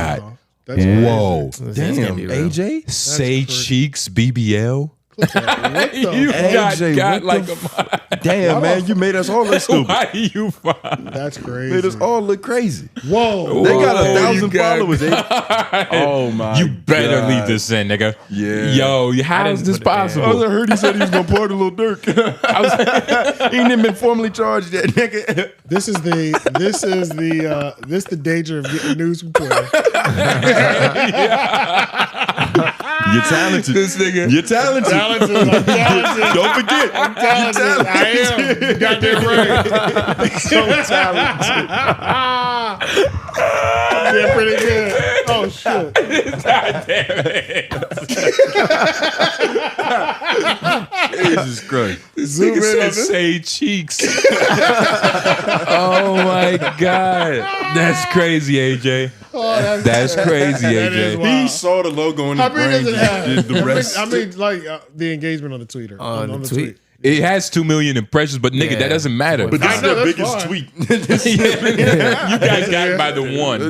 That's Whoa. Damn, AJ? Say cheeks, BBL. What the You AJ, got what like a Damn, man, you made us all look stupid. Why you fine? That's crazy. Made us all look crazy. Whoa. They got 1,000 you got- followers. Oh my You better God. leave this in, nigga. Yeah. How is this possible? I heard he said he was gonna pardon Lil Durk. He ain't even been formally charged yet, nigga. This is the danger of getting news from Twitter. You're talented. This nigga. You're talented. I'm talented. Don't forget. I'm talented. I am. You got that right. So talented. Yeah, pretty good. Oh shit. God damn it. Jesus Christ. Zoom in on Said this. say cheeks. Oh my God. That's crazy, AJ. Oh, That's crazy, That is AJ. wild. He saw the logo in How his many brain. does it have? Did the rest. I mean, like the engagement on the tweeter. On the the tweet. It has 2 million impressions, but nigga, Yeah. that doesn't matter. But this I is know, their that's biggest fine. tweet. You guys got by the one.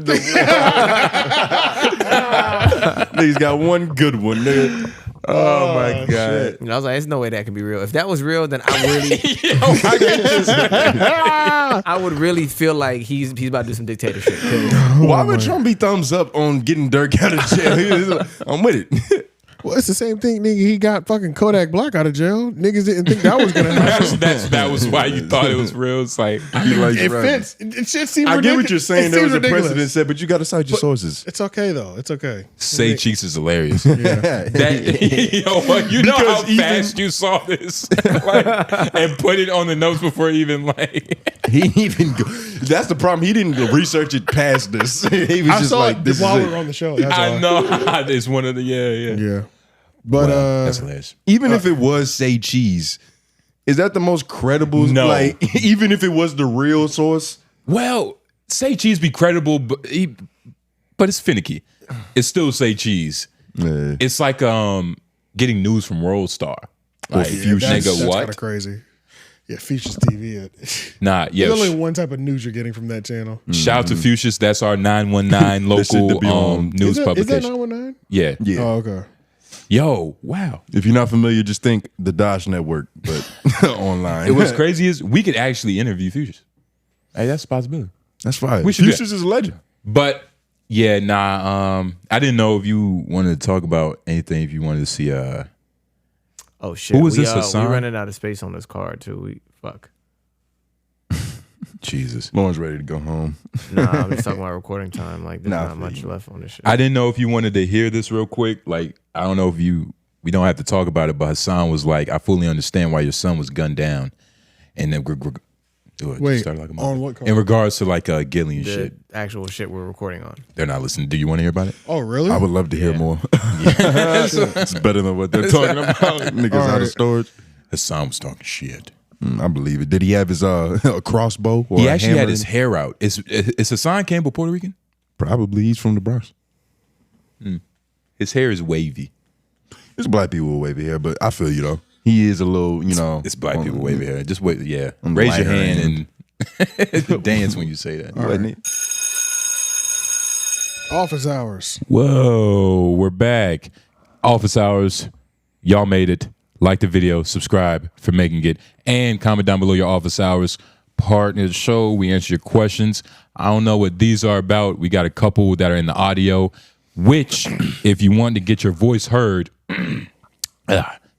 Nigga's got one good one, nigga. Oh my God. shit. And I was like, there's no way that can be real. If that was real, then I really, I would really feel like he's about to do some dictatorship. Why would Trump be thumbs up on getting Durk out of jail? He's like, I'm with it. Well, it's the same thing, nigga. He got fucking Kodak Black out of jail. Niggas didn't think that was gonna happen. That was why you thought it was real. It's like, It fits. It should seem I ridiculous. get what you're saying. It There was seems a ridiculous. precedent set, but you got to cite your sources. It's okay though. It's okay. say cheeks is hilarious. Yeah. You know how Because even- fast you saw this like, and put it on the notes before even like. He didn't even go. That's the problem. He didn't research it past this. He was I just saw like, it this while is we were it. on the show. That's I why. know it's one of the Yeah. But that's hilarious. Even if it was Say Cheese, is that the most credible? No. Like, even if it was the real source? Well, say cheese be credible, but it's finicky. It's still say cheese. Yeah. It's like getting news from World Star. Like, that's nigga, what? kind of crazy. Yeah, Fuchsia's TV. Nah, yeah. There's only one type of news you're getting from that channel. Shout out to Fuchsia's. That's our 919 local news publication. Is that 919? Yeah. Yeah. Oh, okay. Yo, wow. If you're not familiar, just think the 𝙿𝙻𝙰𝚃 Network, but online. What's crazy is we could actually interview Fuchsia's. Hey, that's a possibility. That's fine. We should do Fuchsia's is a legend. But yeah, I didn't know if you wanted to talk about anything. If you wanted to see, Oh shit! Who was this, We Hassan? running out of space on this card too. Fuck. Jesus, Lauren's ready to go home. Nah, I'm just talking about recording time. Like, there's not much left on this shit. I didn't know if you wanted to hear this real quick. Like, I don't know if we don't have to talk about it, but Hassan was like, I fully understand why your son was gunned down. And then Wait, started like a on what card? in regards to like Gilly and The shit. actual shit we're recording on. They're not listening. Do you want to hear about it? Oh, really? I would love to hear more. It's better than what they're talking about. Niggas out of storage. Hassan was talking shit. I believe it. Did he have his a crossbow? Or He a actually hammer had in his it? hair out. Is Hassan Campbell Puerto Rican? Probably. He's from the Bronx. His hair is wavy. It's black people with wavy hair, but I feel you though. He is a little, It's black people with wavy hair. Just wait, yeah. on the Raise your lighter hand end. and dance when you say that. Office hours. Whoa, we're back. Office hours. Y'all made it. Like the video, subscribe for making it, and comment down below your office hours. Partner of the show. We answer your questions. I don't know what these are about. We got a couple that are in the audio, which, if you want to get your voice heard,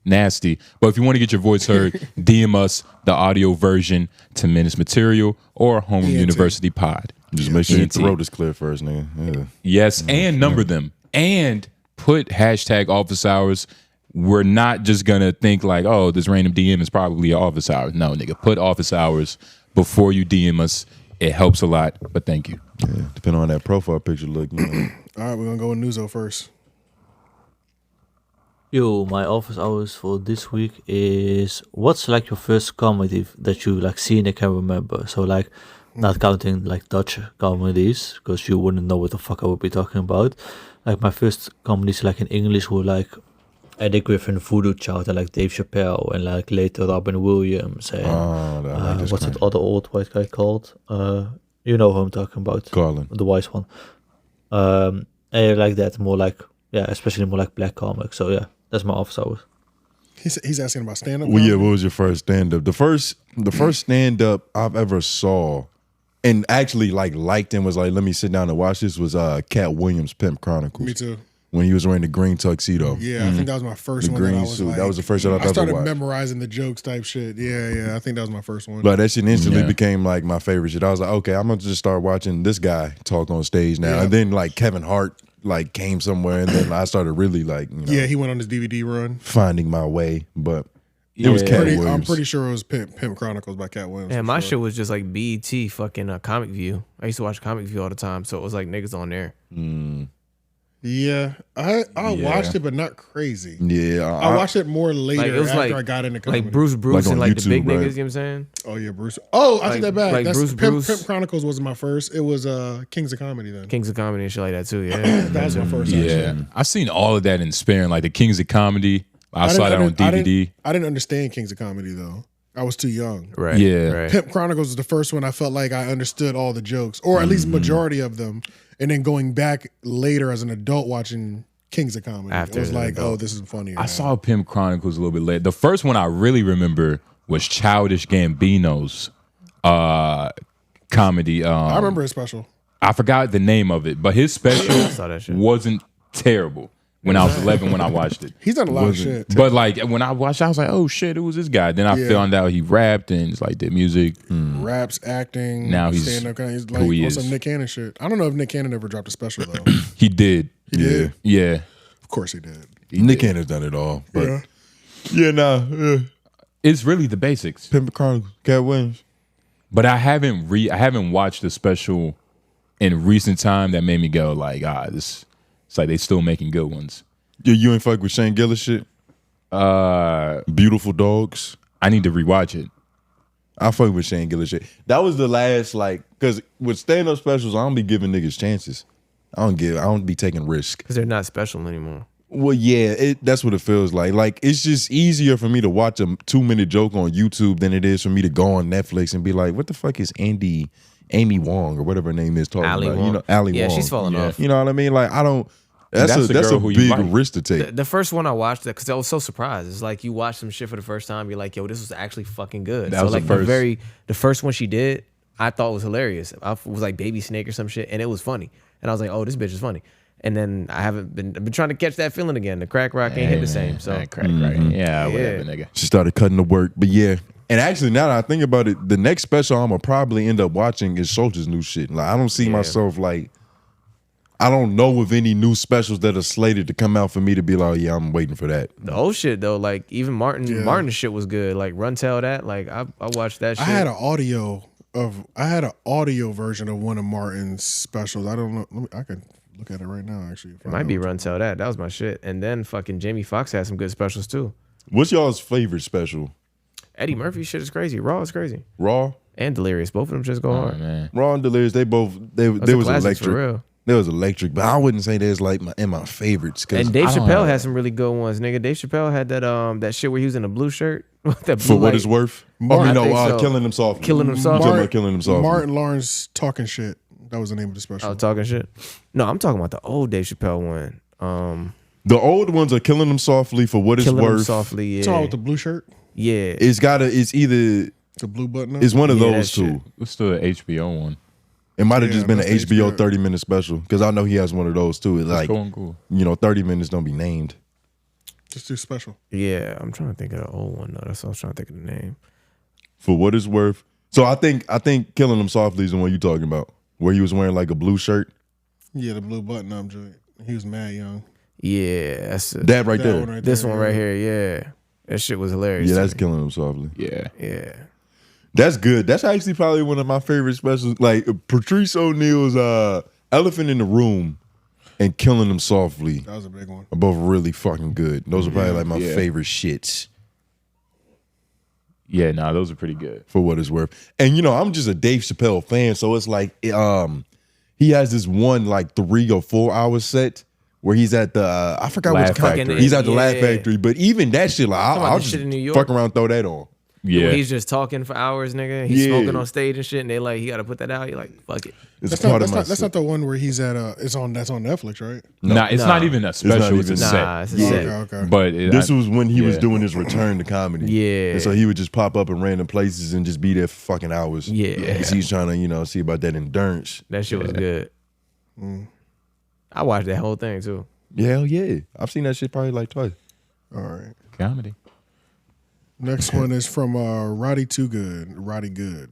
nasty. But if you want to get your voice heard, DM us the audio version to MenaceMaterial or Homeroom University Pod. Just make sure your ENT. throat is clear first, nigga. Yeah. Yes, and number them. And put hashtag office hours. We're not just going to think like, oh, this random DM is probably office hours. No, nigga, put office hours before you DM us. It helps a lot, but thank you. Yeah, depending on that profile picture look. You know. All right, we're gonna go with Nuzo first. Yo, my office hours for this week is what's like your first comedy that you like seen and can remember? So like not counting like Dutch comedies because you wouldn't know what the fuck I would be talking about. Like my first comedies like in English were like Eddie Griffin, Voodoo Child, and like Dave Chappelle, and like later Robin Williams, and what's that other old white guy called? You know who I'm talking about? Garland, the wise one. And like that, more like especially more like black comics. So yeah, that's my office hours. He's asking about stand up. Well, yeah, what was your first stand up? The first stand up I've ever saw, and actually liked and was like, let me sit down and watch this was Cat Williams' Pimp Chronicles. Me too. When he was wearing the green tuxedo. Yeah, I think that was my first one. The green that I was suit. Like, that was the first one I started watched. memorizing the jokes type shit. Yeah, I think that was my first one. But that shit instantly became like my favorite shit. I was like, okay, I'm gonna just start watching this guy talk on stage now. Yeah. And then like Kevin Hart like came somewhere, and then I started really like he went on his DVD run, finding my way. But it was Cat Williams. I'm pretty sure it was Pimp Chronicles by Cat Williams. Yeah, my shit was just like BET fucking Comic View. I used to watch Comic View all the time, so it was like niggas on there. Yeah, I watched it, but not crazy. Yeah, I watched it more later Like, it was after like- I got into comedy. like Bruce and like the YouTube, big right? niggas, you know what I'm saying? Oh yeah, Bruce. Oh, I take that back. like That's Bruce. Pimp Chronicles wasn't my first. It was Kings of Comedy then. Kings of Comedy and shit like that too, yeah. That was my first. Yeah, actually. I've seen all of that in sparing, like the Kings of Comedy. I saw that on DVD. I didn't understand Kings of Comedy though. I was too young. Right. Yeah. Right. Pimp Chronicles was the first one I felt like I understood all the jokes, or at least majority of them. And then going back later as an adult watching Kings of Comedy, After it was like, adult. oh, this is funny. I saw Pimp Chronicles a little bit later. The first one I really remember was Childish Gambino's comedy. I remember his special. I forgot the name of it, but his special saw that shit. wasn't terrible when I was 11 when I watched it. He's done a lot of shit. But like when I watched it, I was like, oh shit, it was this guy. Then I found out he rapped and just, like did music. Raps, acting. Now he's stand-up kind. He's like who he on is. some Nick Cannon shit. I don't know if Nick Cannon ever dropped a special though. He did. He did? Yeah. Of course he did. Nick Cannon's done it all. But yeah, It's really the basics. Pimp Chronicles, Cat Williams. But I haven't watched a special in recent time that made me go like, it's like they still making good ones. Yeah, you ain't fuck with Shane Gillis shit? Beautiful Dogs. I need to rewatch it. I fuck with Shane Gillis shit. That was the last because with stand-up specials, I don't be giving niggas chances. I don't be taking risks. Because they're not special anymore. Well, yeah, that's what it feels like. Like, it's just easier for me to watch a 2-minute joke on YouTube than it is for me to go on Netflix and be like, what the fuck is Amy Wong or whatever her name is talking Ali about? Wong. You know, Ali Yeah, Wong. she's falling off. You know what I mean? Like, I don't. That's the a girl who you big like. risk to take. The first one I watched, because I was so surprised. It's like you watch some shit for the first time, you're like, yo, this was actually fucking good. That was like the first. the first one she did, I thought was hilarious. I was like Baby Snake or some shit, and it was funny. And I was like, oh, this bitch is funny. And then I've been trying to catch that feeling again. The crack rock ain't hit the same. So Crack rock. Yeah, whatever, nigga. She started cutting the work, but yeah. And actually, now that I think about it, the next special I'm gonna probably end up watching is Soldier's new shit. Like, I don't see myself like. I don't know of any new specials that are slated to come out for me to be like, oh, yeah, I'm waiting for that. the old shit though, like even Martin's shit was good. Like Run Tell That. Like I watched that shit. I had an audio version of one of Martin's specials. I don't know. I can look at it right now. Actually, It might be Run Tell That. That was my shit. And then fucking Jamie Foxx had some good specials too. What's y'all's favorite special? Eddie Murphy's shit is crazy. Raw is crazy. Raw and Delirious. Both of them just go hard. Man. Raw and Delirious, they was electric. For real. They was electric, but I wouldn't say there's like my favorites. And Dave Chappelle had some really good ones, nigga. Dave Chappelle had that shit where he was in a blue shirt. That For what it's worth. Killing them softly. Killing them softly. Killing them softly. Martin Lawrence Talking Shit. That was the name of the special. Oh, Talking Shit. No, I'm talking about the old Dave Chappelle one. The old ones are Killing Them Softly, For What It's Killing Them Worth. Softly, yeah. Talking with the blue shirt. Yeah. It's either the blue button. It's one of those two. What's the HBO one? It might have Yeah, just been an that's HBO HBO. 30-minute special because I know he has one of those too. It's like, cool. 30 minutes don't be named. Just do special. Yeah, I'm trying to think of the old one though. That's what I was trying to think of the name. For What It's Worth. So I think Killing Them Softly is the one you talking about, where he was wearing like a blue shirt. Yeah, the blue button up joint. He was mad young. Yeah, that's it. That right there. One right This there, one right here, yeah. That shit was hilarious. Yeah, to that's me. Killing Them Softly. Yeah. Yeah. That's good. That's actually probably one of my favorite specials. Like Patrice O'Neal's Elephant in the Room and Killing Them Softly. That was a big one. Are both really fucking good. Those are probably like my favorite shits. Yeah, nah, those are pretty good. For what it's worth. And you know, I'm just a Dave Chappelle fan, so it's like he has this one like 3 or 4 hour set where he's at the I forgot which country. He's at the Laugh Factory, but even that shit, like I'll just fuck around, throw that on. Yeah, he's just talking for hours, nigga. He's smoking on stage and shit, and they like, he got to put that out. You're like, fuck it. That's not the one where he's at. That's on Netflix, right? Nah, it's not even a special. It's a set. Nah, it's a set. Okay. But this was when he was doing his return to comedy. Yeah. And so he would just pop up in random places and just be there for fucking hours. Yeah. Because he's trying to, you know, see about that endurance. That shit was good. I watched that whole thing too. Yeah, hell yeah. I've seen that shit probably like twice. All right. Comedy. Next one is from Roddy Too Good. Roddy Good.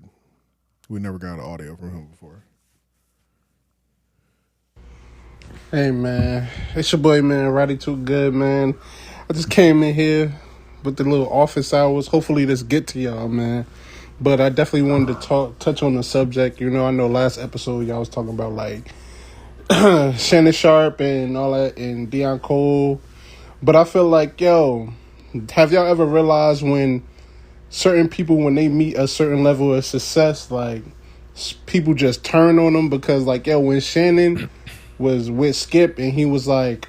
We never got an audio from him before. Hey man, it's your boy man, Roddy Too Good, man. I just came in here with the little office hours. Hopefully this get to y'all, man. But I definitely wanted to touch on the subject. You know, I know last episode y'all was talking about like Shannon Sharp and all that and Deion Cole. But I feel like, yo, have y'all ever realized when certain people, when they meet a certain level of success, like people just turn on them? Because like, yo, when Shannon was with Skip and he was like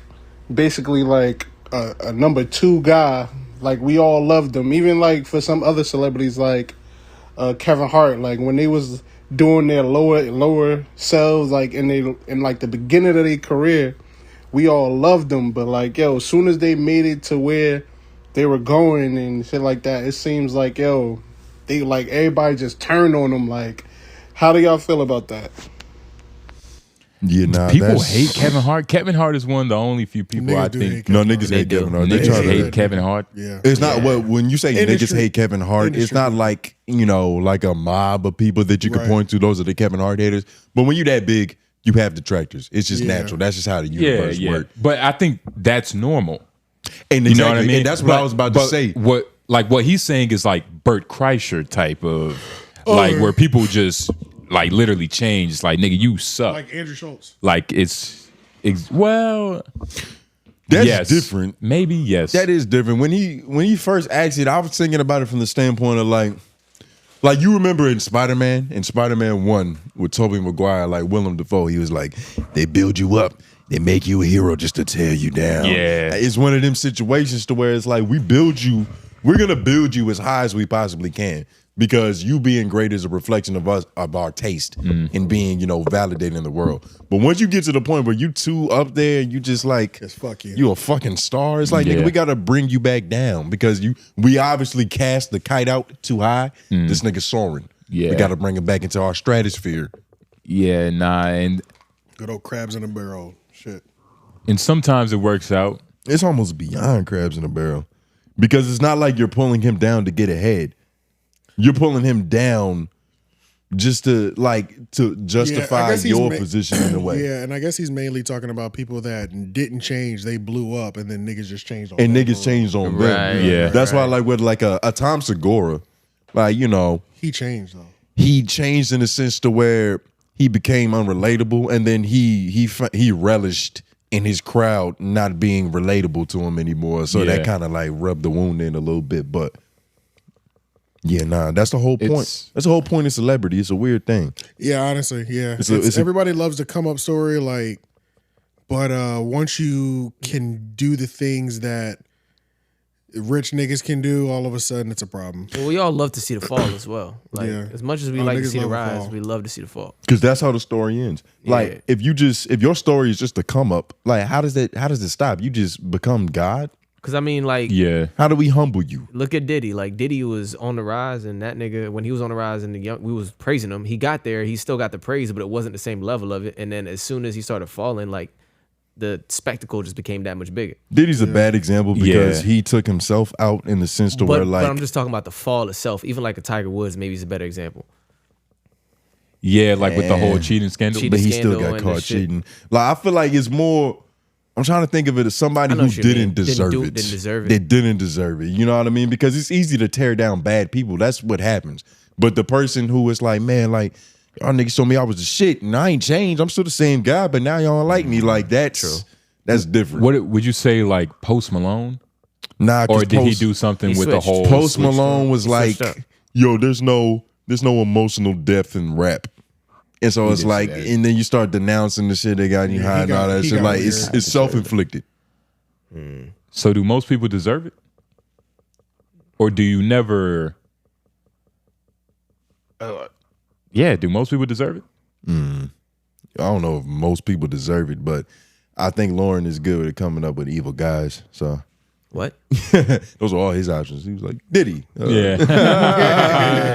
basically like a number 2 guy, like we all loved him. Even like for some other celebrities like Kevin Hart, like when they was doing their lower selves, like in like the beginning of their career, we all loved them. But like, yo, as soon as they made it to where they were going and shit like that, it seems like, yo, they like everybody just turned on them. Like, how do y'all feel about that? Yeah, nah, people hate Kevin Hart. Kevin Hart is one of the only few people I think. No, niggas hate Kevin Hart. They Niggas hate Kevin Hart. Yeah, it's not when you say niggas hate Kevin Hart, it's not like, you know, like a mob of people that you can point to. Those are the Kevin Hart haters. But when you that big, you have detractors. It's just natural. That's just how the universe works. But I think that's normal. And you know what I mean? And that's what I was about to say. What he's saying is like Bert Kreischer type of like where people just like literally change. It's like, nigga, you suck. Like Andrew Schultz. Like it's well, that's different. Maybe yes. That is different. When he first asked it, I was thinking about it from the standpoint of like you remember in Spider-Man 1 with Tobey Maguire, like Willem Dafoe, he was like, they build you up. They make you a hero just to tear you down. Yeah. It's one of them situations to where it's like, we're going to build you as high as we possibly can because you being great is a reflection of us, of our taste and being, you know, validated in the world. But once you get to the point where you two up there, you just like, fuck you. You a fucking star. It's like, nigga, we got to bring you back down because we obviously cast the kite out too high. This nigga soaring. Yeah. We got to bring him back into our stratosphere. Yeah, nah, and good old crabs in a barrel. Shit. And sometimes it works out. It's almost beyond crabs in a barrel because it's not like you're pulling him down to get ahead. You're pulling him down just to justify your position in a way. Yeah, and I guess he's mainly talking about people that didn't change. They blew up, and then niggas just changed on and them. niggas changed on them. Right, yeah. That's why, like with like a Tom Segura, like, you know, he changed though. He changed in a sense to where he became unrelatable, and then he relished in his crowd not being relatable to him anymore. So that kind of like rubbed the wound in a little bit. But yeah, nah, that's the whole point. That's the whole point of celebrity. It's a weird thing. Yeah, honestly, yeah. Everybody loves the come up story, like, but once you can do the things that rich niggas can do, all of a sudden it's a problem. Well, we all love to see the fall as well. Like, as much as we like to see the rise, we love to see the fall. Because that's how the story ends. Like, if your story is just a come up, like how does it stop? You just become God? Because I mean, like, how do we humble you? Look at Diddy. Like, Diddy was on the rise, and that nigga, when he was on the rise and we was praising him, he got there, he still got the praise, but it wasn't the same level of it. And then as soon as he started falling, like, the spectacle just became that much bigger. Diddy's a bad example because he took himself out in the sense to where, like, but I'm just talking about the fall itself. Even like a Tiger Woods, maybe is a better example. Yeah, like with the whole cheating scandal. But he still got caught cheating. Like, I feel like it's more, I'm trying to think of it as somebody who didn't deserve it. They didn't deserve it. You know what I mean? Because it's easy to tear down bad people. That's what happens. But the person who is like, man, like, y'all niggas told me I was the shit, and I ain't changed. I'm still the same guy, but now y'all don't like me. Like, that's different. What would you say, like Post Malone? Nah, or did he do something with the whole? Post Malone was like, yo, there's no emotional depth in rap. And so it's like, and then you start denouncing the shit they got you high and all that shit. Like, it's self-inflicted. So do most people deserve it? Or do you never... Yeah, do most people deserve it? I don't know if most people deserve it, but I think Lauren is good at coming up with evil guys. So what? Those are all his options. He was like, Diddy. Yeah.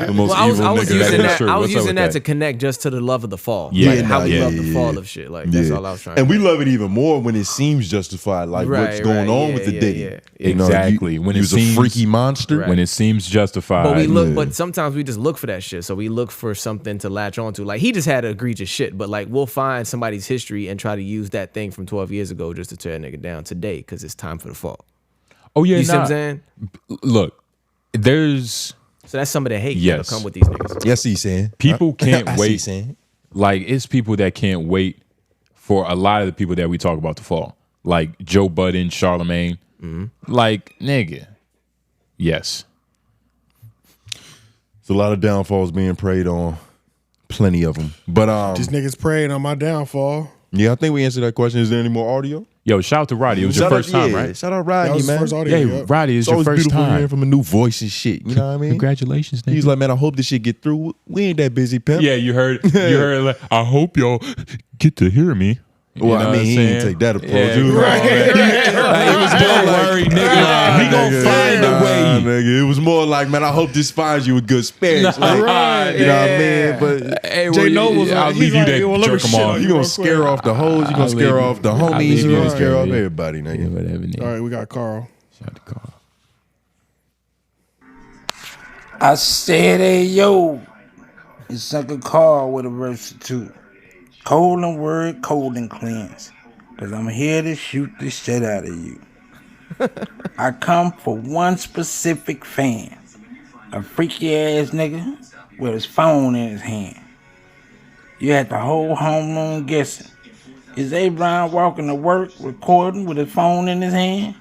The most I was evil nigga. I was using that to connect just to the love of the fall. Yeah, Like, how we love the fall of shit. Like that's all I was trying And to we love it even more when it seems justified, like what's going on with the Diddy. You know, Exactly. when he was a freaky monster. When it seems justified. But we look, but sometimes we just look for that shit. So we look for something to latch onto. Like he just had egregious shit, but like we'll find somebody's history and try to use that thing from 12 years ago just to tear a nigga down today because it's time for the fall. Oh yeah, you see what I'm saying? Look, there's so that's some of the hate that'll come with these niggas. Yes, he's saying people can't I see wait. he's saying. Like it's people that can't wait for a lot of the people that we talk about to fall, like Joe Budden, Charlamagne. Like nigga, yes. There's a lot of downfalls being preyed on, plenty of them. But these niggas praying on my downfall. Yeah, I think we answered that question. Is there any more audio? Yo, shout out to Roddy. It was your first time, right? Shout out Roddy, That was his man. first audio, Yeah, Roddy, it's your always first beautiful time. hearing from a new voice and shit. You know what I mean? Congratulations, nigga. He's like, man, I hope this shit get through. We ain't that busy, pimp. Yeah, you heard. Like, I hope y'all get to hear me. You Well, know I mean, what he I'm didn't saying? take that approach. Yeah, Dude. right. Like, it was don't worry, nigga. We gonna find a way. Nigga. It was more like, man, I hope this finds you with good spirits. Like, you know what I mean? But Hey, Jay well, Noble's I'll like, leave he's you like, to "Yo, well, let me jerk 'em shit off. on you you gonna real scare quick." off the hoes. You gonna scare off the homies. You gonna scare off everybody, nigga. Whatever. All right, we got Carl. Shout out to Carl. I said, hey, yo, it's Uncle Carl with a verse or two. Cold and word, cold and cleanse. Cause I'm here to shoot the shit out of you. I come for one specific fan. A freaky ass nigga with his phone in his hand. You had the whole homeroom guessing. Is Abraham walking to work recording with his phone in his hand?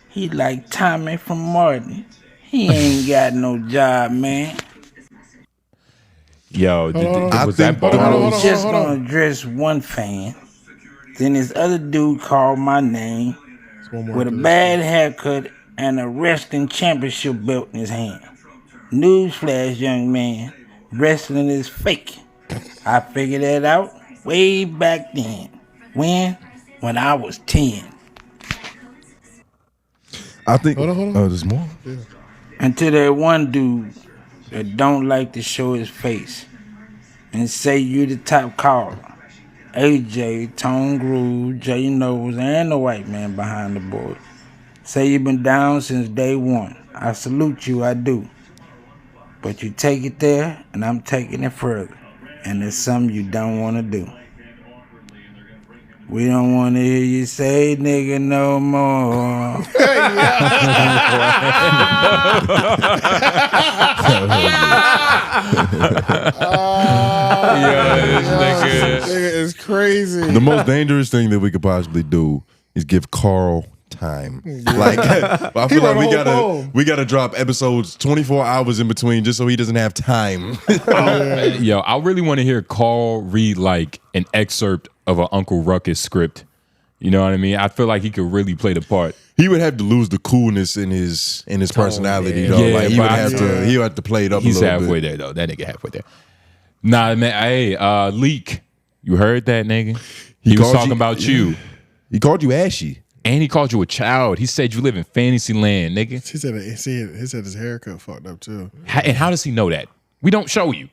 He like Tommy from Martin. He ain't got no job, man. Yo, was that I bar? was just gonna address one fan. Then this other dude called my name with a bad haircut and a wrestling championship belt in his hand. Newsflash, young man, wrestling is fake. I figured that out way back then. When I was 10. I think. Hold on. Oh, there's more. Yeah. Until that one dude that don't like to show his face and say you the top caller. AJ, Tone Groove, Jay Noblez, and the white man behind the board. Say you been down since day one. I salute you, I do. But you take it there, and I'm taking it further. And it's something you don't want to do. We don't want to hear you say nigga no more. Nigga is crazy. The most dangerous thing that we could possibly do is give Carl time. Like, I feel like we gotta drop episodes 24 hours in between just so he doesn't have time. Yo, I really want to hear Carl read like an excerpt of an Uncle Ruckus script. You know what I mean? I feel like he could really play the part. He would have to lose the coolness in his personality, though. Yeah, like he but would have to play it up. He's a little halfway bit. there though. That nigga halfway there. Nah, man. Hey, Leak. You heard that nigga? He was talking about you. He called you ashy. And he called you a child. He said you live in fantasy land, nigga. He said his haircut fucked up too. And how does he know that? We don't show you.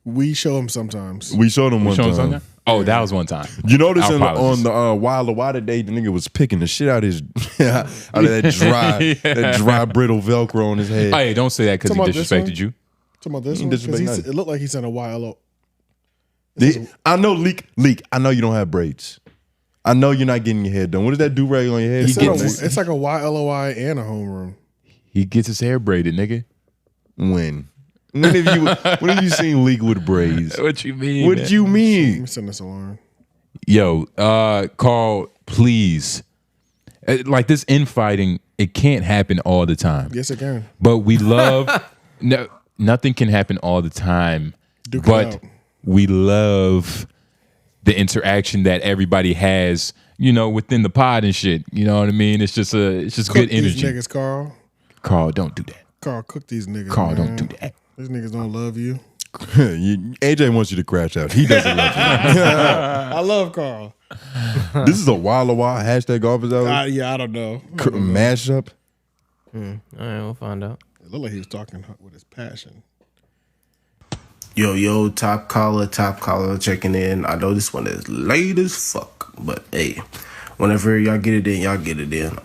We show him sometimes. We showed him one time. Oh, that was one time. You notice on Apologies. the 𝙼𝚃𝚃 day, the nigga was picking the shit out of his out of that dry brittle Velcro on his head. Hey, don't say that because he Talking about this one? disrespected you. Talking about this He one? disrespect 'Cause nothing. it looked like he sent a YLO. I know leak. I know you don't have braids. I know you're not getting your hair done. What is that do-rag on your head? It's like a YLOI and a homeroom. He gets his hair braided, nigga. When? When have you seen legal with braids? What you mean? What you mean? Send this alarm. Yo, Carl, please. Like this infighting, it can't happen all the time. Yes, it can. But we love nothing can happen all the time. But we love the interaction that everybody has, within the pod and shit. You know what I mean? It's just good energy. These niggas, Carl. Carl, don't do that. Carl, cook these niggas. Carl, man. don't do that. These niggas don't love you. AJ wants you to crash out. He doesn't love you. I love Carl. This is a Walla Walla hashtag office hours. Yeah, I don't know. Mashup. All right, we'll find out. It looked like he was talking with his passion. Yo, top caller checking in. I know this one is late as fuck, but hey, whenever y'all get it in, y'all get it in.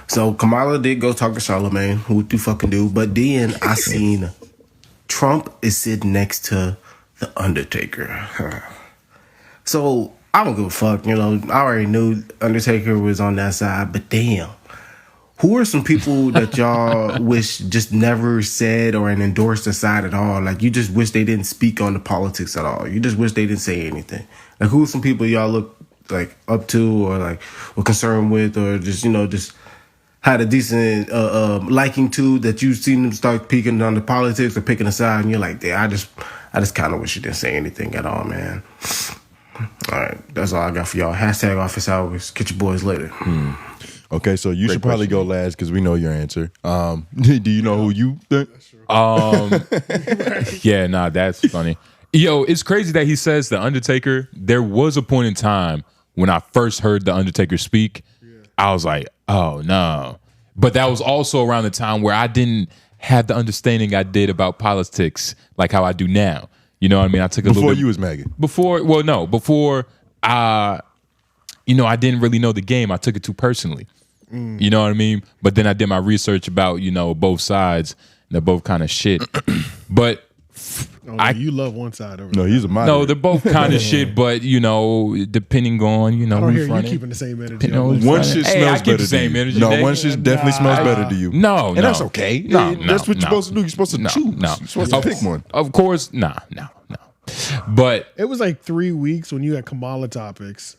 So Kamala did go talk to Charlamagne. What you fucking do? But then I seen Trump is sitting next to the Undertaker. So I don't give a fuck. I already knew Undertaker was on that side, but damn. Who are some people that y'all wish just never said or endorsed a side at all? Like, you just wish they didn't speak on the politics at all. You just wish they didn't say anything. Like, who are some people y'all look, like, up to or, like, were concerned with or just, just had a decent liking to that you've seen them start peeking on the politics or picking a side and you're like, damn, I just kind of wish you didn't say anything at all, man. All right, that's all I got for y'all. Hashtag office hours. Catch your boys later. Okay, so you should probably go last because we know your answer. Do you know who you think? Yeah, nah, that's funny. Yo, it's crazy that he says the Undertaker. There was a point in time when I first heard the Undertaker speak. I was like, oh no. But that was also around the time where I didn't have the understanding I did about politics like how I do now. You know what I mean? I took a before little bit, you was MAGA. Before I didn't really know the game. I took it too personally. You know what I mean? But then I did my research about, both sides. They're both kind of shit. But you love one side over No, he's a moderate. No, they're both kind of shit, but depending on, I don't hear who's you running. keeping the same energy. One shit smells better the same to you. energy. No, one shit definitely smells better to you. No, and that's okay. That's what you're supposed to do. You're supposed to choose. You're supposed to pick one. Of course, no. But it was like 3 weeks when you had Kamala topics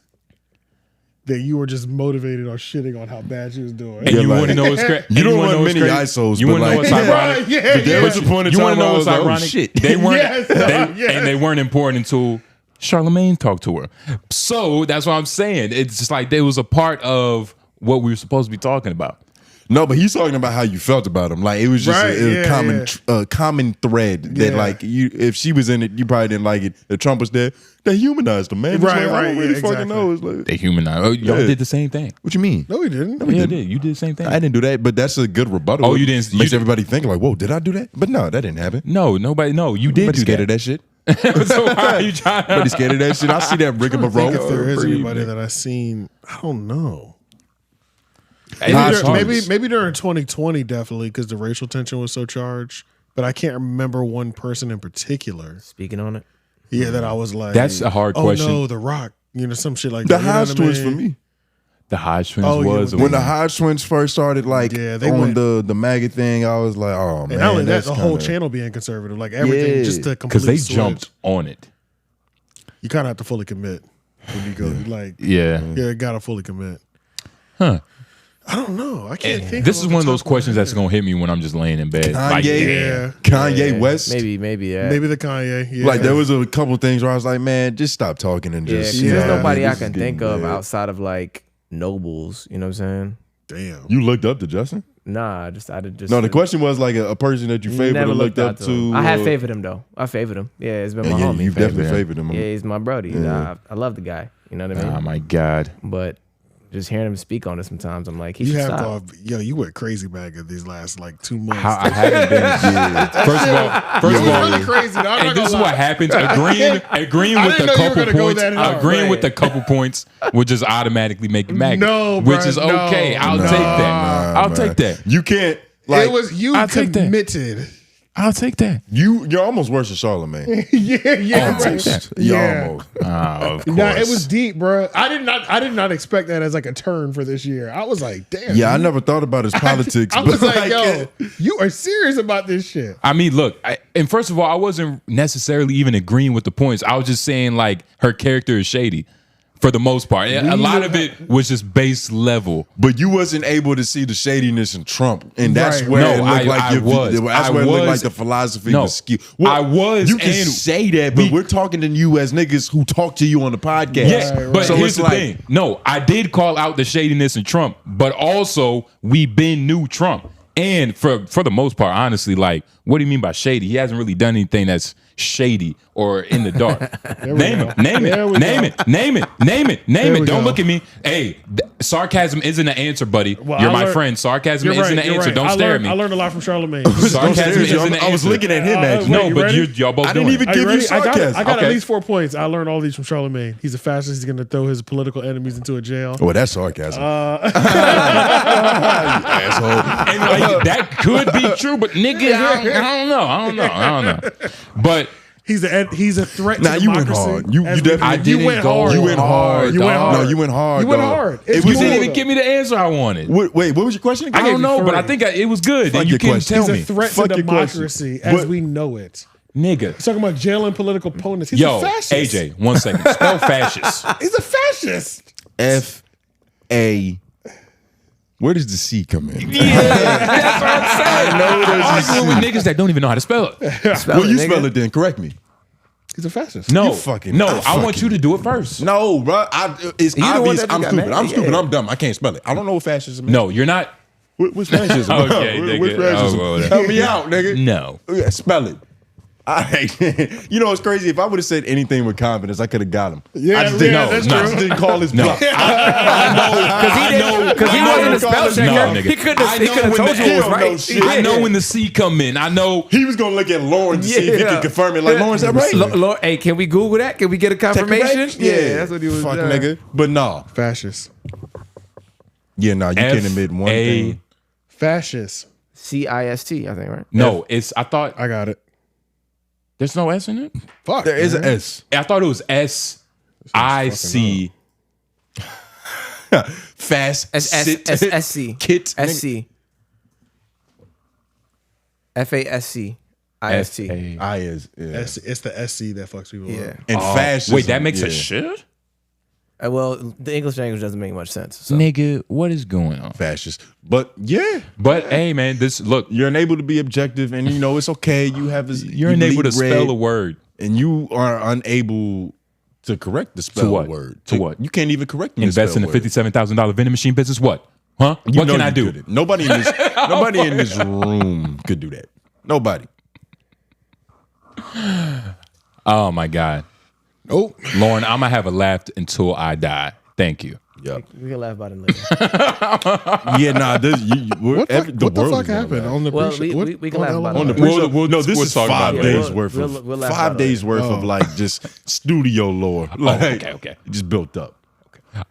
that you were just motivated or shitting on how bad she was doing. And you want to know what's crazy? You don't want many ISOs. You want to know what's ironic? There was a point in time you want to know where what's I was like, ironic? oh, shit. They weren't, and they weren't important until Charlamagne talked to her. So that's what I'm saying. It's just like there was a part of what we were supposed to be talking about. No, but he's talking about how you felt about him. Like it was just a common thread that like if she was in it, you probably didn't like it. If Trump was there, they humanized him, man. Right, like, I don't really fucking know. It's like, They humanized. Oh, y'all did the same thing. What you mean? No, we didn't. No, we didn't. did. You did the same thing. I didn't do that, but that's a good rebuttal. Oh, you didn't. Makes everybody think like, whoa, did I do that? But no, that didn't happen. No, nobody. No, you did. Nobody's scared of that shit. So why are you trying? Nobody's scared of that shit. I see that rigmarole. If there is anybody that I've seen, I don't know. Maybe during 2020, definitely, because the racial tension was so charged. But I can't remember one person in particular. Speaking on it. Yeah, that I was like, that's a hard question. Oh no, The Rock, some shit like the that. Hodge twins for me. The Hodge twins was when the Hodge twins first started, like they on went, the MAGA thing. I was like, oh man, and not only that, the whole channel being conservative, like everything, just to completely because they jumped on it. You kind of have to fully commit when you go, gotta fully commit. Huh. I don't know. I can't think. This is one of those questions that's gonna hit me when I'm just laying in bed. Kanye West, maybe, maybe the Kanye. Yeah. Like there was a couple things where I was like, man, just stop talking and just. There's nobody I can think of outside of like Noblez. You know what I'm saying? Damn. You looked up to Justin? Nah, I just. No, the question was like a person that you favored or looked up to. I have favored him though. I favored him. Yeah, it's been my homie. You've definitely favored him. Yeah, he's my brody. I love the guy. You know what I mean? Oh my God. But just hearing him speak on it sometimes, I'm like, you went crazy MAGA these last like 2 months. I haven't been. First of all, really crazy. And this is what happens. Agreeing with the couple points. Agreeing with the couple points would just automatically make you MAGA. No, which is okay. I'll take that. I'll take that. You can't. Like, it was you committed I'll take that. You're almost worse than Charlamagne. yeah. Almost. Right. Yeah. Almost. Of course. Nah, it was deep, bro. I did not expect that as like a turn for this year. I was like, damn. Yeah, I never thought about his politics. I was like, yo, you are serious about this shit. I mean, look, and first of all, I wasn't necessarily even agreeing with the points. I was just saying like her character is shady. For the most part. A lot of it was just base level. But you wasn't able to see the shadiness in Trump. And that's where it looked like it looked like the philosophy was skewed. Well, I was. You can say that, but we're talking to you as niggas who talk to you on the podcast. Yeah, but so here's the thing. No, I did call out the shadiness in Trump, but also we been new Trump. And for the most part, honestly, like, what do you mean by shady? He hasn't really done anything that's shady or in the dark. Name it. Don't look at me. Hey, sarcasm isn't an answer, buddy. Well, you're my friend. Sarcasm isn't an answer. Don't stare at me. I learned a lot from Charlamagne. Sarcasm isn't an answer. I was looking at him, actually. No, but y'all both doing it. I didn't even give you sarcasm. I got at least 4 points. I learned all these from Charlamagne. He's a fascist. He's going to throw his political enemies into a jail. Well, that's sarcasm. Asshole. And like, that could be true, but nigga, I don't know. But he's a threat to democracy. You went hard. You definitely You went hard. You went hard. You went hard. No, you went hard. You went hard. You didn't even give me the answer I wanted. Wait, what was your question again? I don't know, but I think it was good. And you can tell me. He's a threat to democracy as we know it. Nigga. He's talking about jailing political opponents. He's a fascist. AJ, 1 second. Spell fascist. He's a fascist. F-A. Where does the C come in? Yeah, that's what I'm saying. I know there's arguing with niggas that don't even know how to spell it. Spell it then. Correct me. He's a fascist. No, I want you to do it first. No, bro. It's obvious. I'm stupid. I'm stupid. I'm dumb. I can't spell it. I don't know what fascism is. No, you're not. What's fascism? Okay, what's fascism? Help me out, nigga. No. Yeah, spell it. You know what's crazy? If I would have said anything with confidence, I could have got him. Yeah, I just didn't, that's true. I just didn't call his bluff. Because he wasn't a spell checker. He couldn't have told you it was right. I know when the C come in. I know he was gonna look at Lauren to see if he could confirm it. Like, Lauren, is that right? Hey, can we Google that? Can we get a confirmation? Yeah, that's what he was fuck doing. nigga. But no, fascist. Yeah, no, you can't admit one thing. Fascist. C-I-S-T, I think, right? No, I thought I got it. There's no S in it? Fuck. There is an S. I thought it was S-I-C. Fast. S-S-S-C. Kit. S-C. F-A-S-C. I is. Yeah. It's the SC that fucks people up. And fascism. Wait, that makes a shit? Well, the English language doesn't make much sense. So. Nigga, what is going on? Fascist. But yeah. But hey, man, look. You're unable to be objective, and you know it's okay. You have you're unable to spell a word. And you are unable to correct the spell word. To what? You can't even correct the Invest in a $57,000 vending machine business. What? Huh? What can I do? Nobody in this room could do that. Nobody. Oh my God. Oh, Lauren, I'm gonna have a laugh until I die. Thank you. Yep. We can laugh about it later. Yeah, nah. What the fuck happened on the pre-show? We can laugh about it. On the pre-show? No, this is 5 days worth of we'll laugh 5 about days worth of like just studio lore. Like, okay. It just built up.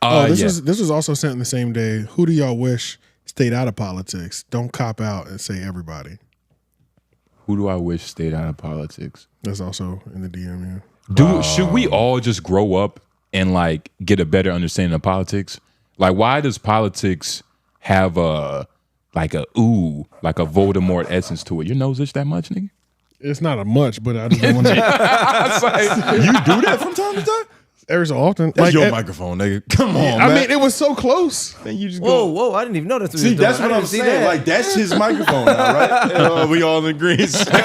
This was also sent in the same day. Who do y'all wish stayed out of politics? Don't cop out and say everybody. Who do I wish stayed out of politics? That's also in the DM. Should we all just grow up and like get a better understanding of politics? Like, why does politics have a Voldemort essence to it? Your nose itch that much, nigga? It's not a much, but I just don't want to. You do that from time to time? Every so often. That's your microphone, nigga. Come on, man. I mean, it was so close. Then you just whoa, I didn't even know that's what See, that's what I'm saying. That. Like, that's his microphone now, right? We all in agreement. It's not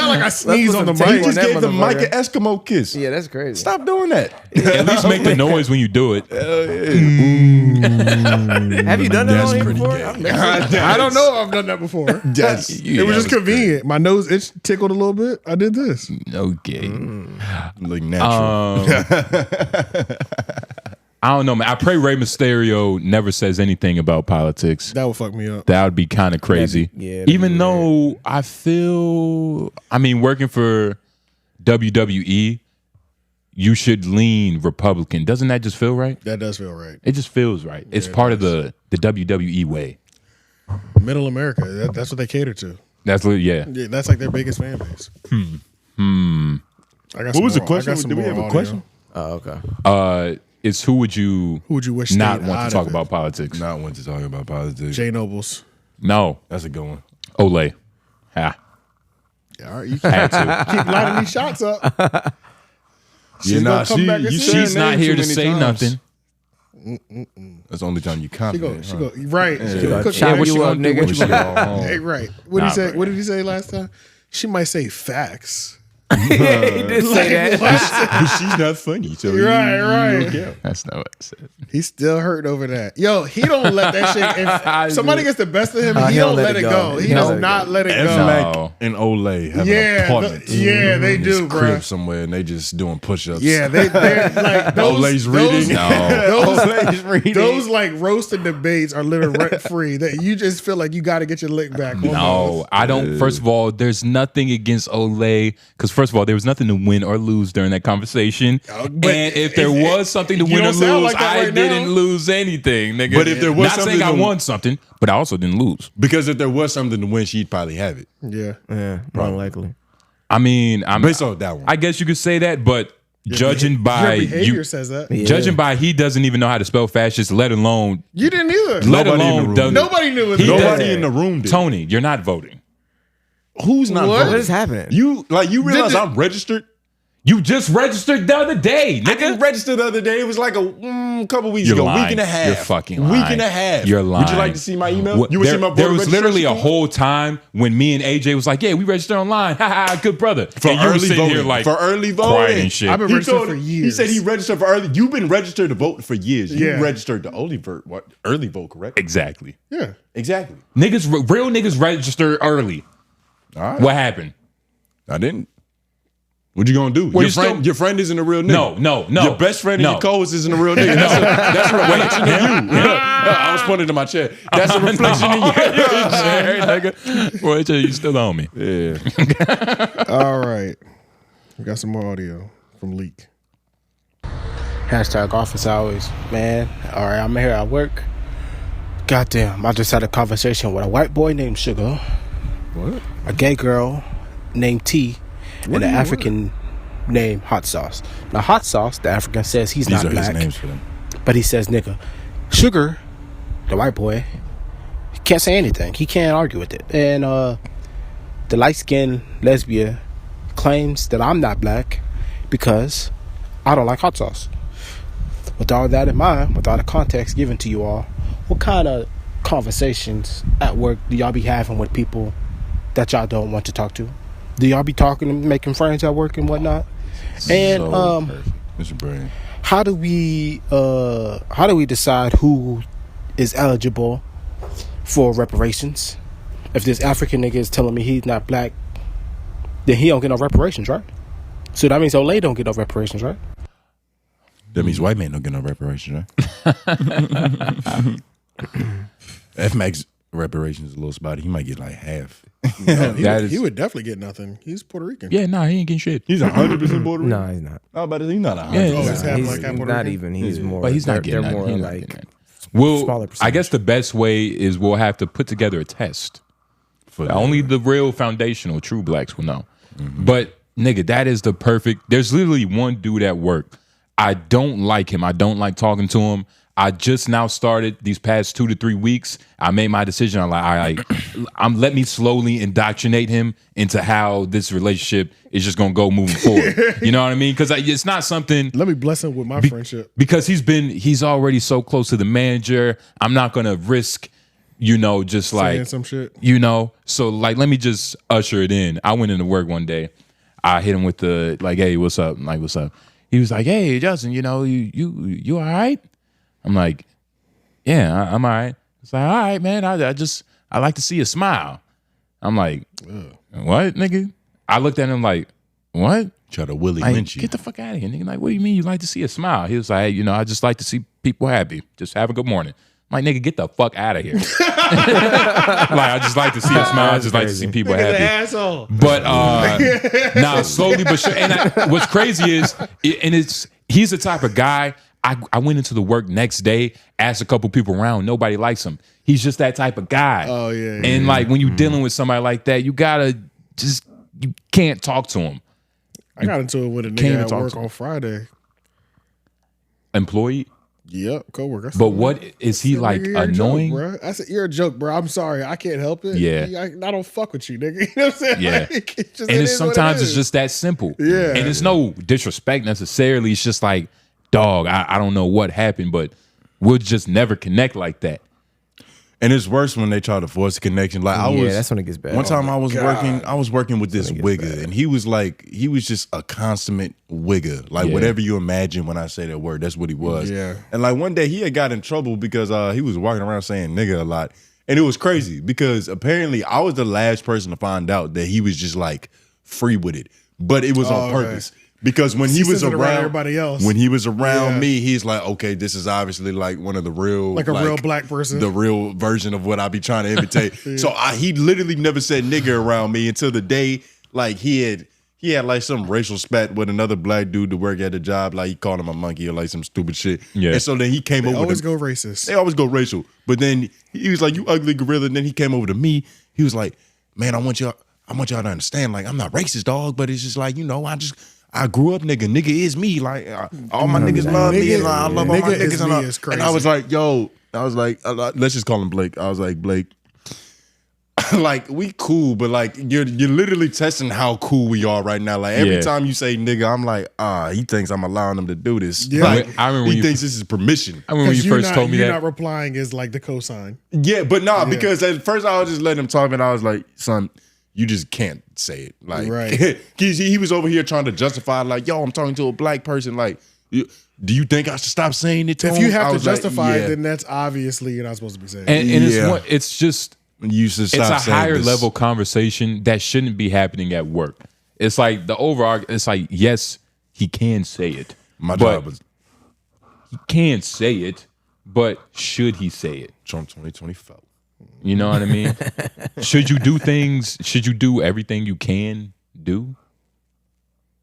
like I sneeze on the mic. You just gave the mic an Eskimo kiss. Yeah, that's crazy. Stop doing that. At least make the noise when you do it. Have you done that on here before? I don't know if I've done that before. Yes. It was just convenient. My nose itch tickled a little bit. I did this. Okay. Look natural. I don't know, man. I pray Rey Mysterio never says anything about politics. That would fuck me up. That would be kind of crazy. Even though I feel, working for WWE, you should lean Republican. Doesn't that just feel right? That does feel right. It just feels right. It's part of the WWE way. Middle America. That's what they cater to. That's yeah. That's like their biggest fan base. I got What was the more- I question? got some Did we more have a audio. question? Oh, okay. It's who would you wish not stayed want out to talk of it? about politics? Not want to talk about politics. Jay Nobles. No, That's a good one. Olay. Ha. Yeah, all right, you Had keep to. lining these shots up. Yeah, nah, She's not here to say nothing. That's the only time you confident. She go right. Yeah. She She gonna cook Chop that you shit up, nigga. When she go home. Hey, right. What did he say? What did he say last time? She might say facts. He did say that. She's not funny. So Right. That's not what I said. He's still hurt over that. Yo, he don't let that shit. If somebody gets the best of him, he don't let it go. He does not let it go. Mac and Olay have an apartment. They in do, his bro. crib somewhere, and they just doing push-ups. Yeah, they're like those. Olay's reading. Those like roasted debates are living rent free. That you just feel like you got to get your lick back. No, I don't. First of all, there's nothing against Olay because first of all, there was nothing to win or lose during that conversation. And if there was something to you win or don't sound lose, like that I right didn't now. lose anything, nigga. But if there was not something saying I to- won something, but I also didn't lose. Because if there was something to win, she'd probably have it. Yeah, more likely. I mean, based on that one. I guess you could say that, but judging by your behavior you, says that. judging by he doesn't even know how to spell fascist, let alone You didn't either. let Nobody in the alone room doesn't- did. Nobody knew it. He Nobody doesn't. in the room did. Tony, you're not voting. Who's not What? voting? What is happening? You realize Did- I'm registered? You just registered the other day, I didn't nigga. register the other day. It was like a couple weeks You're ago. lying. Week and a half. You're fucking Week lying. and a half. You're lying. Would you like to see my email? What- You would there, see my there voter was literally a registration whole time when me and AJ was like, "Yeah, we registered online." Ha ha, good brother. for and you were early sitting voting. here like For early voting. quiet and shit. I've been He registered told- for He years. said he registered for early. You've been registered to vote for years. You Yeah. registered to early vote, correct? Exactly. Yeah. Exactly. Niggas, real niggas register early. All right. What happened? I didn't. What you gonna do? Well, Your friend isn't a real nigga. No. Your best friend and your co-host isn't a real nigga. That's a reflection of you. I was pointing to my chair. That's a reflection of you. Nigga. Well, you still on me. Yeah. All right. We got some more audio from Leak. Hashtag office hours, man. All right, I'm here at work. Goddamn, I just had a conversation with a white boy named Sugar, What? a gay girl named T, and an African named Hot Sauce. Now, Hot Sauce, the African says he's These not are black, his names for them. but he says nigga. Sugar, the white boy, he can't say anything. He can't argue with it. And the light-skinned lesbian claims that I'm not black because I don't like hot sauce. With all that in mind, with all the context given to you all, what kind of conversations at work do y'all be having with people that y'all don't want to talk to? Do y'all be talking and making friends at work and whatnot? And Mr. Brain. how do we decide who is eligible for reparations? If this African nigga is telling me he's not black, then he don't get no reparations, right? So that means Olay don't get no reparations, right? That means white man don't get no reparations, right? F Mac's reparations is a little spotty. He might get like half. No, he would definitely get nothing. He's Puerto Rican. Yeah, nah, he ain't getting shit. He's 100% Puerto Rican. No, he's not. Oh, but he's not 100%. Yeah, he's not even. He's more. But he's not getting they're that. more He's not like getting that. Well, smaller I percentage. guess the best way is we'll have to put together a test. For Only the real foundational true blacks will know. But nigga, that is the perfect. There's literally one dude at work. I don't like him. I don't like talking to him. I just now started these past 2 to 3 weeks. I made my decision. I'm let me slowly indoctrinate him into how this relationship is just gonna go moving forward. You know what I mean? Because it's not something. Let me bless him with my friendship. Because he's already so close to the manager. I'm not gonna risk, just Saying like some shit. So like, let me just usher it in. I went into work one day. I hit him with the like, hey, what's up? I'm like, what's up? He was like, hey, Justin, you all right? I'm like, yeah, I'm all right. It's like, all right, man. I like to see a smile. I'm like, what, nigga? I looked at him like, what? Try to Willie Like, Lynch you. get the fuck out of here, nigga. Like, what do you mean you like to see a smile? He was like, hey, I just like to see people happy. Just have a good morning. I'm like, nigga, get the fuck out of here. Like, I just like to see a smile. I just like to see people Nigga's happy. an asshole. But slowly but sure. And what's crazy is, he's the type of guy. I went into the work next day, asked a couple people around. Nobody likes him. He's just that type of guy. Oh yeah. And like when you're dealing with somebody like that, you can't talk to him. I got into it with a Can't even nigga at talk work to on Friday. Employee? Yep, coworker. But what is he like annoying? Bro. I said, you're a joke, bro. I'm sorry. I can't help it. Yeah. I don't fuck with you, nigga. You know what I'm saying? Yeah. Like, Sometimes it's just that simple. Yeah. And it's no disrespect necessarily. It's just like, dog, I don't know what happened, but we'll just never connect like that. And it's worse when they try to force a connection. Like that's when it gets bad. One time I was working with this wigger, and he was just a consummate wigger. Like whatever you imagine when I say that word, that's what he was. Yeah. And like one day he had got in trouble because he was walking around saying nigga a lot. And it was crazy because apparently I was the last person to find out that he was just like free with it. But it was on purpose. Because when he was around everybody else, when he was around me, he's like, okay, this is obviously like one of the real, like a real black person, the real version of what I be trying to imitate. So he literally never said nigga around me until the day like he had like some racial spat with another black dude to work at the job. Like he called him a monkey or like some stupid shit. Yeah. And so then he came over. They always go racist. They always go racial. But then he was like, you ugly gorilla. And then he came over to me. He was like, man, I want y'all to understand. Like I'm not racist, dog. But it's just like I grew up nigga. Nigga is me. Like all my niggas love me. And like, I love all my niggas. And I was like, let's just call him Blake. I was like, Blake, like we cool, but like you're literally testing how cool we are right now. Like every time you say nigga, I'm like, he thinks I'm allowing him to do this. Yeah. Like, I remember he thinks this is permission. I remember when you first told me that. You're not replying is like the cosign. Yeah, but because at first I was just letting him talk, and I was like, son, you just can't say it. Like, right. he was over here trying to justify, like, yo, I'm talking to a black person. Like, do you think I should stop saying it to him? If you have to justify it, then that's obviously you're not supposed to be saying it. And it's just, you should stop it's a higher level conversation that shouldn't be happening at work. It's like the overall, it's like, yes, he can say it. My job was. He can say it, but should he say it? Trump 2024. You know what I mean? Should you do things? Should you do everything you can do?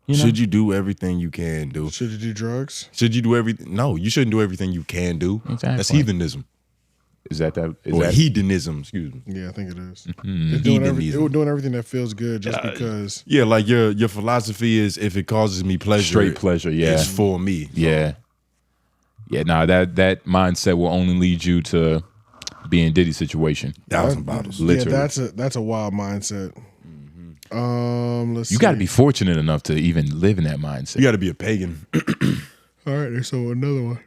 You know? Should you do everything you can do? Should you do drugs? Should you do everything? No, you shouldn't do everything you can do. Exactly. That's heathenism. Is that or hedonism? Excuse me. Yeah, I think it is. Mm-hmm. It's doing everything that feels good just because. Yeah, like your philosophy is if it causes me pleasure, straight pleasure. Yeah, it's for me. Yeah, yeah. Nah, that mindset will only lead you to be in Diddy's situation. 1,000 bottles. Literally. Yeah, that's a wild mindset. Let's see. You got to be fortunate enough to even live in that mindset. You got to be a pagan. All right, so another one.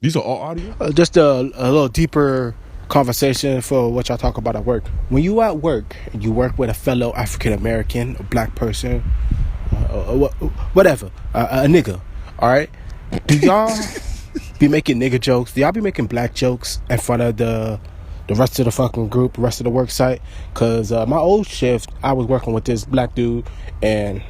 These are all audio? Just a little deeper conversation for what y'all talk about at work. When you at work and you work with a fellow African American, a black person, whatever, a nigga, all right? Do y'all be making nigga jokes? Do y'all be making black jokes in front of the rest of the fucking group, the rest of the work site? Because my old shift, I was working with this black dude, and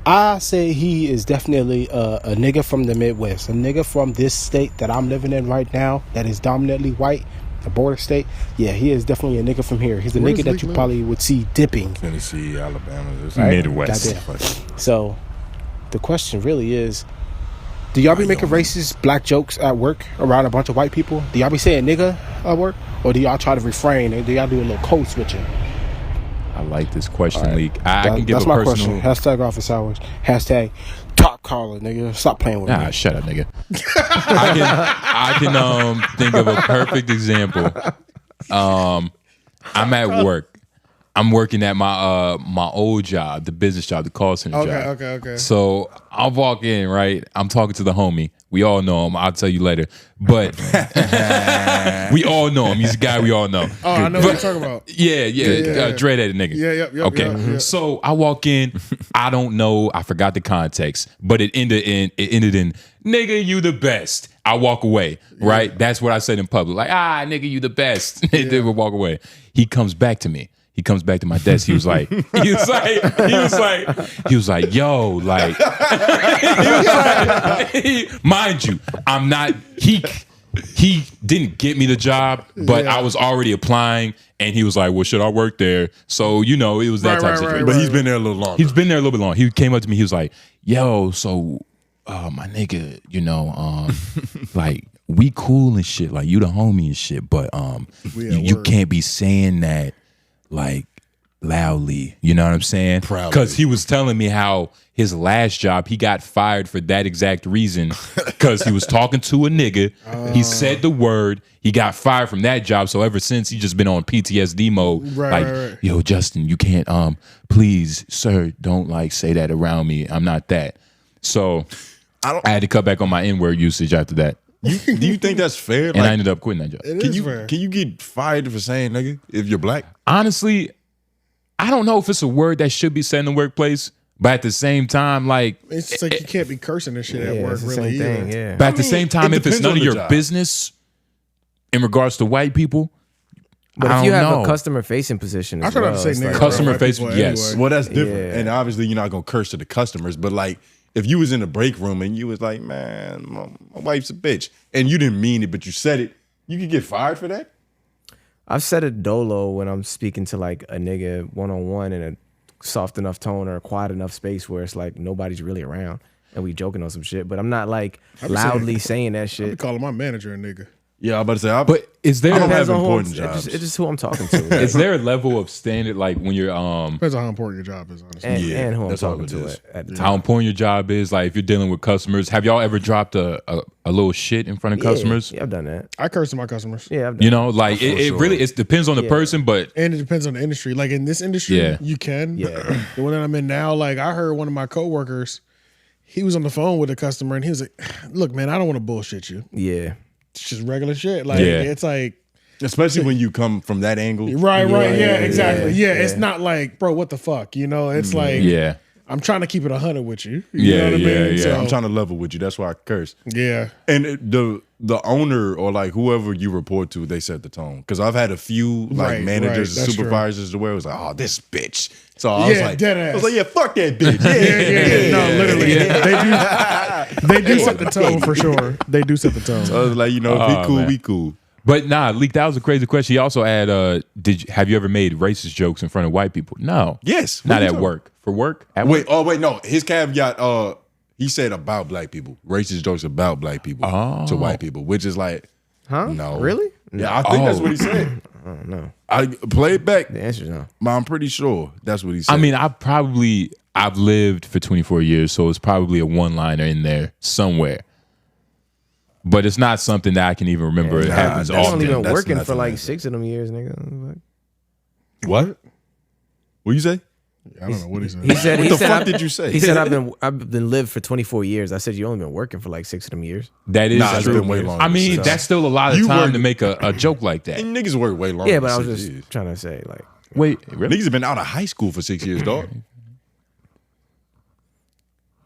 I say he is definitely a nigga from the Midwest, a nigga from this state that I'm living in right now that is dominantly white, the border state. Yeah, he is definitely a nigga from here. He's a nigga that you probably would see dipping. Tennessee, Alabama, right? Midwest. So the question really is, do y'all be making racist black jokes at work around a bunch of white people? Do y'all be saying nigga at work? Or do y'all try to refrain and do y'all do a little code switching? I like this question, Leak. I can give that's a my personal... question. #, office hours. #, top caller, nigga. Stop playing with me. Nah, shut up, nigga. I can think of a perfect example. I'm at work. I'm working at my old job, the business job, the call center job. Okay. So I walk in, right? I'm talking to the homie. We all know him. I'll tell you later. But we all know him. He's a guy we all know. Oh, I know what you're talking about. Yeah. Dread-headed nigga. Yeah. Okay. Yeah. So I walk in. I don't know. I forgot the context. But it ended in nigga, you the best. I walk away, right? That's what I said in public. Like, nigga, you the best. Then we walk away. He comes back to me. He comes back to my desk. He was like, yo, like, mind you, I'm not, he didn't get me the job, but I was already applying, and he was like, well, should I work there? So, it was that type of situation. But he's been there a little longer. He's been there a little bit long. He came up to me, he was like, yo, so, my nigga, like, we cool and shit. Like, you the homie and shit. But you can't be saying that like loudly. You know what I'm saying? Because he was telling me how his last job, he got fired for that exact reason. Because he was talking to a nigga. He said the word. He got fired from that job. So ever since, he just been on PTSD mode. Right. Yo, Justin, you can't, please, sir, don't like say that around me. I'm not that. So I had to cut back on my N-word usage after that. Do you think that's fair? And I ended up quitting that job. Can you get fired for saying nigga if you're black? Honestly, I don't know if it's a word that should be said in the workplace, but at the same time, like it's just like you can't be cursing this shit at work, really. Either. But at the same time, if it's none of your business in regards to white people, but if you have a customer facing position, I try to say nigga, customer facing, yes. Well, that's different, and obviously you're not gonna curse to the customers, but like if you was in the break room and you was like, man, my wife's a bitch, and you didn't mean it, but you said it, you could get fired for that. I've said it dolo when I'm speaking to like a nigga one-on-one in a soft enough tone or a quiet enough space where it's like nobody's really around and we joking on some shit, but I'm not like loudly saying that shit. I be calling my manager a nigga. Yeah, I'm about to say, but is there I don't have important jobs. It's just who I'm talking to. Like, is there a level of standard like when you're depends on how important your job is, honestly. And who I'm talking to at the time. How important your job is, like if you're dealing with customers. Have y'all ever dropped a little shit in front of customers? Yeah, I've done that. I curse to my customers. Yeah, I've done you know, like it really depends on the person, but and it depends on the industry. Like in this industry, you can. Yeah. The one that I'm in now, like I heard one of my coworkers, he was on the phone with a customer and he was like, "Look, man, I don't want to bullshit you. Yeah. It's just regular shit. Like it's like, especially when you come from that angle. Right. Yeah, exactly. Yeah, it's not like, bro, what the fuck? You know, it's like, I'm trying to keep it 100 with you. You know what I mean? Yeah. So, I'm trying to level with you. That's why I curse. Yeah. And the owner or like whoever you report to, they set the tone. Because I've had a few like managers and supervisors where it was like, oh, this bitch. So I was like, yeah, fuck that bitch. Yeah. No, literally, they do set the tone for sure. They do set the tone. So I was like, you know, if we cool, we cool. But nah, Leak, that was a crazy question. He also had, have you ever made racist jokes in front of white people? No. Yes. Not at work. For work? Wait, no. His caveat, he said about black people. Racist jokes about black people to white people, which is like, no. Really? Yeah, I think that's what he said. I don't know. I play it back. The answer's no. I'm pretty sure that's what he said. I mean, I've lived for 24 years, so it's probably a one-liner in there somewhere. But it's not something that I can even remember. It happens often. I've only been working for like 6 of them years, nigga. What? What you say? I don't know what he said. What the fuck did you say? He said I've been lived for 24 years. I said you only been working for like 6 of them years. That is true. It's been way longer. I mean, that's still a lot of time to make a joke like that. And niggas work way longer. Yeah, but I was just trying to say like, wait, really? Niggas have been out of high school for 6 years, dog.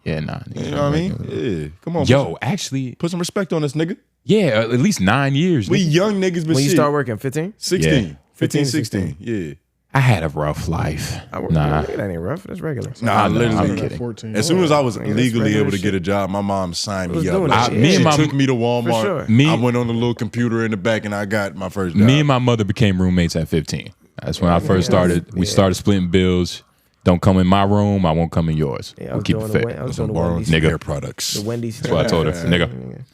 Yeah, nah. You know what I mean? Yeah. Come on. Yo, actually, put some respect on us, nigga. Yeah, at least 9 years. We young niggas, but when you start working, 15? 16. Yeah. 15, 16. Yeah. I had a rough life. Nah. That ain't rough. That's regular. Nah, literally. I'm kidding. 14. As soon as I was legally able to get a job, my mom signed me up. She took me to Walmart. Sure. I went on the little computer in the back and I got my first job. Me and my mother became roommates at 15. That's when I first started. We started splitting bills. Don't come in my room. I won't come in yours. Yeah, we'll keep it fair. I was doing the Wendy's nigga hair products. The Wendy's. That's what I told her, nigga.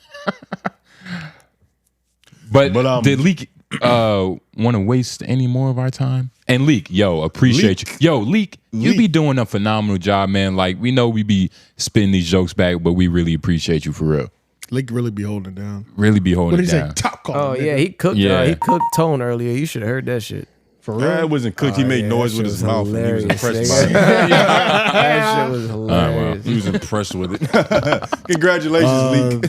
But did Leak want to waste any more of our time? And Leak, yo, appreciate you. Yo, Leak, you be doing a phenomenal job, man. Like, we know we be spitting these jokes back, but we really appreciate you for real. Leak really be holding it down. Really be holding it down. What did he say? Top call. Oh, yeah, he cooked. He cooked Tone earlier. You should have heard that shit. For real? It wasn't cooked. He made noise with his mouth and he was impressed by it. That shit was hilarious. He was impressed with it. Congratulations, Leak.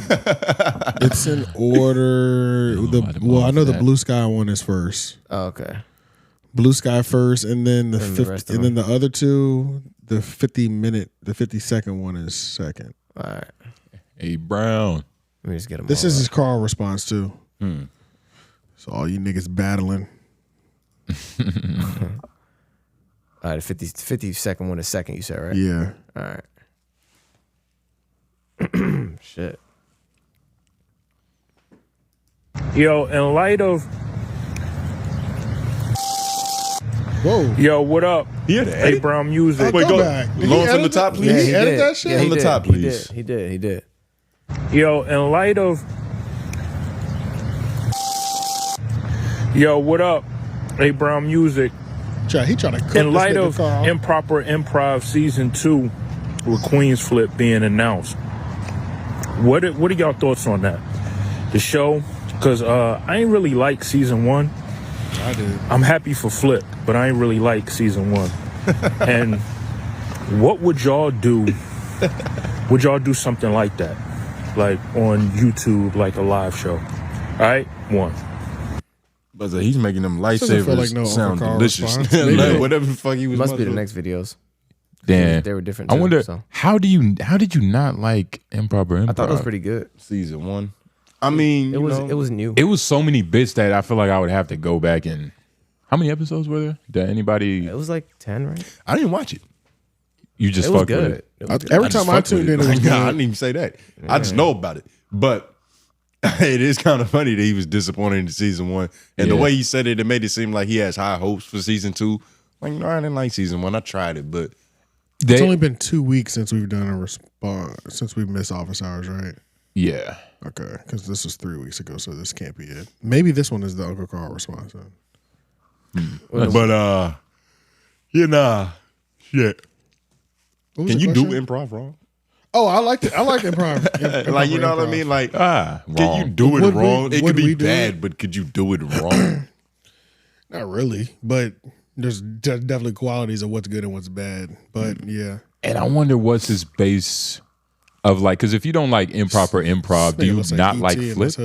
It's in order. I know the Blue Sky one is first. Oh, okay. Blue Sky first, and then and then the other two, the 50-second one is second. All right. Hey, Brown. Let me just get him. This is his Carl response too. So all you niggas battling. All right, the 50-second one is second, you said, right? Yeah. All right. Shit. Yo, in light of... Whoa. Yo, what up? Yeah, hey, Brown Music. Wait, go back. Loan from the top, please. Did he edit that shit? From the top, please. He did. Yo, in light of Yo, what up? A Brown Music. He trying to cook in light of Improper Improv Season 2 with Queenzflip being announced. What are y'all thoughts on that? The show? Because I ain't really like Season 1. I did. I'm happy for Flip, but I ain't really like Season 1. And what would y'all do? Would y'all do something like that? Like on YouTube, like a live show? All right? 1. But he's making them lightsabers sound delicious. Like whatever the fuck he was. Must be the next videos. Damn, they were different. I too, wonder so. how did you not like Improper Improv? I thought it was pretty good. Season 1. I mean, it was new. It was so many bits that I feel like I would have to go back and. How many episodes were there? Did anybody? It was like 10, right? I didn't watch it. You just was fucked good. with it. Every time I tuned in, it was good. I didn't even say that. I just know about it, but. It is kind of funny that he was disappointed in Season 1. And the way he said it made it seem like he has high hopes for Season 2. Like, no, I didn't like Season 1. I tried it, but... It's only been 2 weeks since we've done a response, since we've missed office hours, right? Yeah. Okay, because this was 3 weeks ago, so this can't be it. Maybe this one is the Uncle Carl response. But, shit. Can you do question? improv wrong? Oh, I like it. I like improv. Like, you know what I mean? Like, can you do it wrong? It could be bad, but could you do it wrong? Not really, but there's definitely qualities of what's good and what's bad. But yeah. And I wonder what's his base of like, because if you don't like Improper Improv, do you not like Flip?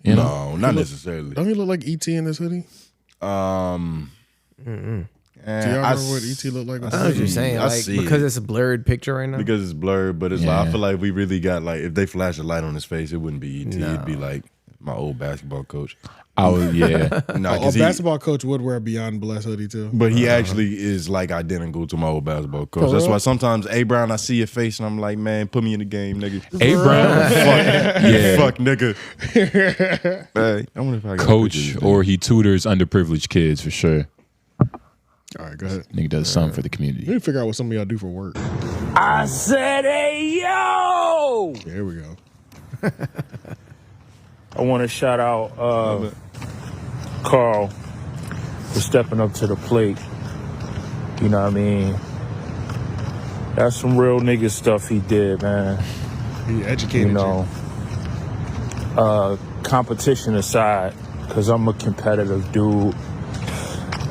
You know? No, not necessarily. Don't he look like E.T. in this hoodie? Do y'all remember what E.T. looked like? I know what you're saying. Like, because it's a blurred picture right now? Because it's blurred, but it's like, I feel like we really got like, if they flash a light on his face, it wouldn't be E.T. It'd be like my old basketball coach. Basketball coach would wear a Beyond Blessed hoodie too. But he actually is like identical to my old basketball coach. That's why sometimes A Brown, I see your face and I'm like, man, put me in the game, nigga. A Brown, fuck nigga. Hey, I wonder if I got coach or he tutors underprivileged kids for sure. All right, go ahead. Nigga does something for the community. We need to figure out what some of y'all do for work. I said, hey, yo! There we go. I want to shout out Carl for stepping up to the plate. You know what I mean? That's some real nigga stuff he did, man. He educated you. Competition aside, because I'm a competitive dude.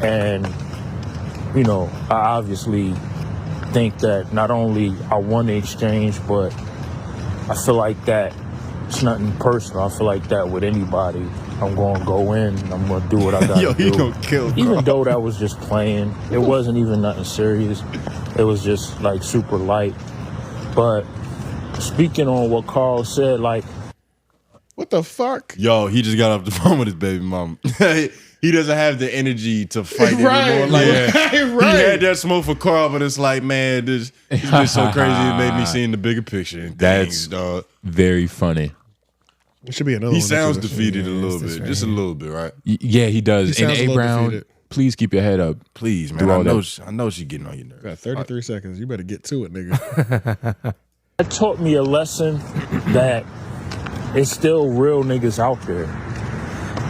And, you know, I obviously think that not only I won the exchange, but I feel like that it's nothing personal. I feel like that with anybody. I'm going to go in. I'm going to do what I got to do. He gonna kill Carl. Even though that was just playing. It wasn't even nothing serious. It was just like super light. But speaking on what Carl said, like, what the fuck? Yo, he just got off the phone with his baby mom. He doesn't have the energy to fight anymore. Like, He had that smoke for Carl, but it's like, man, this has been so crazy. It made me see in the bigger picture. And That's dog. very funny. It should be another He one. sounds defeated a little bit. Just a little bit, right? Yeah, he does. He And sounds a A little Brown, defeated. please keep your head up. Please, man. Do all I know she's getting on your nerves. Got 33 seconds. You better get to it, nigga. it taught me a lesson that it's still real niggas out there.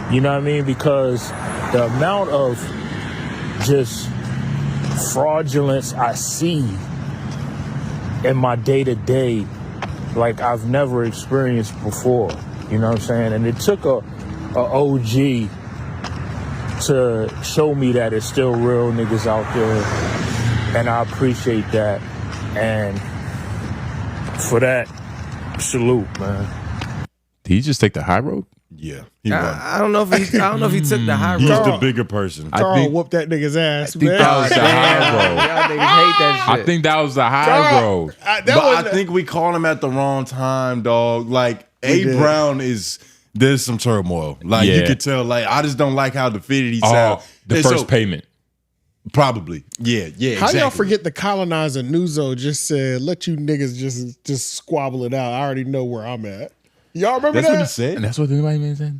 You know what I mean? Because the amount of just fraudulence I see in my day-to-day, like I've never experienced before. You know what I'm saying? And it took a OG to show me that it's still real niggas out there. And I appreciate that. And for that, salute, man. Did he just take the high road? Yeah, he won. I don't know if he took the high road. He's the bigger person. Carl whooped that nigga's ass, man. That was the high road. Y'all niggas hate that shit. I think that was the high road. I think we called him at the wrong time, dog. Like, A Brown there's some turmoil. Like, you could tell, like, I just don't like how defeated he sounds. The first payment. Probably. Yeah, How y'all forget the colonizer Nuzo just said, let you niggas just squabble it out. I already know where I'm at. Y'all remember That's that? what he said? And that's what the white man said?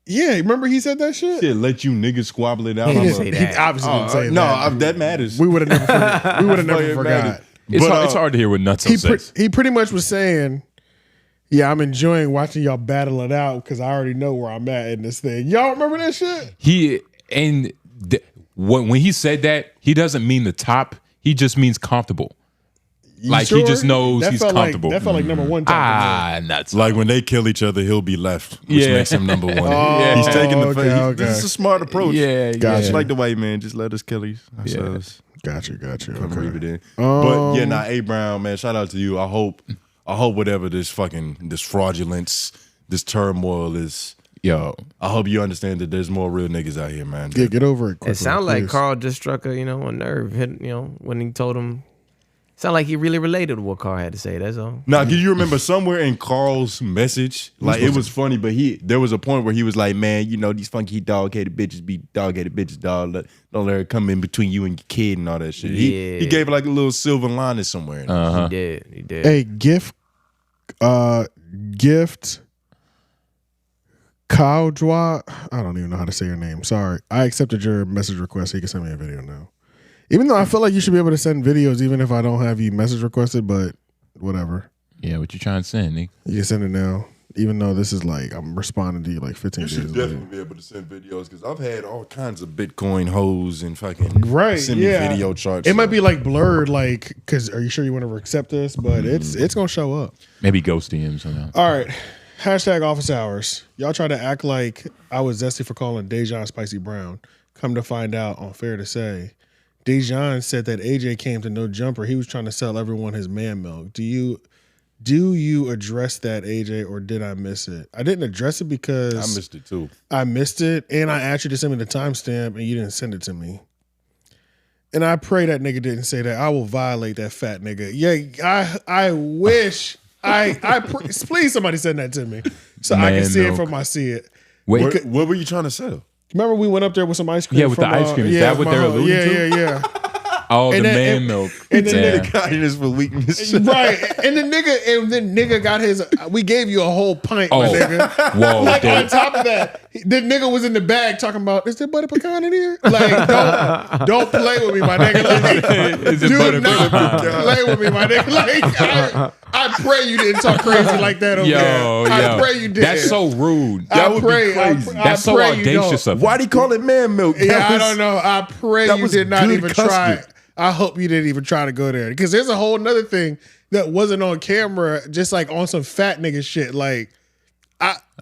Yeah, remember he said that shit? Shit, let you niggas squabble it out. He didn't say that. He obviously didn't say that. No, that matters. We would have never forgot. It's hard to hear what Nutso says. He pretty much was saying, Yeah, I'm enjoying watching y'all battle it out because I already know where I'm at in this thing. Y'all remember that shit? When he said that, he doesn't mean the top. He just means comfortable. Like sure? he just knows That he's felt comfortable. That felt like number one top. Nuts. Like when they kill each other, he'll be left, which makes him number one. Oh, He's taking the okay, okay. This is a smart approach. Yeah, Just like the white man, just let us kill ourselves. Got you. Come Okay. reap it in. But yeah, A Brown, man, shout out to you. I hope whatever this fraudulence, this turmoil is. Yo, I hope you understand that there's more real niggas out here, man. Yeah, get over it quickly. It sounded like please. Carl just struck a nerve. Hit when he told him. Sound like he really related to what Carl had to say. That's all. Now, do you remember somewhere in Carl's message, like it was funny, but there was a point where he was like, "Man, these funky dog-headed bitches be dog-headed bitches, dog. Don't let her come in between you and your kid and all that shit." Yeah. He gave like a little silver lining somewhere. Uh-huh. He did. Hey, gift 𝙿𝙾𝚃𝚃. I don't even know how to say your name. Sorry. I accepted your message request so you can send me a video now. Even though I feel like you should be able to send videos even if I don't have you message requested, but whatever. Yeah, what you trying to send, nigga? You can send it now. Even though this is like, I'm responding to you like 15 You days should later. definitely be able to send videos because I've had all kinds of Bitcoin hoes and fucking send me video charts. It might be like blurred, like, because are you sure you want to accept this? But it's going to show up. Maybe ghosting him somehow. All right. Hashtag office hours. Y'all try to act like I was zesty for calling Dejon Spicy Brown. Come to find out on Fair to Say, Dejon said that AJ came to No Jumper. He was trying to sell everyone his man milk. Do you address that, AJ, or did I miss it? I didn't address it because I missed it too. I missed it, and I asked you to send me the timestamp, and you didn't send it to me. And I pray that nigga didn't say that. I will violate that fat nigga. Yeah, I wish. Please somebody send that to me so I can see it from my see it. Wait, what were you trying to sell? Remember we went up there with some ice cream? Yeah, with the ice cream. Is that what they're alluding to? Yeah. Oh, the man milk. And the nigga kindness for weakness. Right. And the nigga got his, we gave you a whole pint, my nigga. Whoa. Like on top of that, the nigga was in the bag talking about, is there butter pecan in here? Like, don't play with me, my nigga. Like, do not play with me, my nigga. Like, I pray you didn't talk crazy like that over there. I pray you did. That's so rude. That would be crazy. That's so audacious of him. Why'd he call it man milk? Yeah, I don't know. I pray you did not even try. I hope you didn't even try to go there because there's a whole nother thing that wasn't on camera, just like on some fat nigga shit. Like,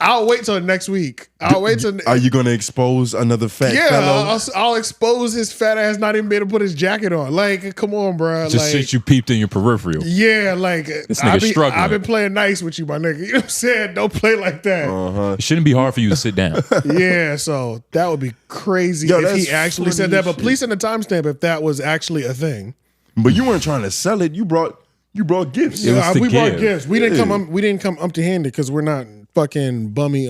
I'll wait till next week. Are you gonna expose another fat fellow? I'll expose his fat ass not even be able to put his jacket on. Like, come on, bro. Just shit you peeped in your peripheral. Yeah, like this nigga struggling. I've been playing nice with you, my nigga. You know what I'm saying? Don't play like that. It shouldn't be hard for you to sit down. Yeah, so that would be crazy if he actually said that. But please send a timestamp if that was actually a thing. But you weren't trying to sell it. You brought gifts. Yeah, we brought gifts. We didn't come empty handed because we're not fucking bummy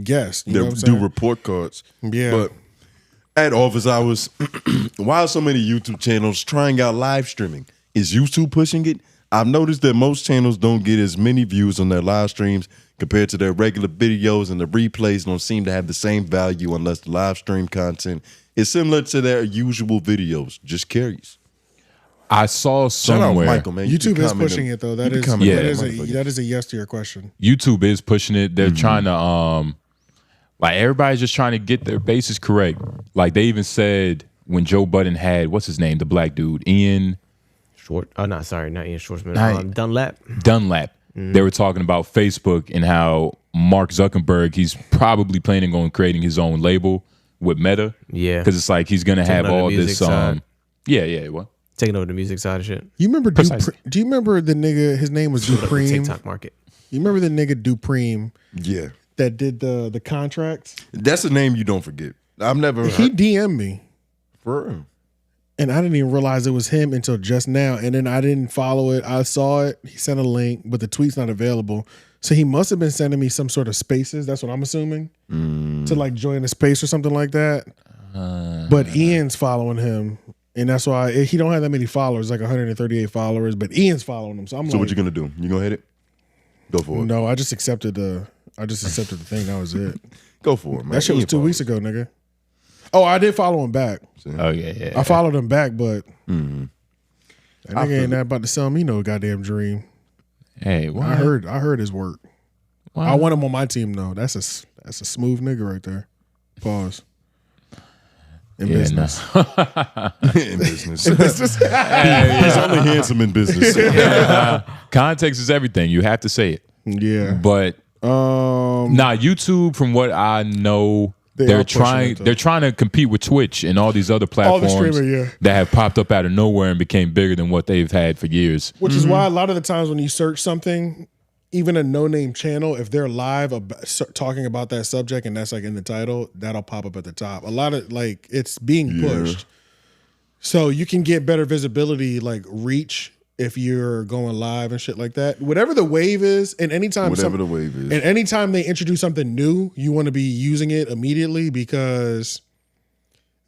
guests. You know what I'm saying? Do report cards. Yeah. But at office hours, why are so many YouTube channels trying out live streaming? Is YouTube pushing it? I've noticed that most channels don't get as many views on their live streams compared to their regular videos, and the replays don't seem to have the same value unless the live stream content is similar to their usual videos. Just curious. I saw somewhere. Michael, man. YouTube is pushing it though. That is a yes to your question. YouTube is pushing it. They're trying to like everybody's just trying to get their bases correct. Like they even said when Joe Budden had what's his name, the black dude, Ian Short. Oh, not Ian Schwartzman. Dunlap. They were talking about Facebook and how Mark Zuckerberg, he's probably planning on creating his own label with Meta. Yeah, because it's like he's gonna have all this. What? Taking over the music side of shit. You remember? Do you remember the nigga? His name was 𝙼𝙾𝚃𝚃. TikTok market. You remember the nigga 𝙼𝙾𝚃𝚃? Yeah, that did the contracts. That's a name you don't forget. I've never. He DM'd me, for real. And I didn't even realize it was him until just now. And then I didn't follow it. I saw it. He sent a link, but the tweet's not available. So he must have been sending me some sort of spaces. That's what I'm assuming. To like join a space or something like that. But Ian's following him. And that's why he don't have that many followers, like 138 followers, but Ian's following him. So what you gonna do? You gonna hit it? Go for it. No, I just accepted the thing. That was it. Go for it, man. That shit was 2 weeks ago, nigga. Oh, I did follow him back. Oh yeah. I followed him back, but that nigga ain't not about to sell me no goddamn dream. Hey, what? I heard his work. What? I want him on my team though. That's a smooth nigga right there. Pause. In business. In business. He's only handsome in business. Context is everything. You have to say it. Yeah. But YouTube, from what I know, they're trying to compete with Twitch and all these other platforms that have popped up out of nowhere and became bigger than what they've had for years. Which is why a lot of the times when you search something, even a no-name channel, if they're live talking about that subject and that's like in the title, that'll pop up at the top. A lot of like it's being pushed. So you can get better visibility, like reach, if you're going live and shit like that. Whatever the wave is, and anytime anytime they introduce something new, you want to be using it immediately because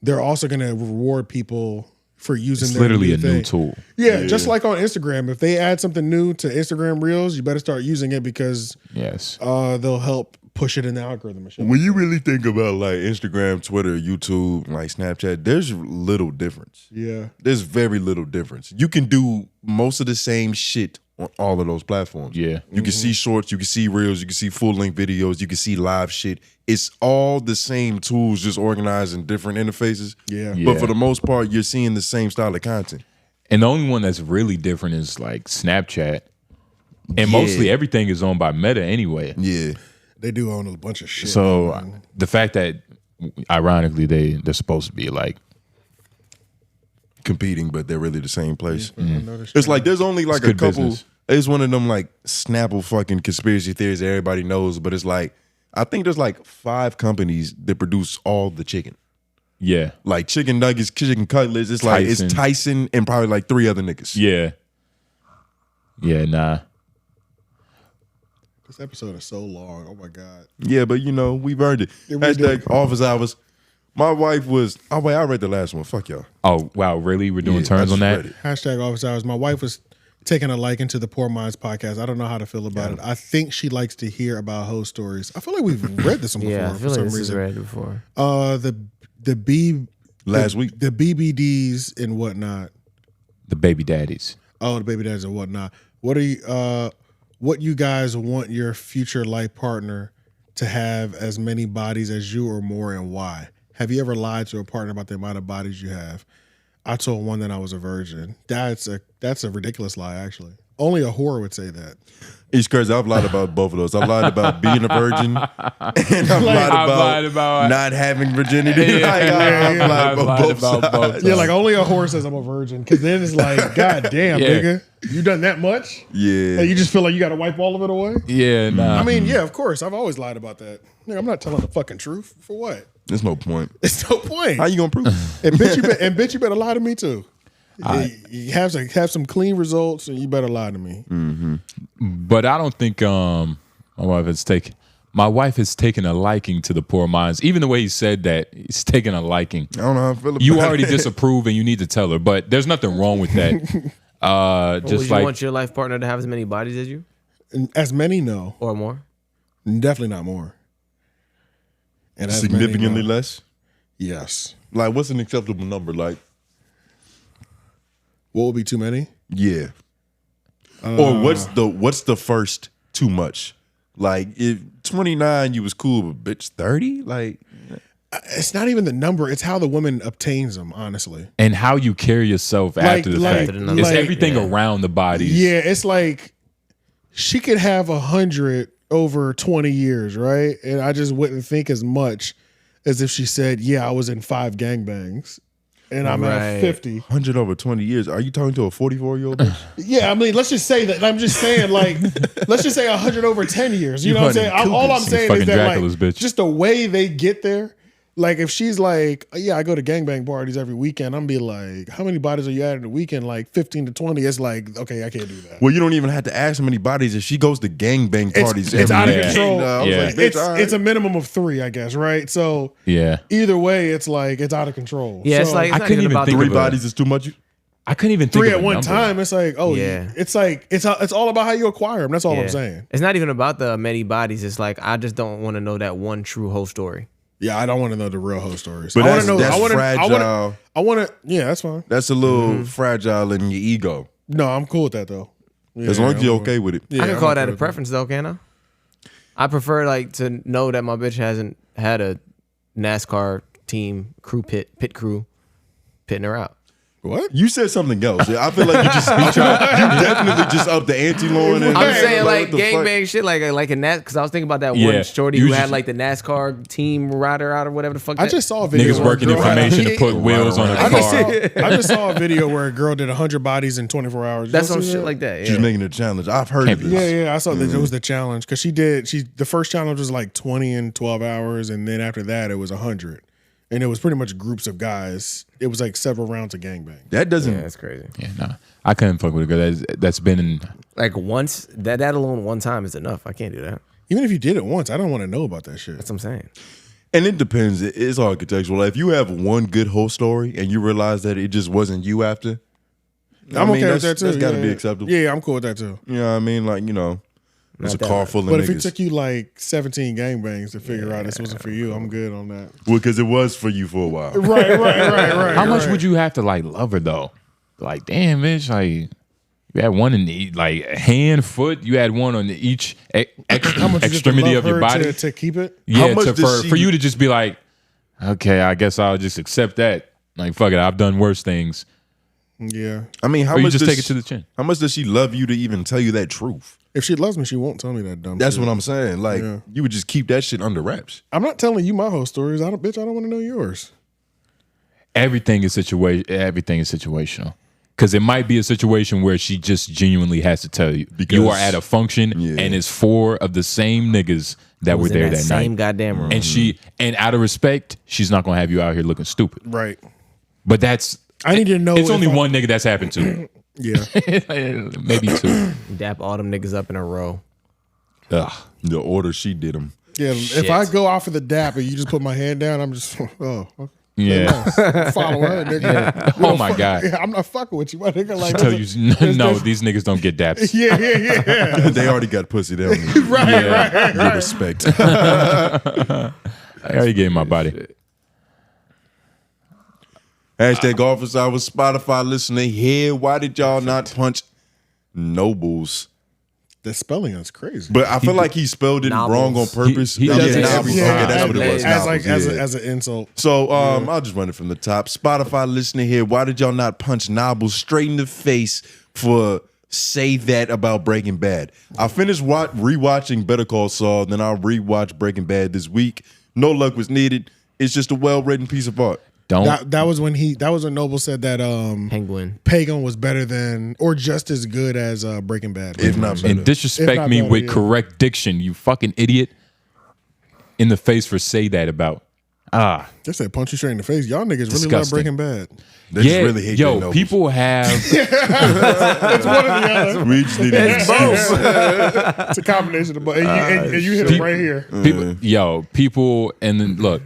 they're also going to reward people for using it's literally a new tool. Yeah, just like on Instagram. If they add something new to Instagram Reels, you better start using it because they'll help push it in the algorithm. When you really think about like Instagram, Twitter, YouTube, like Snapchat, there's little difference. Yeah. There's very little difference. You can do most of the same shit on all of those platforms. Yeah. You can see shorts, you can see reels, you can see full-length videos, you can see live shit. It's all the same tools, just organized in different interfaces. Yeah. But for the most part, you're seeing the same style of content. And the only one that's really different is like Snapchat. And mostly everything is owned by Meta anyway. Yeah. They do own a bunch of shit. So the fact that, ironically, they're supposed to be like competing, but they're really the same place. It's like there's only like a couple. Business. It's one of them like Snapple fucking conspiracy theories that everybody knows, but it's like I think there's like 5 companies that produce all the chicken. Yeah, like chicken nuggets, chicken cutlets. It's like it's Tyson and probably like 3 other niggas. Yeah, nah. This episode is so long. Oh my God. Yeah, but you know, we've earned it. Hashtag office hours. My wife was, I read the last one. Fuck y'all. Oh, wow, really? We're doing turns on that? Hashtag office hours. My wife was taking a liking to the Poor Minds podcast. I don't know how to feel about it. I think she likes to hear about hoe stories. I feel like we've read this one before. Yeah, I feel like this is read before. Last week. The BBDs and whatnot. The baby daddies. Oh, the baby daddies and whatnot. What you guys want your future life partner to have as many bodies as you or more, and why? Have you ever lied to a partner about the amount of bodies you have? I told one that I was a virgin. That's a ridiculous lie, actually. Only a whore would say that. It's crazy. I've lied about both of those. I've lied about being a virgin, and I've lied about not having virginity. I've lied about both. Yeah, like only a whore says I'm a virgin, because then it's like, God damn, nigga, you done that much? Yeah. Like, you just feel like you got to wipe all of it away? Yeah, nah. I mean, yeah, of course. I've always lied about that. Nigga, I'm not telling the fucking truth. For what? There's no point. There's no point. How you gonna prove it? And bitch, you better lie to me too. You have some clean results, and you better lie to me. Mm-hmm. But I don't think my wife has taken a liking to the Poor Minds. Even the way he said that, he's taking a liking. I don't know how I feel about you already disapprove, and you need to tell her. But there's nothing wrong with that. Would you want your life partner to have as many bodies as you? As many, no. Or more? Definitely not more. And significantly less? Yes. Like, what's an acceptable number? Like, what would be too many? Yeah. Or what's the first too much? Like, if 29 you was cool, but bitch 30? Like, it's not even the number, it's how the woman obtains them, honestly. And how you carry yourself after the fact. It's everything around the body. Yeah, it's like she could have 100 over 20 years, right? And I just wouldn't think as much as if she said, yeah, I was in 5 gangbangs. And I'm at 50. 100 over 20 years. Are you talking to a 44-year-old bitch? Yeah, I mean, let's just say that. I'm just saying, like, let's just say 100 over 10 years. You know what I'm saying? All I'm saying is that, like, just the way they get there. Like, if she's like, yeah, I go to gangbang parties every weekend, I'm be like, how many bodies are you at in the weekend? Like 15 to 20. It's like, okay, I can't do that. Well, you don't even have to ask how many bodies. If she goes to gangbang parties, it's out of weekend, control. like, It's a minimum of 3, I guess, right? So either way, it's like it's out of control. Yeah, so, it's like I couldn't even think 3 bodies is too much. I couldn't even think 3 of at a one number. time. It's like, oh yeah, it's like it's all about how you acquire them. That's all I'm saying. It's not even about the many bodies. It's like I just don't want to know that one true whole story. Yeah, I don't want to know the real whole stories. But I want to know. That's fragile. I want to. Yeah, that's fine. That's a little fragile in your ego. No, I'm cool with that though. As long as you're okay with it. I can call that a preference though, can I? I prefer like to know that my bitch hasn't had a NASCAR team pit crew pitting her out. What? You said something else. I feel like you definitely just up the ante Lauren. I'm saying like gangbang shit, like a NAS. Because I was thinking about that one shorty who had like the NASCAR team rider out or whatever the fuck. I just saw a video. Niggas working information to put wheels on a car. I just saw a video where a girl did 100 bodies in 24 hours. That's some shit like that. Yeah. She's making a challenge. I've heard of this. Yeah. I saw that it was the challenge because the first challenge was like 20 in 12 hours, and then after that it was 100. And it was pretty much groups of guys. It was like several rounds of gangbang. That doesn't. Yeah, that's crazy. Yeah, no, I couldn't fuck with a girl that's been in. Like once that alone one time is enough. I can't do that. Even if you did it once, I don't want to know about that shit. That's what I'm saying. And it depends. It's all contextual. If you have one good whole story and you realize that it just wasn't you after, I'm okay with that too. That's got to be acceptable. Yeah, I'm cool with that too. You know what I mean? Like, it's a car full of But niggas. if it took you like 17 gangbangs to figure out this wasn't for you, I'm good on that. Well, because it was for you for a while. Right. How much would you have to like love her though? Like, damn, bitch, like you had one in the like hand, foot. You had one on each extremity of your body to keep it. Yeah, for you to just be like, okay, I guess I'll just accept that. Like, fuck it, I've done worse things. Yeah. I mean, how or much you just does take it to the chin? How much does she love you to even tell you that truth? If she loves me, she won't tell me that dumb That's shit. what I'm saying. Like, you would just keep that shit under wraps. I'm not telling you my whole stories. I don't want to know yours. Everything is situational. Because it might be a situation where she just genuinely has to tell you. Because you are at a function and it's 4 of the same niggas that were there that night. Same goddamn room. And out of respect, she's not gonna have you out here looking stupid. Right. But I need to know. It's only one nigga that's happened to. Yeah. Maybe 2. Dap all them niggas up in a row. Ugh. The order she did them. Yeah. If I go off of the dap and you just put my hand down, I'm just okay. Yeah. Follow her, nigga. Yeah. Oh my God. Yeah, I'm not fucking with you, my nigga. Like, tell you, no, these niggas don't get daps. Yeah. They already got pussy. They don't need right. respect. I already gave my body. Hashtag office hours, Spotify listener here. Why did y'all not punch Noblez? The spelling is crazy. But I feel like he spelled it wrong on purpose. He does it every time. Okay, that's what it was. As an insult. So I'll just run it from the top. Spotify listener here. Why did y'all not punch Noblez straight in the face for say that about Breaking Bad? I finished rewatching Better Call Saul, then I'll rewatch Breaking Bad this week. No luck was needed. It's just a well-written piece of art. That was when Noble said that Pagan was better than or just as good as Breaking Bad. If not better. And disrespect me with correct diction, you fucking idiot. In the face for say that about. They said punch you straight in the face. Y'all niggas Disgusting. really love Breaking Bad. They just really hate Jay Nobles. People have. It's one or the other. We just need It's both. It's a combination of both. And you hit it right here. People, and then look,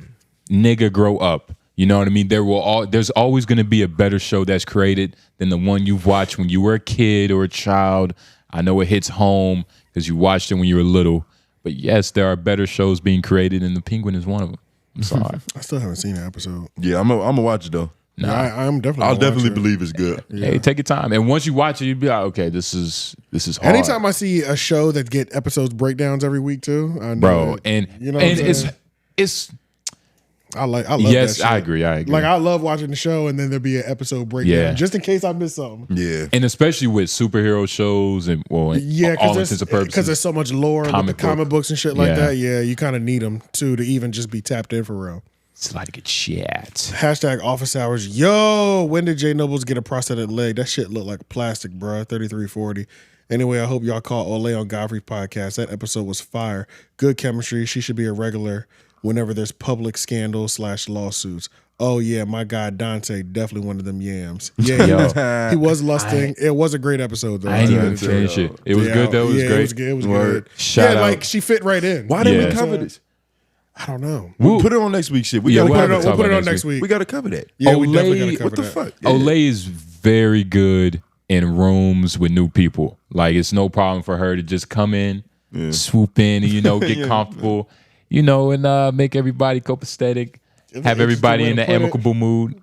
nigga, grow up. You know what I mean? There's always going to be a better show that's created than the one you've watched when you were a kid or a child. I know it hits home because you watched it when you were little. But yes, there are better shows being created, and The Penguin is one of them. I'm sorry. I still haven't seen the episode. Yeah, I'm gonna watch it though. Nah. Yeah, I'm definitely. I'll definitely believe it's good. Hey, take your time, and once you watch it, you'll be like, okay, this is hard. Anytime I see a show that get episodes breakdowns every week too, I know bro, it. and you know, it's. I love yes, that shit. I agree. Like I love watching the show, and then there'll be an episode breakdown, just in case I miss something. Yeah, and especially with superhero shows and all intents and purposes, because there's so much lore with the comic books and shit like that. Yeah, you kind of need them too to even just be tapped in for real. It's like good shit. Hashtag office hours. Yo, when did Jay Nobles get a prosthetic leg? That shit look like plastic, bro. 3340. Anyway, I hope y'all caught Ole on Godfrey's podcast. That episode was fire. Good chemistry. She should be a regular whenever there's public scandals / lawsuits. Oh yeah, my guy Dante, definitely one of them yams. Yeah, he was lusting. It was a great episode though. I ain't even finish it. It was good though. It was great. It was good. Shout out. Like she fit right in. Why didn't we cover this? I don't know. We'll put it on next week's shit. We'll put it on next week. We got to cover that. Yeah, we definitely got to cover what the that. fuck? Olay is very good in rooms with new people. Like it's no problem for her to just come in, swoop in, and get comfortable, and make everybody copacetic, have everybody in the amicable mood.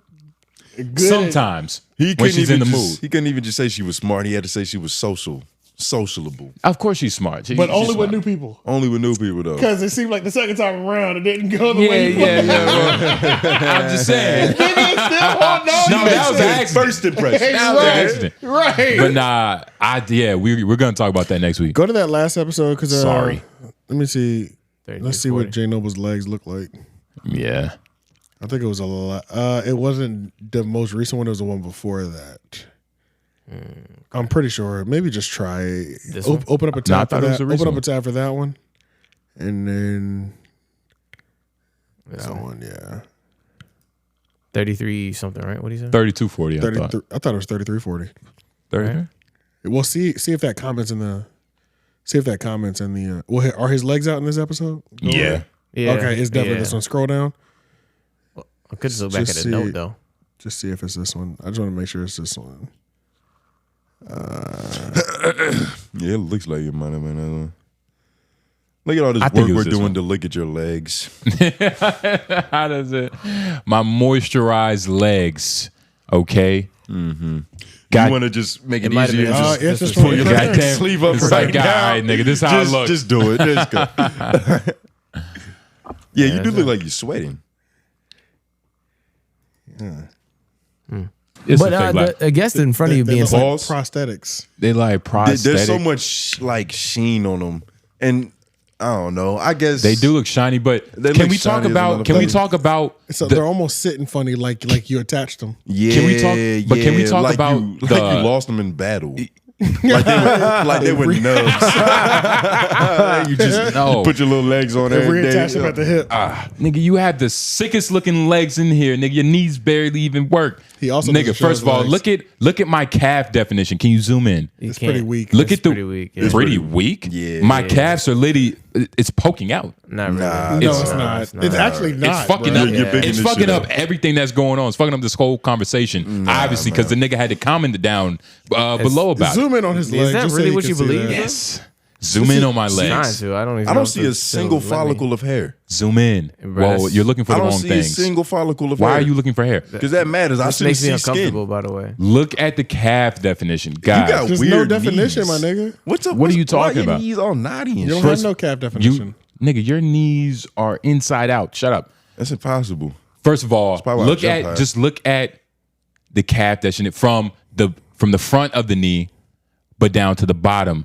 Good. Sometimes when she's in the mood, he couldn't even just say she was smart. He had to say she was social. sociable. Of course she's smart. But only with new people. Only with new people, though. Because it seemed like the second time around, it didn't go the way you I'm just saying. No, that was an accident. First impression. That was an accident. Right. But nah, we're gonna talk about that next week. Go to that last episode because Sorry. Let me see. Let's see what J Noble's legs look like. Yeah. I think it was a lot. It wasn't the most recent one. It was the one before that. I'm pretty sure. Maybe just try. Open up a tab for that. Open up a tab for that one, and then that one. Yeah. 33 something, right? What do you say? 3240. I thought it was 3340. 33. Well, see if that comments in the. See if that comments in the. Well, are his legs out in this episode? Yeah. Yeah. Okay, it's definitely this one. Scroll down. I could just look back at the note though. Just see if it's this one. I just want to make sure it's this one. Yeah, it looks like your money, man. Look at all this work we're doing to look at your legs. How does it? My moisturized legs. Okay. Mm-hmm. You want to just make it easier? It's just pull your sleeve up it's right like, now. all right, nigga, this is how it looks. Just do it. Just go. Yeah, you do look like you're sweating. Yeah. But I guess in front of you being like prosthetics. They like prosthetics. There's so much like sheen on them, and I don't know. I guess they do look shiny, but can we talk about? Can we talk about? So they're almost sitting funny, like you attached them. Yeah. Can we talk? But can we talk like about you lost them in battle? like they were nubs. You just put your little legs on They every day. reattach them at the hip. Nigga, you had the sickest looking legs in here. Nigga, your knees barely even work. He also nigga. First of all, look at my calf definition. Can you zoom in? It's pretty weak. Look at the pretty weak. It's pretty weak. Yeah. My calves are literally. It's poking out. Not really. No, it's not. It's actually not. It's fucking bro. up. You're bigging It's this fucking shit up up. everything that's going on. It's fucking up this whole conversation. Obviously, because the nigga had to comment it down below about Zoom in on his legs. Is that just so really you what can you see believe? that. Yes. Zoom in on my legs. I don't even I know don't see a single follicle of hair. Zoom in. Bro, Well, you're looking for I the don't wrong see things. a single follicle of Why hair. are you looking for hair? Because that matters. I This shouldn't makes me see uncomfortable, skin. by the way. Look at the calf definition, guys. You got There's weird no definition, knees. my nigga. What's up? What are you talking why about? Your knees all knotty and You don't shit. have no calf definition. Nigga, your knees are inside out. Shut up. That's impossible. First of all, probably why I look jump at high. just look at the calf definition from the front of the knee, but down to the bottom.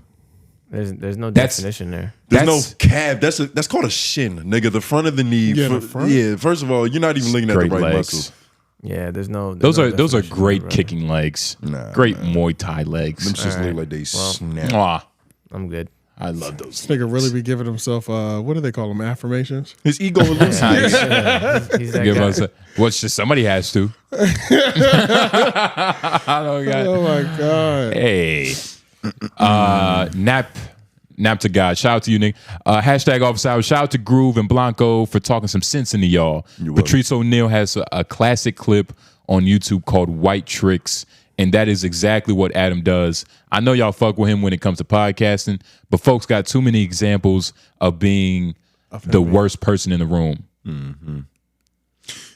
There's no That's- definition there. There's That's- no calf. That's called a shin, nigga. The front of the knee. Yeah, the front? Yeah. First of all, you're not even looking at the Straight right legs. muscle. Yeah, there's no. Those no are definition great there, kicking legs. Nah, great Muay Thai legs. Them just All look right. like they Well, snap. Mwah. I'm good. I love those. This nigga really be giving himself what do they call them? Affirmations. His ego is loose. He's that Give guy. us somebody has to. I don't got. Oh my god. Hey, nap to God. Shout out to you, nigga. Hashtag office hours. Shout out to Groove and Blanco for talking some sense into y'all. Patrice O'Neal has a classic clip on YouTube called White Tricks, and that is exactly what Adam does. I know y'all fuck with him when it comes to podcasting, but folks got too many examples of being the worst person in the room. Mm-hmm.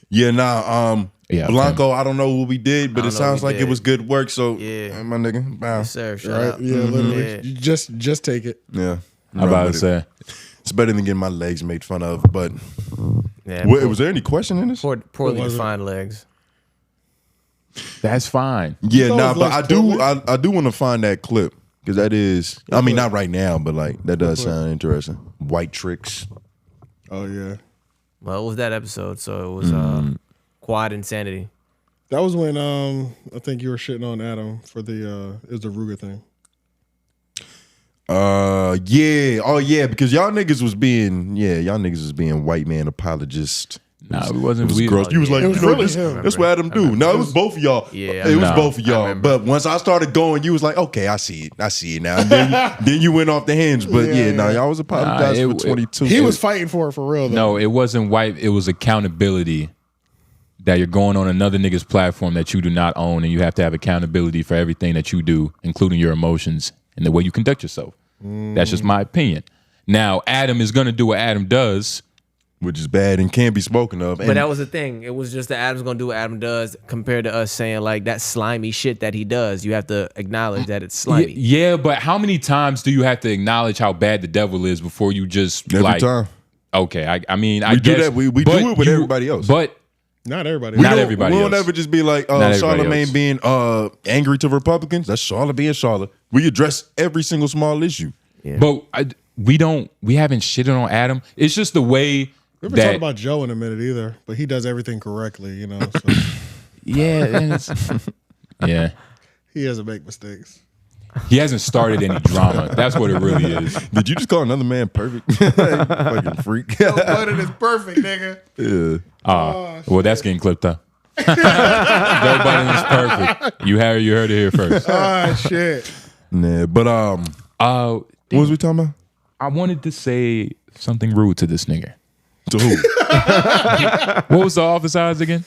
Yeah, Blanco, I don't know what we did, but it sounds like it was good work. So, Yeah. my nigga, bow. Yes, sir. Shut Right? up. Yeah, literally. Yeah. You just take it. Yeah. I'm about to say. It's better than getting my legs made fun of. But Yeah, was there any question in this? Poorly was it? defined legs. That's fine. Yeah, those nah, but legs I do want to find that clip because that is. I mean, not right now, but like that does sound interesting. White Tricks. Oh yeah. Well, it was that episode, so it was Quad Insanity. That was when I think you were shitting on Adam for the it was the Ruger thing. Yeah. Oh yeah, because y'all niggas was being white man apologist. Nah, it wasn't. It was we, gross. You was like, It was you know, really this, him. that's what Adam do. No, it was both of y'all. Yeah, it was Nah, both of y'all. But once I started going, you was like, okay, I see it now. And then you went off the hinge. But y'all was apologizing for 22. He was fighting for it for real though. No, it wasn't white. It was accountability. That you're going on another nigga's platform that you do not own, and you have to have accountability for everything that you do, including your emotions and the way you conduct yourself. That's just my opinion. Now, Adam is going to do what Adam does, which is bad and can't be spoken of. But that was the thing. It was just that Adam's gonna do what Adam does compared to us saying like that slimy shit that he does. You have to acknowledge that it's slimy. Yeah, but how many times do you have to acknowledge how bad the devil is before you just Every time. Okay, I mean, I We do guess that. We do it with everybody else. But not everybody. We else. don't ever just be like Charlamagne being angry to Republicans. That's Charlotte being Charlotte. We address every single small issue. Yeah. But we haven't shitted on Adam. It's just the way We haven't talked about Joe in a minute either, but he does everything correctly, you know. So. Yeah. Yeah. He doesn't make mistakes. He hasn't started any drama. That's what it really is. Did you just call another man perfect? Fucking freak. Joe Budden is perfect, nigga. Yeah. Well, that's getting clipped up. Joe Budden is perfect. You heard it here first. Shit. Nah, but what was we talking about? I wanted to say something rude to this nigga. To who? What was the office hours again?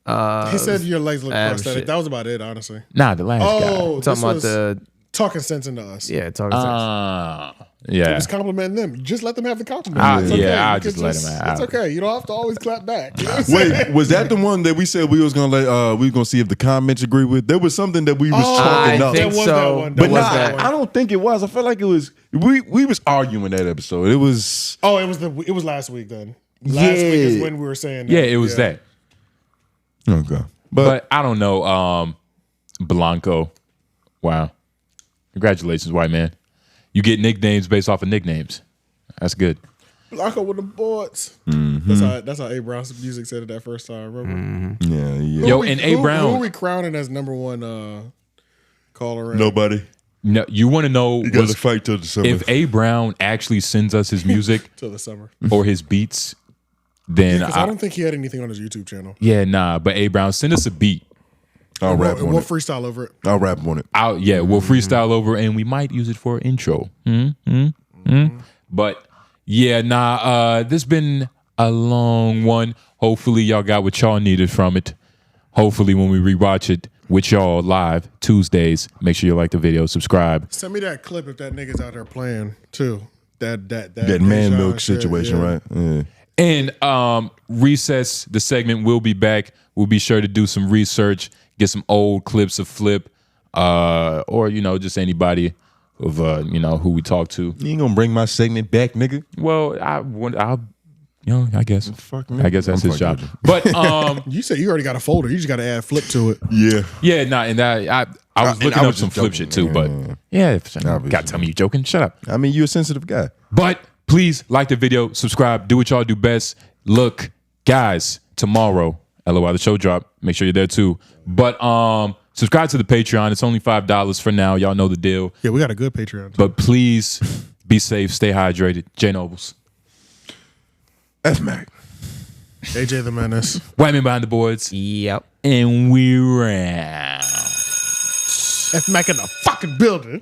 He said your legs look Adam prosthetic. shit. That was about it, honestly. Nah, the last guy. Oh, Talking this about was the talking sense into us. yeah, talking sense. He Yeah. was complimenting them. Just let them have the compliment. I'll It's okay. I'll You just can let him out. It's okay. You don't have to always clap back. You know what I'm saying? Wait, was that the one that we said we was gonna let we was gonna see if the comments agree with? There was something that we was talking up. think There was so. that one. But There was nah, that one. I don't think it was. I felt like it was. We was arguing that episode. It was. Oh, it was last week then. Last week is when we were saying that. Yeah, it was that. Okay, But I don't know. Blanco. Wow. Congratulations, white man. You get nicknames based off of nicknames. That's good. Lock up with the boards. That's how A. Brown's music said it that first time. Remember? Yeah. Yo, and A. Brown. Who are we crowning as number one caller? In? Nobody. No, you want to know You got to fight till the summer. if A. Brown actually sends us his music Till the summer. or his beats, then Because I don't think he had anything on his YouTube channel. yeah, nah. But A. Brown, send us a beat. I'll rap on We'll it. freestyle over it. I'll rap on it. We'll freestyle over, and we might use it for an intro. But yeah, nah. This been a long one. Hopefully, y'all got what y'all needed from it. Hopefully, when we rewatch it with y'all live Tuesdays, make sure you like the video, subscribe. Send me that clip if that nigga's out there playing too. That man Dejon milk shit, situation, yeah. right? Yeah. And Recess, the segment will be back. We'll be sure to do some research, get some old clips of Flip, or just anybody of who we talk to. You ain't gonna bring my segment back, nigga. Well, I guess. Fuck me. I guess that's I'm his job. fucking But You said you already got a folder. You just got to add Flip to it. Yeah. nah, and I was looking up some Flip shit too, but gotta tell me you joking. Shut up. I mean, you're a sensitive guy. But please like the video, subscribe, do what y'all do best. Look, guys, tomorrow, LOI the show drop. Make sure you're there too. But subscribe to the Patreon. It's only $5 for now. Y'all know the deal. Yeah, we got a good Patreon. Too. But please be safe, stay hydrated. J Nobles. F Mac. AJ the Menace. White men behind the boards. Yep. And we round. F Mac in the fucking building.